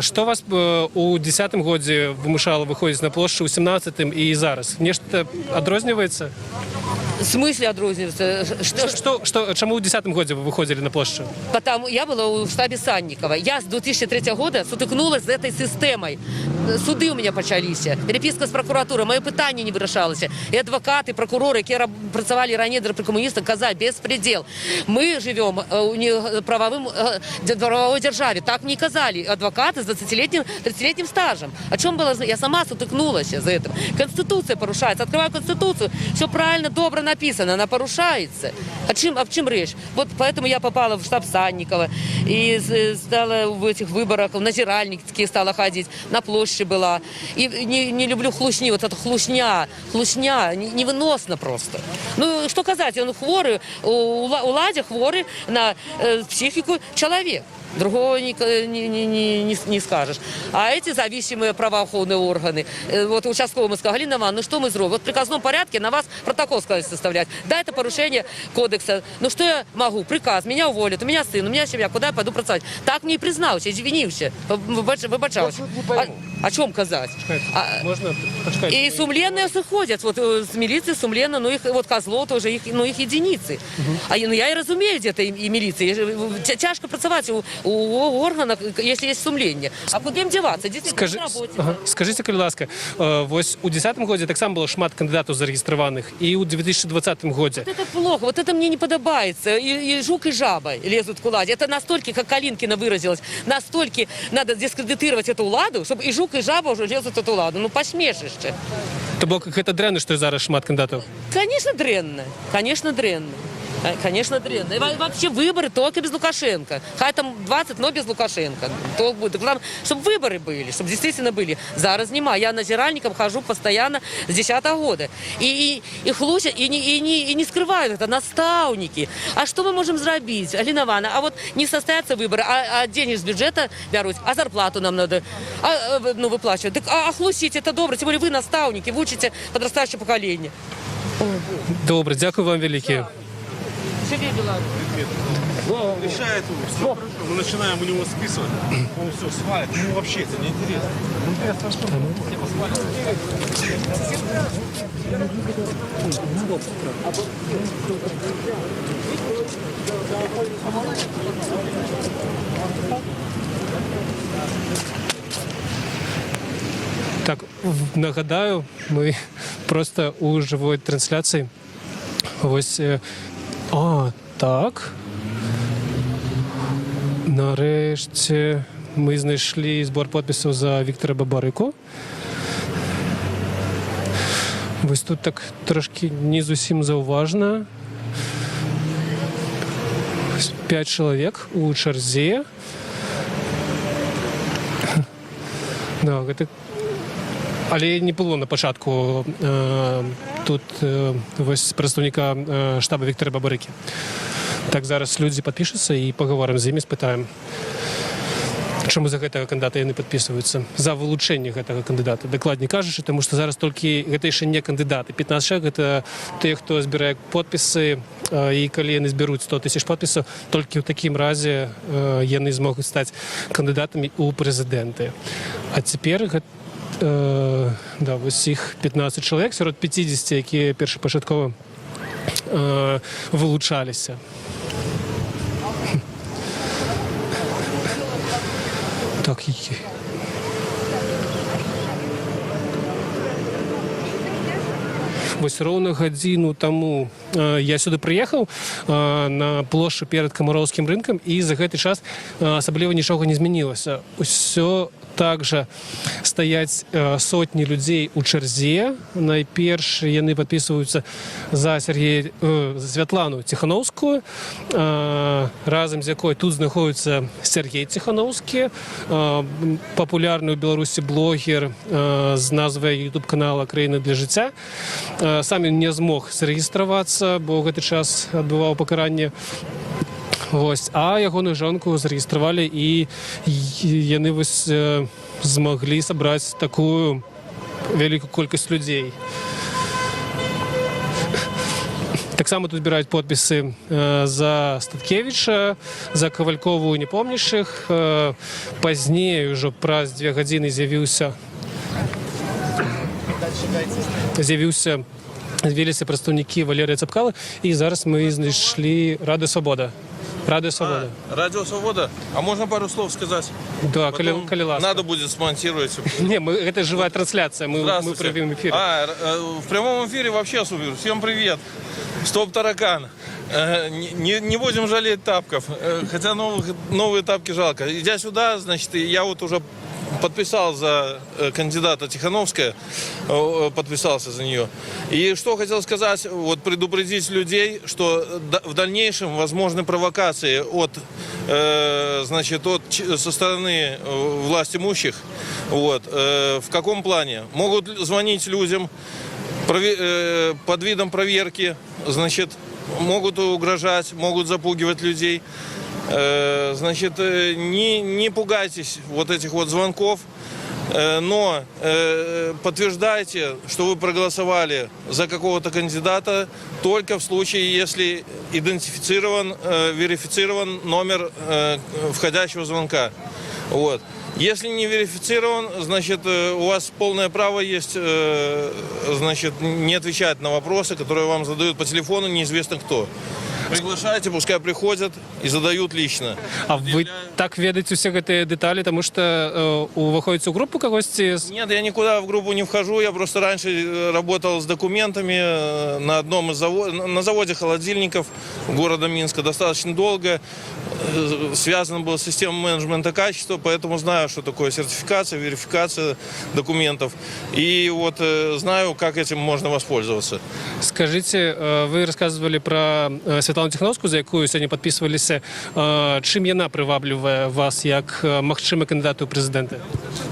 Что вас у 10-м году вымушало выходить на площадь, у 17-м и зараз? Нечто отрознивается? В смысле отрознивается? Чему у 10-м году вы выходили на площадь? Потому я была у штабе Санникова. Я с 2003 года сутыкнулась з этой системой. Суди у меня почались, переписка з прокуратурою, моє питання не вирішалося. І адвокати, прокурори, які працювали раніше при комуністах, казали, безпредел. Ми живемо в правовій державі. Так мені казали адвокати з 20-летним, 30-летним стажем. О чому було? Я сама сутыкнулась з этим. Конституція порушається. Открываю Конституцию, все правильно, добро написано, она порушается. О чем речь? Вот поэтому я попала в штаб Санникова и стала в этих выборах, в назиральники стала ходить, на площади была. И не люблю хлушни, вот эта хлушня невыносна просто. Ну, что сказать, он хворый, у Ладя хворый на психику человек. Другого не скажешь. А эти зависимые правоохранные органы, вот участковому сказали, Галина Ивановна, ну что мы сделаем? Вот в приказном порядке на вас протокол сказали составлять. Да, это порушение кодекса. Ну что я могу? Приказ, меня уволят, у меня сын, у меня семья, куда я пойду працевать? Так мне и признался, извинился, выбачался. О чем казать? Можно и сумленные ходят, вот с милиции сумленно, ну их вот козлов тоже, их единицы. Ну я и разумею где-то и милиции. Тяжко працевать у органах, якщо є сумління. А куди їм діватися? Діти на роботі. Скажіть, будь ласка, ось у 10-му году так само було шмат кандидатів зареєстрованих, і у 2020 году. Вот это плохо, вот это мне не подобается. И жук, и жаба лезут к Ладе. Это настолько, как Калинкина выразилась, настолько надо дискредитировать эту Ладу, чтобы и жук, и жаба уже лезут в эту Ладу. Ну, посмешище. То було як це дренно, що зараз шмат кандидатів? Конечно, дренно. Конечно, дренно. Конечно, дрянно. И вообще выборы только без Лукашенко. Хай там 20, но без Лукашенко. То будет. Главное, чтобы выборы были, чтобы действительно были. Зараз нема. Я назиральником хожу постоянно с 10-го года. И хлусят, и не скрывают это, наставники. А что мы можем сделать, Галина Ивановна? А вот не состоятся выборы, а деньги с бюджета берут, а зарплату нам надо выплачивать. Так, а хлусить это добро, тем более вы наставники, вы учите подрастающее поколение. Добре, дякую вам велике. Решает все. Мы начинаем у него списывать. Он все свалит. Ему вообще это не интересно. Так, нагадаю, ми просто у живої трансляції. Ось, так. Нарешті ми знайшли збір підписів за Віктора Бабарику. Ось тут так трошки не зовсім зауважно. 5 чоловік у черзі. Так, це... Але не було на початку тут ось представника штабу Віктора Бабарики. Так, зараз люди підпишуться і поговоримо з ними, спитаємо, чому за гэтага кандидата яны підписуються, за вилучення гэтага кандидата. Докладні кажучи, тому що зараз тільки, гэта ще не кандидати. 15 чоловік – це ті, хто збирає підписи, і коли яны зберуть 100 тисяч підписів, тільки в такому разі яны зможуть стати кандидатами у президенти. А тепер да, ось їх 15 чоловік серед 50, які першопочатково вилучалися. Так, Вось роўна гадзіну таму я сюды прыехаў на плошчу перад Камароўскім рынкам, і за гэты час асабліва нічога не змянілася. Усё так жа стаяць сотні людзей у чарзе. Найперш яны падпісваюцца за Святлану Ціхановскую, разам з якой тут знаходіцца Сергей Ціхановскі, папулярны ў Беларусі блогер з назвай YouTube-канала «Краіна для жыцця». Сам ён не змог зарэгістравацца, бо ў гэты час адбываў пакаранне. Вось. А ягоную жонку зарэгістравалі, і яны вось змаглі сабраць такую вялікую колькасць людзей. Таксама тут збіраюць подпісы за Статкевіча, за Кавалькову непомнішых. Пазней ужо праз 2 гадзіны з'явіліся прадстаўнікі Валерія Цапкалы, і зараз мы знайшлі Радыё Свабода. Радио Свобода. Радио Свобода. А можно пару слов сказать? Да, коли ласка. Надо будет смонтировать. Не, это живая трансляция, мы в прямом эфире. В прямом эфире вообще супер. Всем привет. Стоп таракан. Не будем жалеть тапков. Хотя новые тапки жалко. Идя сюда, значит, я вот уже подписал за кандидата Тихановская, подписался за нее. И что хотел сказать, вот предупредить людей, что в дальнейшем возможны провокации со стороны власть имущих. Вот. В каком плане? Могут звонить людям под видом проверки, значит, могут угрожать, могут запугивать людей. Значит, не пугайтесь вот этих вот звонков, но подтверждайте, что вы проголосовали за какого-то кандидата только в случае, если идентифицирован, верифицирован номер входящего звонка. Вот. Если не верифицирован, значит, у вас полное право есть, значит, не отвечать на вопросы, которые вам задают по телефону неизвестно кто. Приглашайте, пускай приходят и задают лично. А вы так ведаете все эти детали, потому что выходите в группу когось? Нет, я никуда в группу не вхожу. Я просто раньше работал с документами на одном из на заводе холодильников города Минска достаточно долго. Связан был с системой менеджмента качества, поэтому знаю, что такое сертификация, верификация документов. И вот знаю, как этим можно воспользоваться. Скажите, вы рассказывали про Святлану Ціхановскую, за якую сьогодні підписувалися. Чим вона приваблює вас як магчимий кандидат у президенти?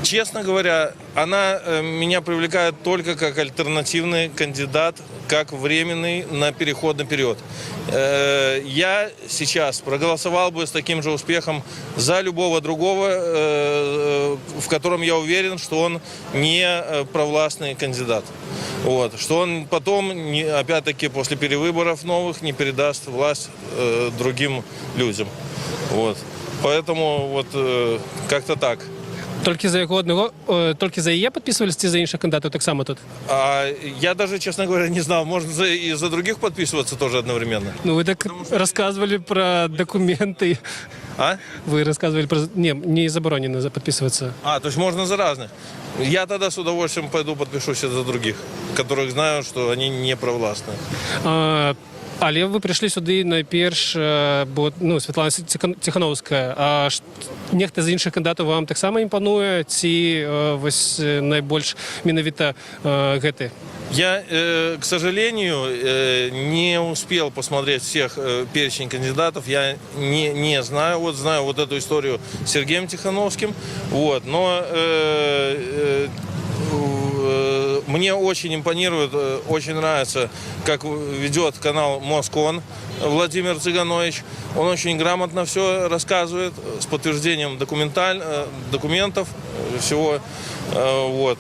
Честно говоря, она меня привлекает только как альтернативный кандидат, как временный на переходный период. Я сейчас проголосовал бы с таким же успехом за любого другого, в котором я уверен, что он не провластный кандидат. Вот. Что он потом, опять-таки, после перевыборов новых не передаст власть другим людям. Вот. Поэтому вот как-то так. Тільки за його одного, тільки за її підписувалися, чи за інших кандидатів так само тут? Я даже, честно говоря, не знал, можно и за других подписываться тоже одновременно. Ну, вы так рассказывали про документы. А? Вы рассказывали про... Не заборонено подписываться. То есть можно за разных. Я тогда с удовольствием пойду подпишусь за других, которых знаю, что они не провластные. Але ви прийшли сюди найперш, бо Святлана Ціхановська, а нехто з інших кандидатів вам так само імпонує, ці ось найбільш менавіта гэты? Я, к сожалению, не успел посмотреть всех перечень кандидатов, я не знаю, вот знаю вот эту историю с Сергеем Тихановским, вот, но мне очень импонирует, очень нравится, как ведет канал Москон Владимир Цыганович. Он очень грамотно все рассказывает с подтверждением документов, всего. Вот.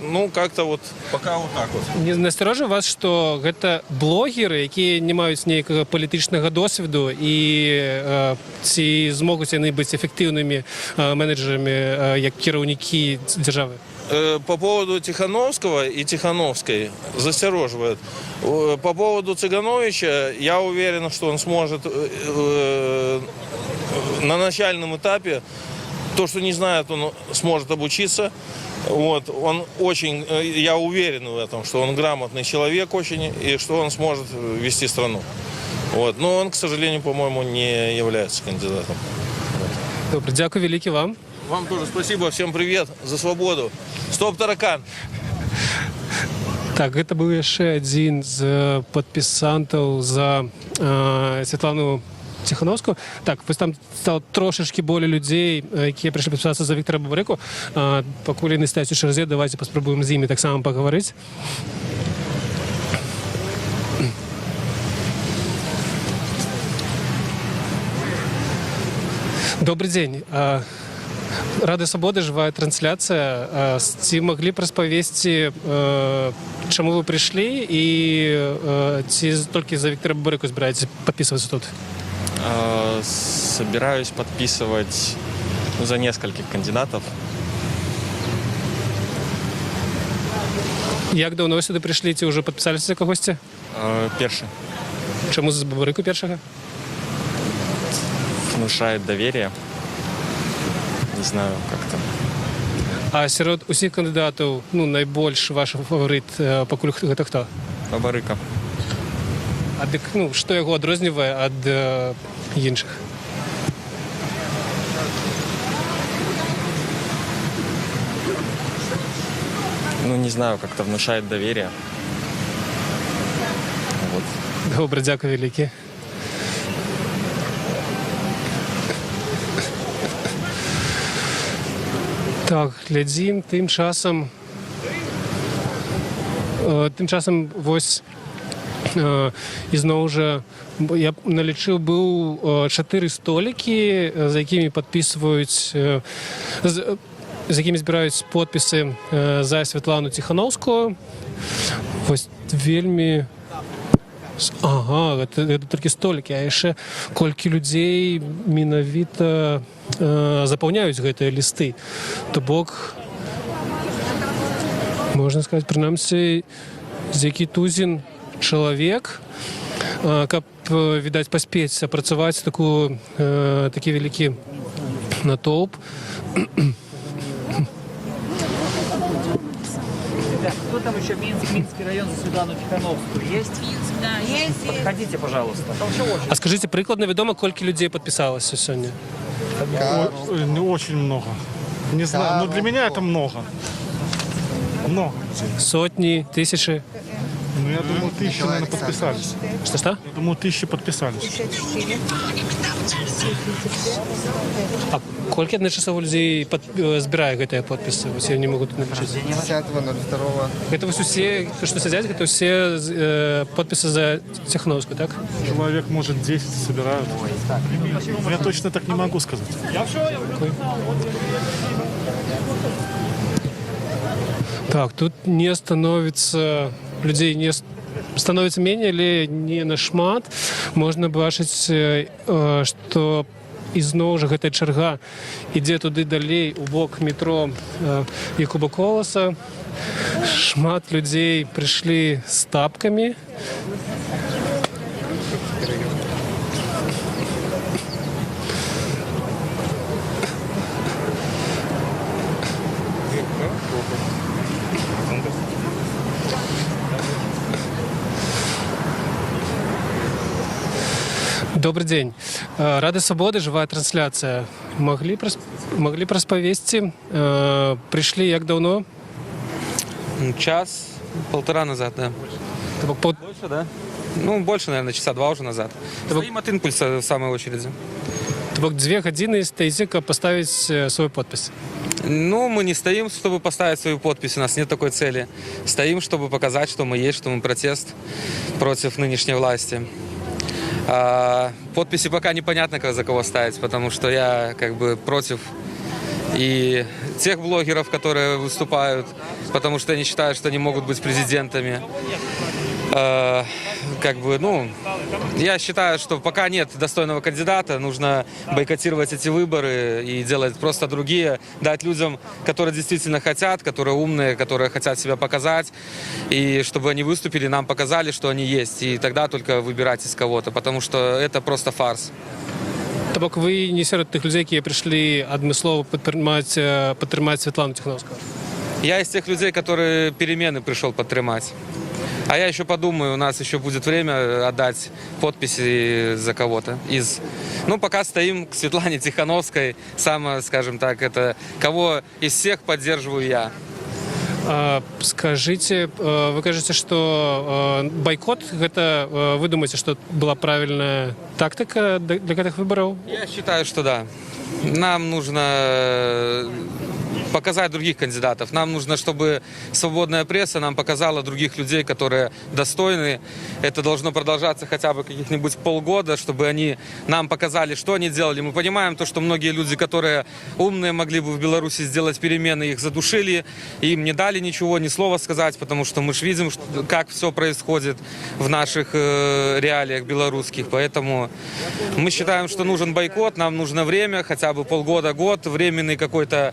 Ну, как-то вот пока вот так вот. Не насторожив вас, що гэта блогеры, які не мають ніякого політичного досвіду, і ці змогуть вони бути ефективними менеджерами, як керівники держави? По поводу Тихановского и Тихановской застороживает. По поводу Цыгановича я уверен, что он сможет на начальном этапе, то, что не знает, он сможет обучиться. Вот, он очень, я уверен в этом, что он грамотный человек очень, и что он сможет вести страну. Вот. Но он, к сожалению, по-моему, не является кандидатом. Добре, дякую велике вам. Вам тоже спасибо, всем привет, за свободу. Стоп, таракан! Так, гэта быў яшчэ адзін з падпісантаў за Святлану Ціхановскую. Так, вось там стало трошечки болей людзей, якія прыйшлі падпісацца за Віктора Бабарэку. Пакуль яны стаяць у чарзе, давайте паспрабуем з імі таксама пагаварыць. Добрый день. Рады Свободы, жывая трансляцыя. Ці маглі б распавесці, чаму вы прыйшлі і ці толькі за Віктора Бабарэку збіраецеся падпісвацца тут? Собираюсь подписывать за нескольких кандидатов. Як даўно сюды прыйшлі, ці ўжо падпісаліся за кагосьці? Першы. Чаму за Бабарэку першага? Внушает доверие. Не знаю, как-то. А сярод усіх кандыдатаў, найбольш ваш фаварыт пакуль гэта хто? Бабарыка. А дык, што яго адрознівае ад іншых? Не знаю, как-то внушает доверие. Вот. Добре, дякую велике. Так, глядзім, тым часам вось ізноў жа я налічыў быў 4 столікі, за якімі падпісваюць, з якімі збіраюць подпісы за Святлану Ціхановскую. Вось вельмі... Ага, гэта толькі столікі, а яшчэ колькі людзей менавіта запаўняюць гэтыя лісты. То бок, можна сказаць, прынамсі, з які тузін чалавек, каб, відаць, паспець апрацаваць такі вялікі натоўп. Кто там еще? Минский район за Светлану Тихановскую есть? Да, есть. Подходите, пожалуйста. А скажите, прикладно вядома, колькі людзей падпісалася сёння? Очень много. Не знаю, но для меня это много. Много. Сотни, тысячи? Я думаю, 1000, наверное, подписались. Что? Я думаю, 1000 подписались. А колькі адначасова людзей збірае гэтыя подпісы? Усе не могуць напісаць. 10.02. Гэта вось усе, што сядзяць, гэта ўсе подпісы за Ціхановскую, так? Человек, может, 10 собирают. Я точно так не могу сказать. Так, тут не становится... Людей не становится менее или не нашмат. Можна бачыць, што ізноў жа гэтая чарга ідзе туды далей у бок метро Якуба Коласа. Шмат людзей прыйшлі з тапкамі. Добрый день. Рады Свободы, живая трансляция. Могли б распавесці, прыйшлі як даўно? Час, полтора назад, да. Больше, да? Больше, наверное, часа 2 уже назад. Стоим от импульса в самой очереди. То бок 2 гадзіны стаіце, каб паставіць свой подпіс? Мы не стоим, чтобы поставить свою подпись, у нас нет такой цели. Стоим, чтобы показать, что мы есть, что мы протест против нынешней власти. Подписи пока непонятно, за кого ставить, потому что я против и тех блогеров, которые выступают, потому что они считают, что они могут быть президентами. Я считаю, что пока нет достойного кандидата, нужно бойкотировать эти выборы и делать просто другие, дать людям, которые действительно хотят, которые умные, которые хотят себя показать, и чтобы они выступили, нам показали, что они есть, и тогда только выбирать из кого-то, потому что это просто фарс. То бок вы не сярод тых людзей, якія прыйшлі адмыслова падтрымаць Святлану Ціхановскую? Я из тех людей, которые перемены пришел подтримать. А я еще подумаю, у нас еще будет время отдать подписи за кого-то из... Ну, пока стоим к Светлане Тихановской, самое, скажем так, это кого из всех поддерживаю я. Скажите, вы кажете, что бойкот, это вы думаете, что была правильная тактика для этих выборов? Я считаю, что да. Нам нужно показать других кандидатов. Нам нужно, чтобы свободная пресса нам показала других людей, которые достойны. Это должно продолжаться хотя бы каких-нибудь полгода, чтобы они нам показали, что они делали. Мы понимаем то, что многие люди, которые умные, могли бы в Беларуси сделать перемены, их задушили, им не дали ничего, ни слова сказать, потому что мы же видим, как все происходит в наших реалиях белорусских. Поэтому мы считаем, что нужен бойкот, нам нужно время, хотя бы полгода, год, временный какой-то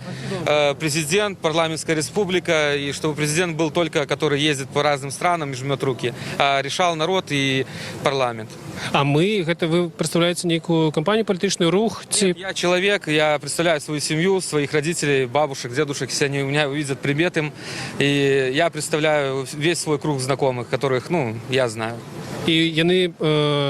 президент, парламентская республика, и чтобы президент был только, который ездит по разным странам и жмет руки, а решал народ и парламент. А мы, это вы представляете некую компанию, политичный рух? Нет, я человек, я представляю свою семью, своих родителей, бабушек, дедушек, если они у меня увидят привет им, и я представляю весь свой круг знакомых, которых, ну, я знаю. И яны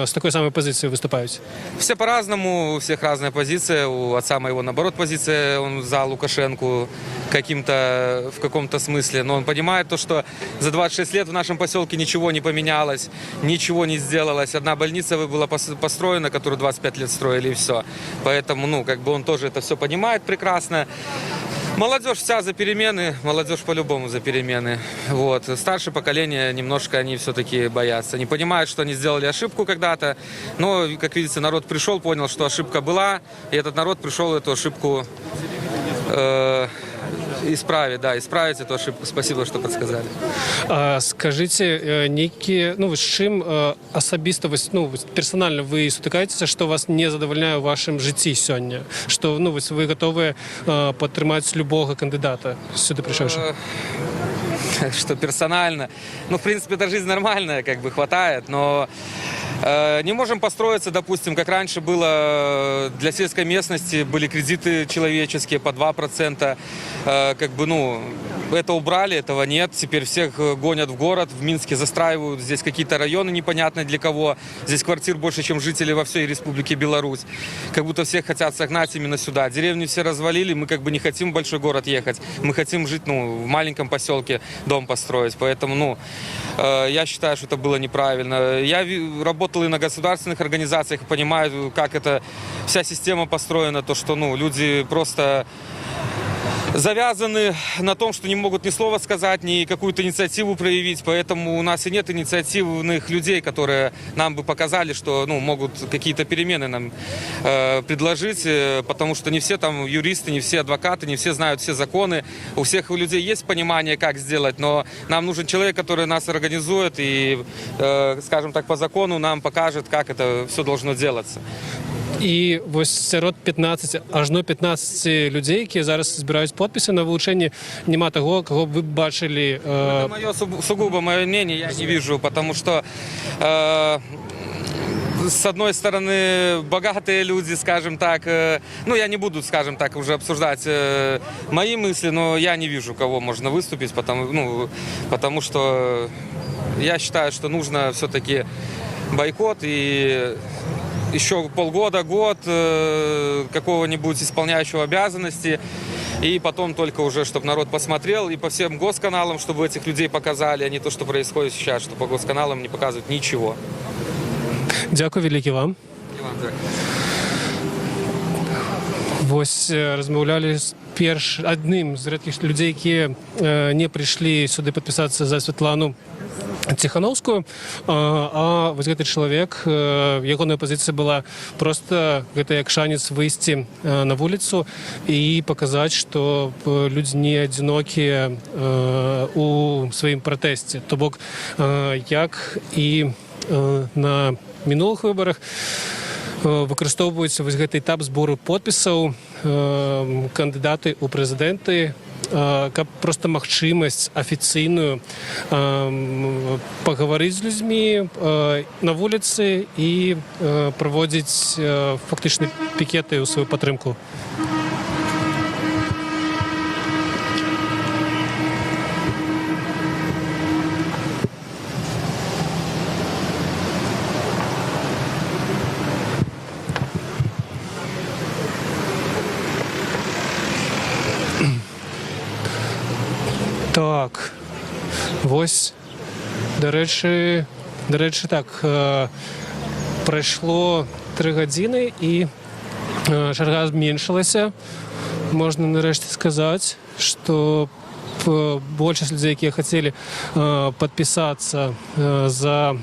с такой самой позиции выступают? Все по-разному, у всех разная позиция. У отца моего, наоборот, позиция, он за Лукашенко в каком-то смысле. Но он понимает то, что за 26 лет в нашем поселке ничего не поменялось, ничего не сделалось. Одна больница была построена, которую 25 лет строили, и все. Поэтому, ну, как бы он тоже это все понимает прекрасно. Молодежь вся за перемены, молодежь по-любому за перемены. Вот. Старшее поколение немножко они все-таки боятся. Они понимают, что они сделали ошибку когда-то, но, как видите, народ пришел, понял, что ошибка была, и этот народ пришел эту ошибку исправить эту ошибку. Спасибо, что подсказали. Скажите, некие, ну, з чим особисто, ну, персонально вы сутыкаетесь, что вас не задовольняє в вашем житті сьогодні? Что, ну, вы готовы подтримать любого кандидата сюда пришедшего? Что персонально? Ну, в принципе, эта жизнь нормальная, как бы хватает, но не можем построиться, допустим, как раньше было для сельской местности, были кредиты человеческие по 2%, как бы, ну, это убрали, этого нет, теперь всех гонят в город, в Минске застраивают, здесь какие-то районы непонятно для кого, здесь квартир больше, чем жителей во всей Республике Беларусь, как будто всех хотят согнать именно сюда. Деревни все развалили, мы как бы не хотим в большой город ехать, мы хотим жить, ну, в маленьком поселке, дом построить, поэтому, ну, я считаю, что это было неправильно. Я работал и на государственных организациях, понимаю, как эта вся система построена, то, что, ну, люди просто завязаны на том, что не могут ни слова сказать, ни какую-то инициативу проявить, поэтому у нас и нет инициативных людей, которые нам бы показали, что, ну, могут какие-то перемены нам предложить, потому что не все там юристы, не все адвокаты, не все знают все законы, у всех людей есть понимание, как сделать, но нам нужен человек, который нас организует и, скажем так, по закону нам покажет, как это все должно делаться. І ось серед 15, аж 15 людей, які зараз збирають підписи на вилучення, нема того, кого б ви бачили. Это мое сугубо мое мнение, я не вижу, потому что с одной стороны, богатые люди, скажем так, ну, я не буду, скажем так, уже обсуждать мои мысли, но я не вижу, кого можно выступить, потому что я считаю, что нужно все-таки бойкот и еще полгода, год какого-нибудь исполняющего обязанности, и потом только уже, чтобы народ посмотрел, и по всем госканалам, чтобы этих людей показали, а не то, что происходит сейчас, что по госканалам не показывают ничего. Дякую велике вам. І вам дякую. Ось розмовляли з одним з рідких людей, які не прийшли сюди підписатися за Світлану Тихановскую, а вот этот человек, его позиция была просто это как шанец выйти на улицу и показать, что люди не одинокие у своим протесте. То бок, як і на минулых выборах выкарыстоўваюцца вось гэты этап збору подпісаў кандыдаты ў прэзідэнты, каб просто магчымасць афіцыйную пагаварыць з людзьмі на вуліцы і праводзіць фактычна пікеты ў сваю падтрымку. Так. Вось, до речі, так. Пройшло 3 години і черга зменшилася. Можна нарешті сказати, що большасць людей, які хотели подписаться за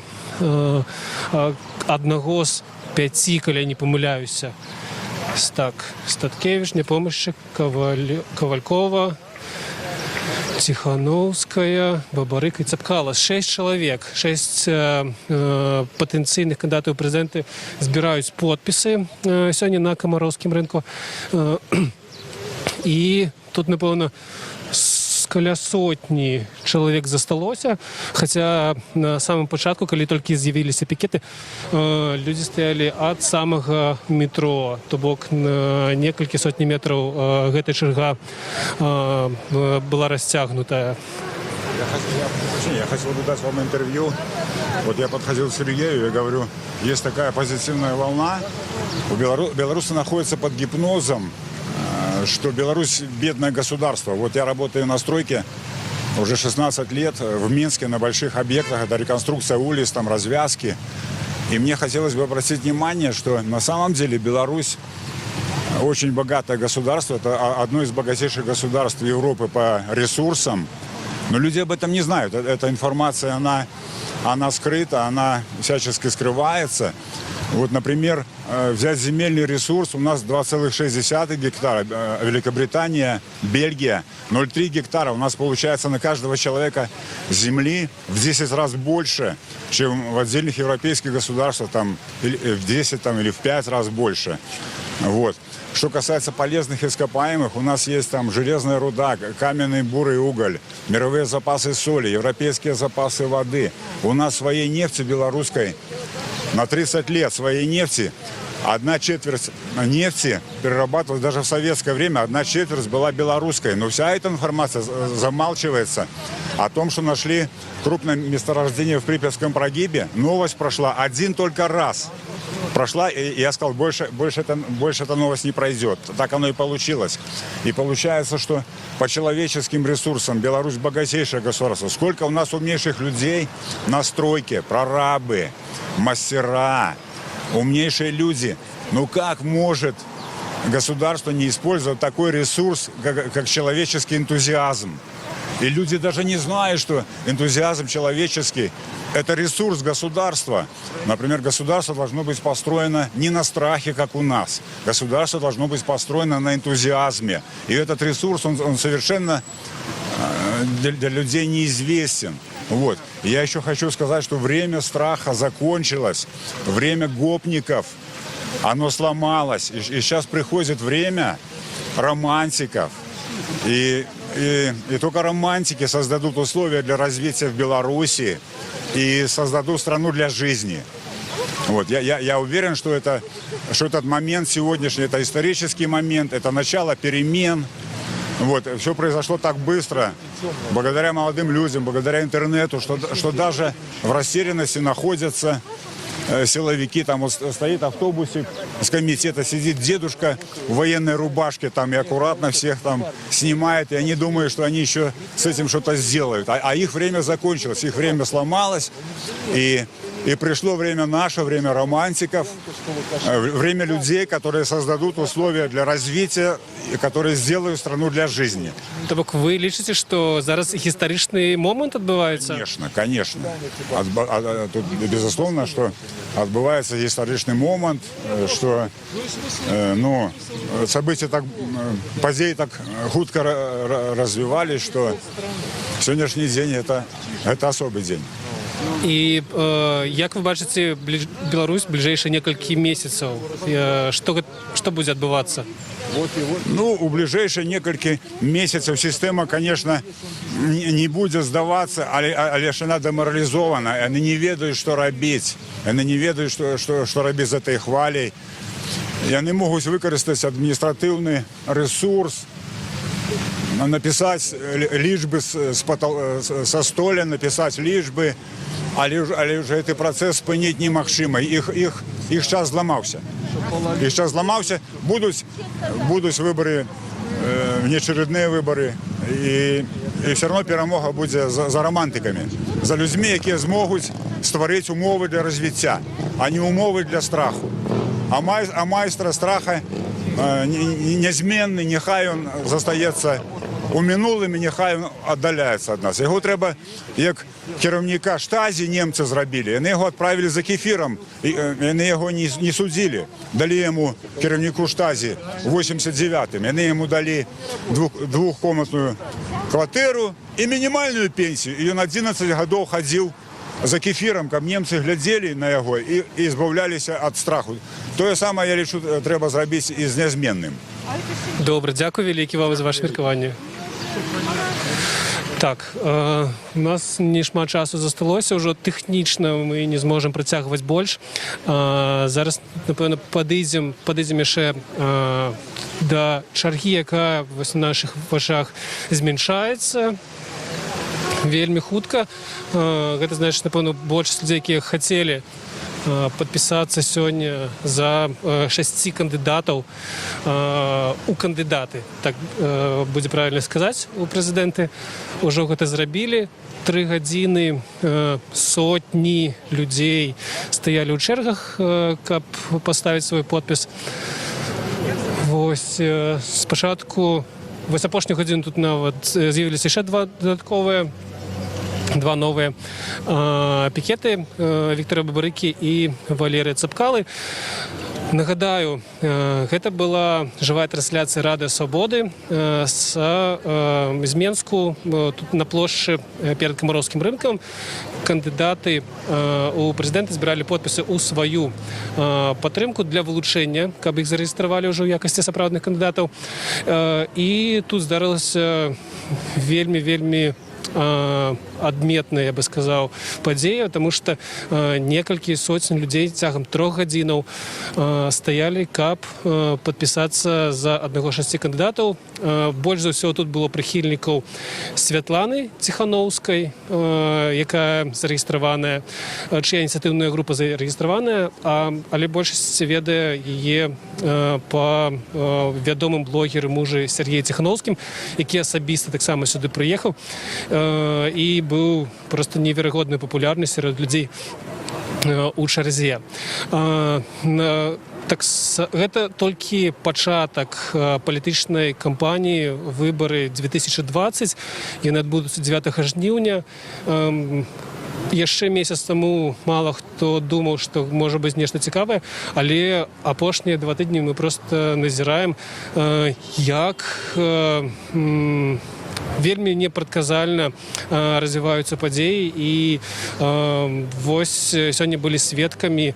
одного з 5, коли я не помиляюся. Так, Статкевич, Непомощик, Ковалькова, Тихановская, Бабарик і Цапкала. 6 чоловік, 6 потенційних кандидатів у президенти збирають підписи сьогодні на Комаровському ринку. І тут, напевно, каля сотні чоловік засталося, хоча на самому початку, коли тільки з'явилися пікети, люди стояли від самого метро, то бок на кілька сотень метрів ця черга була розтягнута. Я хотел бы дать вам интервью. Вот я подходил к Сергею и говорю, есть такая позитивная волна. Беларусь находится под гипнозом, что Беларусь бедное государство. Вот я работаю на стройке уже 16 лет в Минске на больших объектах. Это реконструкция улиц, там развязки. И мне хотелось бы обратить внимание, что на самом деле Беларусь очень богатое государство. Это одно из богатейших государств Европы по ресурсам. Но люди об этом не знают. Эта информация, она скрыта, она всячески скрывается. Вот, например, взять земельный ресурс, у нас 2,6 гектара, Великобритания, Бельгия, 0,3 гектара. У нас получается на каждого человека земли в 10 раз больше, чем в отдельных европейских государствах, там, в 10 там, или в 5 раз больше. Вот. Что касается полезных ископаемых, у нас есть там железная руда, каменный бурый уголь, мировые запасы соли, европейские запасы воды. У нас своей нефти белорусской на 30 лет своей нефти, 1/4 нефти перерабатывалась даже в советское время, 1/4 была белорусской. Но вся эта информация замалчивается. О том, что нашли крупное месторождение в Припятском прогибе, новость прошла один только раз. Прошла, и я сказал, больше эта новость не пройдет. Так оно и получилось. И получается, что по человеческим ресурсам Беларусь богатейшее государство. Сколько у нас умнейших людей на стройке, прорабы, мастера, умнейшие люди. Ну как может государство не использовать такой ресурс, как человеческий энтузиазм? И люди даже не знают, что энтузиазм человеческий – это ресурс государства. Например, государство должно быть построено не на страхе, как у нас. Государство должно быть построено на энтузиазме. И этот ресурс, он совершенно для людей неизвестен. Вот. Я еще хочу сказать, что время страха закончилось. Время гопников, оно сломалось. И сейчас приходит время романтиков. И только романтики создадут условия для развития в Беларуси и создадут страну для жизни. Вот. Я уверен, что этот момент сегодняшний, это исторический момент, это начало перемен. Вот. Все произошло так быстро, благодаря молодым людям, благодаря интернету, что даже в растерянности находятся силовики. Там вот стоит автобусик с комитета, сидит дедушка в военной рубашке там и аккуратно всех там снимает. И они думают, что они еще с этим что-то сделают. А их время закончилось, их время сломалось. И пришло время наше, время романтиков, время людей, которые создадут условия для развития, и которые сделают страну для жизни. Так вы лічите, что зараз историчный момент отбывается? Конечно, конечно. Тут безусловно, что отбывается историчный момент, что события так, подеи так хутко развивались, что сегодняшний день это особый день. І як ви бачите Білорусь в ближайшие несколько месяцев? Что будет отбываться? У ближайшие несколько месяцев система, конечно, не будет сдаваться, але ж она деморализована. Они не ведают, что робить. Они не ведают, что робить за этой хвалей. И они могут выкористать административный ресурс, написать лічби со столя, написать лічби, але вже цей процес спинити немагчыма. Їх час зламався. Їх час зламався. Будуть вибори, внеочередні вибори. І і все одно перемога буде за романтиками, за людьми, які зможуть створити умови для розвиття, а не умови для страху. А майстра страха незмінний, нехай він залишається у минулому, нехай він віддаляється від нас. Його треба, як керівника штазі німці зробили, вони його відправили за кефіром, вони його не судили. Дали йому, керівнику штазі, в 89-му, вони йому дали двохкомнатну квартиру і мінімальну пенсію. І він 11 років ходив за кефіром, каб німці гляділи на його і збавлялися від страху. Те саме, я лічу, треба зробити і з незмінним. Добре, дякую велике вам за ваше міркування. Так, у нас не шмат часу засталося, вже технічно ми не зможемо притягувати більше. Зараз, напевно, підійдемо ще до черги, яка в наших вачах зменшається. Вельми хутка. Гэта значыць, напэўна, большасць людзей, якія хацелі падпісацца сёння за 6 кандыдатаў у кандыдаты, так будзе правільна сказаць, у прэзідэнты, ўжо гэта зрабілі. 3 гадзіны сотні людзей стаялі ў чэргах, каб паставіць свой подпіс. Вось спачатку, вось апошнюю гадзіну тут нават з'явіліся яшчэ два новыя пікеты Віктора Бабарыкі і Валерыя Цапкалы. Нагадаю, гэта была жывая трансляцыя Радыё Свабоды з Менску, тут на плошчы перад Камароўскім рынкам. Кандыдаты у прэзідэнты збіралі подпісы ў сваю падтрымку для вылучэння, каб іх зарэгістравалі ўжо ў якасці сапраўдных кандыдатаў. І тут здарылася вельмі адметная, я бы сказаў, падзея, тому што некалькі сотень людзей цягам 3 гадзінаў стаялі, каб падпісацца за аднаго 6 кандыдатаў. Больш за ўсё тут было прыхільнікаў Святланы Ціхановскай, якая зарэгістраваная, чыя ініцыятыўная група зарэгістраваная, але большасць ведае яе па вядомым блогеры мужы Сергею Ціхановскім, які асабіста таксама сюды прыехаў і быў просто неверагодна папулярны сярод людзей у чарзе. Так, гэта толькі пачатак палітычнай кампаніі, выбары 2020. Яны адбудуцца 9 жніўня. Яшчэ месяц таму мала хто думаў, што можа быць нешта цікавае, але апошнія 2 тыдні мы проста назіраем, як вельмі непрадказальна развіваюцца падзеі, і вось сёння былі сведкамі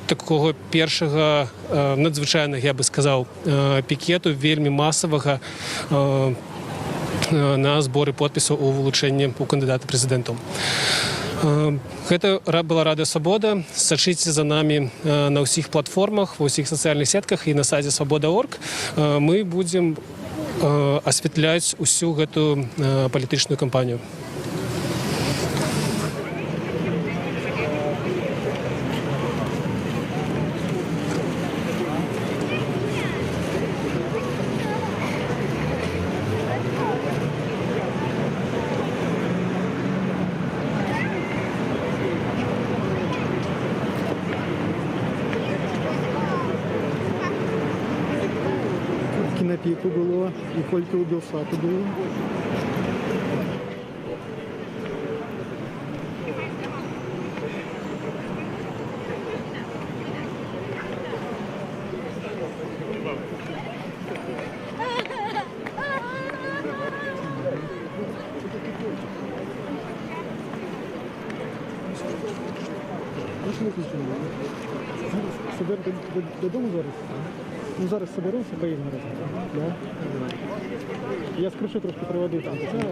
такога першага надзвычайнага, я бы сказаў, пікету, вельмі масавага на зборы подпісаў у вылучэнні у кандыдата прэзідэнтаў. Гэта была Радыё Свабода. Сачыце за намі на ўсіх платформах, ва ўсіх сацыяльных сетках і на сайце свабода.орг. Мы будзем асвятляць усю гэту палітычную кампанію. На піку було, і кілька у Білсату було. Додому зараз? Ну зараз соберемося, поїдемо разом. Да? Я скрушу трошки проводи там.